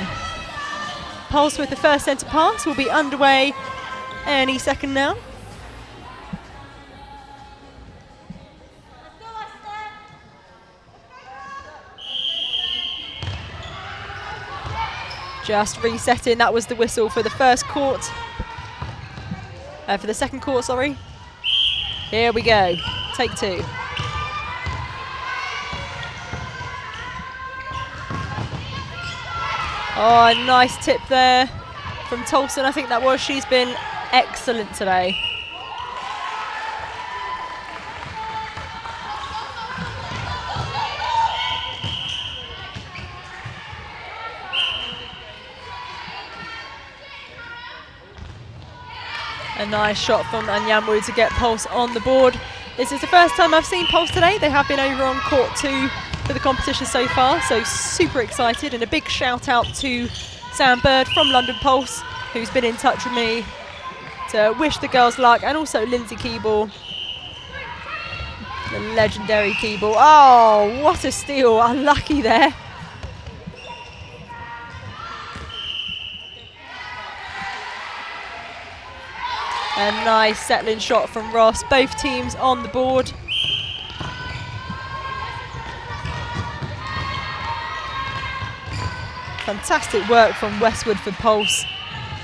Pulse with the first centre pass will be underway any second now. Just resetting, that was the whistle for the first court. For the second court, sorry. Here we go, take 2. Oh, nice tip there from Tolson, I think that was. She's been excellent today. A nice shot from Anyamwu to get Pulse on the board. This is the first time I've seen Pulse today. They have been over on court 2 for the competition so far, so super excited, and a big shout out to Sam Bird from London Pulse, who's been in touch with me to wish the girls luck, and also Lindsay Keeble, the legendary Keeble. Oh, what a steal, unlucky there. A nice settling shot from Ross, both teams on the board. Fantastic work from Westwood for Pulse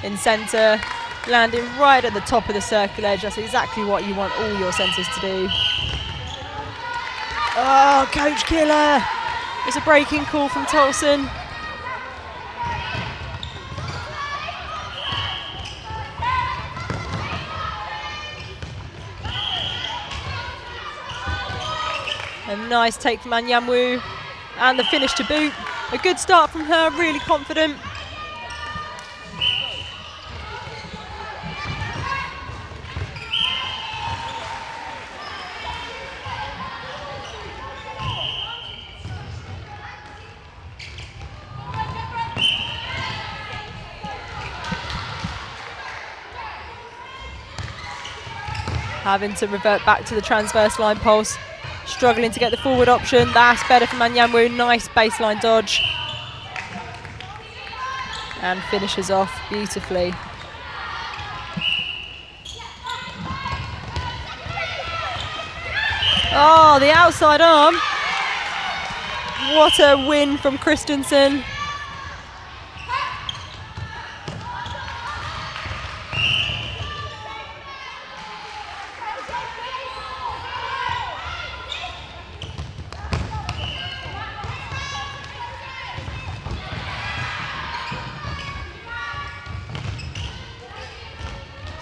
in centre, landing right at the top of the circle edge. That's exactly what you want all your centres to do. Oh, coach killer. It's a breaking call from Tolson. A nice take from Anyamwu, and the finish to boot. A good start from her, really confident. Having to revert back to the transverse line, Pulse. Struggling to get the forward option. That's better from Anyamwu. Nice baseline dodge. And finishes off beautifully. Oh, the outside arm. What a win from Christensen.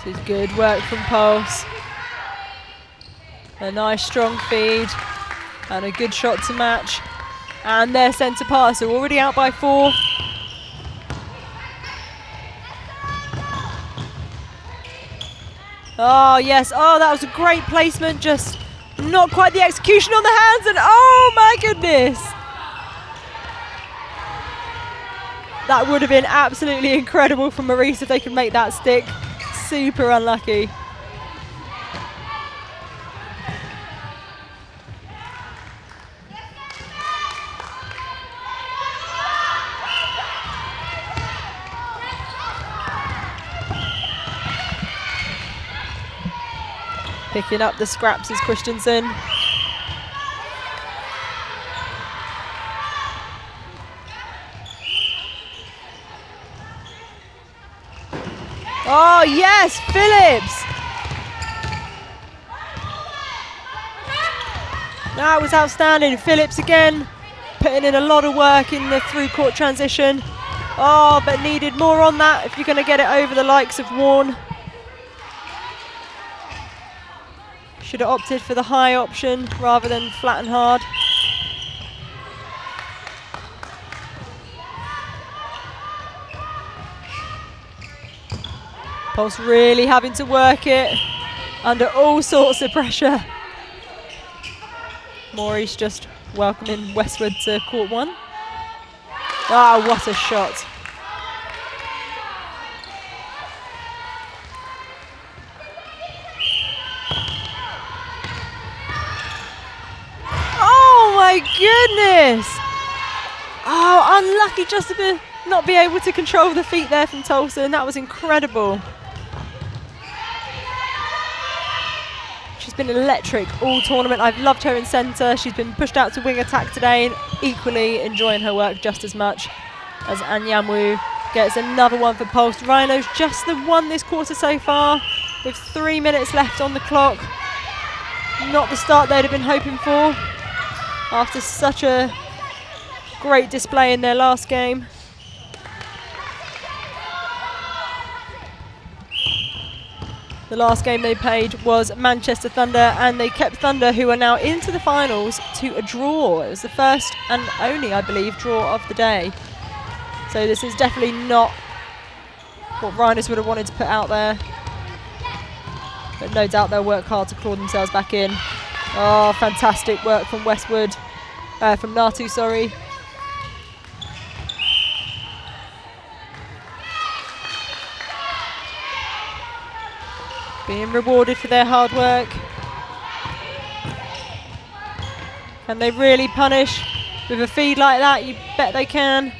This is good work from Pulse. A nice strong feed and a good shot to match. And their centre pass are already out by 4. Oh yes, oh that was a great placement, just not quite the execution on the hands, and oh my goodness! That would have been absolutely incredible from Maurice if they could make that stick. Super unlucky. Picking up the scraps is Christensen. Oh yes, Phillips! That was outstanding. Phillips again, putting in a lot of work in the through-court transition. Oh, but needed more on that if you're going to get it over the likes of Warne. Should have opted for the high option rather than flat and hard. Pulse really having to work it under all sorts of pressure. Maurice just welcoming Westwood to court 1. Ah, what a shot. Oh my goodness! Oh, unlucky just to not be able to control the feet there from Tolson. That was incredible. She's been electric all tournament. I've loved her in centre. She's been pushed out to wing attack today and equally enjoying her work just as much as Anyamwu gets another one for Pulse. Rhinos just the one this quarter so far with 3 minutes left on the clock. Not the start they'd have been hoping for after such a great display in their last game. The last game they played was Manchester Thunder, and they kept Thunder, who are now into the finals, to a draw. It was the first and only, I believe, draw of the day. So this is definitely not what Rhinos would have wanted to put out there. But no doubt they'll work hard to claw themselves back in. Oh, fantastic work from Westwood, from Natu, sorry. Being rewarded for their hard work. Can they really punish with a feed like that? You bet they can.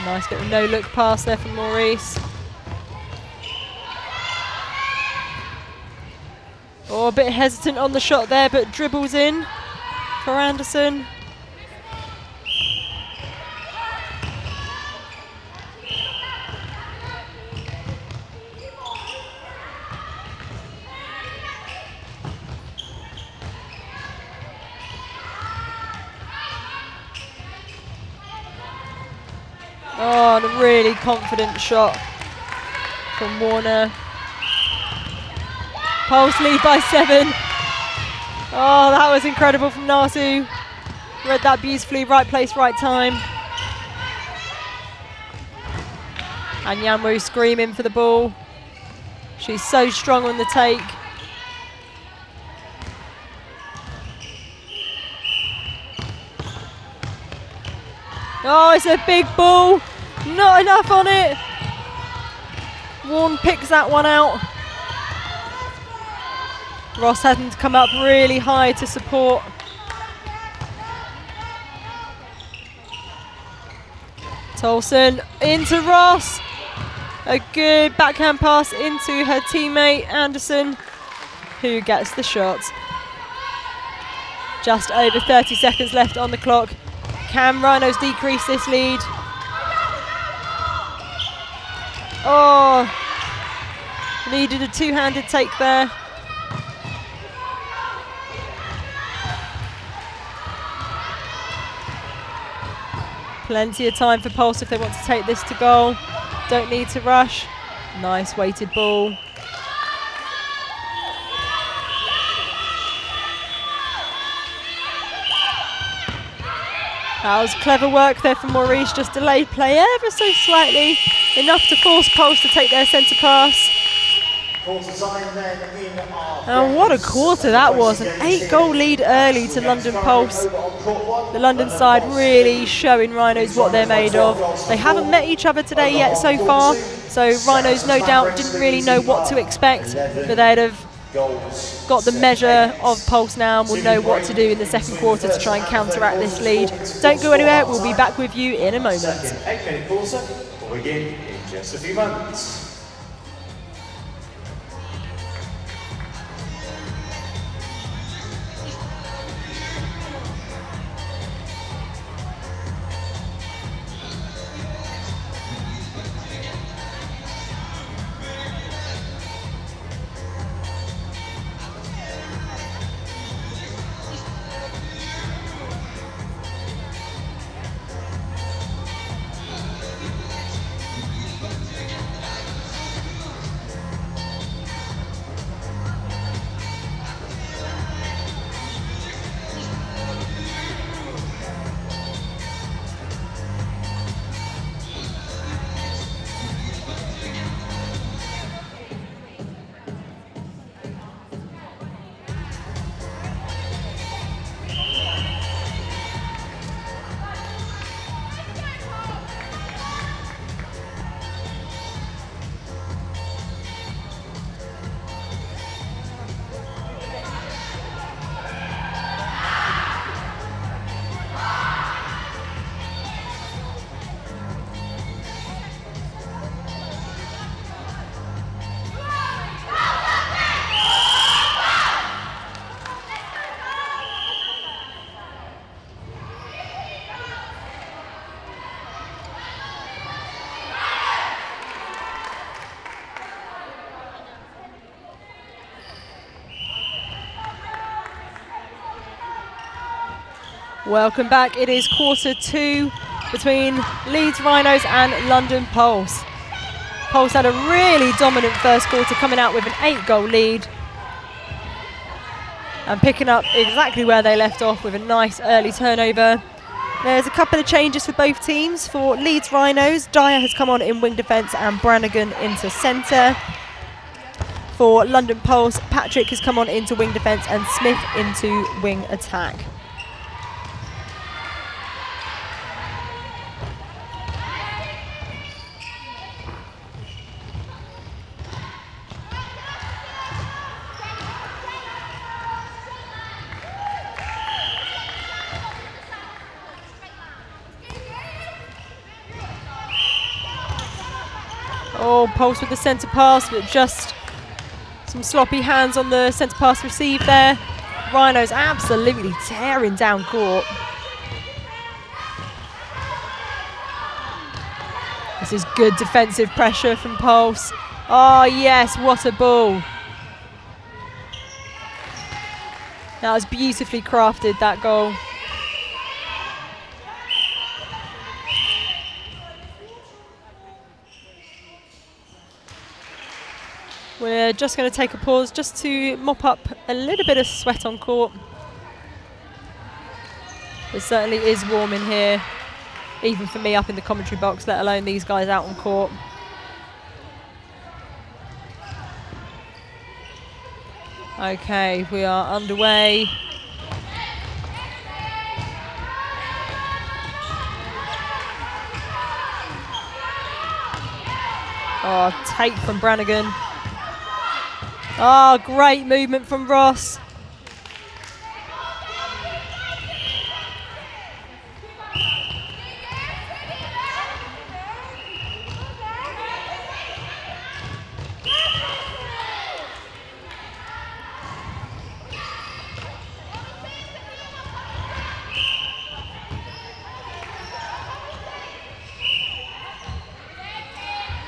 Nice little no-look pass there from Maurice. Oh, a bit hesitant on the shot there, but dribbles in for Anderson. Oh, and a really confident shot from Warner. Pulse lead by 7. Oh, that was incredible from Natu. Read that beautifully, right place, right time. And Yamwu screaming for the ball. She's so strong on the take. Oh, it's a big ball. Not enough on it. Warne picks that one out. Ross hadn't come up really high to support. Tolson into Ross. A good backhand pass into her teammate Anderson, who gets the shot. Just over 30 seconds left on the clock. Can Rhinos decrease this lead? Oh, needed a two-handed take there. Plenty of time for Pulse if they want to take this to goal. Don't need to rush. Nice weighted ball. That was clever work there from Maurice, just delayed play ever so slightly, enough to force Pulse to take their centre pass. And what a quarter that was, an 8-goal lead early to London Pulse. The London side really showing Rhinos what they're made of. They haven't met each other today yet so far, so Rhinos no doubt didn't really know what to expect, but they'd have got the measure of Pulse now and will know what to do in the second quarter to try and counteract this lead. Don't go anywhere, we'll be back with you in a moment. 8-minute quarter will begin in just a few moments. Welcome back. It is quarter 2 between Leeds Rhinos and London Pulse. Pulse had a really dominant first quarter, coming out with an 8-goal lead and picking up exactly where they left off with a nice early turnover. There's a couple of changes for both teams. For Leeds Rhinos, Dyer has come on in wing defence and Brannigan into centre. For London Pulse, Patrick has come on into wing defence and Smith into wing attack. Oh, Pulse with the centre pass, but just some sloppy hands on the centre pass received there. Rhinos absolutely tearing down court. This is good defensive pressure from Pulse. Oh yes, what a ball. That was beautifully crafted, that goal. We're just going to take a pause just to mop up a little bit of sweat on court. It certainly is warm in here, even for me up in the commentary box, let alone these guys out on court. Okay, we are underway. Oh, take from Brannigan. Oh, great movement from Ross.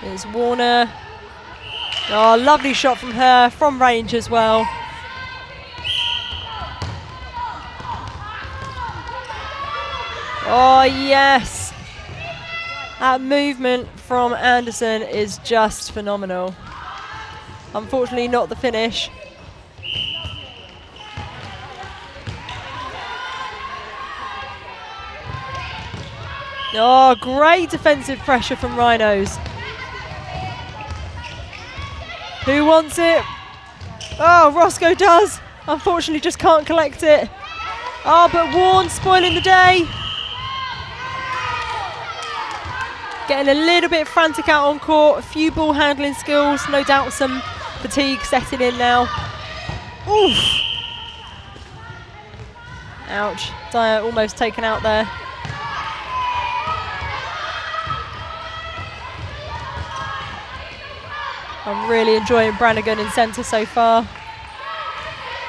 There's Warner. Oh, lovely shot from her, from range as well. Oh, yes. That movement from Anderson is just phenomenal. Unfortunately, not the finish. Oh, great defensive pressure from Rhinos. Who wants it? Oh, Roscoe does. Unfortunately, just can't collect it. Oh, but Warren spoiling the day. Getting a little bit frantic out on court. A few ball handling skills. No doubt some fatigue setting in now. Oof. Ouch. Dyer almost taken out there. I'm really enjoying Brannigan in centre so far.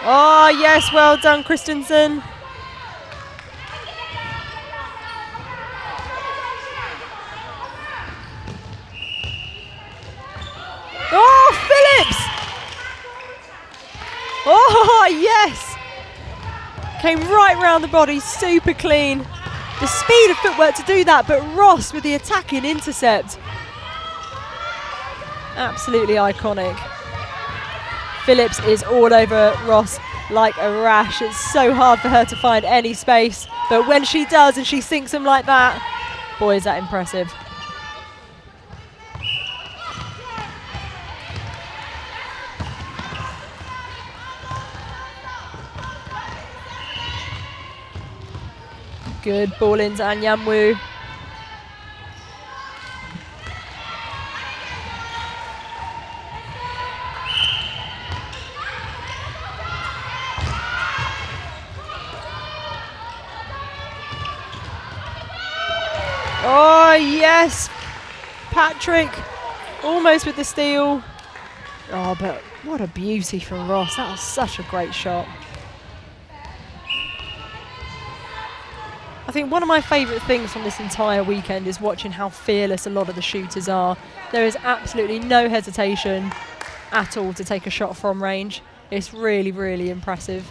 Oh yes, well done Christensen. Oh, Phillips! Oh yes! Came right round the body, super clean. The speed of footwork to do that, but Ross with the attacking intercept. Absolutely iconic. Phillips is all over Ross like a rash. It's so hard for her to find any space, but when she does and she sinks him like that, boy is that impressive. Good ball into Anyamwu. Oh yes, Patrick, almost with the steal. Oh, but what a beauty from Ross. That was such a great shot. I think one of my favourite things from this entire weekend is watching how fearless a lot of the shooters are. There is absolutely no hesitation at all to take a shot from range. It's really, really impressive.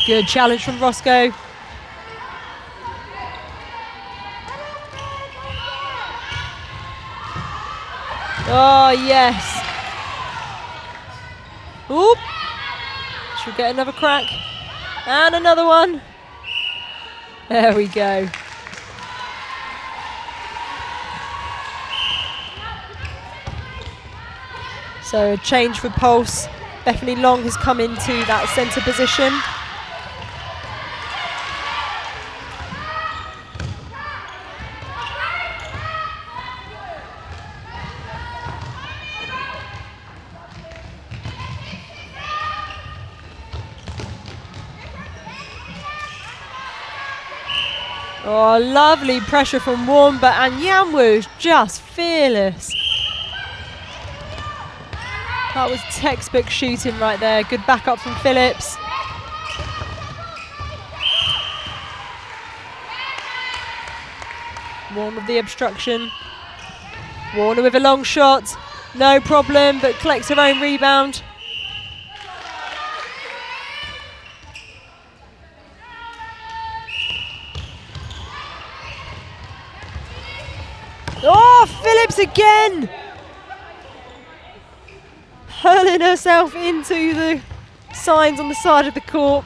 Good challenge from Roscoe. Oh, yes. Oop. She'll get another crack. And another one. There we go. So a change for Pulse. Bethany Long has come into that centre position. Oh, lovely pressure from Warren, but Anyamwu is just fearless. That was textbook shooting right there. Good backup from Phillips. Warren with the obstruction. Warner with a long shot. No problem, but collects her own rebound. Oh, Phillips again! Hurling herself into the signs on the side of the court.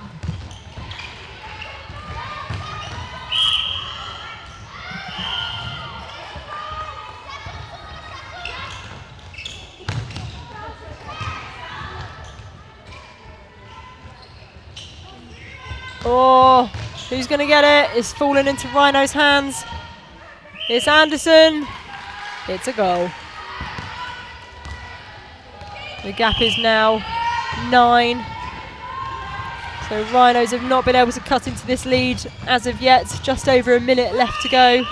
Oh, who's going to get it? It's fallen into Rhino's hands. It's Anderson. It's a goal. The gap is now 9. So Rhinos have not been able to cut into this lead as of yet. Just over a minute left to go.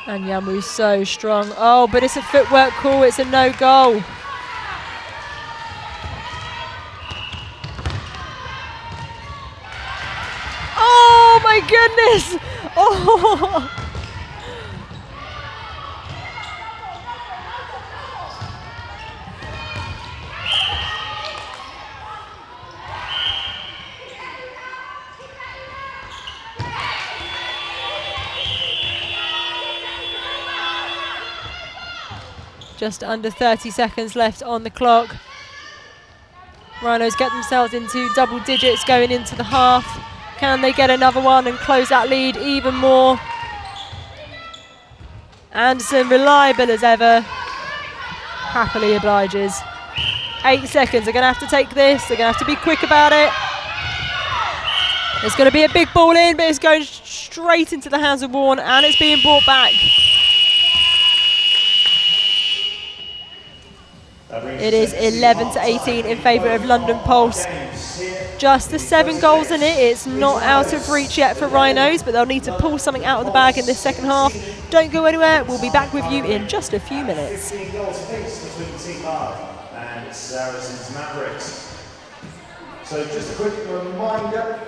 And Yamu's so strong. Oh, but it's a footwork call. It's a no goal. Oh my goodness! Oh! Just under 30 seconds left on the clock. Rhinos get themselves into double digits going into the half. Can they get another one and close that lead even more? Anderson, reliable as ever, happily obliges. 8 seconds, they're going to have to take this. They're going to have to be quick about it. It's going to be a big ball in, but it's going straight into the hands of Warren, and it's being brought back. It is 11-18 in favour of London Pulse. Just the 7 goals in it. It's not out of reach yet for Rhinos, but they'll need to pull something out of the bag in this second half. Don't go anywhere. We'll be back with you in just a few minutes. 15 goals apiece between Team Bath and Saracens Mavericks. So just a quick reminder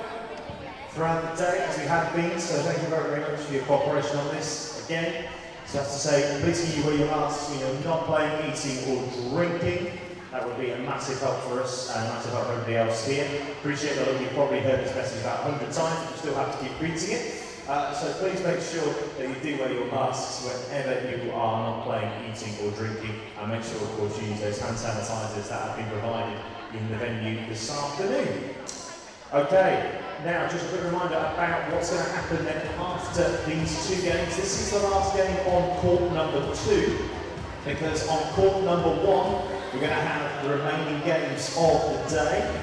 throughout the day, as we have been, so thank you very, very much for your cooperation on this. Again, so that's to say, please can you wear your masks when you're not playing, eating or drinking. That would be a massive help for us and a massive help for everybody else here. Appreciate that you've probably heard this message about 100 times, but you still have to keep repeating it. So please make sure that you do wear your masks whenever you are not playing, eating or drinking, and make sure, of course, you use those hand sanitisers that have been provided in the venue this afternoon. Okay, now just a quick reminder about what's going to happen then after these 2 games. This is the last game on court number 2, because on court number 1, we're going to have the remaining games of the day.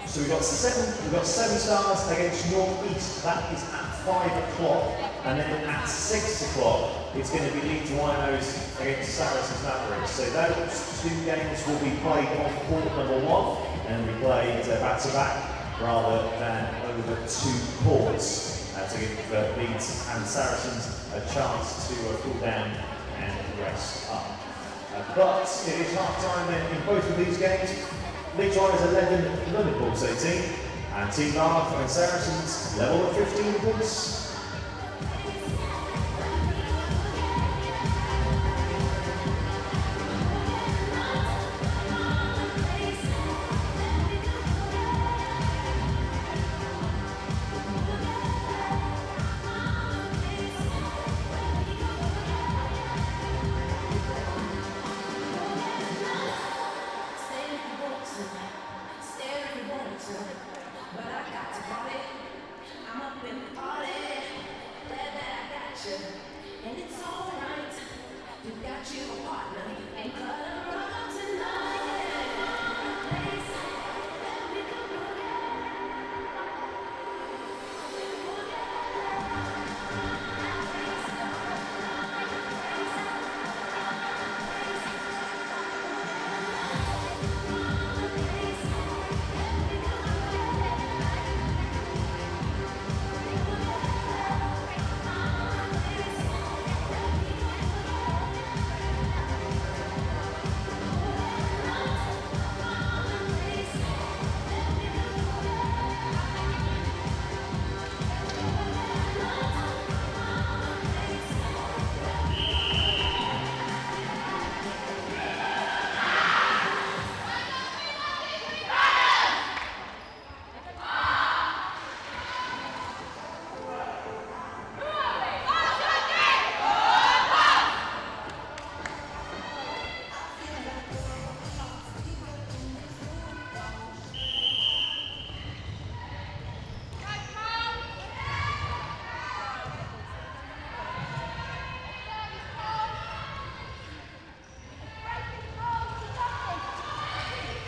So we've got 7 Stars against North East. That is at 5 o'clock, and then at 6 o'clock, it's going to be Leeds Rhinos against Saracens Mavericks. So those 2 games will be played on court number 1, and we play back to back rather than over 2 courts to give Leeds and Saracens a chance to cool down and rest up. But it is half time then in both of these games. Leeds Rhinos 11, London Pulse 18, and Team Bath and Saracens level at 15 points.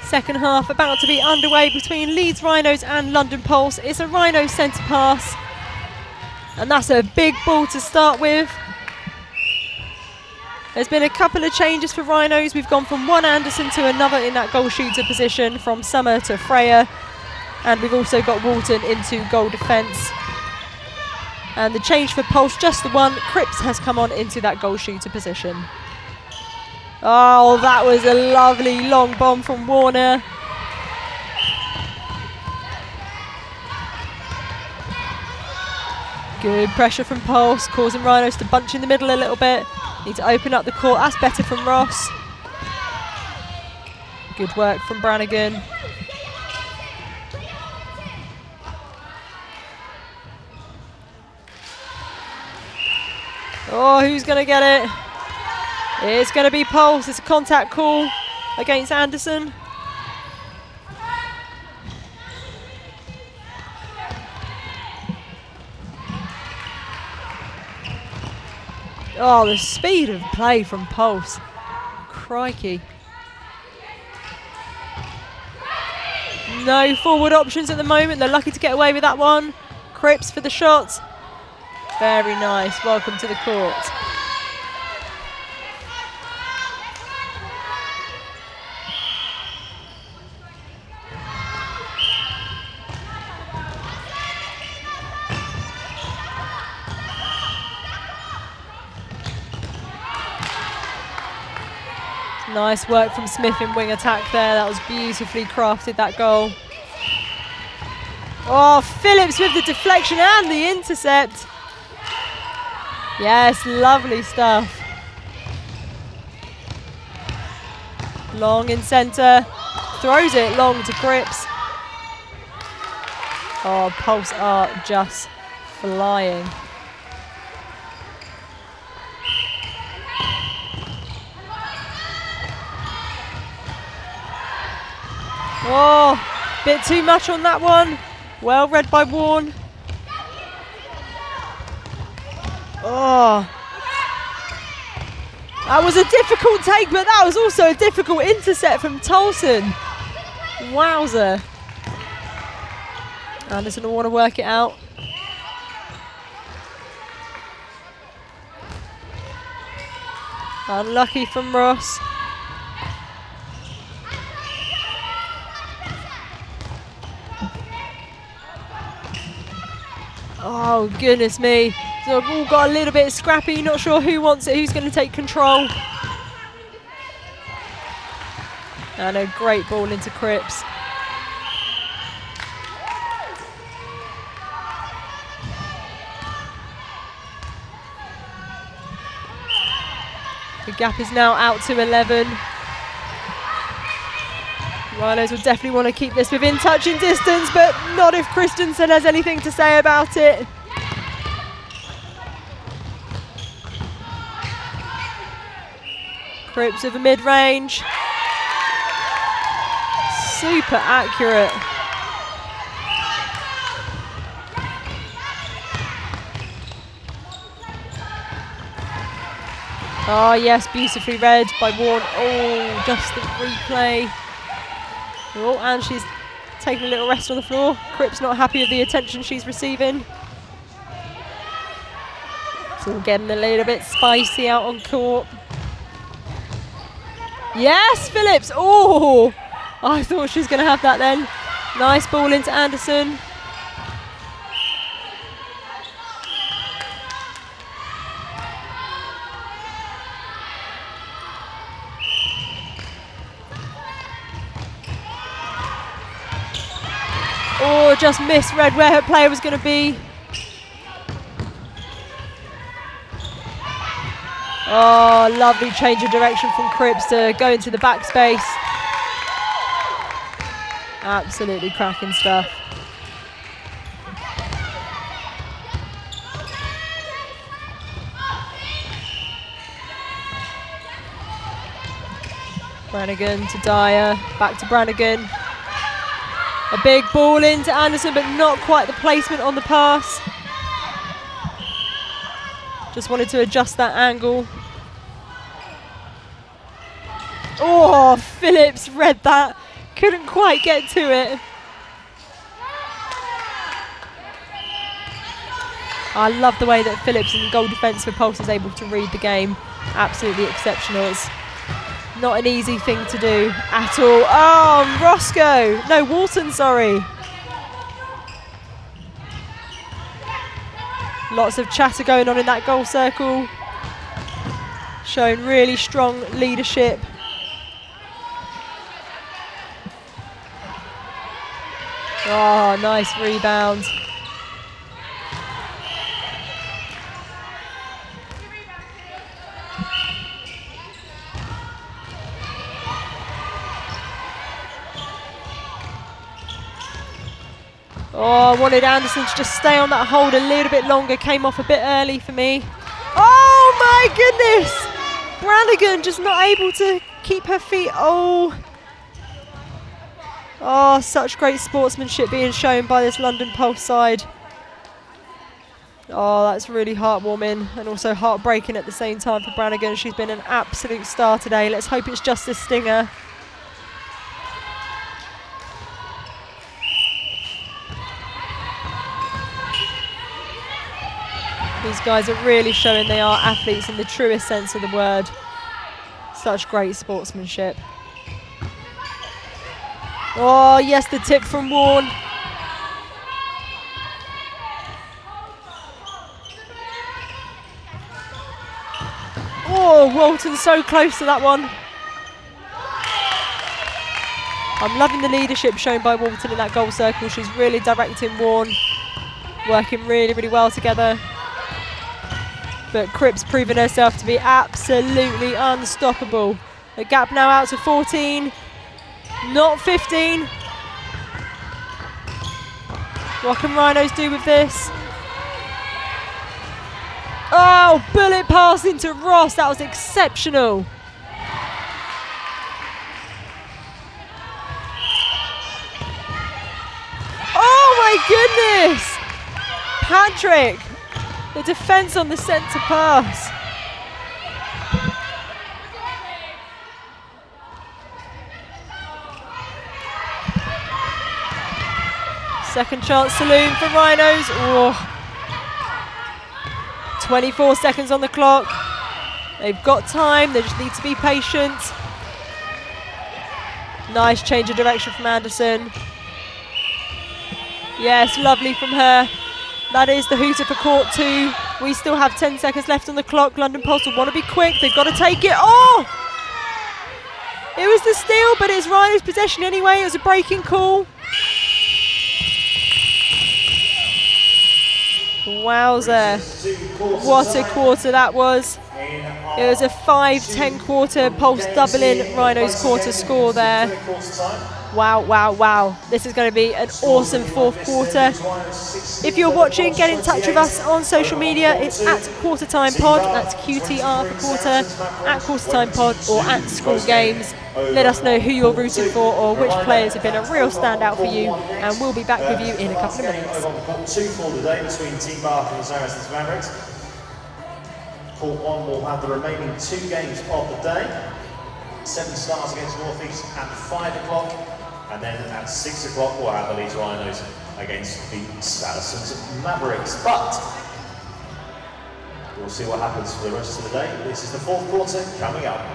Second half about to be underway between Leeds Rhinos and London Pulse. It's a Rhino centre pass, and that's a big ball to start with. There's been a couple of changes for Rhinos. We've gone from one Anderson to another in that goal shooter position, from Summer to Freya, and we've also got Walton into goal defence. And the change for Pulse, just the one. Cripps has come on into that goal shooter position. Oh, that was a lovely long bomb from Warner. Good pressure from Pulse, causing Rhinos to bunch in the middle a little bit. Need to open up the court. That's better from Ross. Good work from Brannigan. Oh, who's going to get it? It's going to be Pulse. It's a contact call against Anderson. Oh, the speed of play from Pulse. Crikey. No forward options at the moment. They're lucky to get away with that one. Cripps for the shot. Very nice. Welcome to the court. Nice work from Smith in wing attack there. That was beautifully crafted, that goal. Oh, Phillips with the deflection and the intercept. Yes, lovely stuff. Long in centre. Throws it long to Cripps. Oh, Pulse are just flying. Oh, bit too much on that one. Well read by Warren. Oh. That was a difficult take, but that was also a difficult intercept from Tolson. Wowzer. Anderson will want to work it out. Unlucky from Ross. Oh, goodness me. So we've all got a little bit scrappy, not sure who wants it, who's going to take control. And a great ball into Cripps. The gap is now out to 11. Rhinos will definitely want to keep this within touching distance, but not if Christensen has anything to say about it. Cripps with a mid-range. Super accurate. Oh yes, beautifully read by Warren. Oh, just the replay. Oh, and she's taking a little rest on the floor. Cripps not happy with the attention she's receiving. It's all getting a little bit spicy out on court. Yes, Phillips. Oh, I thought she was going to have that then. Nice ball into Anderson. Oh, just misread where her player was going to be. Oh, lovely change of direction from Cripps to go into the backspace. Absolutely cracking stuff. Brannigan to Dyer, back to Brannigan. A big ball into Anderson, but not quite the placement on the pass. Just wanted to adjust that angle. Oh, Phillips read that. Couldn't quite get to it. I love the way that Phillips in goal defence for Pulse is able to read the game. Absolutely exceptional. It's not an easy thing to do at all. Oh, Roscoe. No, Walton, sorry. Lots of chatter going on in that goal circle. Showing really strong leadership. Oh, nice rebound. Oh, I wanted Anderson to just stay on that hold a little bit longer. Came off a bit early for me. Oh my goodness! Brannigan just not able to keep her feet. Oh, such great sportsmanship being shown by this London Pulse side. Oh, that's really heartwarming and also heartbreaking at the same time for Brannigan. She's been an absolute star today. Let's hope it's just a stinger. These guys are really showing they are athletes in the truest sense of the word. Such great sportsmanship. Oh, yes, the tip from Warren. Oh, Walton so close to that one. I'm loving the leadership shown by Walton in that goal circle. She's really directing Warren, working really, really well together. But Cripp's proven herself to be absolutely unstoppable. The gap now out to 14, not 15. What can Rhinos do with this? Oh, bullet pass into Ross. That was exceptional. Oh my goodness. Patrick, the defence on the centre pass. Second chance saloon for Rhinos. Oh. 24 seconds on the clock. They've got time, they just need to be patient. Nice change of direction from Anderson. Yes, lovely from her. That is the hooter for court 2. We still have 10 seconds left on the clock. London Pulse will want to be quick, they've got to take it. Oh! It was the steal, but it's Rhinos' possession anyway. It was a breaking call. Wowzer, what a quarter that was. It was a 5-10 quarter, Pulse doubling Rhinos' quarter score there. Wow, wow, wow. This is going to be an awesome fourth quarter. If you're watching, get in touch with us on social media. It's at QuarterTime Pod, that's QTR for quarter, at QuarterTime Pod or at School Games. Let us know who you're rooting for or which players have been a real standout for you, and we'll be back with you in a couple of minutes. Court 2 for today between Team Bath and the Saracens Mavericks. Court 1 will have the remaining 2 games of the day. 7 Stars against North East at 5 o'clock, and then at 6 o'clock we'll have the Leeds Rhinos against the Saracens Mavericks. But we'll see what happens for the rest of the day. This is the fourth quarter coming up.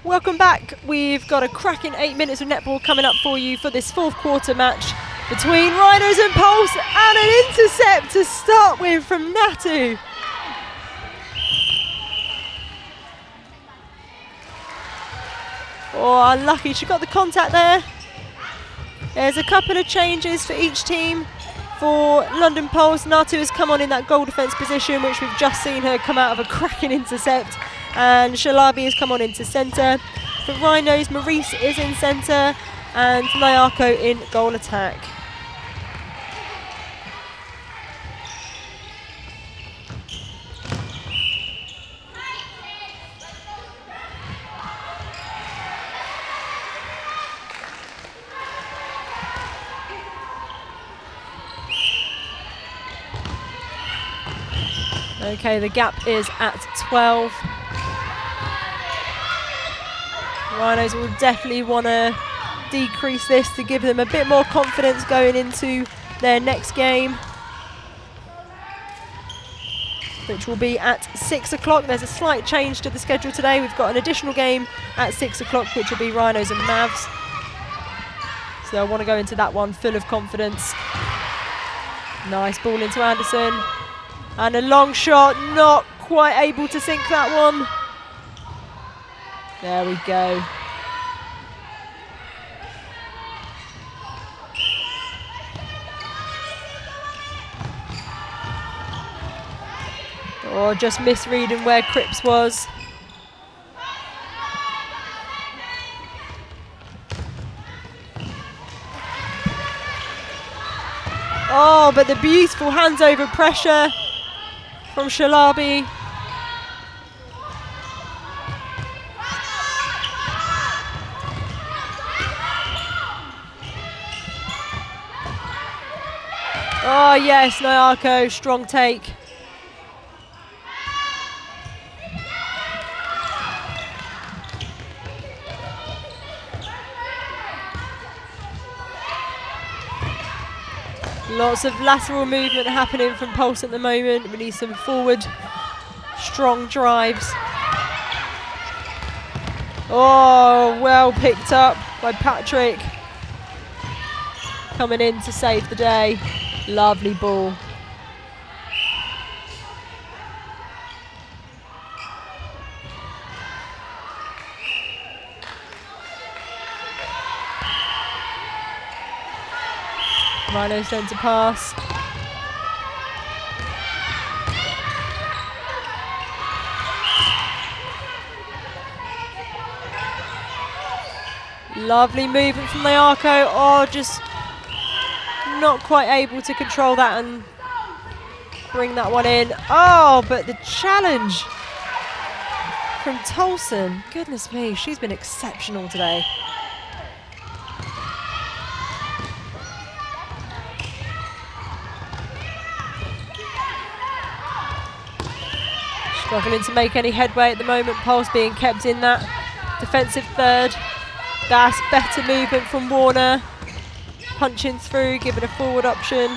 Welcome back. We've got a cracking 8 minutes of netball coming up for you for this fourth quarter match between Rhinos and Pulse, and an intercept to start with from Natu. Oh, unlucky. She got the contact there. There's a couple of changes for each team. For London Pulse, Natu has come on in that goal defence position, which we've just seen her come out of a cracking intercept. And Shalabi has come on into centre. For Rhinos, Maurice is in centre and Nyako in goal attack. Okay, the gap is at 12. Rhinos will definitely want to decrease this to give them a bit more confidence going into their next game, which will be at 6 o'clock. There's a slight change to the schedule today. We've got an additional game at 6 o'clock, which will be Rhinos and Mavs. So I want to go into that one full of confidence. Nice ball into Anderson. And a long shot, not quite able to sink that one. There we go. Or just misreading where Cripps was. Oh, but the beautiful hands over pressure from Shalabi. Oh yes, Nyarko, strong take. Lots of lateral movement happening from Pulse at the moment. We need some forward, strong drives. Oh, well picked up by Patrick. Coming in to save the day. Lovely ball. Rhino centre pass. Lovely movement from Nyarko. Oh, just not quite able to control that and bring that one in. Oh, but the challenge from Tolson. Goodness me, she's been exceptional today. Struggling to make any headway at the moment. Pulse being kept in that defensive third. That's better movement from Warner. Punching through, giving a forward option.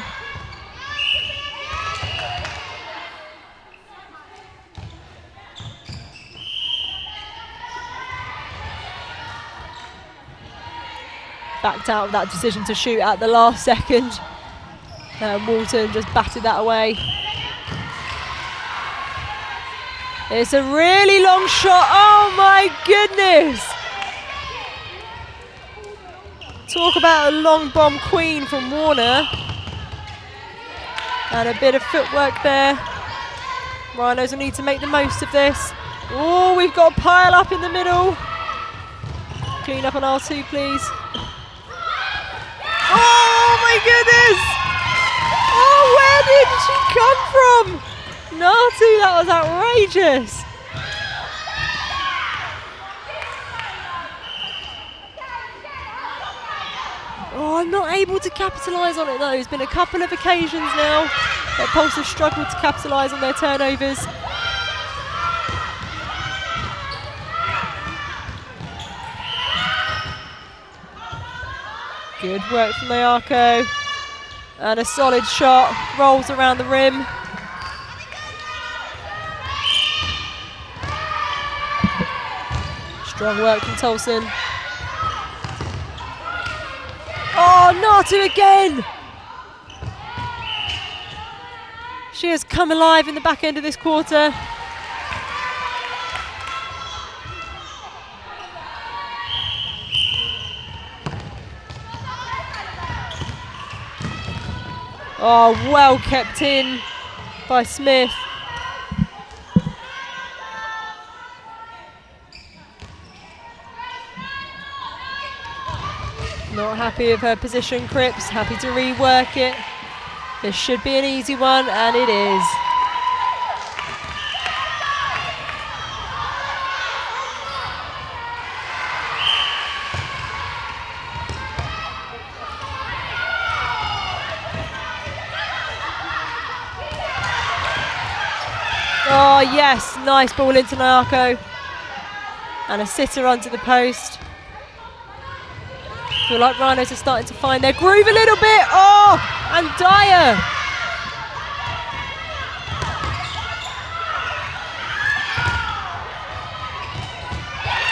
Backed out of that decision to shoot at the last second. Walton just batted that away. It's a really long shot. Oh my goodness! Talk about a long bomb queen from Warner. And a bit of footwork there. Rhinos will need to make the most of this. Oh, we've got a pile up in the middle. Clean up on R2, please. Oh my goodness! Oh, where did she come from? Natu, that was outrageous. Oh, I'm not able to capitalise on it though. There's been a couple of occasions now that Pulse have struggled to capitalise on their turnovers. Good work from Nyarko. And a solid shot, rolls around the rim. Strong work from Tolson. Oh, Natu again! She has come alive in the back end of this quarter. Oh, well kept in by Smith. Not happy with her position, Cripps. Happy to rework it. This should be an easy one, and it is. Oh yes, nice ball into Nyarko. And a sitter onto the post. Feel like Rhinos are starting to find their groove a little bit. Oh, and Dyer.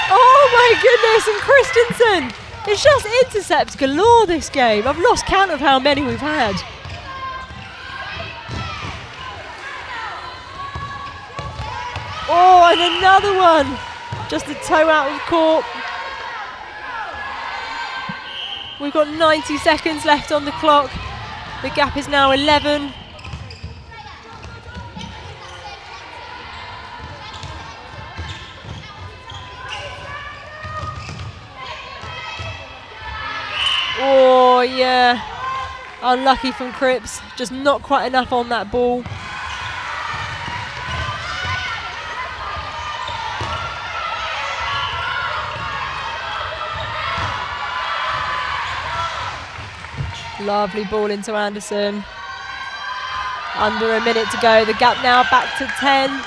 Oh my goodness, and Christensen. It's just intercepts galore this game. I've lost count of how many we've had. Oh, and another one. Just a toe out of court. We've got 90 seconds left on the clock. The gap is now 11. Oh yeah, unlucky from Cripps, just not quite enough on that ball. Lovely ball into Anderson. Under a minute to go, the gap now back to 10.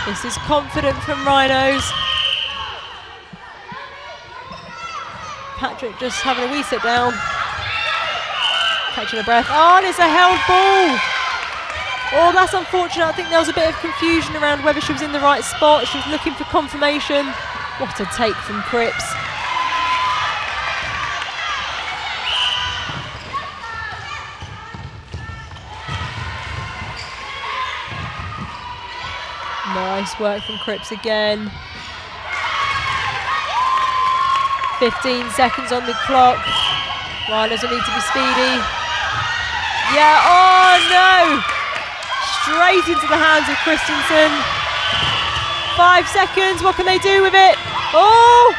This is confident from Rhinos. Patrick just having a wee sit down. Catching a breath. Oh, and it's a held ball. Oh, that's unfortunate. I think there was a bit of confusion around whether she was in the right spot. She was looking for confirmation. What a take from Cripps. Nice work from Cripps again. 15 seconds on the clock. Rhinos will need to be speedy. Yeah, oh no! Straight into the hands of Christensen. 5 seconds, what can they do with it? Oh!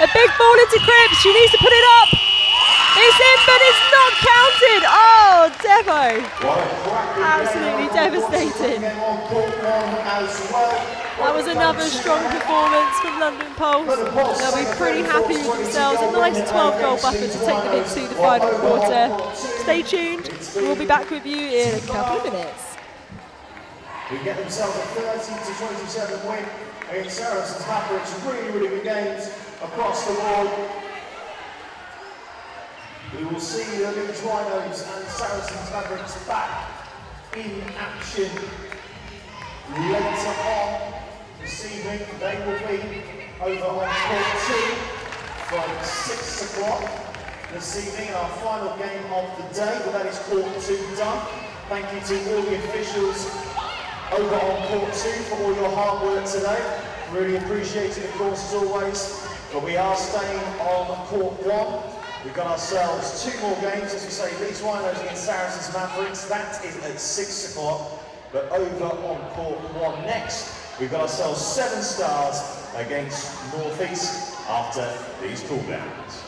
A big ball into Cripps, she needs to put it up. It's in, but it's not counted. Oh, Devo. Absolutely devastating. That was another strong performance from London Pulse. They'll be pretty happy with themselves. A nice 12-goal buffer to take them into the final quarter. Stay tuned. We'll be back with you in a couple of minutes. We get themselves a 30-27 win against Saracens Mavericks. Really, really good games across the board. We will see the Leeds Rhinos and Saracens Mavericks back in action later on this evening. They will be over on court 2 from 6 o'clock this evening. Our final game of the day, but that is court 2 done. Thank you to all the officials over on court 2 for all your hard work today. Really appreciate it, of course, as always. But we are staying on court 1. We've got ourselves 2 more games, as we say, Leeds Rhinos against Saracens Mavericks. That is at 6 o'clock. But over on court 1 next, we've got ourselves 7 Stars against North East after these cool downs.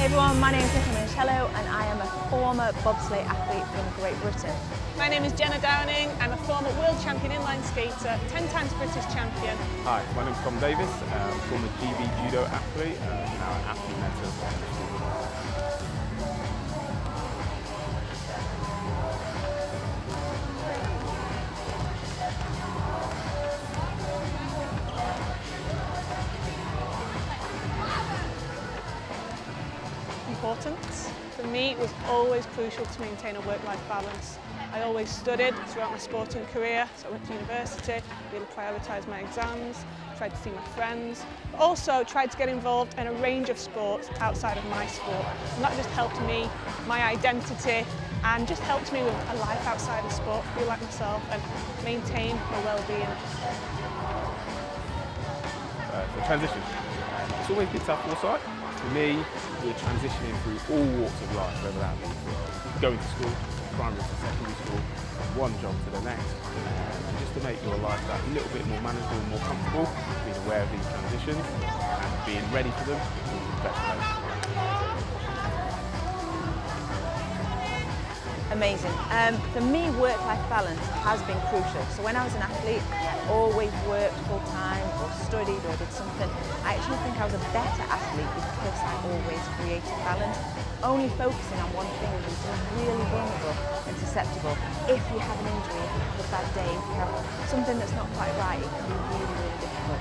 everyone, my name is Nicola and I am a former bobsleigh athlete from Great Britain. My name is Jenna Downing. I'm a former world champion inline skater, 10 times British champion. Hi, my name's Tom Davis, former GB judo athlete, now an athlete mentor. Important. For me, it was always crucial to maintain a work-life balance. I always studied throughout my sporting career, so I went to university, really prioritised my exams, tried to see my friends, but also tried to get involved in a range of sports outside of my sport. And that just helped me, my identity, and just helped me with a life outside of sport, feel like myself and maintain my well-being. The transition. It's always good to have foresight. For me, we're transitioning through all walks of life, whether that be from going to school, primary to secondary school, from one job to the next, and just to make your life that little bit more manageable and more comfortable, being aware of these transitions and being ready for them is the best place. Amazing. For me, work-life balance has been crucial. So when I was an athlete, I always worked full-time or studied or did something. I actually think I was a better athlete because I always created balance. Only focusing on one thing leaves you really vulnerable and susceptible. If you have an injury, if you have a bad day, if you have something that's not quite right, it can be really, really difficult.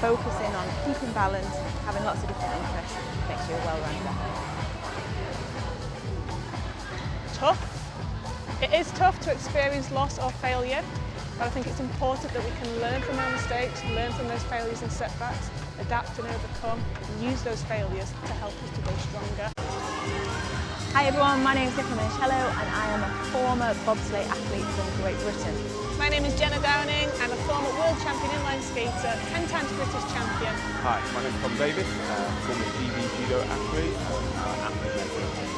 Focusing on keeping balance, having lots of different interests, makes you a well-rounded athlete. Tough. It is tough to experience loss or failure, but I think it's important that we can learn from our mistakes, learn from those failures and setbacks, adapt and overcome, and use those failures to help us to go stronger. Hi everyone, my name is Nicola and I am a former bobsleigh athlete from Great Britain. My name is Jenna Downing. I'm a former world champion inline skater, 10 times British champion. Hi, my name's Tom Davis, former GB judo athlete, now an athlete mentor.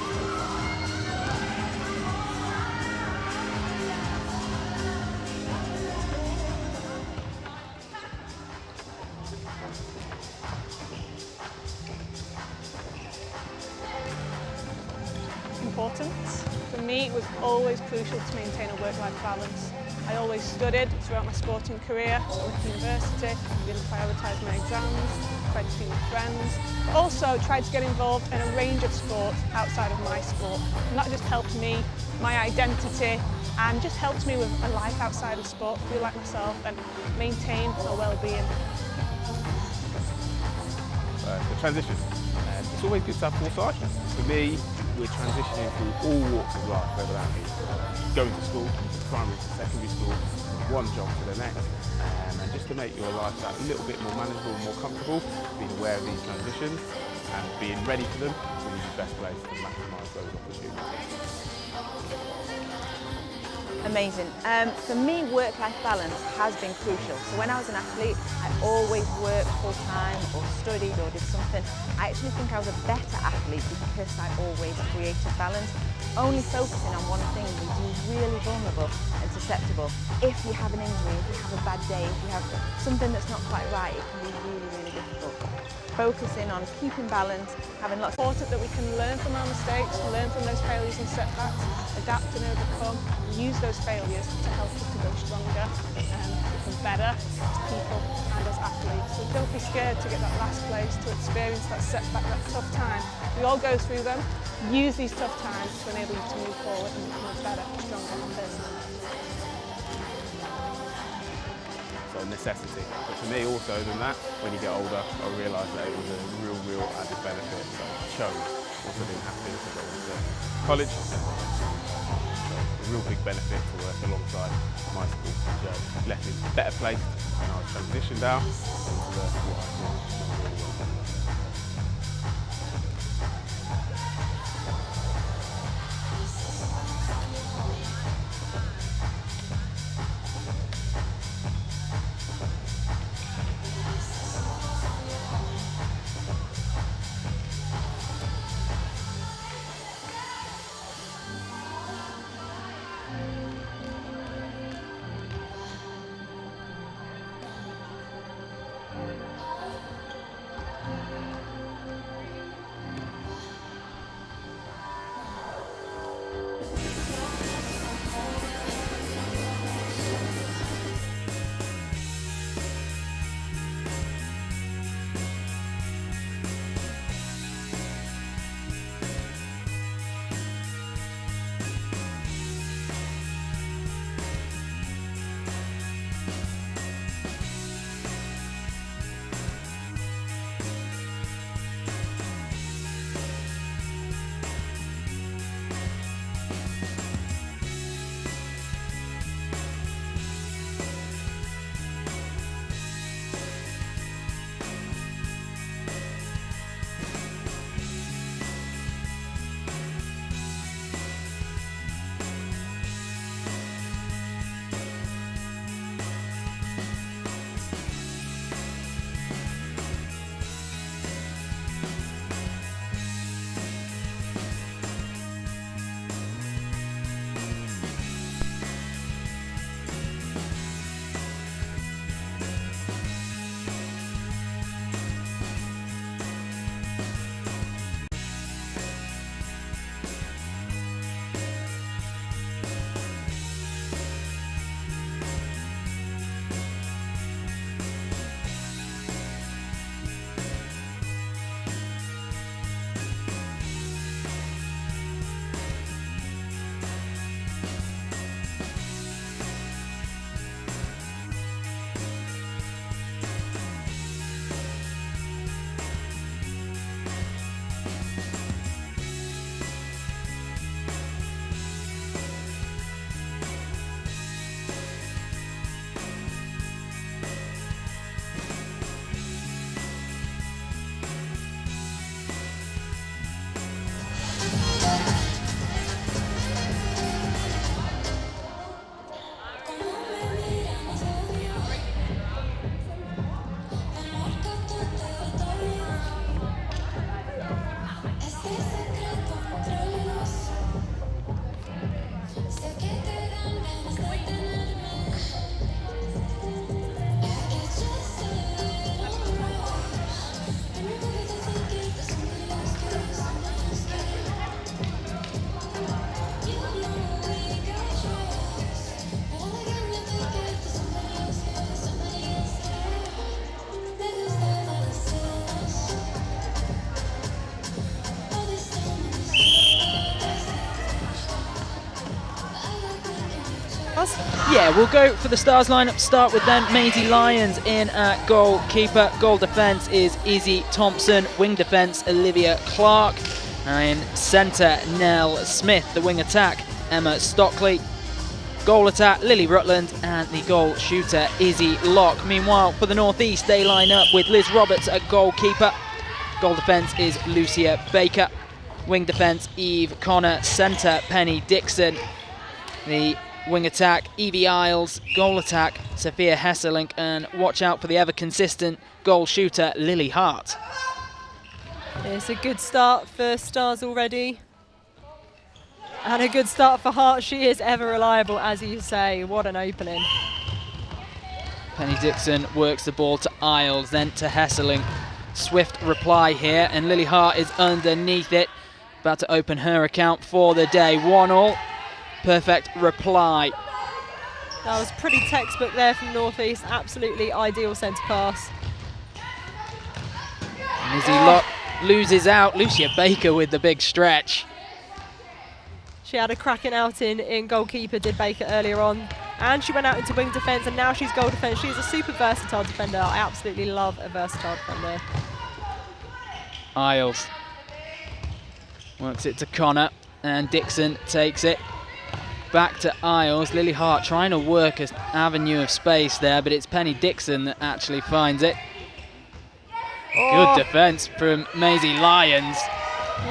Important. For me, it was always crucial to maintain a work-life balance. I always studied throughout my sporting career, so I went to university, really prioritised my exams, tried to see my friends, but also tried to get involved in a range of sports outside of my sport. And that just helped me, my identity, and just helped me with a life outside of sport, feel like myself and maintain my well-being. The transition. It's always good to have foresight. For me, we're transitioning through all walks of life, whether that be going to school, primary to secondary school, from one job to the next, and just to make your life that little bit more manageable and more comfortable, being aware of these transitions and being ready for them is the best place to maximise those opportunities. Amazing. For me, work-life balance has been crucial. So when I was an athlete, I always worked full-time or studied or did something. I actually think I was a better athlete because I always created balance. Only focusing on one thing leaves you really vulnerable and susceptible. If you have an injury, if you have a bad day, if you have something that's not quite right, it can be really, really difficult. Focusing on keeping balance, having lots of... Important that we can learn from our mistakes, learn from those failures and setbacks, adapt and overcome, and use those failures to help us to go stronger and become better as people and as athletes. So don't be scared to get that last place, to experience that setback, that tough time. We all go through them. Use these tough times to enable you to move forward and become a better, stronger person. So necessity. But for me also than that, when you get older, I realised that it was a real added benefit. So I chose. Also didn't have to go into college. So a real big benefit to work alongside my school, which left me better placed when I transitioned out into what I do. Yeah, we'll go for the Stars lineup. Start with then Maisie Lyons in at goalkeeper. Goal defence is Izzy Thompson. Wing defence, Olivia Clark. And in centre, Nell Smith. The wing attack, Emma Stockley. Goal attack, Lily Rutland. And the goal shooter, Izzy Locke. Meanwhile, for the North East, they line up with Liz Roberts at goalkeeper. Goal defence is Lucia Baker. Wing defence, Eve Connor. Centre, Penny Dixon. The wing attack, Evie Isles. Goal attack, Sophia Hesselink. And watch out for the ever-consistent goal shooter, Lily Hart. It's a good start for Stars already. And a good start for Hart. She is ever reliable, as you say. What an opening. Penny Dixon works the ball to Isles, then to Hesselink. Swift reply here, and Lily Hart is underneath it. About to open her account for the day. 1-1. Perfect reply. That was pretty textbook there from North East. Absolutely ideal centre pass. Izzy Locke loses out. Lucia Baker with the big stretch. She had a cracking outing in goalkeeper, did Baker, earlier on. And she went out into wing defence, and now she's goal defence. She's a super versatile defender. I absolutely love a versatile defender. Isles works it to Connor, and Dixon takes it. Back to Isles. Lily Hart trying to work an avenue of space there, but it's Penny Dixon that actually finds it. Good defence from Maisie Lyons.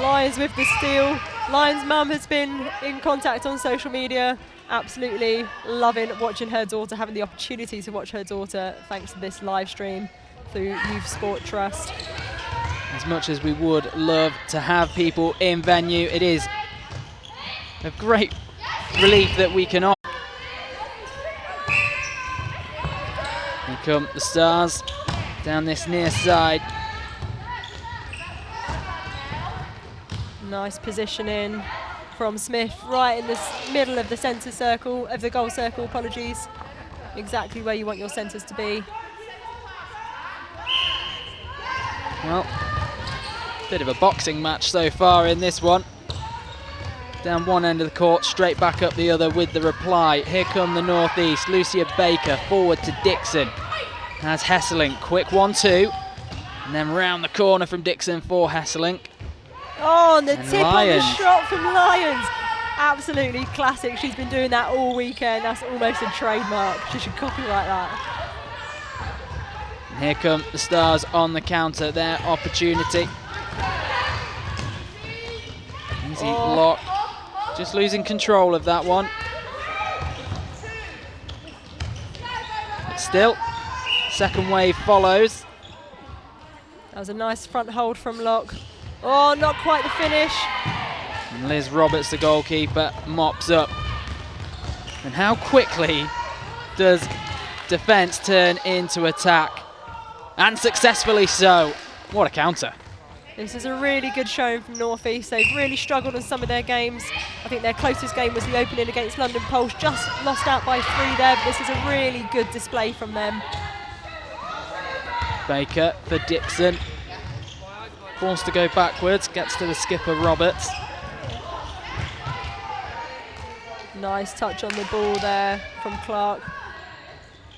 Lyons with the steal. Lyons' mum has been in contact on social media. Absolutely loving watching her daughter, having the opportunity to watch her daughter thanks to this live stream through Youth Sport Trust. As much as we would love to have people in venue, it is a great relief that we can offer. Here come the Stars down this near side. Nice positioning from Smith, right in the middle of the centre circle, of the goal circle, apologies. Exactly where you want your centres to be. Well, bit of a boxing match so far in this one. Down one end of the court, straight back up the other with the reply. Here come the North East. Lucia Baker forward to Dixon. Has Hesselink, quick 1-2. And then round the corner from Dixon for Hesselink. Oh, and the tip Lyons. on the shot from Lyons. Absolutely classic. She's been doing that all weekend. That's almost a trademark. She should copyright that. And here come the Stars on the counter, their opportunity. Easy block. Just losing control of that one. But still, second wave follows. That was a nice front hold from Locke. Oh, not quite the finish. And Liz Roberts, the goalkeeper, mops up. And how quickly does defence turn into attack? And successfully so. What a counter. This is a really good showing from North East. They've really struggled in some of their games. I think their closest game was the opening against London Pulse. Just lost out by 3 there, but this is a really good display from them. Baker for Dixon. Forced to go backwards, gets to the skipper Roberts. Nice touch on the ball there from Clark.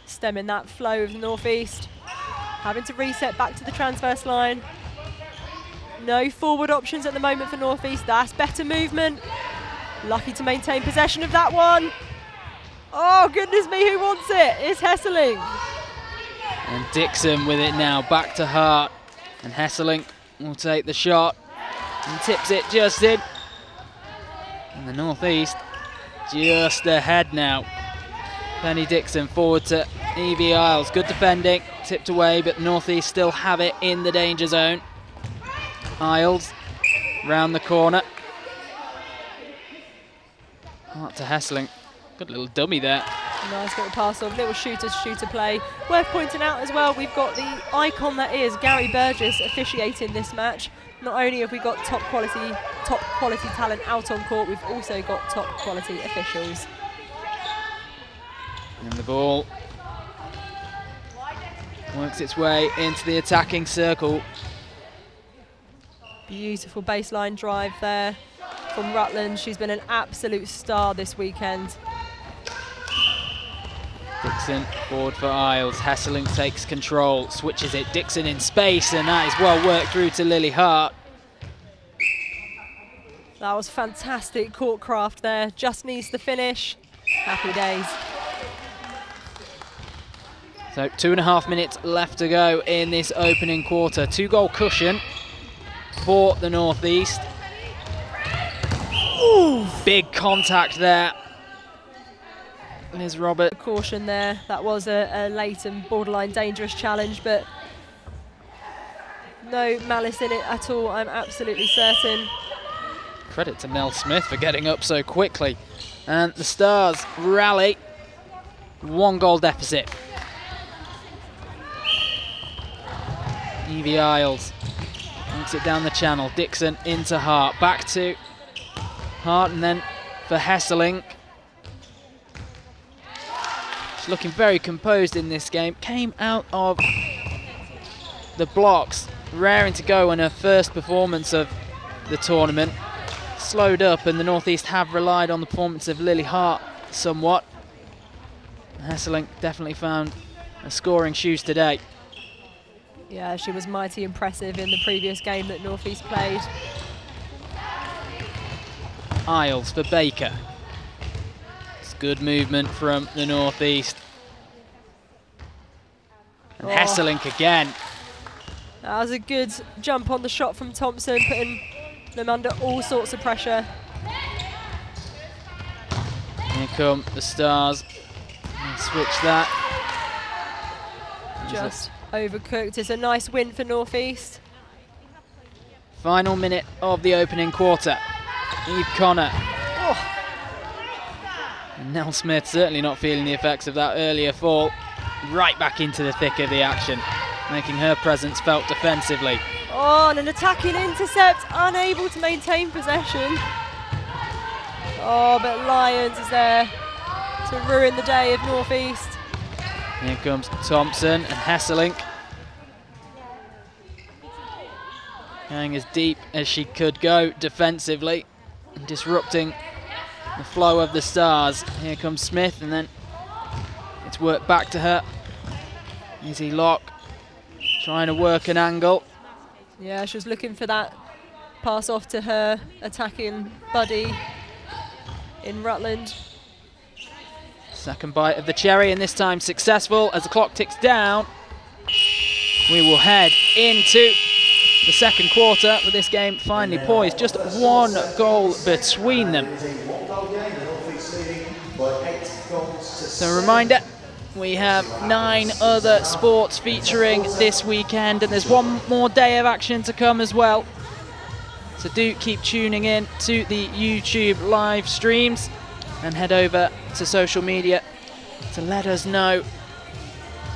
Stemming that flow of the North East. Having to reset back to the transverse line. No forward options at the moment for North East. That's better movement. Lucky to maintain possession of that one. Oh, goodness me, who wants it? It's Hesselink. And Dixon with it now, back to Hart. And Hesselink will take the shot and tips it just in. And the North East just ahead now. Penny Dixon forward to Evie Isles. Good defending, tipped away, but North East still have it in the danger zone. Isles round the corner. Hart to Hesselink. Good little dummy there. Nice little pass off, little shooter play. Worth pointing out as well, we've got the icon that is Gary Burgess officiating this match. Not only have we got top quality talent out on court, we've also got top quality officials. And the ball works its way into the attacking circle. Beautiful baseline drive there from Rutland. She's been an absolute star this weekend. Dixon forward for Isles. Hesselink takes control, switches it. Dixon in space, and that is well worked through to Lily Hart. That was fantastic court craft there. Just needs the finish. Happy days. So 2.5 minutes left to go in this opening quarter. 2-goal cushion for the Northeast. Ooh. Big contact there. There's Robert. Caution there. That was a late and borderline dangerous challenge, but no malice in it at all, I'm absolutely certain. Credit to Nell Smith for getting up so quickly. And the Stars rally. 1-goal deficit. Evie Isles knocks it down the channel. Dixon into Hart. Back to Hart, and then for Hesselink. She's looking very composed in this game. Came out of the blocks, raring to go in her first performance of the tournament. Slowed up, and the Northeast have relied on the performance of Lily Hart somewhat. Hesselink definitely found her scoring shoes today. Yeah, she was mighty impressive in the previous game that Northeast played. Isles for Baker. It's good movement from the Northeast. And Hesselink again. That was a good jump on the shot from Thompson, putting them under all sorts of pressure. Here come the Stars. And switch that. Just overcooked. It's a nice win for Northeast. Final minute of the opening quarter. Eve Connor. And Nell Smith certainly not feeling the effects of that earlier fall. Right back into the thick of the action, making her presence felt defensively. Oh, and an attacking intercept, unable to maintain possession. Oh, but Lyons is there to ruin the day of Northeast. Here comes Thompson and Hesselink. Going as deep as she could go defensively and disrupting the flow of the Stars. Here comes Smith, and then it's worked back to her. Easy lock, trying to work an angle. Yeah, she was looking for that pass off to her attacking buddy in Rutland. Second bite of the cherry, and this time successful as the clock ticks down. We will head into the second quarter with this game finally poised. Just 1 goal between them. So a reminder, we have 9 other sports featuring this weekend, and there's one more day of action to come as well. So do keep tuning in to the YouTube live streams and head over to social media to let us know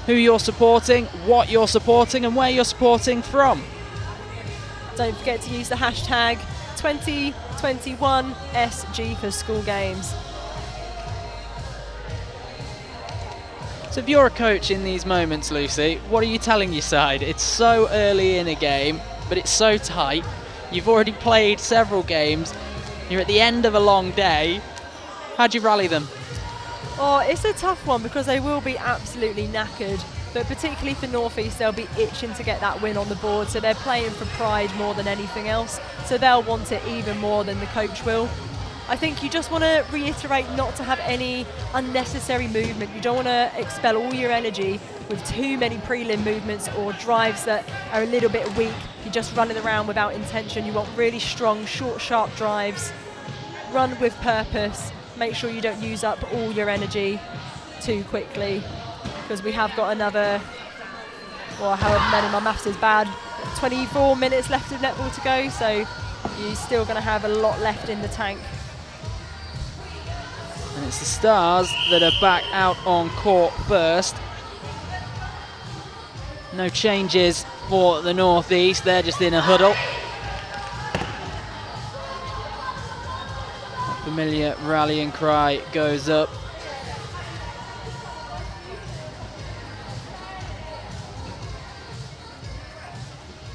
who you're supporting, what you're supporting, and where you're supporting from. Don't forget to use the hashtag 2021SG for school games. So if you're a coach in these moments, Lucy, what are you telling your side? It's so early in a game, but it's so tight. You've already played several games. You're at the end of a long day. How'd you rally them? Oh, it's a tough one because they will be absolutely knackered. But particularly for Northeast, they'll be itching to get that win on the board. So they're playing for pride more than anything else. So they'll want it even more than the coach will. I think you just want to reiterate not to have any unnecessary movement. You don't want to expel all your energy with too many prelim movements or drives that are a little bit weak. You're just running around without intention. You want really strong, short, sharp drives. Run with purpose. Make sure you don't use up all your energy too quickly, because we have got another, well, however many, my maths is bad, 24 minutes left of netball to go, so you're still going to have a lot left in the tank. And it's the Stars that are back out on court first. No changes for the Northeast, they're just in a huddle. A familiar rallying cry goes up.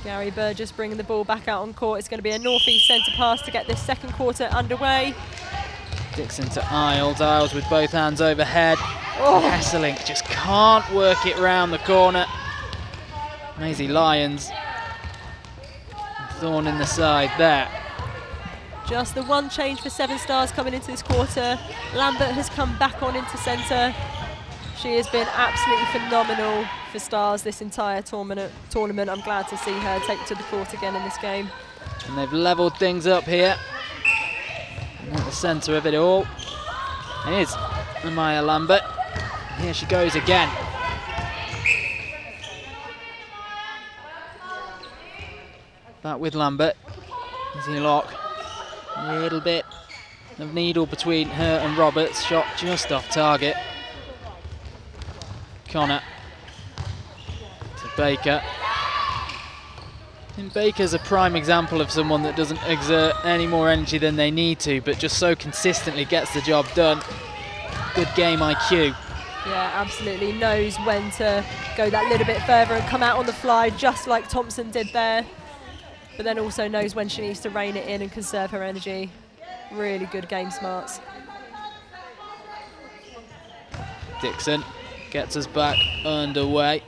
Gary Burgess bringing the ball back out on court. It's going to be a Northeast centre pass to get this second quarter underway. Dixon to Isles. Isles with both hands overhead. Oh. Hesselink just can't work it round the corner. Maisie Lyons, thorn in the side there. Just the one change for 7 Stars coming into this quarter. Lambert has come back on into centre. She has been absolutely phenomenal for Stars this entire tournament. I'm glad to see her take to the court again in this game. And they've levelled things up here. And at the centre of it all is Amaya Lambert. Here she goes again. Back with Lambert. Easy lock. A little bit of needle between her and Roberts. Shot just off target. Connor to Baker. And Baker's a prime example of someone that doesn't exert any more energy than they need to, but just so consistently gets the job done. Good game IQ. Yeah, absolutely. Knows when to go that little bit further and come out on the fly, just like Thompson did there. But then also knows when she needs to rein it in and conserve her energy. Really good game smarts. Dixon gets us back underway.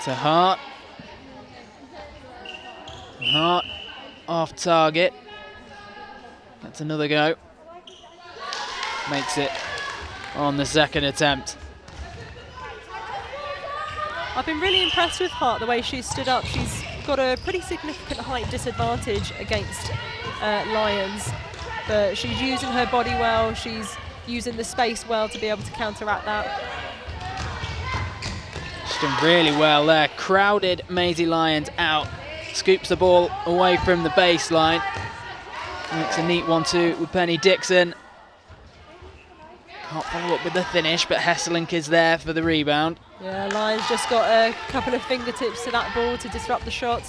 To Hart. Hart off target. That's another go. Makes it on the second attempt. I've been really impressed with Hart, the way she's stood up. She's got a pretty significant height disadvantage against Lyons, but she's using her body well, she's using the space well to be able to counteract that. She's done really well there. Crowded Maisie Lyons out. Scoops the ball away from the baseline. Makes a neat 1-2 with Penny Dixon. Can't follow up with the finish, but Hesselink is there for the rebound. Yeah, Lyons just got a couple of fingertips to that ball to disrupt the shot.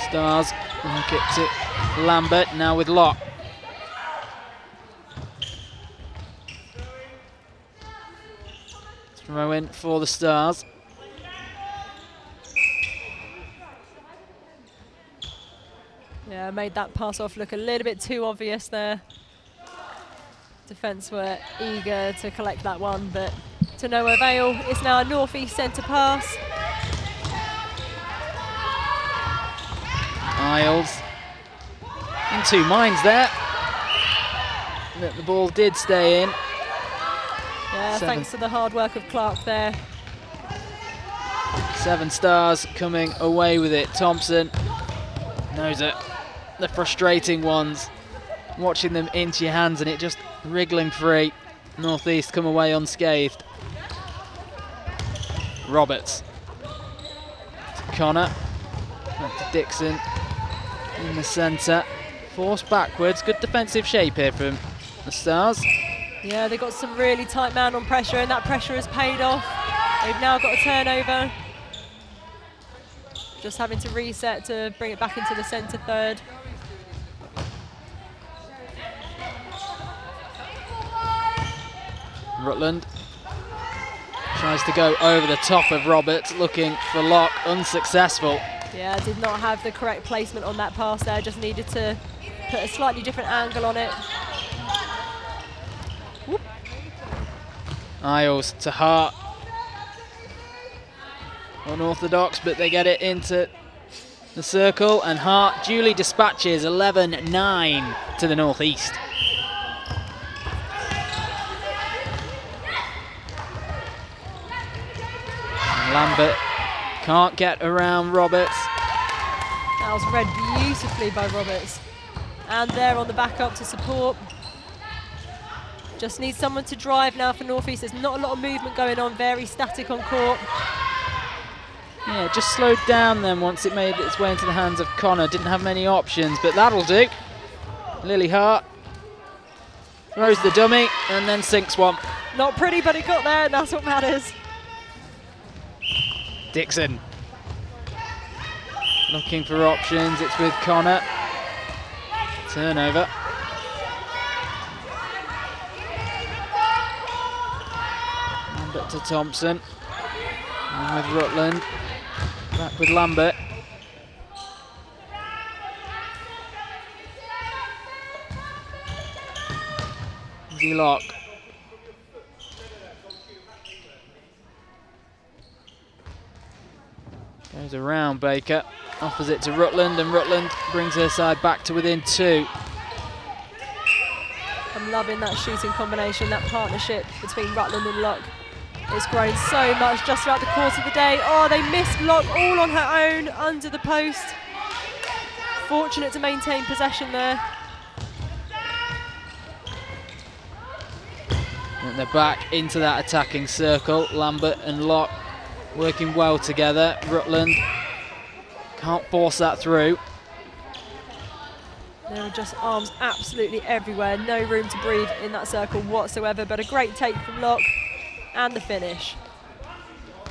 Stars look it to Lambert, now with Locke. Throw in for the Stars. Yeah, made that pass off look a little bit too obvious there. Defence were eager to collect that one, but to no avail. It's now a north-east centre pass. Isles in 2 minds there. But the ball did stay in. Yeah, thanks to the hard work of Clark there. 7 Stars coming away with it. Thompson knows it. The frustrating ones, watching them into your hands and it just wriggling free. Northeast come away unscathed. Roberts to Connor, back to Dixon in the centre. Forced backwards, good defensive shape here from the Stars. Yeah, they got some really tight man on pressure and that pressure has paid off. They've now got a turnover. Just having to reset to bring it back into the centre third. Rutland tries to go over the top of Roberts, looking for Locke, unsuccessful. Yeah, did not have the correct placement on that pass there, just needed to put a slightly different angle on it. Whoop. Isles to Hart. Unorthodox, but they get it into the circle, and Hart duly dispatches 11-9 to the northeast. Lambert can't get around Roberts. That was read beautifully by Roberts. And there on the back up to support. Just needs someone to drive now for Northeast. There's not a lot of movement going on, very static on court. Yeah, just slowed down then once it made its way into the hands of Connor. Didn't have many options, but that'll do. Lily Hart throws the dummy and then sinks one. Not pretty, but it got there, and that's what matters. Dixon looking for options. It's with Connor. Turnover. Lambert to Thompson. And with Rutland. Back with Lambert. Maisie Locke. Goes around Baker, offers it to Rutland, and Rutland brings her side back to within 2. I'm loving that shooting combination, that partnership between Rutland and Locke. It's grown so much just throughout the course of the day. Oh, they missed Locke all on her own under the post. Fortunate to maintain possession there. And they're back into that attacking circle. Lambert and Locke working well together. Rutland can't force that through. There are just arms absolutely everywhere. No room to breathe in that circle whatsoever, but a great take from Locke and the finish.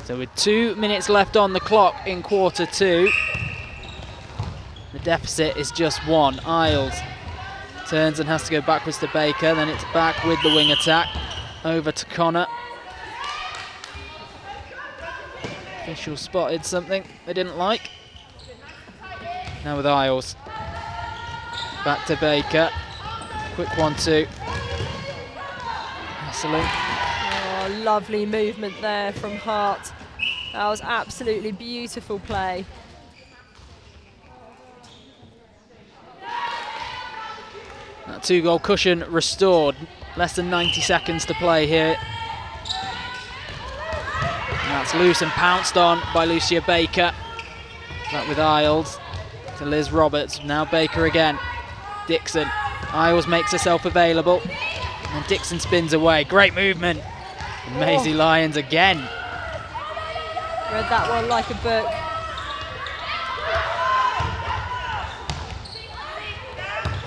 So with 2 minutes left on the clock in quarter 2, the deficit is just 1. Isles turns and has to go backwards to Baker, then it's back with the wing attack. Over to Connor. Official spotted something they didn't like. Now with Isles. Back to Baker. Quick 1-2. Hesselink. Oh, lovely movement there from Hart. That was absolutely beautiful play. That 2-goal cushion restored. Less than 90 seconds to play here. And that's loose and pounced on by Lucia Baker. Back with Isles to Liz Roberts. Now Baker again. Dixon. Isles makes herself available. And Dixon spins away. Great movement. And Maisie Lyons again. Read that one like a book.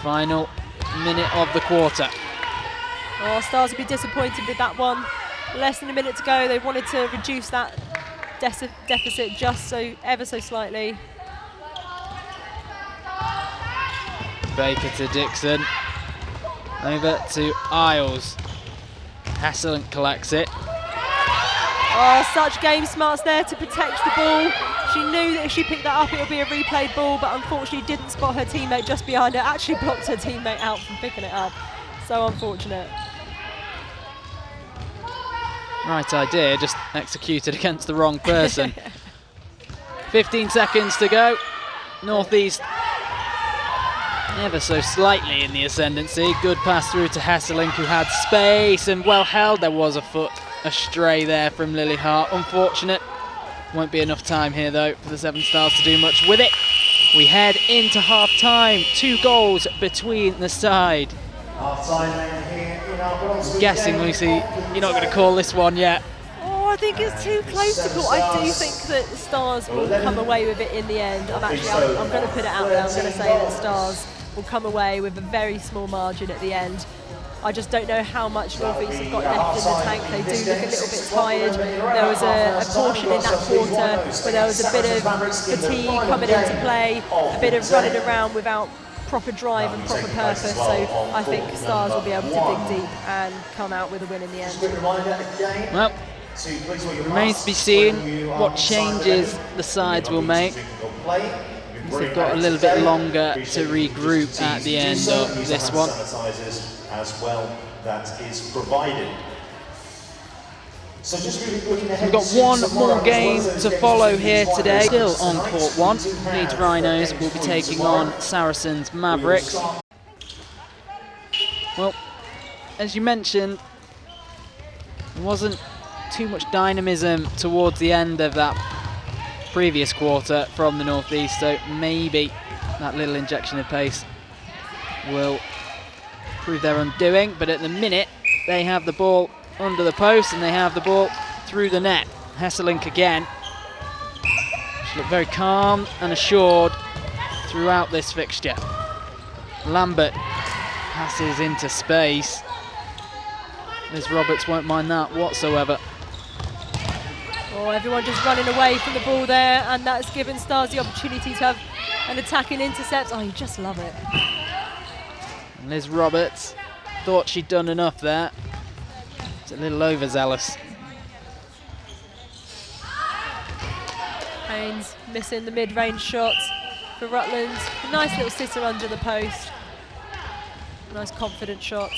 Final minute of the quarter. Oh, Stars will be disappointed with that one. Less than a minute to go. They wanted to reduce that deficit just ever so slightly. Baker to Dixon. Over to Isles. Hesselink collects it. Oh, such game smarts there to protect the ball. She knew that if she picked that up, it would be a replayed ball, but unfortunately didn't spot her teammate just behind her. Actually blocked her teammate out from picking it up. So unfortunate. Right idea, just executed against the wrong person. 15 seconds to go. North East ever so slightly in the ascendancy. Good pass through to Hesselink, who had space and well held. There was a foot astray there from Lily Hart. Unfortunate. Won't be enough time here though for the Seven Stars to do much with it. We head into half time. 2 goals between the side. I'm guessing, Lucy, you're not going to call this one yet. Oh, I think it's too close to call. I do think that Stars will come away with it in the end. I'm going to put it out there. I'm going to say that Stars will come away with a very small margin at the end. I just don't know how much North East have got left in the tank. They do look a little bit tired. There was a portion in that quarter where there was a bit of fatigue coming into play, a bit of running around without proper drive and proper purpose. So I think Stars will be able to dig deep and come out with a win in the end. Well, it remains to be seen what changes the sides will make. They've got a little bit longer to regroup at the end of this one. As well, that is provided. So just really looking ahead. We've got one more game to follow here today. Still on court 1. Leeds Rhinos will be taking on Saracens Mavericks. Well, as you mentioned, there wasn't too much dynamism towards the end of that previous quarter from the North East, so maybe that little injection of pace will prove their undoing. But at the minute, they have the ball under the post and they have the ball through the net. Hesselink again. She looked very calm and assured throughout this fixture. Lambert passes into space. Liz Roberts won't mind that whatsoever. Oh, everyone just running away from the ball there, and that's given Stars the opportunity to have an attacking intercept. Oh, you just love it. And Liz Roberts thought she'd done enough there. It's a little overzealous. Haynes missing the mid-range shot for Rutland. A nice little sitter under the post. Nice confident shot.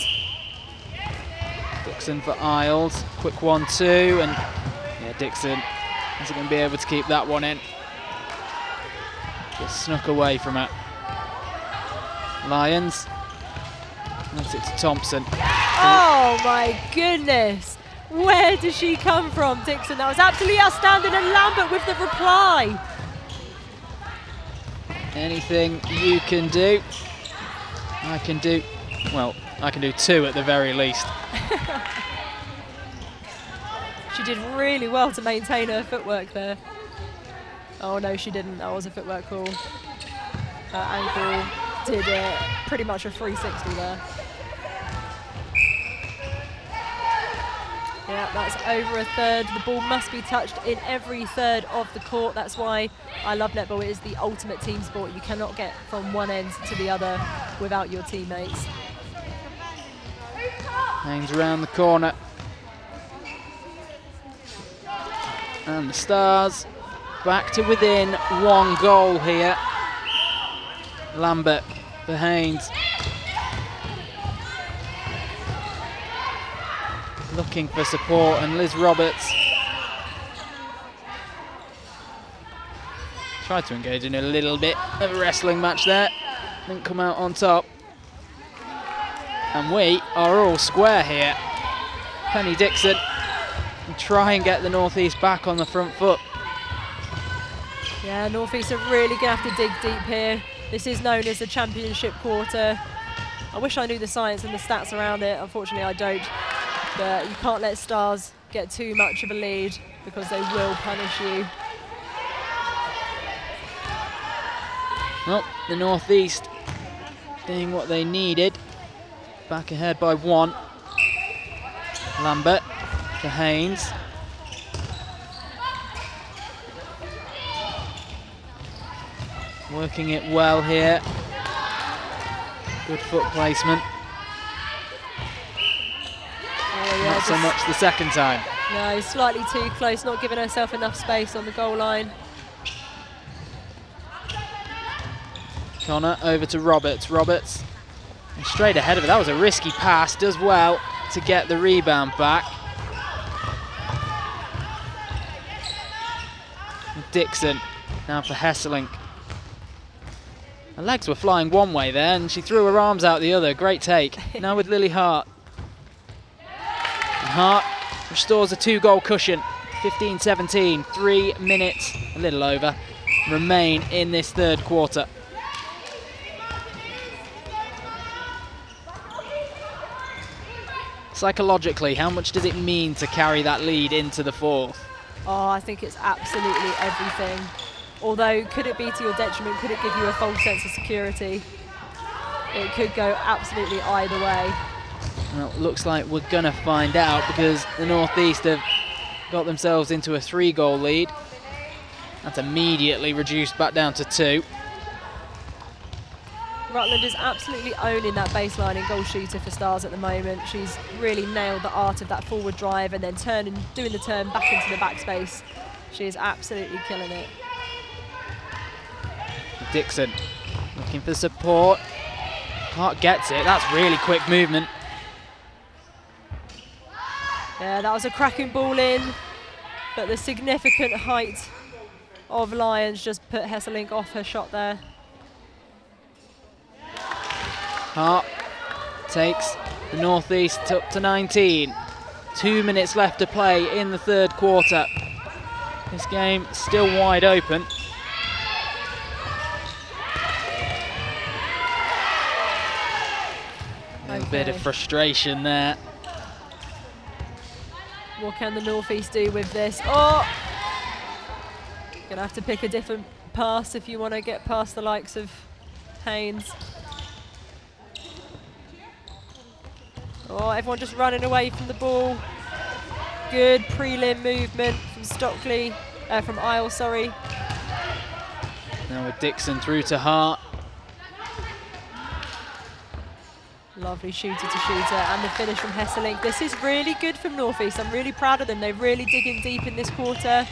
Dixon for Isles. Quick 1-2, and yeah, Dixon isn't going to be able to keep that one in. Just snuck away from it. Lions. That's it to Thompson. Oh my goodness! Where does she come from, Dixon? That was absolutely outstanding, and Lambert with the reply. Anything you can do, I can do. Well, I can do 2 at the very least. She did really well to maintain her footwork there. Oh no, she didn't. That was a footwork call. Her ankle did pretty much a 360 there. Yeah, that's over a third. The ball must be touched in every third of the court. That's why I love netball. It is the ultimate team sport. You cannot get from one end to the other without your teammates. Hangs around the corner. And the Stars back to within 1 goal here. Lambert for Haynes. Looking for support, and Liz Roberts tried to engage in a little bit of a wrestling match there. Didn't come out on top. And we are all square here. Penny Dixon and try and get the North East back on the front foot. Yeah, North East are really going to have to dig deep here. This is known as the championship quarter. I wish I knew the science and the stats around it. Unfortunately, I don't. But you can't let Stars get too much of a lead because they will punish you. Well, the North East doing what they needed. Back ahead by 1. Lambert to Haynes. Working it well here. Good foot placement. Not so much the second time. No, slightly too close, not giving herself enough space on the goal line. Connor over to Roberts. Roberts and straight ahead of it. That was a risky pass. Does well to get the rebound back. Dixon now for Hesselink. Her legs were flying one way there, and she threw her arms out the other. Great take. Now with Lily Hart. And Hart restores a 2-goal cushion. 15-17, 3 minutes, a little over, remain in this third quarter. Psychologically, how much does it mean to carry that lead into the fourth? Oh, I think it's absolutely everything. Although, could it be to your detriment? Could it give you a false sense of security? It could go absolutely either way. Well, looks like we're going to find out, because the North East have got themselves into a 3-goal lead. That's immediately reduced back down to 2. Rutland is absolutely owning that baseline and goal shooter for Stars at the moment. She's really nailed the art of that forward drive and then doing the turn back into the backspace. She is absolutely killing it. Dixon looking for support. Hart gets it. That's really quick movement. Yeah, that was a cracking ball in, but the significant height of Lions just put Hesselink off her shot there. Hart takes the North East up to 19. 2 minutes left to play in the third quarter. This game still wide open. A bit of frustration there. What can the North East do with this? Oh! Gonna have to pick a different pass if you want to get past the likes of Haynes. Oh, everyone just running away from the ball. Good prelim movement from Stockley, from Isle, sorry. Now with Dixon through to Hart. Lovely shooter to shooter, and the finish from Hesselink. This is really good from North East. I'm really proud of them. They're really digging deep in this quarter.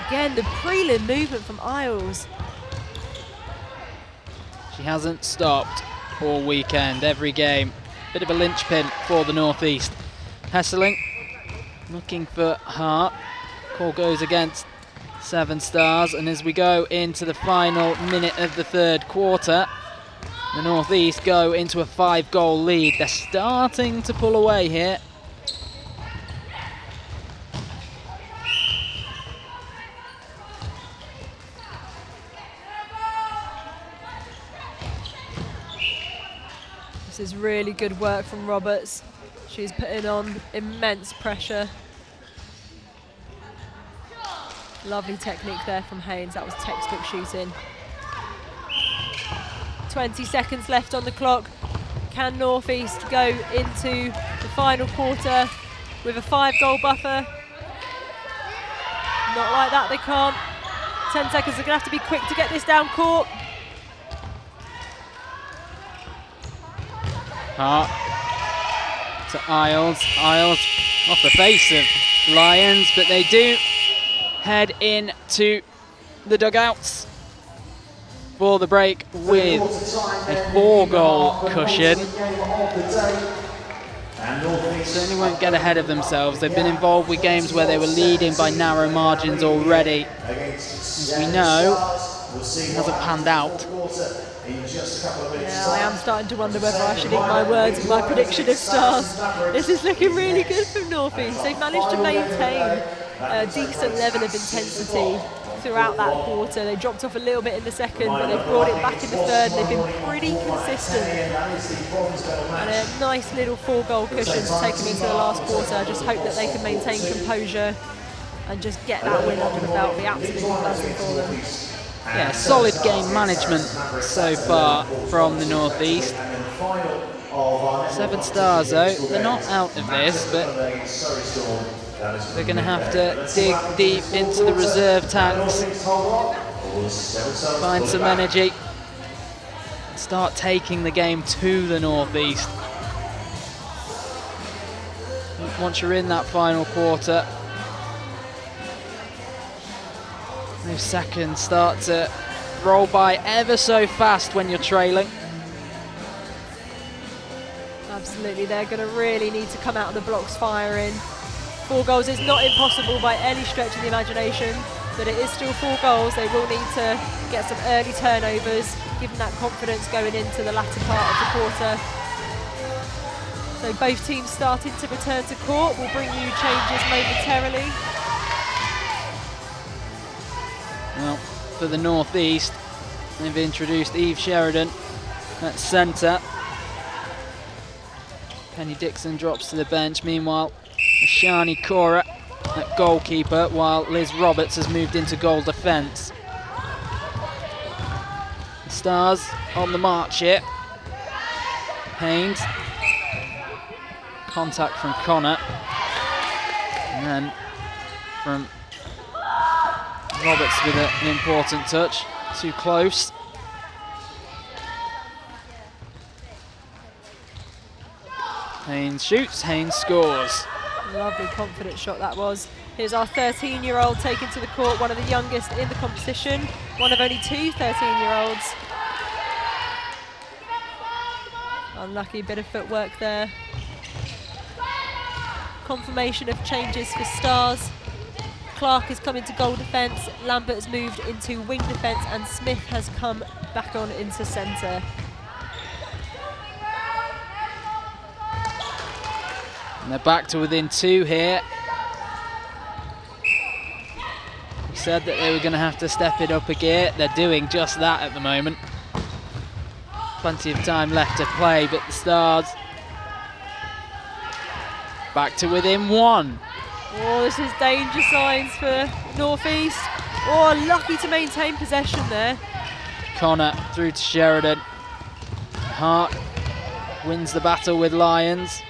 Again, the prelim movement from Isles. She hasn't stopped all weekend, every game. Bit of a linchpin for the North East. Hesseling looking for Hart. Call goes against Seven Stars, and as we go into the final minute of the third quarter, the North East go into a 5-goal lead. They're starting to pull away here. This is really good work from Roberts. She's putting on immense pressure. Lovely technique there from Haynes. That was textbook shooting. 20 seconds left on the clock. Can North East go into the final quarter with a 5-goal buffer? Not like that, they can't. 10 seconds, they're gonna have to be quick to get this down court. Hart to Isles. Isles off the face of Lions, but they do head into the dugouts for the break with a 4-goal cushion. Certainly won't get ahead of themselves. They've been involved with games where they were leading by narrow margins already. As we know, it hasn't panned out. Yeah, I am starting to wonder whether I should eat my words with my prediction of Stars. This is looking really good from North East. They've managed to maintain a decent level of intensity throughout that quarter. They dropped off a little bit in the second, but they've brought it back in the third. They've been pretty consistent. And a nice little 4-goal cushion to take them into the last quarter. I just hope that they can maintain composure and just get that win under the belt. Be absolutely buzzing for them. Yeah, solid game management so far from the North East. Seven Stars though, they're not out of this, but they're going to have to dig deep into the reserve tanks, find some energy, start taking the game to the North East. Once you're in that final quarter, those seconds start to roll by ever so fast when you're trailing. Absolutely, they're going to really need to come out of the blocks firing. 4 goals is not impossible by any stretch of the imagination, but it is still 4 goals. They will need to get some early turnovers, give them that confidence going into the latter part of the quarter. So both teams starting to return to court. We'll bring you changes momentarily. Well, for the North East, they've introduced Eve Sheridan at centre. Penny Dixon drops to the bench. Meanwhile, Shani Cora at goalkeeper, while Liz Roberts has moved into goal defence. The Stars on the march here. Haynes. Contact from Connor. And then from Roberts with an important touch. Too close. Haynes shoots, Haynes scores. Lovely confident shot that was. Here's our 13-year-old taken to the court, one of the youngest in the competition, one of only 2 13-year-olds. Unlucky bit of footwork there. Confirmation of changes for Stars. Clark has come into goal defence, Lambert has moved into wing defence, and Smith has come back on into centre. And they're back to within 2 here. We said that they were going to have to step it up a gear. They're doing just that at the moment. Plenty of time left to play, but the Stars back to within 1. Oh, this is danger signs for North East. Oh, lucky to maintain possession there. Connor through to Sheridan. Hart wins the battle with Lions.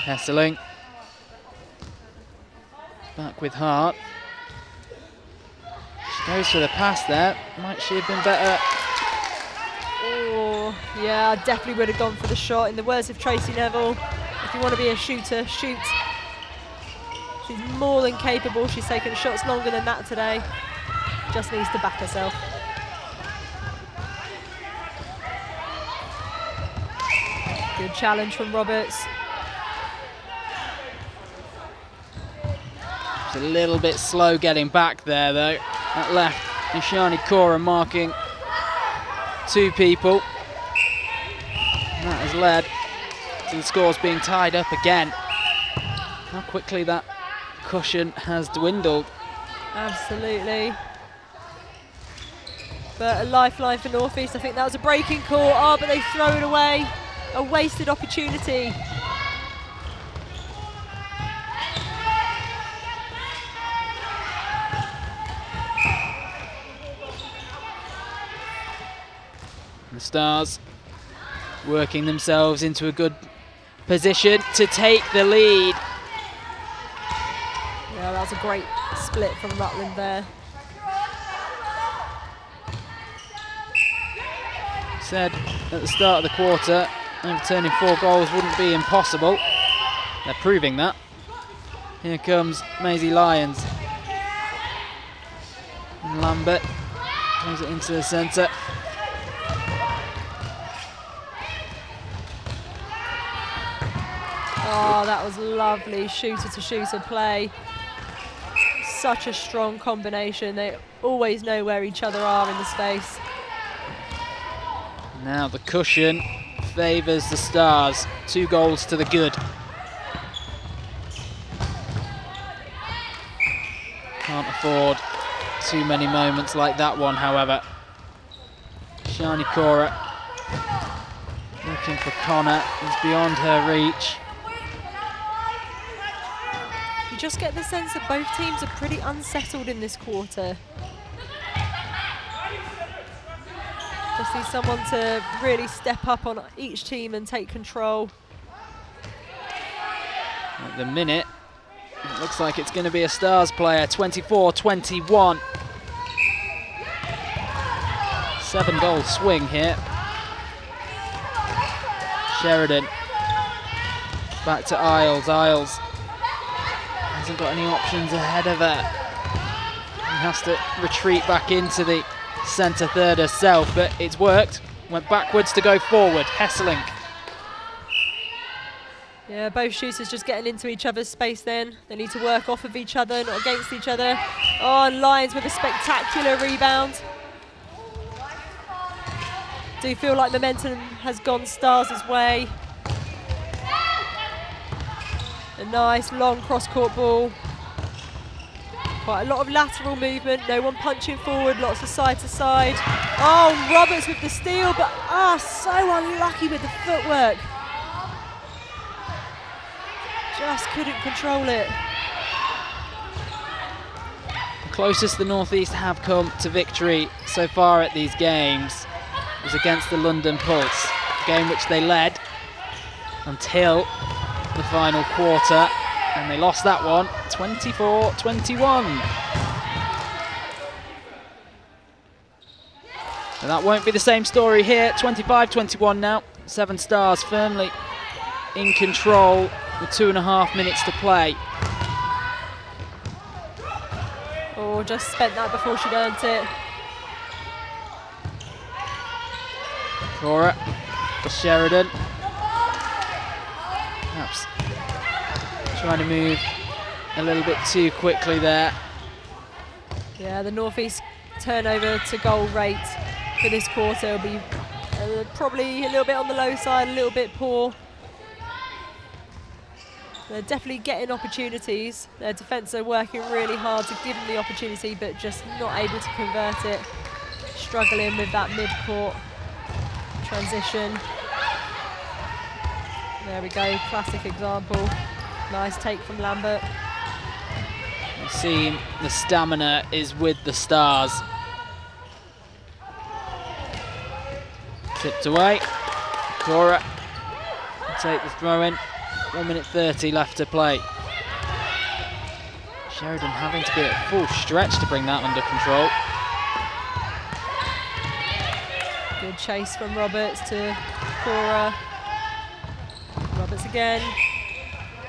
Hesseling. Back with Hart. She goes for the pass there. Might she have been better? Oh, yeah, I definitely would have gone for the shot. In the words of Tracy Neville, if you want to be a shooter, shoot. She's more than capable. She's taken shots longer than that today. Just needs to back herself. Good challenge from Roberts. It's a little bit slow getting back there though. That left Nishani Kaura marking 2 people. And that has led to the scores being tied up again. How quickly that cushion has dwindled. Absolutely. But a lifeline for North East. I think that was a breaking call. Oh, but they throw it away. A wasted opportunity. The Stars working themselves into a good position to take the lead. Yeah, that was a great split from Rutland there. Said at the start of the quarter, overturning 4 goals wouldn't be impossible. They're proving that. Here comes Maisie Lyons. And Lambert throws it into the centre. Oh, that was lovely shooter-to-shooter play. Such a strong combination. They always know where each other are in the space. Now the cushion favours the Stars. 2 goals to the good. Can't afford too many moments like that one, however. Shani Kaura looking for Connor. It's beyond her reach. You just get the sense that both teams are pretty unsettled in this quarter. Just need someone to really step up on each team and take control. At the minute, it looks like it's going to be a Stars player, 24-21. 7-goal swing here. Sheridan back to Isles. Isles hasn't got any options ahead of her. He has to retreat back into the centre third herself, but it's worked. Went backwards to go forward. Hesselink. Yeah, both shooters just getting into each other's space then. They need to work off of each other, not against each other. Oh, and Lyons with a spectacular rebound. Do feel like momentum has gone Stars' way. A nice long cross-court ball. Quite a lot of lateral movement, no one punching forward, lots of side to side. Oh, Roberts with the steal, but so unlucky with the footwork. Just couldn't control it. The closest the North East have come to victory so far at these games was against the London Pulse, a game which they led until the final quarter, and they lost that one 24-21. And that won't be the same story here. 25-21 now. 7 Stars firmly in control with 2.5 minutes to play. Oh, just spent that before she'd earned it. Cora, Sheridan. Perhaps trying to move a little bit too quickly there. Yeah, the North East turnover to goal rate for this quarter will be probably a little bit on the low side, a little bit poor. They're definitely getting opportunities. Their defence are working really hard to give them the opportunity, but just not able to convert it. Struggling with that mid-court transition. There we go, classic example. Nice take from Lambert. You see the stamina is with the Stars. Tipped away. Cora will take the throw in. 1 minute 30 left to play. Sheridan having to be at full stretch to bring that under control. Good chase from Roberts to Cora. Roberts again.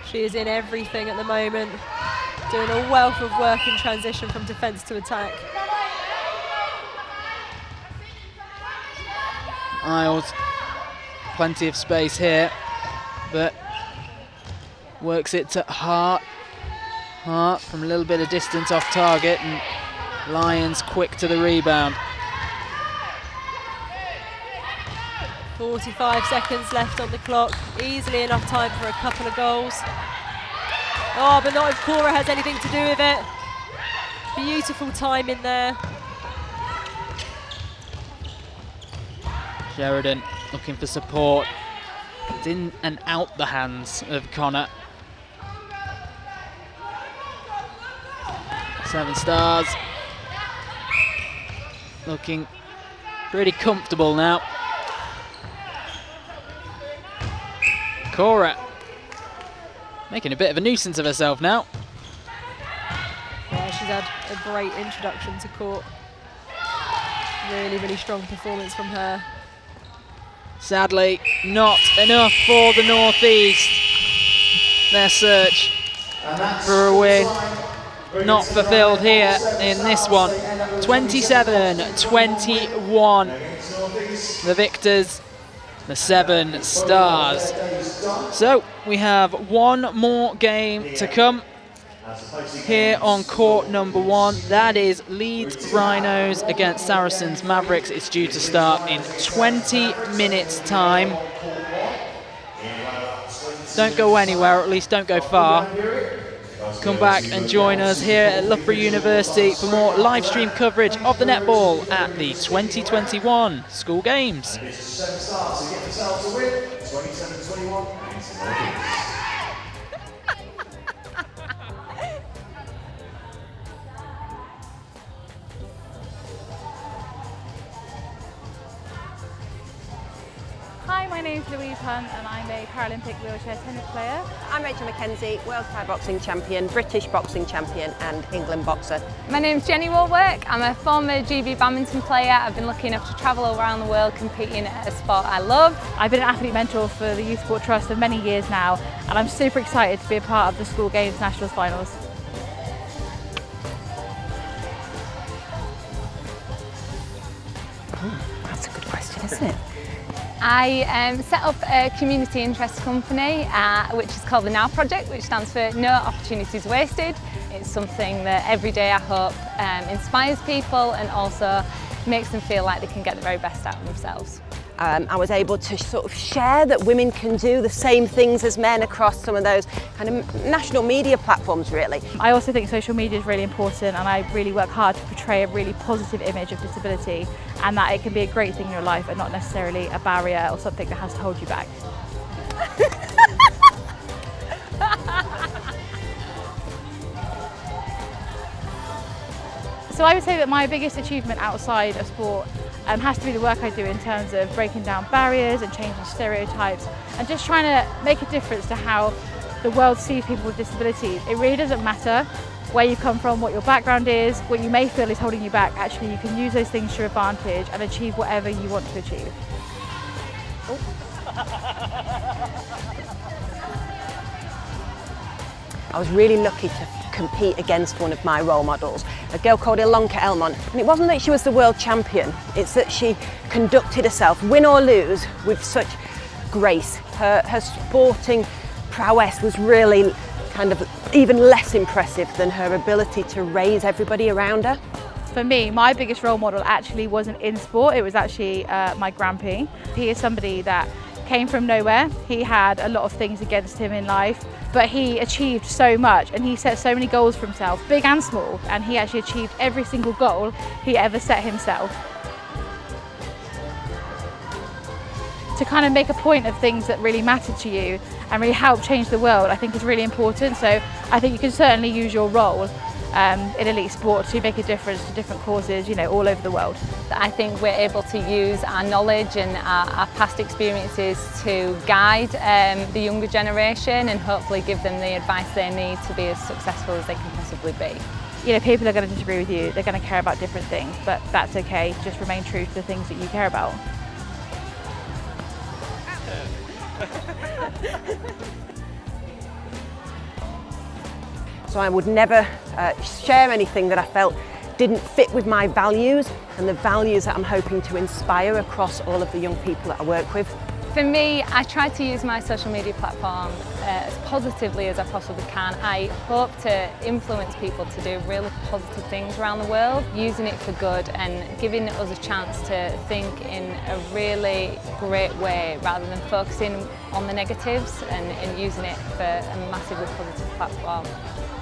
She is in everything at the moment. Doing a wealth of work in transition from defence to attack. Isles, plenty of space here. but works it to Hart. Hart from a little bit of distance off target, and Lyons quick to the rebound. 45 seconds left on the clock. Easily enough time for a couple of goals. Oh, but not if Cora has anything to do with it. Beautiful time in there. Sheridan looking for support. It's in and out the hands of Connor. 7 Stars looking pretty comfortable now. Cora making a bit of a nuisance of herself now. Yeah, she's had a great introduction to court. Really, really strong performance from her. Sadly, not enough for the Northeast. Their search for a win not fulfilled here in this one. 27-21. The victors, the 7 Stars. So we have one more game to come here on court number 1. That is Leeds Rhinos against Saracens Mavericks. It's due to start in 20 minutes time. Don't go anywhere, or at least don't go far. Come back and join us here at Loughborough University for more live stream coverage of the netball at the 2021 School Games. Hi, my name's Louise Hunt and I'm a Paralympic wheelchair tennis player. I'm Rachel Mackenzie, World Thai Boxing Champion, British Boxing Champion and England Boxer. My name's Jenny Warwick. I'm a former GB badminton player. I've been lucky enough to travel around the world competing at a sport I love. I've been an athlete mentor for the Youth Sport Trust for many years now and I'm super excited to be a part of the School Games Nationals Finals. That's a good question, isn't it? I set up a community interest company which is called the Now Project, which stands for No Opportunities Wasted. It's something that every day I hope inspires people and also makes them feel like they can get the very best out of themselves. I was able to sort of share that women can do the same things as men across some of those kind of national media platforms, really. I also think social media is really important and I really work hard to portray a really positive image of disability and that it can be a great thing in your life and not necessarily a barrier or something that has to hold you back. So I would say that my biggest achievement outside of sport has to be the work I do in terms of breaking down barriers and changing stereotypes and just trying to make a difference to how the world sees people with disabilities. It really doesn't matter where you come from, what your background is, what you may feel is holding you back. Actually, you can use those things to your advantage and achieve whatever you want to achieve. I was really lucky to compete against one of my role models, a girl called Ilonka Elmont. And it wasn't that she was the world champion, it's that she conducted herself, win or lose, with such grace. Her sporting prowess was really kind of even less impressive than her ability to raise everybody around her. For me, my biggest role model actually wasn't in sport, it was actually my grandpa. He is somebody that came from nowhere. He had a lot of things against him in life, but he achieved so much and he set so many goals for himself, big and small, and he actually achieved every single goal he ever set himself. To kind of make a point of things that really matter to you and really help change the world, I think is really important. So I think you can certainly use your role in elite sport to make a difference to different causes, you know, all over the world. I think we're able to use our knowledge and our past experiences to guide the younger generation and hopefully give them the advice they need to be as successful as they can possibly be. You know, people are going to disagree with you, they're going to care about different things, but that's okay, just remain true to the things that you care about. So I would never share anything that I felt didn't fit with my values and the values that I'm hoping to inspire across all of the young people that I work with. For me, I try to use my social media platform as positively as I possibly can. I hope to influence people to do really positive things around the world, using it for good and giving us a chance to think in a really great way rather than focusing on the negatives and using it for a massively positive platform.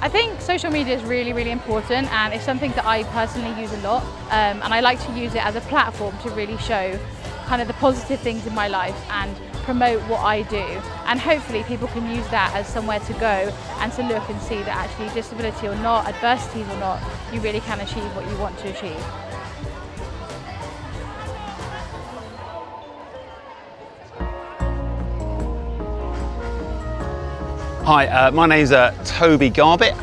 I think social media is really, really important, and it's something that I personally use a lot, and I like to use it as a platform to really show kind of the positive things in my life and promote what I do, and hopefully people can use that as somewhere to go and to look and see that actually disability or not, adversities or not, you really can achieve what you want to achieve. Hi, my name's Toby Garbett.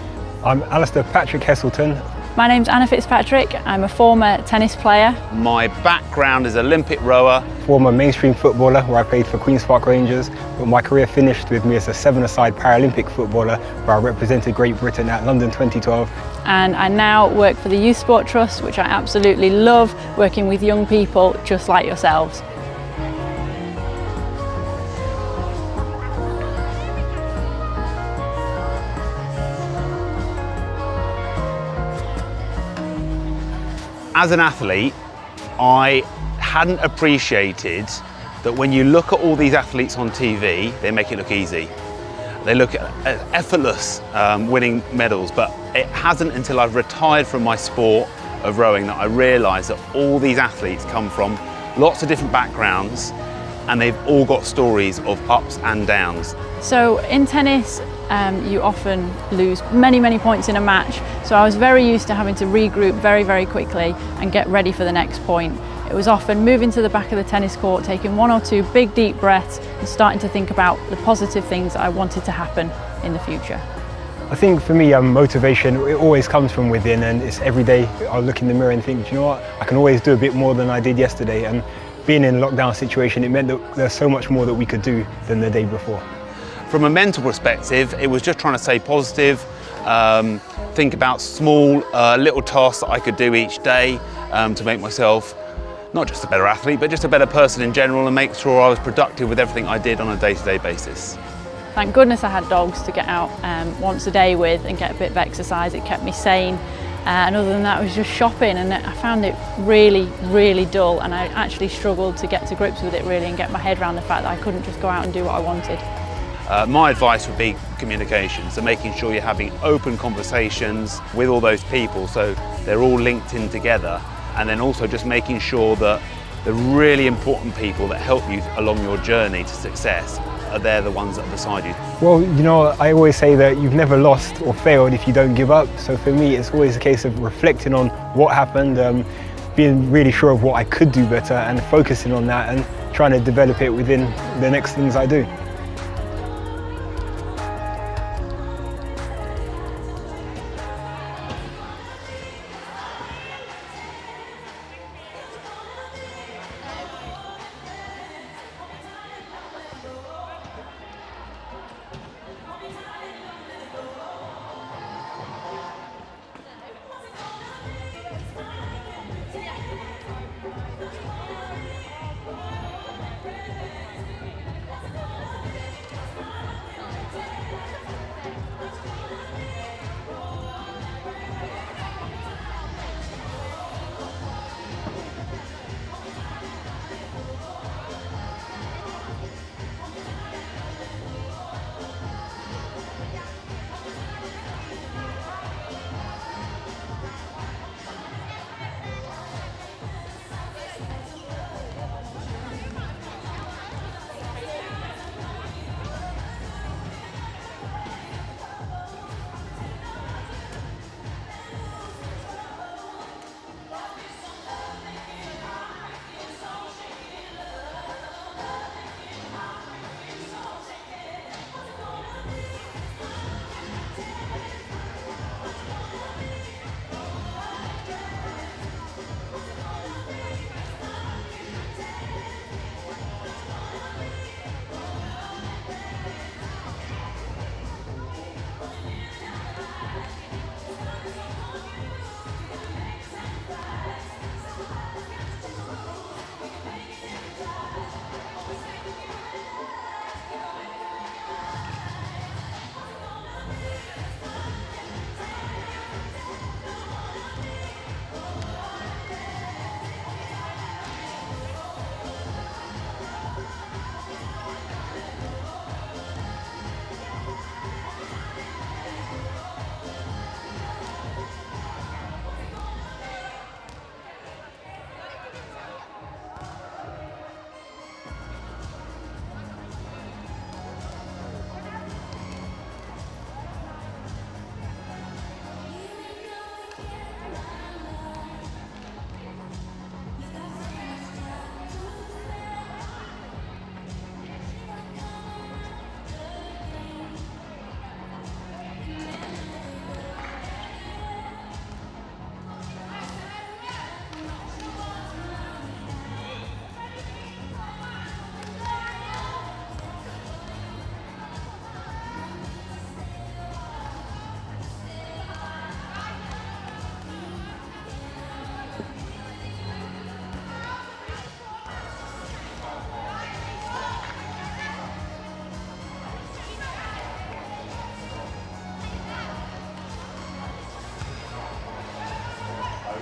I'm Alistair Patrick Heselton. My name's Anna Fitzpatrick. I'm a former tennis player. My background is Olympic rower. Former mainstream footballer where I played for Queen's Park Rangers, but my career finished with me as a 7-a-side Paralympic footballer where I represented Great Britain at London 2012. And I now work for the Youth Sport Trust, which I absolutely love, working with young people just like yourselves. As an athlete, I hadn't appreciated that when you look at all these athletes on TV, they make it look easy. They look effortless winning medals, but it hasn't until I've retired from my sport of rowing that I realised that all these athletes come from lots of different backgrounds and they've all got stories of ups and downs. So in tennis, you often lose many points in a match. So I was very used to having to regroup very quickly and get ready for the next point. It was often moving to the back of the tennis court, taking 1 or 2 big deep breaths and starting to think about the positive things that I wanted to happen in the future. I think for me, motivation, it always comes from within, and it's every day I look in the mirror and think, do you know what, I can always do a bit more than I did yesterday. And being in a lockdown situation, it meant that there's so much more that we could do than the day before. From a mental perspective, it was just trying to stay positive, think about small little tasks that I could do each day to make myself not just a better athlete, but just a better person in general, and make sure I was productive with everything I did on a day-to-day basis. Thank goodness I had dogs to get out once a day with and get a bit of exercise. It kept me sane. And other than that, it was just shopping, and I found it really dull, and I actually struggled to get to grips with it really and get my head around the fact that I couldn't just go out and do what I wanted. My advice would be communication, so making sure you're having open conversations with all those people so they're all linked in together, and then also just making sure that the really important people that help you along your journey to success are there, the ones that are beside you. Well, you know, I always say that you've never lost or failed if you don't give up. So for me, it's always a case of reflecting on what happened, being really sure of what I could do better and focusing on that and trying to develop it within the next things I do.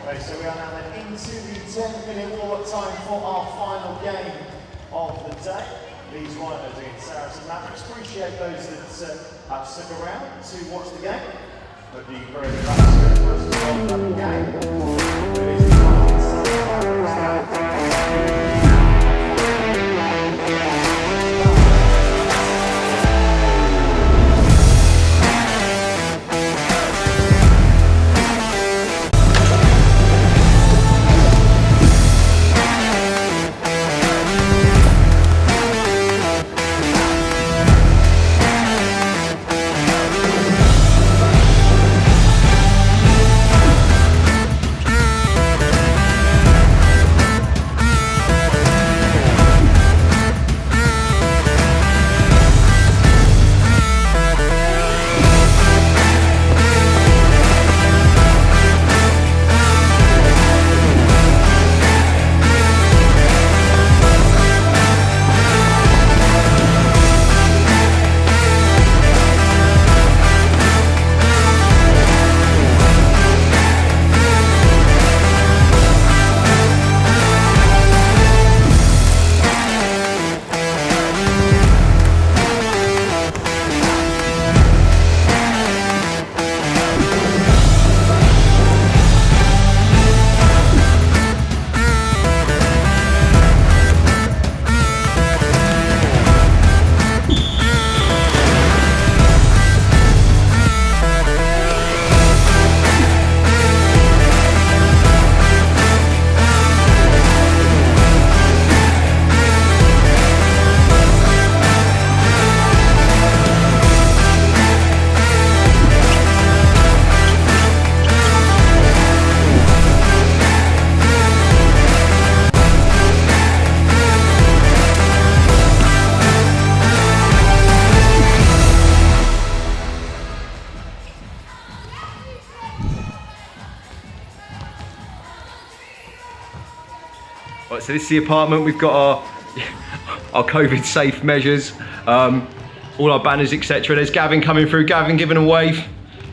Okay, so we are now then into the 10-minute warm-up time for our final game of the day. These riders against Saracen Mavericks. Appreciate those that have stuck around to watch the game. But the very last for us to welcome the game. It is the final Right, so this is the apartment. We've got our COVID safe measures, all our banners, etc. There's Gavin coming through. Gavin giving a wave.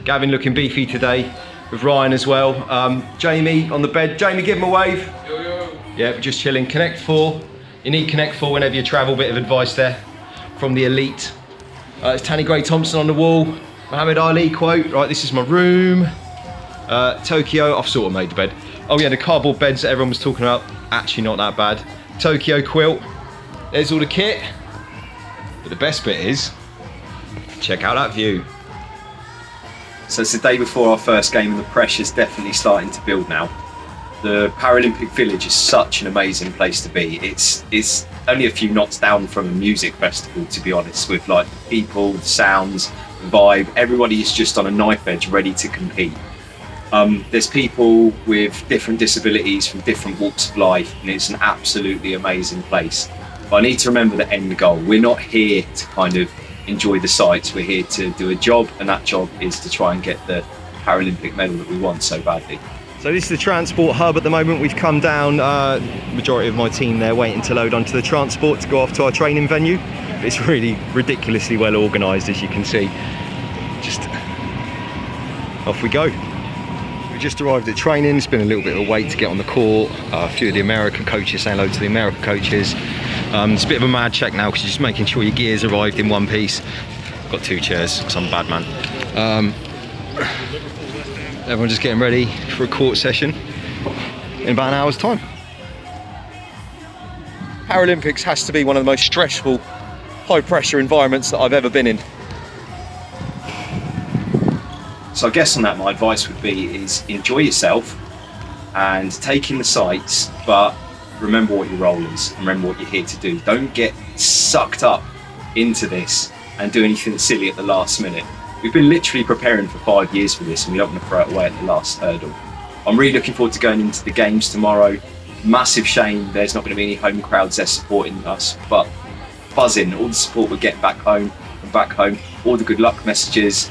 Gavin looking beefy today, with Ryan as well. Jamie on the bed. Jamie, give him a wave. Yo, yo. Yeah, just chilling. Connect 4. You need Connect 4 whenever you travel. Bit of advice there from the elite. It's Tanny Gray-Thompson on the wall. Muhammad Ali quote. Right, this is my room. Tokyo, I've sort of made the bed. Oh yeah, the cardboard beds that everyone was talking about, actually not that bad. Tokyo quilt, there's all the kit. But the best bit is, check out that view. So it's the day before our first game and the pressure's definitely starting to build now. The Paralympic Village is such an amazing place to be. It's only a few knots down from a music festival, to be honest, with like the people, the sounds, the vibe. Everybody is just on a knife edge ready to compete. There's people with different disabilities from different walks of life, and it's an absolutely amazing place. But I need to remember the end goal. We're not here to kind of enjoy the sights. We're here to do a job, and that job is to try and get the Paralympic medal that we want so badly. So this is the transport hub at the moment. We've come down, majority of my team there waiting to load onto the transport to go off to our training venue. It's really ridiculously well organised, as you can see. Just off we go. We just arrived at training. It's been a little bit of a wait to get on the court. A few of the American coaches saying hello to the American coaches. It's a bit of a mad check now because you're just making sure your gear's arrived in one piece. Got 2 chairs because I'm a bad man. Everyone's just getting ready for a court session in about an hour's time. Paralympics has to be one of the most stressful, high pressure environments that I've ever been in. So I guess on that my advice would be is enjoy yourself and take in the sights, but remember what your role is and remember what you're here to do. Don't get sucked up into this and do anything silly at the last minute. We've been literally preparing for 5 years for this and we don't want to throw it away at the last hurdle. I'm really looking forward to going into the games tomorrow. Massive shame there's not going to be any home crowds there supporting us, but buzzing, all the support we're getting back home, all the good luck messages.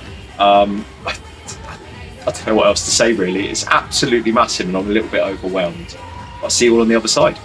I don't know what else to say really. It's absolutely massive and I'm a little bit overwhelmed. I'll see you all on the other side.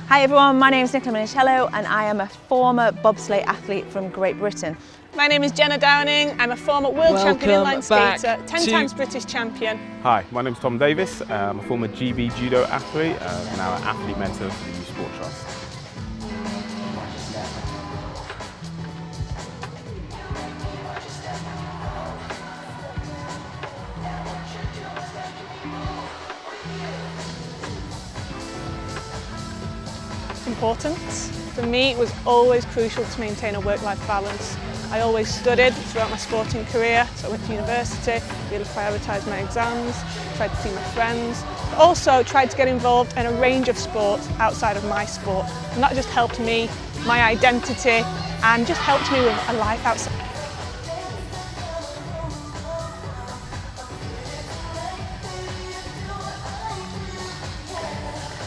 Hi everyone, my name is Nicola Minicello and I am a former bobsleigh athlete from Great Britain. My name is Jenna Downing. I'm a former world champion inline skater, 10 times British champion. Hi, my name's Tom Davis. I'm a former GB judo athlete, now an athlete mentor for the Youth Sport Trust. Important. For me, it was always crucial to maintain a work-life balance. I always studied throughout my sporting career, so I went to university, really prioritised my exams, tried to see my friends, but also tried to get involved in a range of sports outside of my sport. And that just helped me, my identity, and just helped me with a life outside.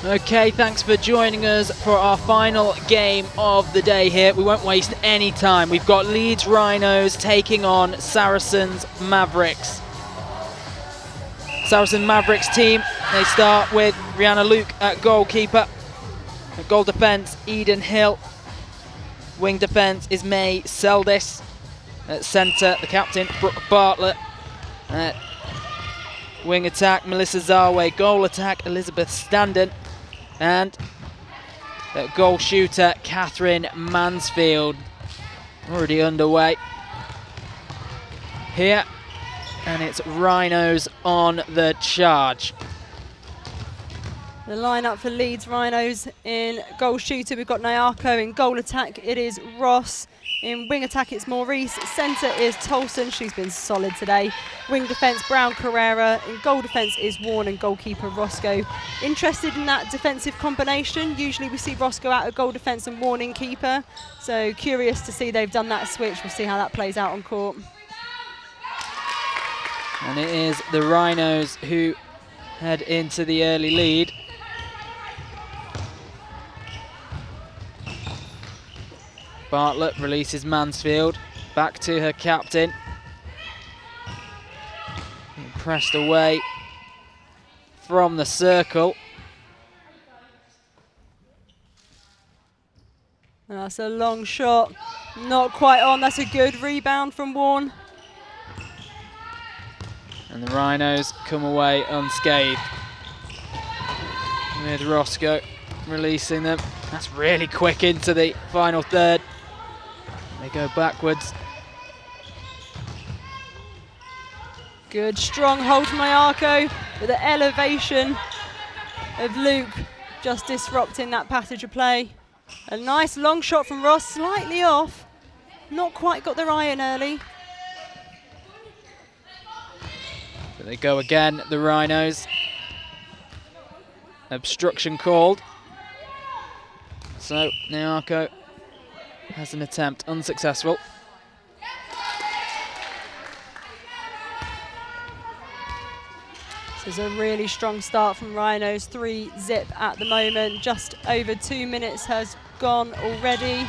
Okay, thanks for joining us for our final game of the day here. We won't waste any time. We've got Leeds Rhinos taking on Saracens Mavericks. Saracen Mavericks team, they start with Rihanna Luke at goalkeeper. At goal defence, Eden Hill. Wing defence is May Seldis. At centre, the captain, Brooke Bartlett. At wing attack, Melissa Zarway. Goal attack, Elizabeth Standen. And the goal shooter, Catherine Mansfield. Already underway here. And it's Rhinos on the charge. The lineup for Leeds Rhinos: in goal shooter, we've got Nyarko. In goal attack, it is Ross. In wing attack, it's Maurice. Centre is Tolson. She's been solid today. Wing defence, Brown Carrera. In goal defence is Warren and goalkeeper Roscoe. Interested in that defensive combination. Usually we see Roscoe out of goal defence and Warren in keeper. So curious to see they've done that switch. We'll see how that plays out on court. And it is the Rhinos who head into the early lead. Bartlett releases Mansfield, back to her captain. Being pressed away from the circle. That's a long shot, not quite on. That's a good rebound from Warren. And the Rhinos come away unscathed. With Roscoe releasing them. That's really quick into the final third. They go backwards. Good strong hold from Nyarko, with the elevation of Luke just disrupting that passage of play. A nice long shot from Ross, slightly off. Not quite got their eye in early. But they go again, the Rhinos. Obstruction called. So Nyarko has an attempt, unsuccessful. This is a really strong start from Rhinos, 3-0 at the moment. Just over 2 minutes has gone already.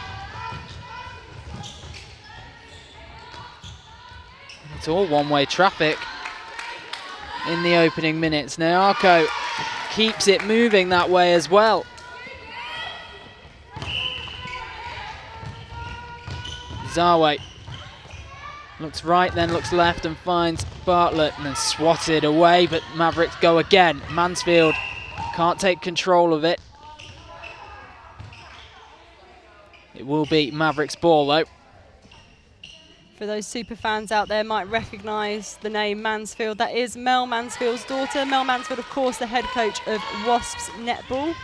It's all one-way traffic in the opening minutes. Nyarko keeps it moving that way as well. Zarway looks right, then looks left and finds Bartlett and then swatted away, but Mavericks go again. Mansfield can't take control of it. It will be Mavericks' ball though. For those super fans out there might recognise the name Mansfield. That is Mel Mansfield's daughter. Mel Mansfield, of course, the head coach of Wasps Netball.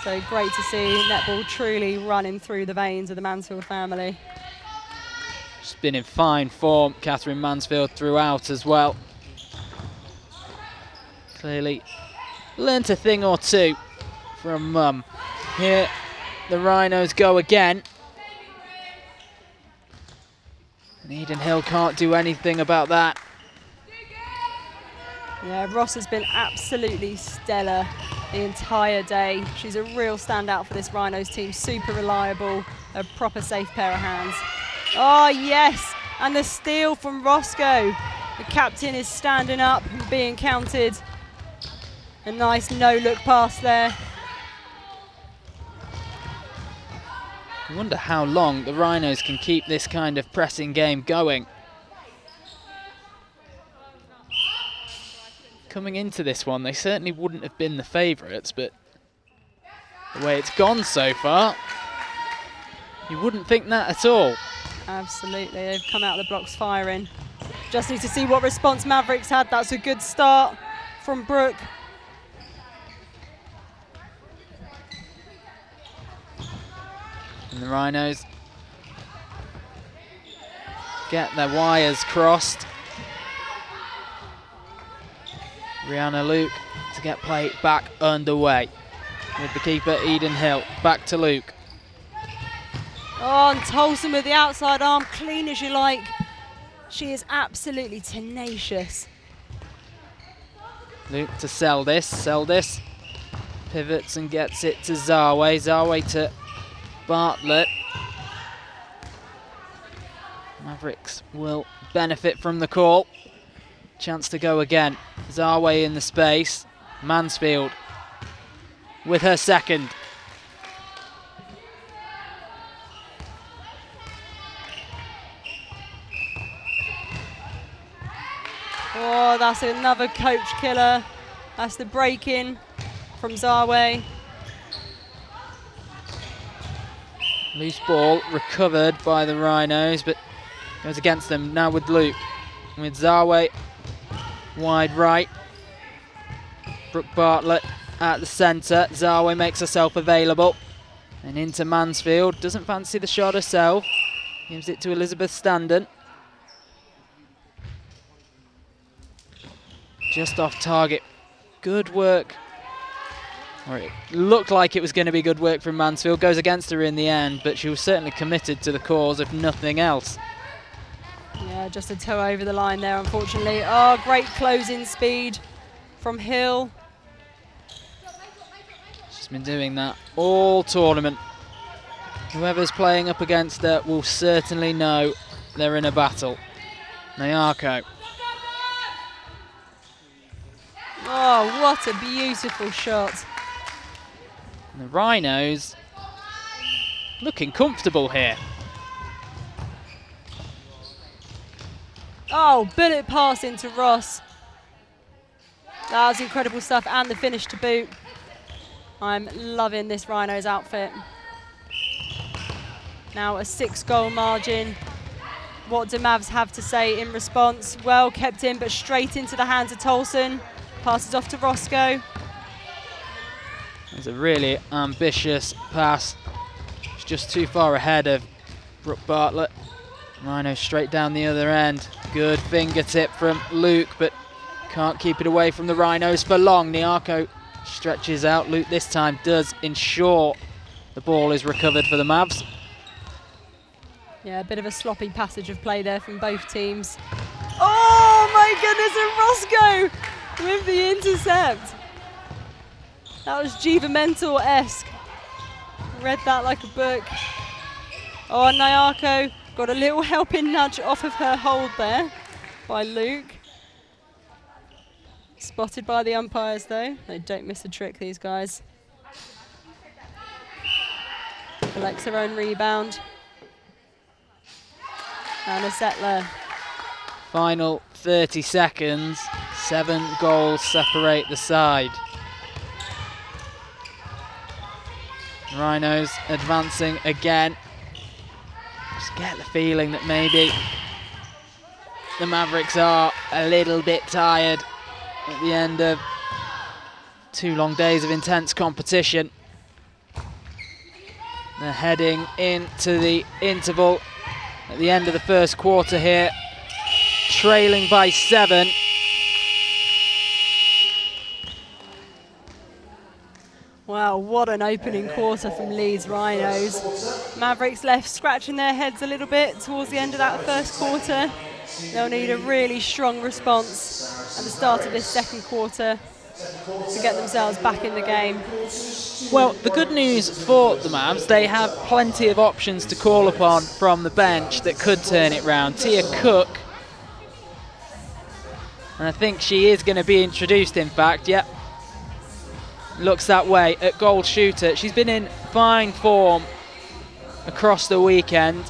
So great to see netball truly running through the veins of the Mansfield family. She's been in fine form, Catherine Mansfield, throughout as well. Clearly learnt a thing or two from Mum. Here the Rhinos go again. And Eden Hill can't do anything about that. Yeah, Ross has been absolutely stellar the entire day. She's a real standout for this Rhinos team, super reliable, a proper safe pair of hands. Oh yes, and the steal from Roscoe. The captain is standing up and being counted. A nice no-look pass there. I wonder how long the Rhinos can keep this kind of pressing game going. Coming into this one, they certainly wouldn't have been the favourites, but the way it's gone so far, you wouldn't think that at all. Absolutely, they've come out of the blocks firing. Just need to see what response Mavericks had. That's a good start from Brooke. And the Rhinos get their wires crossed. Rihanna Luke to get play back underway with the keeper Eden Hill. Back to Luke. Oh, and Tolson with the outside arm, clean as you like. She is absolutely tenacious. Luke to sell this. Pivots and gets it to Zawe. Zawe to Bartlett. Mavericks will benefit from the call. Chance to go again. Zawe in the space. Mansfield with her second. Oh, that's another coach killer. That's the break-in from Zawe. Loose ball recovered by the Rhinos, but goes against them now with Luke. With Zawe wide right. Brooke Bartlett at the centre. Zawe makes herself available. And into Mansfield. Doesn't fancy the shot herself. Gives it to Elizabeth Standen. Just off target. Good work. Or it looked like it was going to be good work from Mansfield. Goes against her in the end, but she was certainly committed to the cause, if nothing else. Yeah, just a toe over the line there, unfortunately. Oh, great closing speed from Hill. She's been doing that all tournament. Whoever's playing up against her will certainly know they're in a battle. Nyarko. Oh, what a beautiful shot. And the Rhinos looking comfortable here. Oh, bullet pass into Ross. That was incredible stuff, and the finish to boot. I'm loving this Rhinos outfit. Now a 6-goal margin. What do Mavs have to say in response? Well kept in, but straight into the hands of Tolson. Passes off to Roscoe. It's a really ambitious pass. It's just too far ahead of Brooke Bartlett. Rhino straight down the other end. Good fingertip from Luke, but can't keep it away from the Rhinos for long. Nyarko stretches out. Luke this time does ensure the ball is recovered for the Mavs. Yeah, a bit of a sloppy passage of play there from both teams. Oh my goodness, and Roscoe with the intercept. That was Givamental-esque. Read that like a book. Oh, and Nyarko got a little helping nudge off of her hold there by Luke. Spotted by the umpires though. They don't miss a trick, these guys. Collects her own rebound. Anna Settler. Final 30 seconds. 7 goals separate the side. Rhinos advancing again. Just get the feeling that maybe the Mavericks are a little bit tired at the end of 2 long days of intense competition. They're heading into the interval at the end of the first quarter here, trailing by 7. Wow, what an opening quarter from Leeds Rhinos. Mavericks left scratching their heads a little bit towards the end of that first quarter. They'll need a really strong response at the start of this second quarter to get themselves back in the game. Well, the good news for the Mavs, they have plenty of options to call upon from the bench that could turn it round. Tia Cook, and I think she is going to be introduced, in fact, yep. Looks that way at goal shooter. She's been in fine form across the weekend.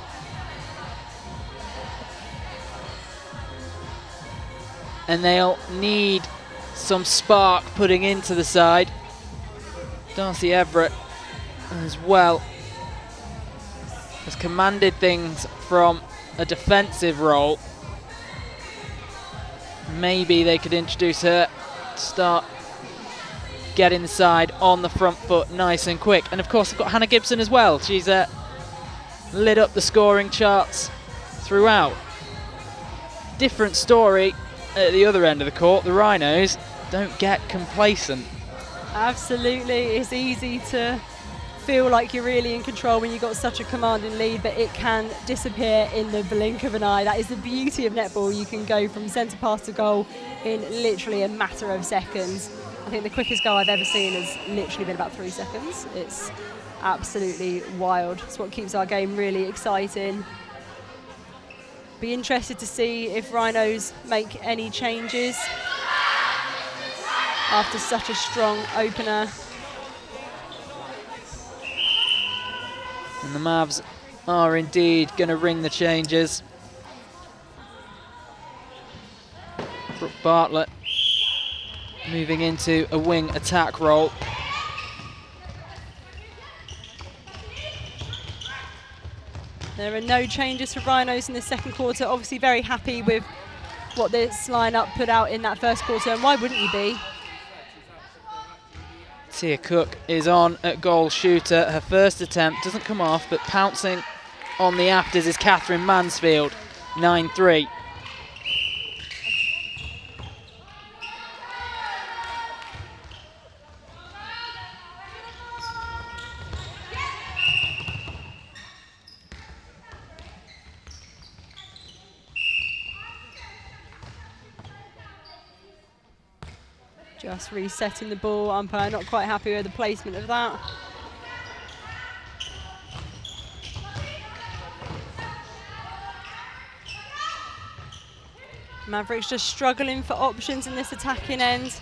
And they'll need some spark putting into the side. Darcy Everett as well has commanded things from a defensive role. Maybe they could introduce her, start getting the side on the front foot nice and quick. And of course, they've got Hannah Gibson as well. She's lit up the scoring charts throughout. Different story at the other end of the court. The Rhinos don't get complacent. Absolutely, it's easy to feel like you're really in control when you've got such a commanding lead, but it can disappear in the blink of an eye. That is the beauty of netball. You can go from centre pass to goal in literally a matter of seconds. I think the quickest goal I've ever seen has literally been about 3 seconds. It's absolutely wild. It's what keeps our game really exciting. Be interested to see if Rhinos make any changes after such a strong opener. And the Mavs are indeed going to ring the changes. Brooke Bartlett moving into a wing attack role. There are no changes for Rhinos in the second quarter. Obviously very happy with what this lineup put out in that first quarter, and why wouldn't you be? Tia Cook is on at goal shooter. Her first attempt doesn't come off, but pouncing on the afters is Catherine Mansfield, 9-3. Just resetting the ball. Umpire not quite happy with the placement of that. Mavericks just struggling for options in this attacking end.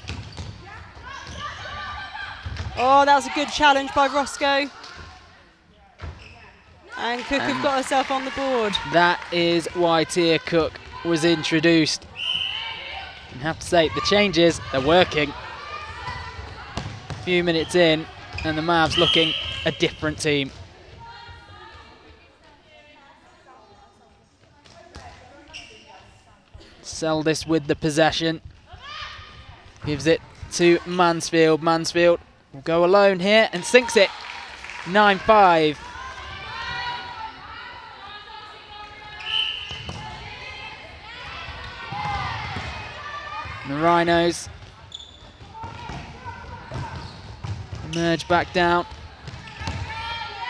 Oh, that was a good challenge by Roscoe. And Cook have got herself on the board. That is why Tia Cook was introduced. And have to say, the changes, they're working. A few minutes in, and the Mavs looking a different team. Seldis with the possession. Gives it to Mansfield. Mansfield will go alone here and sinks it. 9-5. The Rhinos emerge back down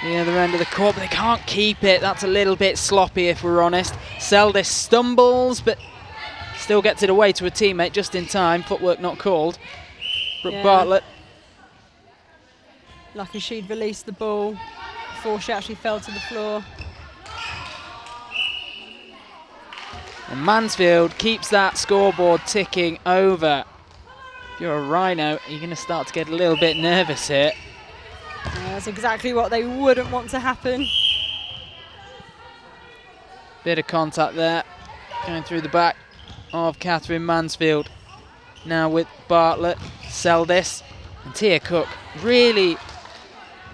the other end of the court, but they can't keep it. That's a little bit sloppy, if we're honest. Seldis stumbles, but still gets it away to a teammate just in time. Footwork not called. Brooke Bartlett. Lucky she'd released the ball before she actually fell to the floor. And Mansfield keeps that scoreboard ticking over. If you're a Rhino, you're going to start to get a little bit nervous here. Yeah, that's exactly what they wouldn't want to happen. Bit of contact there, going through the back of Catherine Mansfield. Now with Bartlett, Seldis, and Tia Cook. Really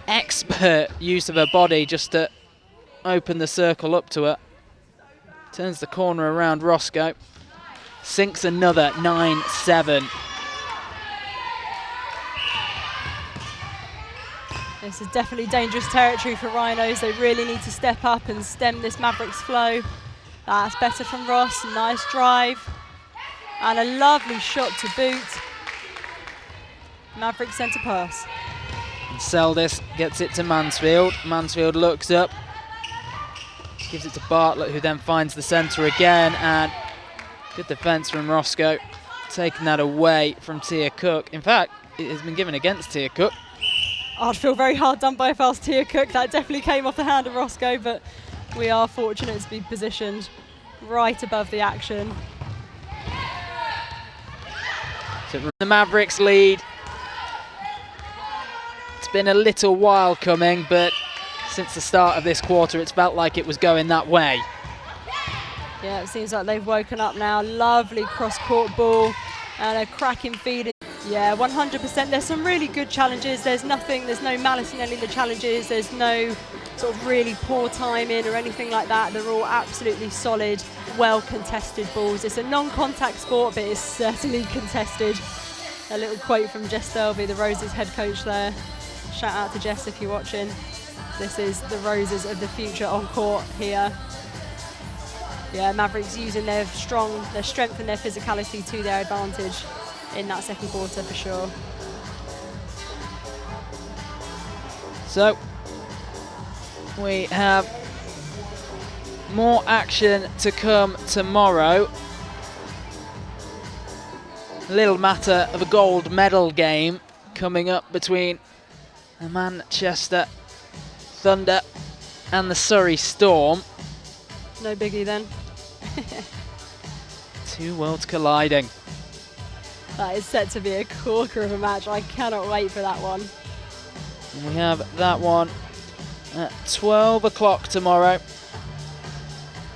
expert use of her body just to open the circle up to her. Turns the corner around Roscoe. Sinks another, 9-7. This is definitely dangerous territory for Rhinos. They really need to step up and stem this Mavericks flow. That's better from Ross. Nice drive. And a lovely shot to boot. Mavericks centre pass. And Seldis gets it to Mansfield. Mansfield looks up. Gives it to Bartlett, who then finds the centre again. And good defence from Roscoe. Taking that away from Tia Cook. In fact, it has been given against Tia Cook. I'd feel very hard done by if I was Tia Cook. That definitely came off the hand of Roscoe, but we are fortunate to be positioned right above the action. So the Mavericks lead. It's been a little while coming, but since the start of this quarter, it's felt like it was going that way. Yeah, it seems like they've woken up now. Lovely cross-court ball and a cracking feed. Yeah, 100%. There's some really good challenges. There's no malice in any of the challenges. There's no sort of really poor timing or anything like that. They're all absolutely solid, well-contested balls. It's a non-contact sport, but it's certainly contested. A little quote from Jess Delvey, the Roses head coach there. Shout out to Jess if you're watching. This is the Roses of the future on court here. Yeah, Mavericks using their strength and their physicality to their advantage in that second quarter for sure. So we have more action to come tomorrow. A little matter of a gold medal game coming up between the Manchester Thunder and the Surrey Storm. No biggie then. Two worlds colliding. That is set to be a corker of a match. I cannot wait for that one. And we have that one at 12 o'clock tomorrow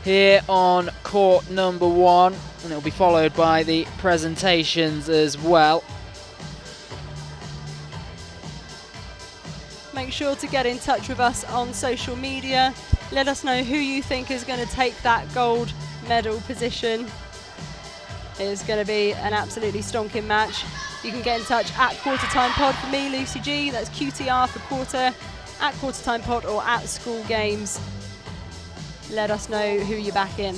here on court number 1, and it'll be followed by the presentations as well. Make sure to get in touch with us on social media. Let us know who you think is going to take that gold medal position. It's going to be an absolutely stonking match. You can get in touch at Quarter Time Pod for me, Lucy G. That's QTR for quarter, at Quarter Time Pod or at School Games. Let us know who you're back in.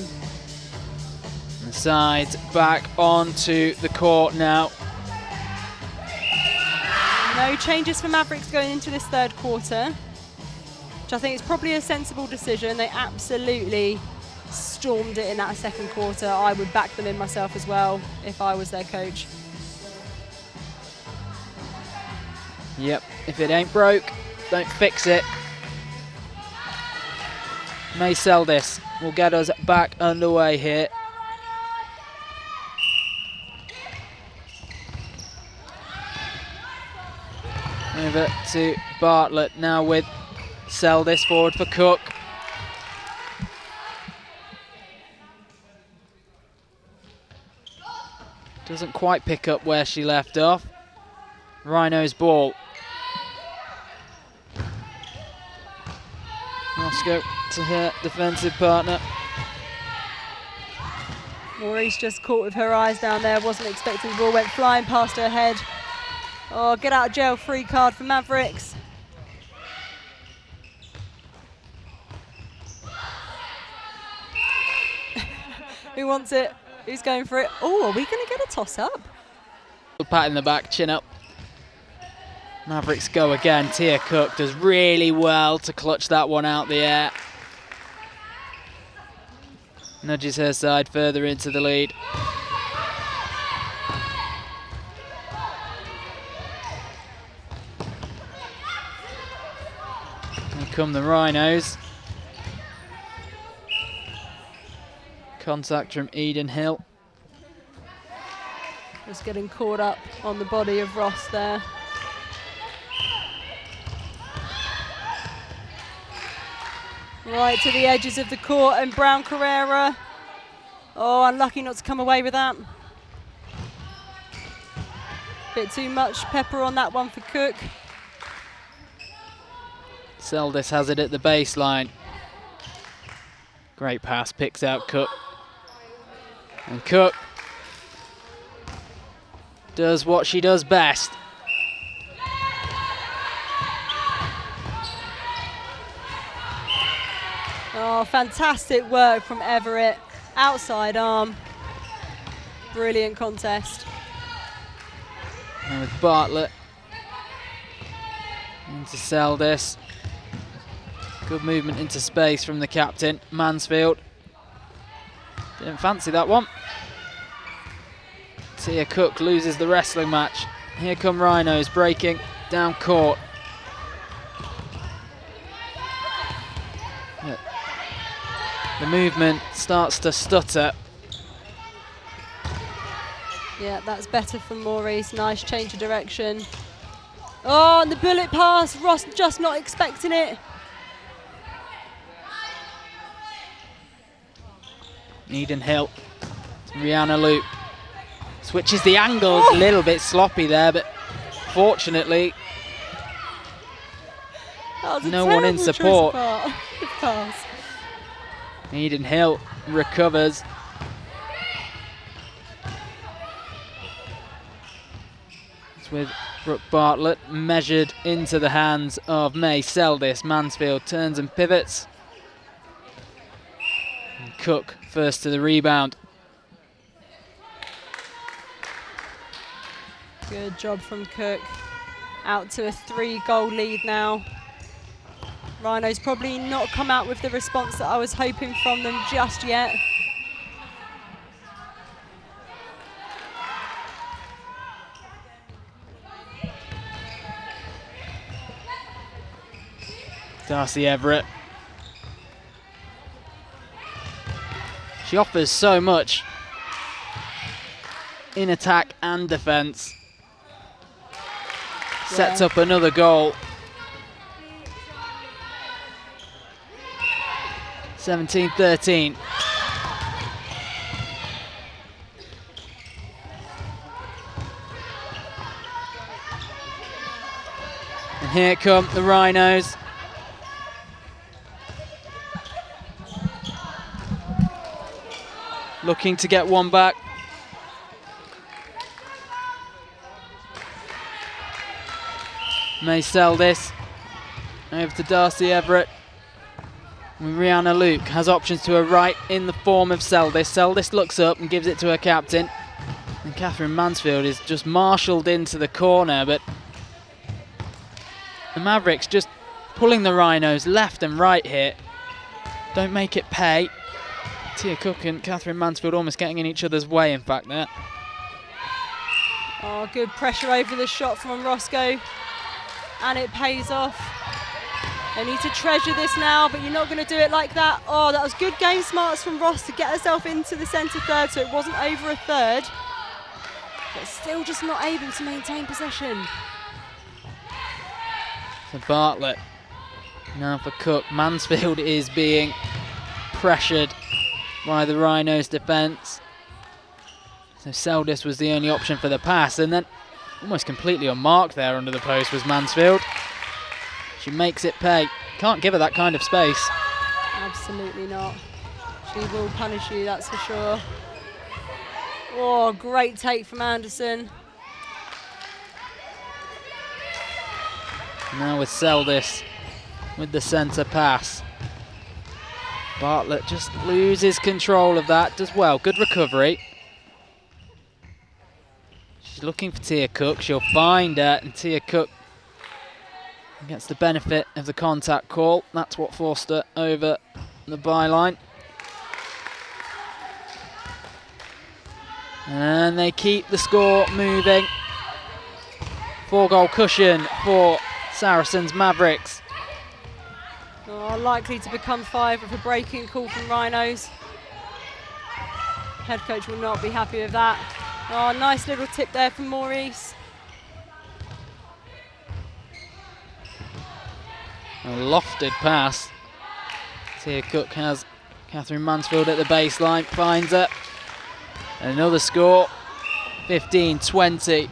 The sides back onto the court now. No changes for Mavericks going into this third quarter, which I think is probably a sensible decision. They absolutely stormed it in that second quarter. I would back them in myself as well if I was their coach. Yep, if it ain't broke, don't fix it. May sell this. Will get us back underway here. Over to Bartlett now with sell this forward for Cook. Doesn't quite pick up where she left off. Rhino's ball. Roscoe to her defensive partner. Maurice just caught with her eyes down there, wasn't expecting the ball, went flying past her head. Oh, get out of jail free card for Mavericks. Who wants it? Who's going for it? Oh, are we going to get a toss up? Pat in the back, chin up. Mavericks go again. Tia Cook does really well to clutch that one out the air. Nudges her side further into the lead. Here come the Rhinos. Contact from Eden Hill. Just getting caught up on the body of Ross there. Right to the edges of the court, and Brown Carrera. Oh, unlucky not to come away with that. Bit too much pepper on that one for Cook. Seldis has it at the baseline. Great pass, picks out Cook. And Cook does what she does best. Oh, fantastic work from Everett. Outside arm. Brilliant contest. And with Bartlett into Seldis. Good movement into space from the captain, Mansfield. Didn't fancy that one. Tia Cook loses the wrestling match. Here come Rhinos breaking down court. The movement starts to stutter. Yeah, that's better from Maurice. Nice change of direction. Oh, and the bullet pass. Ross just not expecting it. Needing help. Rihanna Loop switches the angle, a little bit sloppy there, but fortunately no one in support. Eden Hill recovers. It's with Brooke Bartlett measured into the hands of May Seldis. Mansfield turns and pivots. And Cook first to the rebound. Good job from Cook. Out to a 3-goal lead now. Rhinos probably not come out with the response that I was hoping from them just yet. Darcy Everett. She offers so much in attack and defence. Sets up another goal. 17-13. And here come the Rhinos. Looking to get one back. May Seldis. Over to Darcy Everett. Rihanna Luke has options to her right in the form of Seldis. Seldis looks up and gives it to her captain. And Catherine Mansfield is just marshalled into the corner, but the Mavericks just pulling the Rhinos left and right here. Don't make it pay. Tia Cook and Catherine Mansfield almost getting in each other's way, in fact, there. Oh, good pressure over the shot from Roscoe. And it pays off. They need to treasure this now, but you're not going to do it like that. Oh, that was good game smarts from Ross to get herself into the centre third, so it wasn't over a third. But still just not able to maintain possession. So Bartlett. Now for Cook. Mansfield is being pressured by the Rhinos' defence. So Seldis was the only option for the pass, and then almost completely unmarked there under the post was Mansfield. She makes it pay. Can't give her that kind of space. Absolutely not. She will punish you, that's for sure. Oh, great take from Anderson. Now with Seldis with the centre pass. Bartlett just loses control of that, does well. Good recovery. She's looking for Tia Cook. She'll find her, and Tia Cook gets the benefit of the contact call. That's what forced her over the byline. And they keep the score moving. 4-goal cushion for Saracens Mavericks. Oh, likely to become 5 with a breaking call from Rhinos. Head coach will not be happy with that. Oh, nice little tip there from Maurice. A lofted pass. Tia Cook has Catherine Mansfield at the baseline, finds her. And another score, 15-20.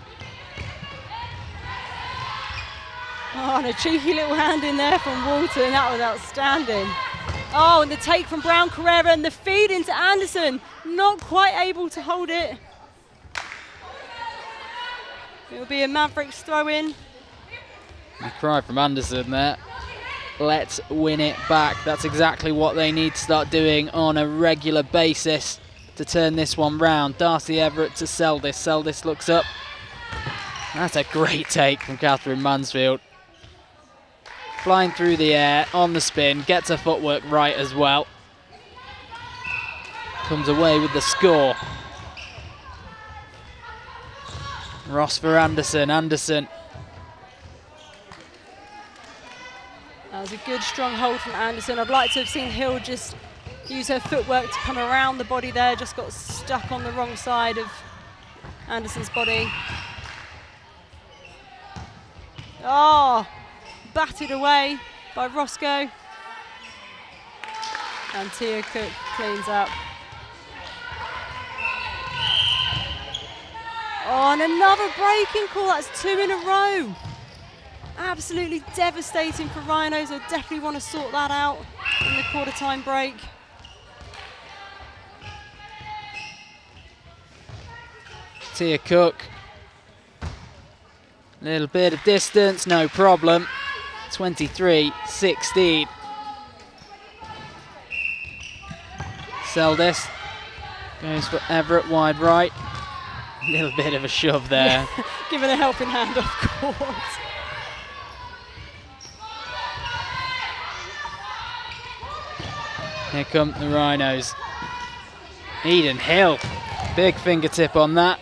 Oh, and a cheeky little hand in there from Walton. That was outstanding. Oh, and the take from Brown Carrera and the feed into Anderson. Not quite able to hold it. It'll be a Mavericks throw-in. The cry from Anderson there. Let's win it back. That's exactly what they need to start doing on a regular basis to turn this one round. Darcy Everett to Seldis. Seldis looks up. That's a great take from Catherine Mansfield. Flying through the air, on the spin, gets her footwork right as well. Comes away with the score. Ross for Anderson. Anderson. That was a good strong hold from Anderson. I'd like to have seen Hill just use her footwork to come around the body there. Just got stuck on the wrong side of Anderson's body. Oh, batted away by Roscoe. And Tia Cook cleans up. Oh, and another breaking call. That's 2 in a row. Absolutely devastating for Rhinos. I definitely want to sort that out in the quarter time break. Tia Cook. Little bit of distance, no problem. 23-16. Seldis goes for Everett wide right. A little bit of a shove there. Yeah, given a helping hand, of course. Here come the Rhinos. Eden Hill, big fingertip on that.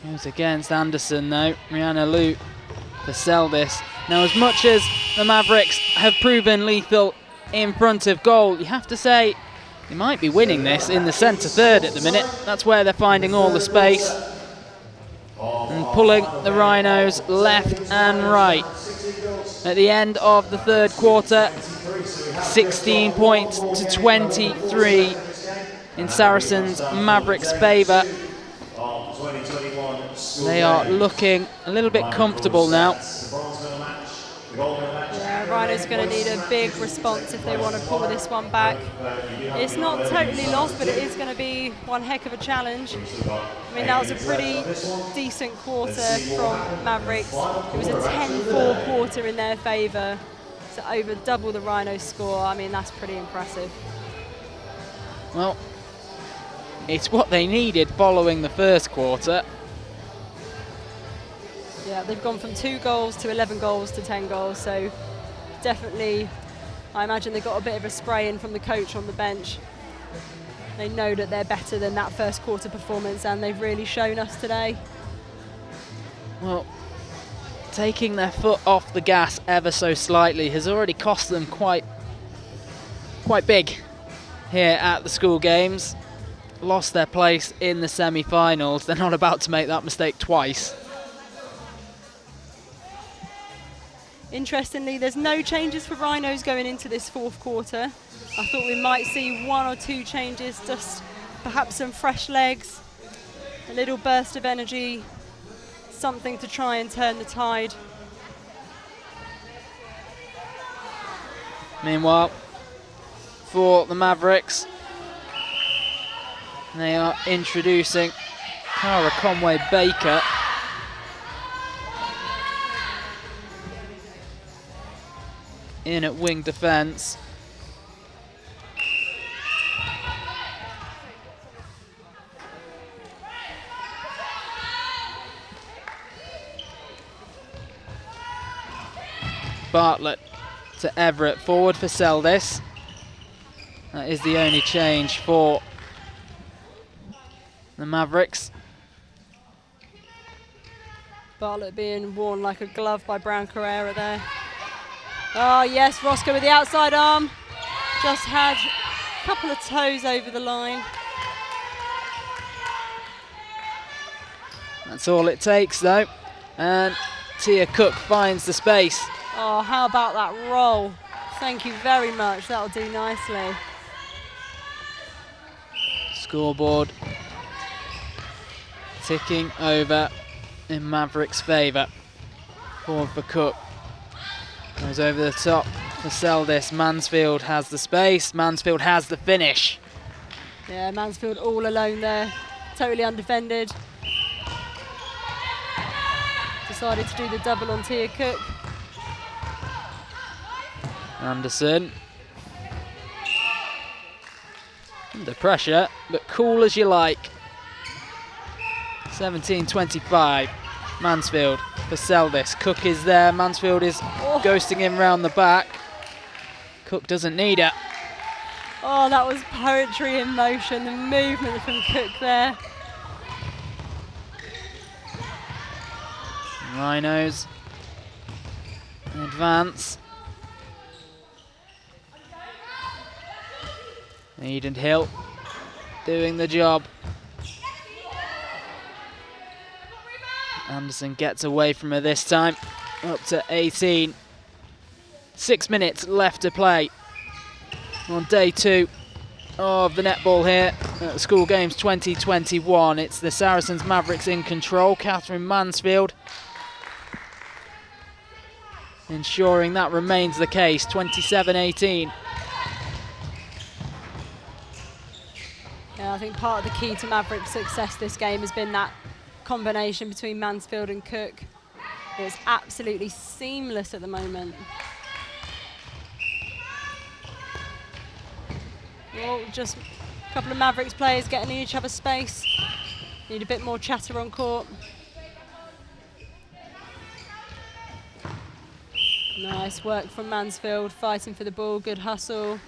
Goes against Anderson though. Rihanna Liu for Seldis. Now, as much as the Mavericks have proven lethal in front of goal, you have to say they might be winning this in the centre third at the minute. That's where they're finding all the space and pulling the Rhinos left and right. At the end of the third quarter, 16 points to 23 in Saracens' Mavericks' favour. They are looking a little bit comfortable now. Yeah, Rhino's going to need a big response if they want to pull this one back. It's not totally lost, but it is going to be one heck of a challenge. I mean, that was a pretty decent quarter from Mavericks. It was a 10-4 quarter in their favour, so over double the Rhinos score. I mean, that's pretty impressive. Well, it's what they needed following the first quarter. Yeah, they've gone from 2 goals to 11 goals to 10 goals, so definitely, I imagine they got a bit of a spray in from the coach on the bench. They know that they're better than that first quarter performance, and they've really shown us today. Well, taking their foot off the gas ever so slightly has already cost them quite big here at the school games. Lost their place in the semi-finals. They're not about to make that mistake twice. Interestingly, there's no changes for Rhinos going into this fourth quarter. I thought we might see 1 or 2 changes, just perhaps some fresh legs, a little burst of energy, something to try and turn the tide. Meanwhile, for the Mavericks, they are introducing Cara Conway-Baker. In at wing defence. Bartlett to Everett, forward for Seldis. That is the only change for the Mavericks. Bartlett being worn like a glove by Brown Carrera there. Oh yes, Roscoe with the outside arm. Just had a couple of toes over the line. That's all it takes though. And Tia Cook finds the space. Oh, how about that roll? Thank you very much, that'll do nicely. Scoreboard ticking over in Mavericks' favour. Forward for Cook. Goes over the top for Seldis. Mansfield has the space. Mansfield has the finish. Yeah, Mansfield all alone there, totally undefended. Decided to do the double on Tia Cook. Anderson. Under pressure, but cool as you like. 17-25. Mansfield for Seldis. Cook is there. Mansfield is ghosting him round the back. Cook doesn't need it. Oh, that was poetry in motion. The movement from Cook there. Rhinos advance. Eden Hill doing the job. Anderson gets away from her this time, up to 18. 6 minutes left to play on day 2 of the netball here at the School Games 2021. It's the Saracens Mavericks in control. Catherine Mansfield ensuring that remains the case. 27-18. Yeah, I think part of the key to Mavericks' success this game has been that combination between Mansfield and Cook. It's absolutely seamless at the moment. Well, just a couple of Mavericks players getting in each other's space. Need a bit more chatter on court. Nice work from Mansfield, fighting for the ball, good hustle.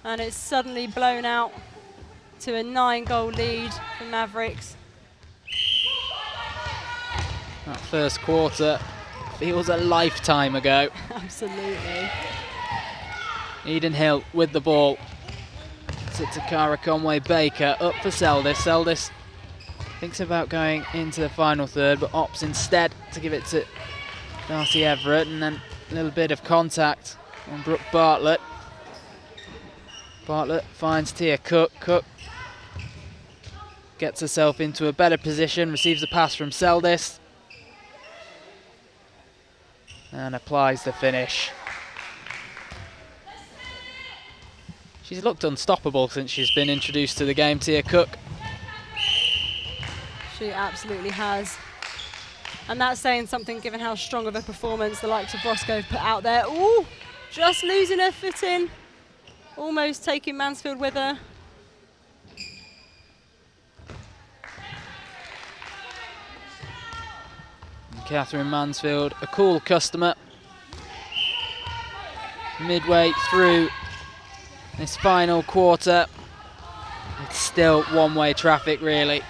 And it's suddenly blown out to a 9-goal lead for Mavericks. That first quarter feels a lifetime ago. Absolutely. Eden Hill with the ball. It's it to Cara Conway-Baker, up for Seldis. Seldis thinks about going into the final third, but opts instead to give it to Darcy Everett, and then a little bit of contact on Brooke Bartlett. Bartlett finds Tia Cook. Cook gets herself into a better position, receives a pass from Seldis, and applies the finish. She's looked unstoppable since she's been introduced to the game, Tia Cook. She absolutely has. And that's saying something given how strong of a performance the likes of Roscoe have put out there. Ooh, just losing her footing. Almost taking Mansfield with her. And Catherine Mansfield, a cool customer. Midway through this final quarter, it's still one-way traffic really.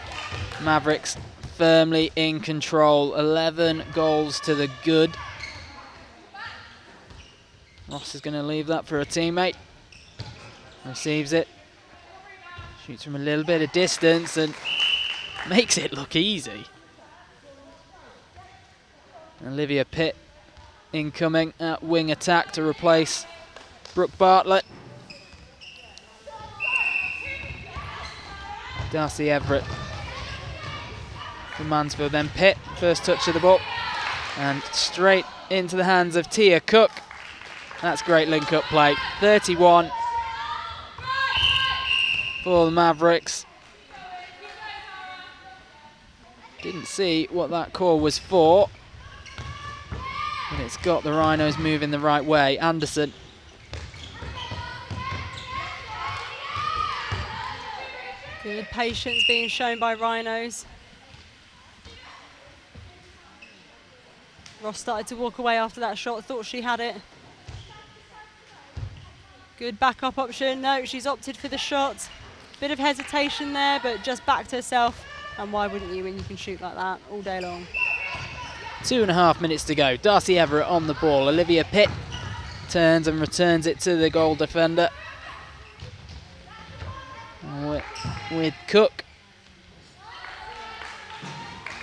Mavericks firmly in control, 11 goals to the good. Ross is going to leave that for a teammate. Receives it, shoots from a little bit of distance and makes it look easy. Olivia Pitt incoming at wing attack to replace Brooke Bartlett. Darcy Everett for Mansfield, then Pitt, first touch of the ball, and straight into the hands of Tia Cook. That's great link-up play. 31 for the Mavericks. Didn't see what that call was for, but it's got the Rhinos moving the right way. Anderson. Good patience being shown by Rhinos. Ross started to walk away after that shot, thought she had it. Good backup option. No, she's opted for the shot. Bit of hesitation there, but just backed herself. And why wouldn't you when you can shoot like that all day long? 2.5 minutes to go. Darcy Everett on the ball. Olivia Pitt turns and returns it to the goal defender. With Cook.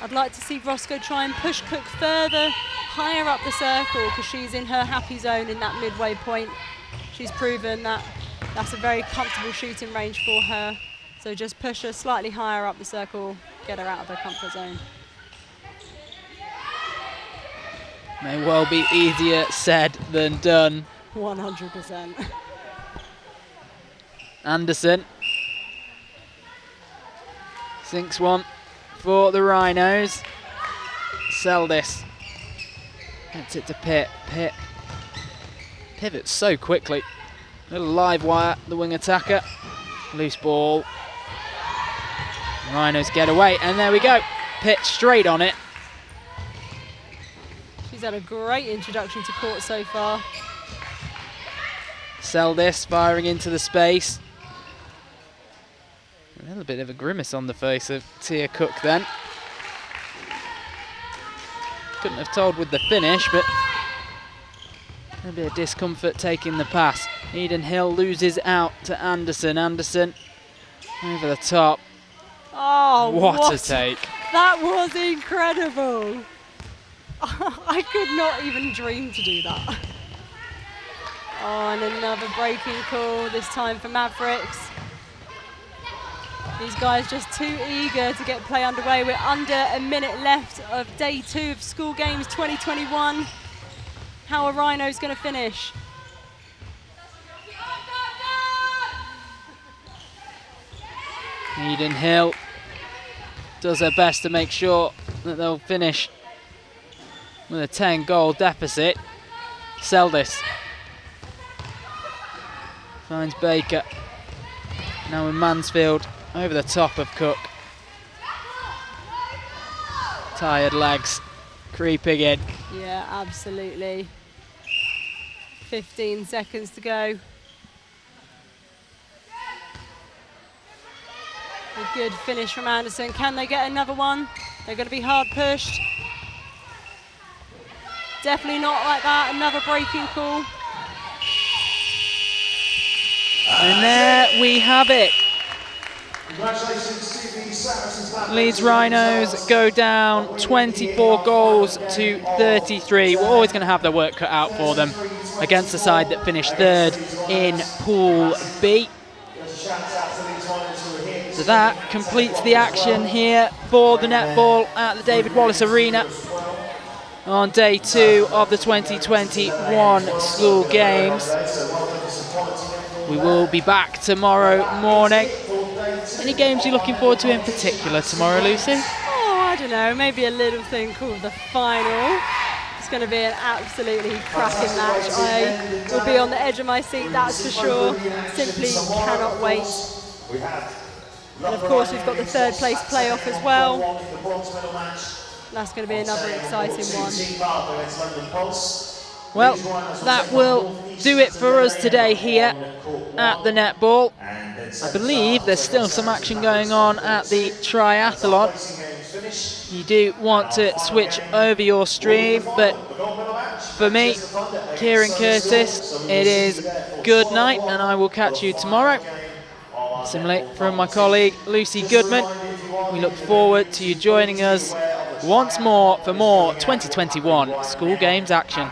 I'd like to see Roscoe try and push Cook further, higher up the circle, because she's in her happy zone in that midway point. She's proven that that's a very comfortable shooting range for her. So just push her slightly higher up the circle, get her out of her comfort zone. May well be easier said than done. 100%. Anderson sinks one for the Rhinos. Seldis gets it to Pitt. Pitt pivots so quickly. Little live wire, the wing attacker. Loose ball. Rhinos get away, and there we go. Pitt straight on it. She's had a great introduction to court so far. Seldis firing into the space. A little bit of a grimace on the face of Tia Cook then. Couldn't have told with the finish, but a bit of discomfort taking the pass. Eden Hill loses out to Anderson. Anderson over the top. Oh, what a take. That was incredible. I could not even dream to do that. Oh, and another breaking call, this time for Mavericks. These guys just too eager to get play underway. We're under a minute left of day 2 of School Games 2021. How are Rhinos going to finish? Eden Hill does her best to make sure that they'll finish with a 10-goal deficit. Seldis finds Baker. Now in Mansfield, over the top of Cook. Tired legs creeping in. Yeah, absolutely. 15 seconds to go. A good finish from Anderson. Can they get another one? They're going to be hard pushed. Definitely not like that. Another breaking call. And there we have it. Congratulations to the Saracens. Leeds Rhinos go down 24 goals to 33. We're always going to have their work cut out for them against the side that finished 3rd in Pool B. So that completes the action here for the netball at the David Wallace Arena on day 2 of the 2021 School Games. We will be back tomorrow morning. Any games you're looking forward to in particular tomorrow, Lucy? Oh, I don't know, maybe a little thing called the final. It's going to be an absolutely cracking match. I will be on the edge of my seat, that's for sure. Simply cannot wait. And of course we've got the 3rd place playoff as well. That's going to be another exciting one. Well, that will do it for us today here at the netball. I believe there's still some action going on at the triathlon. You do want to switch over your stream, but for me, Kieran Curtis, it is good night, and I will catch you tomorrow. Similarly, from my colleague Lucy Goodman, we look forward to you joining us once more for more 2021 School Games action.